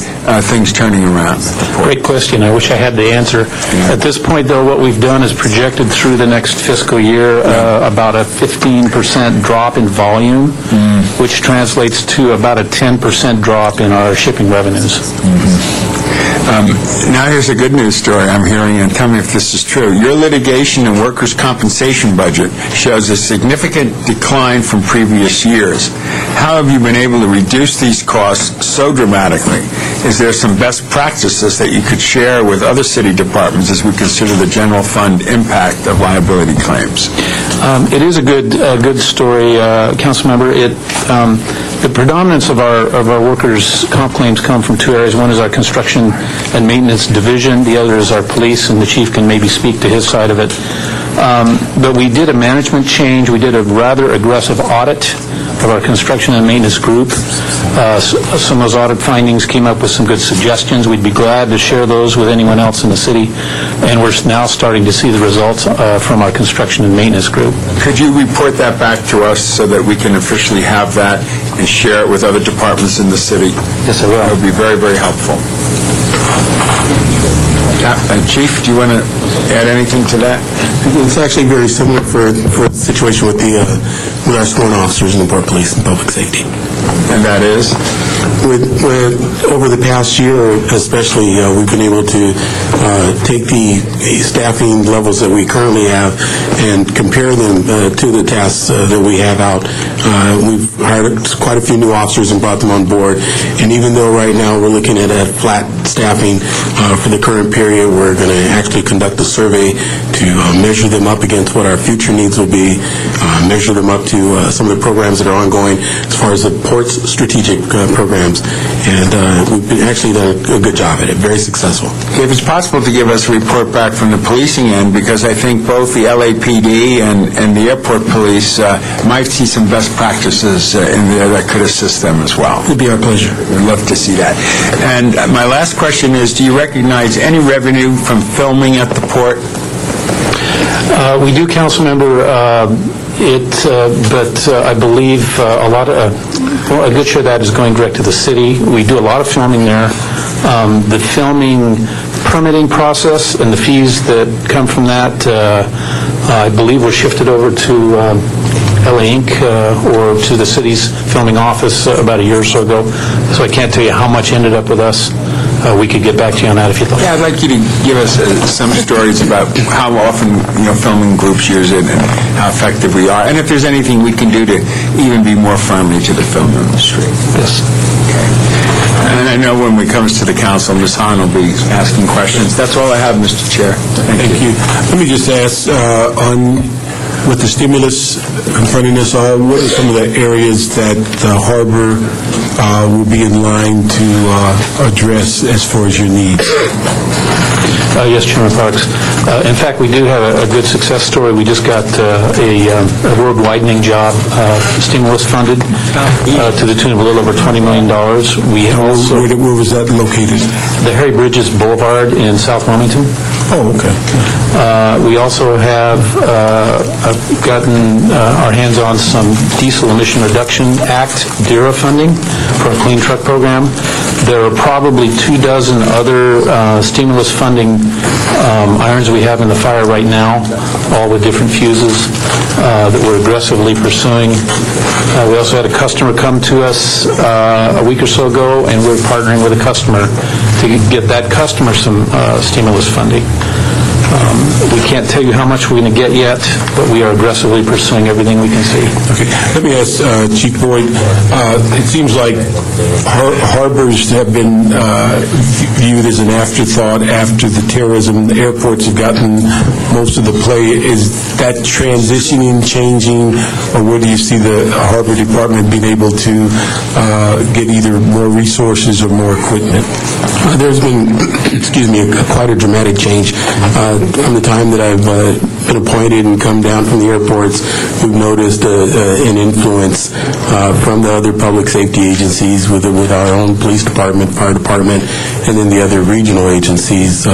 things turning around? Great question. I wish I had the answer. At this point, though, what we've done is projected through the next fiscal year about a 15% drop in volume, which translates to about a 10% drop in our shipping revenues. Now here's a good news story I'm hearing, and tell me if this is true. Your litigation and workers' compensation budget shows a significant decline from previous years. How have you been able to reduce these costs so dramatically? Is there some best practices that you could share with other city departments as we consider the general fund impact of liability claims? It is a good story, Councilmember. The predominance of our workers' comp claims come from two areas. One is our construction and maintenance division. The other is our police, and the chief can maybe speak to his side of it. But we did a management change. We did a rather aggressive audit of our construction and maintenance group. Some of those audit findings came up with some good suggestions. We'd be glad to share those with anyone else in the city, and we're now starting to see the results from our construction and maintenance group. Could you report that back to us so that we can officially have that and share it with other departments in the city? Yes, I will. That would be very, very helpful. Chief, do you want to add anything to that? It's actually very similar for the situation with our sworn officers in the Port Police and Public Safety. And that is? Over the past year, especially, we've been able to take the staffing levels that we currently have and compare them to the tasks that we have out. We've hired quite a few new officers and brought them on board. And even though right now we're looking at a flat staffing for the current period, we're going to actually conduct a survey to measure them up against what our future needs will be, measure them up to some of the programs that are ongoing as far as the port's strategic programs. And we've been actually done a good job at it, very successful. If it's possible to give us a report back from the policing end, because I think both the LAPD and the airport police might see some best practices in there that could assist them as well. It'd be our pleasure. We'd love to see that. And my last question is, do you recognize any revenue from filming at the port? We do, Councilmember, but I believe a good share of that is going direct to the city. We do a lot of filming there. The filming permitting process and the fees that come from that, I believe, were shifted over to LA Inc. Or to the city's filming office about a year or so ago. So I can't tell you how much ended up with us. We could get back to you on that if you'd like. Yeah, I'd like you to give us some stories about how often filming groups use it and how effective we are, and if there's anything we can do to even be more friendly to the film industry. Yes. Okay. And I know when it comes to the council, Ms. Hahn will be asking questions. That's all I have, Mr. Chair. Thank you. Let me just ask, with the stimulus confronting us all, what are some of the areas that the harbor will be in line to address as far as your needs? Yes, Chairman Parks. In fact, we do have a good success story. We just got a road widening job stimulus funded to the tune of a little over $20 million. We also, where was that located? The Harry Bridges Boulevard in South Wilmington. Oh, okay. We also have gotten our hands on some Diesel Emission Reduction Act, DERA funding for a clean truck program. There are probably 24 other stimulus funding irons we have in the fire right now, all with different fuses that we're aggressively pursuing. We also had a customer come to us a week or so ago, and we're partnering with a customer to get that customer some stimulus funding. We can't tell you how much we're going to get yet, but we are aggressively pursuing everything we can see. Okay. Let me ask Chief Boyd, it seems like harbors have been viewed as an afterthought after the terrorism. The airports have gotten most of the play. Is that transitioning, changing, or where do you see the harbor department being able to get either more resources or more equipment? There's been, quite a dramatic change. From the time that I've been appointed and come down from the airports, we've noticed an influence from the other public safety agencies with our own police department, fire department, and then the other regional agencies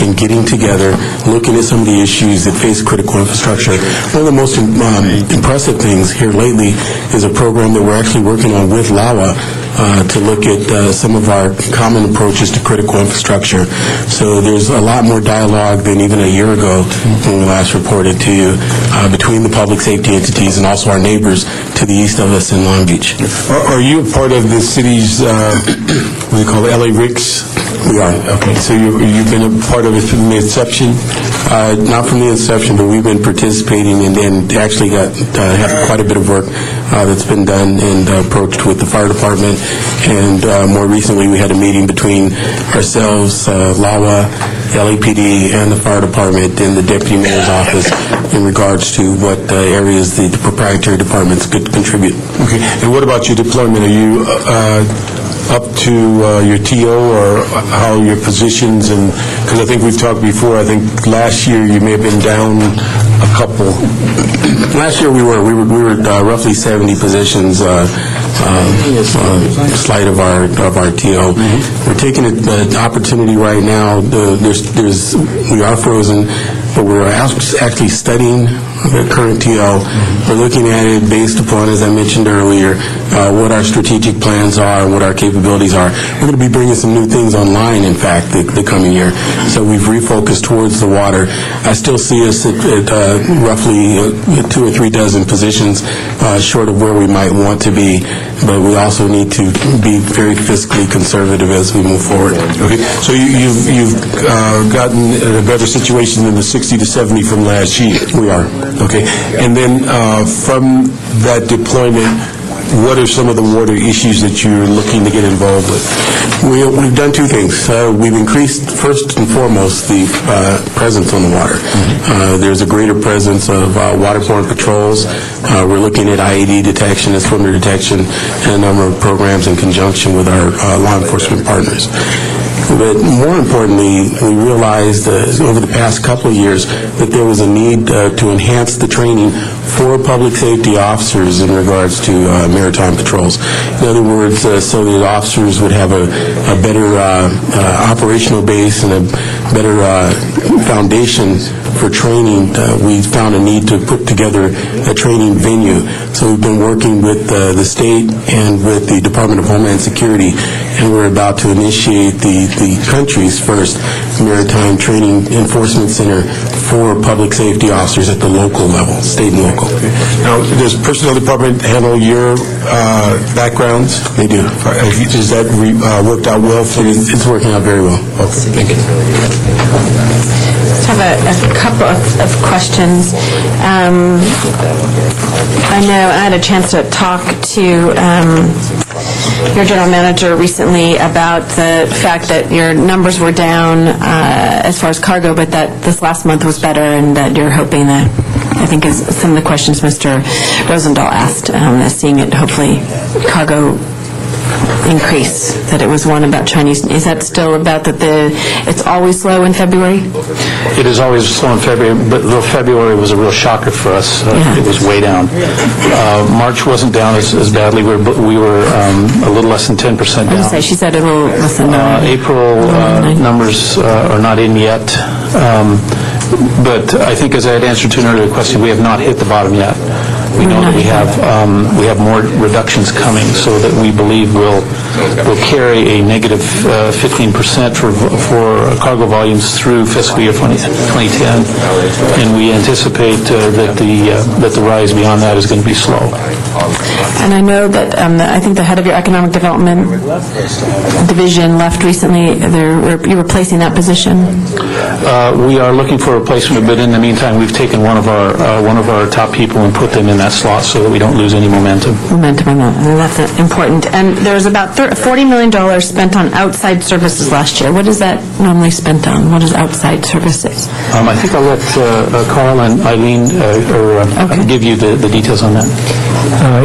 in getting together, looking at some of the issues that face critical infrastructure. One of the most impressive things here lately is a program that we're actually working on with LAWA to look at some of our common approaches to critical infrastructure. So there's a lot more dialogue than even a year ago when we last reported to you between the public safety entities and also our neighbors to the east of us in Long Beach. Are you a part of the city's, what do you call it, LA RICS? We are. Okay, so you've been a part of it from the inception? Not from the inception, but we've been participating and actually have quite a bit of work that's been done and approached with the fire department. And more recently, we had a meeting between ourselves, LAWA, LAPD, and the fire department in the deputy mayor's office in regards to what areas the proprietary departments could contribute. Okay, and what about your deployment? Are you up to your TO or how your positions? And because I think we've talked before, I think last year you may have been down a couple. Last year we were roughly 70 positions, slight of our TO. We're taking the opportunity right now. We are frozen, but we're actually studying the current TO. We're looking at it based upon, as I mentioned earlier, what our strategic plans are and what our capabilities are. We're going to be bringing some new things online, in fact, the coming year. So we've refocused towards the water. I still see us at roughly 2 or 3 dozen positions short of where we might want to be, but we also need to be very fiscally conservative as we move forward. Okay, so you've gotten a better situation than the 60 to 70 from last year. We are. Okay, and then from that deployment, what are some of the water issues that you're looking to get involved with? We've done two things. We've increased, first and foremost, the presence on the water. There's a greater presence of waterborne patrols. We're looking at IED detection and swimmer detection and a number of programs in conjunction with our law enforcement partners. But more importantly, we realized over the past couple of years that there was a need to enhance the training for public safety officers in regards to maritime patrols. In other words, so that officers would have a better operational base and a better foundation for training. We found a need to put together a training venue. So we've been working with the state and with the Department of Homeland Security, and we're about to initiate the country's first maritime training enforcement center for public safety officers at the local level, state and local. Now, does Personnel Department handle your backgrounds? They do. Is that worked out well for you? It's working out very well. Okay, thank you. I have a couple of questions. I know I had a chance to talk to your general manager recently about the fact that your numbers were down as far as cargo, but that this last month was better, and that you're hoping that, I think is some of the questions Mr. Rosendahl asked, seeing it, hopefully, cargo increase, that it was one about Chinese. Is that still about that it's always slow in February? It is always slow in February, but February was a real shocker for us. It was way down. March wasn't down as badly. We were a little less than 10% down. I was say, she said a little less than April numbers are not in yet. But I think, as I had answered to an earlier question, we have not hit the bottom yet. We know that we have more reductions coming, so that we believe we'll carry a negative 15% for cargo volumes through fiscal year 2010, and we anticipate that the rise beyond that is going to be slow. And I know that I think the head of your economic development division left recently. You're replacing that position? We are looking for a replacement, but in the meantime, we've taken one of our top people and put them in that slot so that we don't lose any momentum. That's important. And there was about $40 million spent on outside services last year. What is that normally spent on? What is outside services? I think I'll let Carl and Eileen give you the details on that.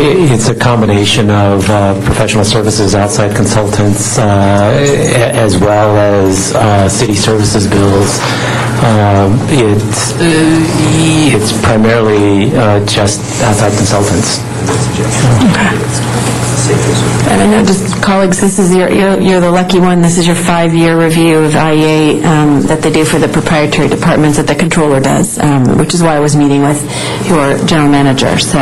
It's a combination of professional services, outside consultants, as well as city services bills. It's primarily just outside consultants. And I know, just colleagues, this is you're the lucky one. This is your 5-year review of IEA that they do for the proprietary departments that the controller does, which is why I was meeting with your general manager. So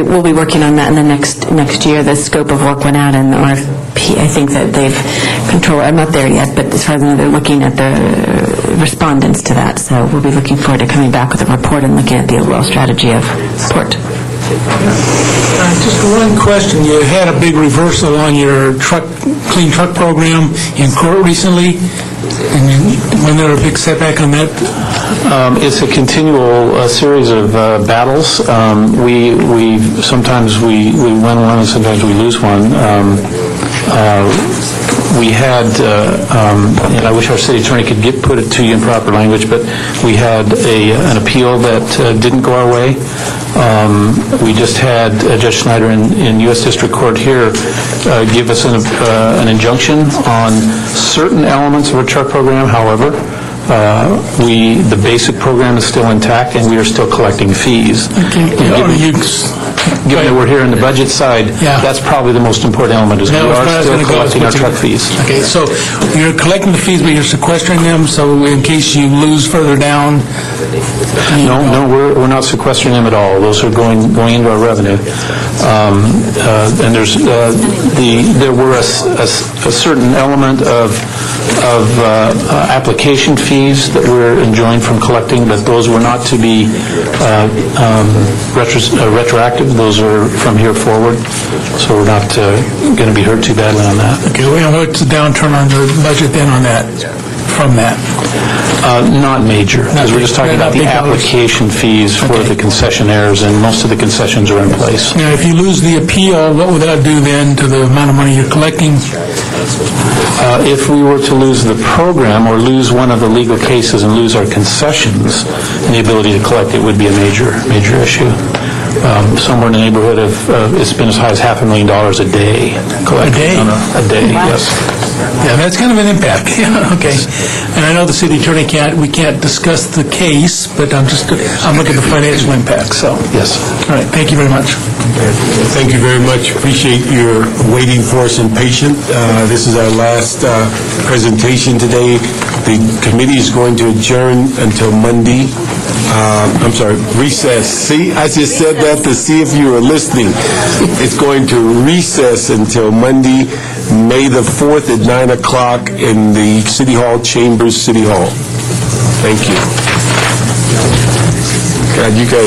we'll be working on that in the next year. The scope of work went out in the RFP. I think that I'm not there yet, but as far as I know, they're looking at the respondents to that. So we'll be looking forward to coming back with a report and looking at the overall strategy of support. Just one question. You had a big reversal on your clean truck program in court recently. And wasn't there a big setback on that? It's a continual series of battles. Sometimes we win one and sometimes we lose one. We had, and I wish our city attorney could put it to you in proper language, but we had an appeal that didn't go our way. We just had Judge Snyder in U.S. District Court here give us an injunction on certain elements of our truck program. However, the basic program is still intact, and we are still collecting fees. Given that we're here on the budget side, that's probably the most important element, is we are still collecting our truck fees. Okay, so you're collecting the fees, but you're sequestering them, so in case you lose further down? No, we're not sequestering them at all. Those are going into our revenue. And there were a certain element of application fees that were enjoined from collecting, but those were not to be retroactive. Those are from here forward, so we're not going to be hurt too badly on that. Okay, well, what's the downturn on the budget then on that? from that? Not major, because we're just talking about the Not big dollars. application fees for the concessionaires, and most of the concessions are in place. Now, if you lose the appeal, what would that do then to the amount of money you're collecting? If we were to lose the program or lose one of the legal cases and lose our concessions and the ability to collect, it would be a major issue. Somewhere in the neighborhood of, it's been as high as $500,000 a day collected. A day? A day, yes. Yeah, that's kind of an impact. Yeah, okay. And I know the city attorney we can't discuss the case, but I'm looking at the financial impact, so. Yes. All right, thank you very much. Thank you very much. Appreciate your waiting for us and patient. This is our last presentation today. The committee is going to adjourn until Monday. I'm sorry, recess. See, I just said that to see if you were listening. It's going to recess until Monday, May the 4th at 9 o'clock in the City Hall Chambers, City Hall. Thank you. God, you guys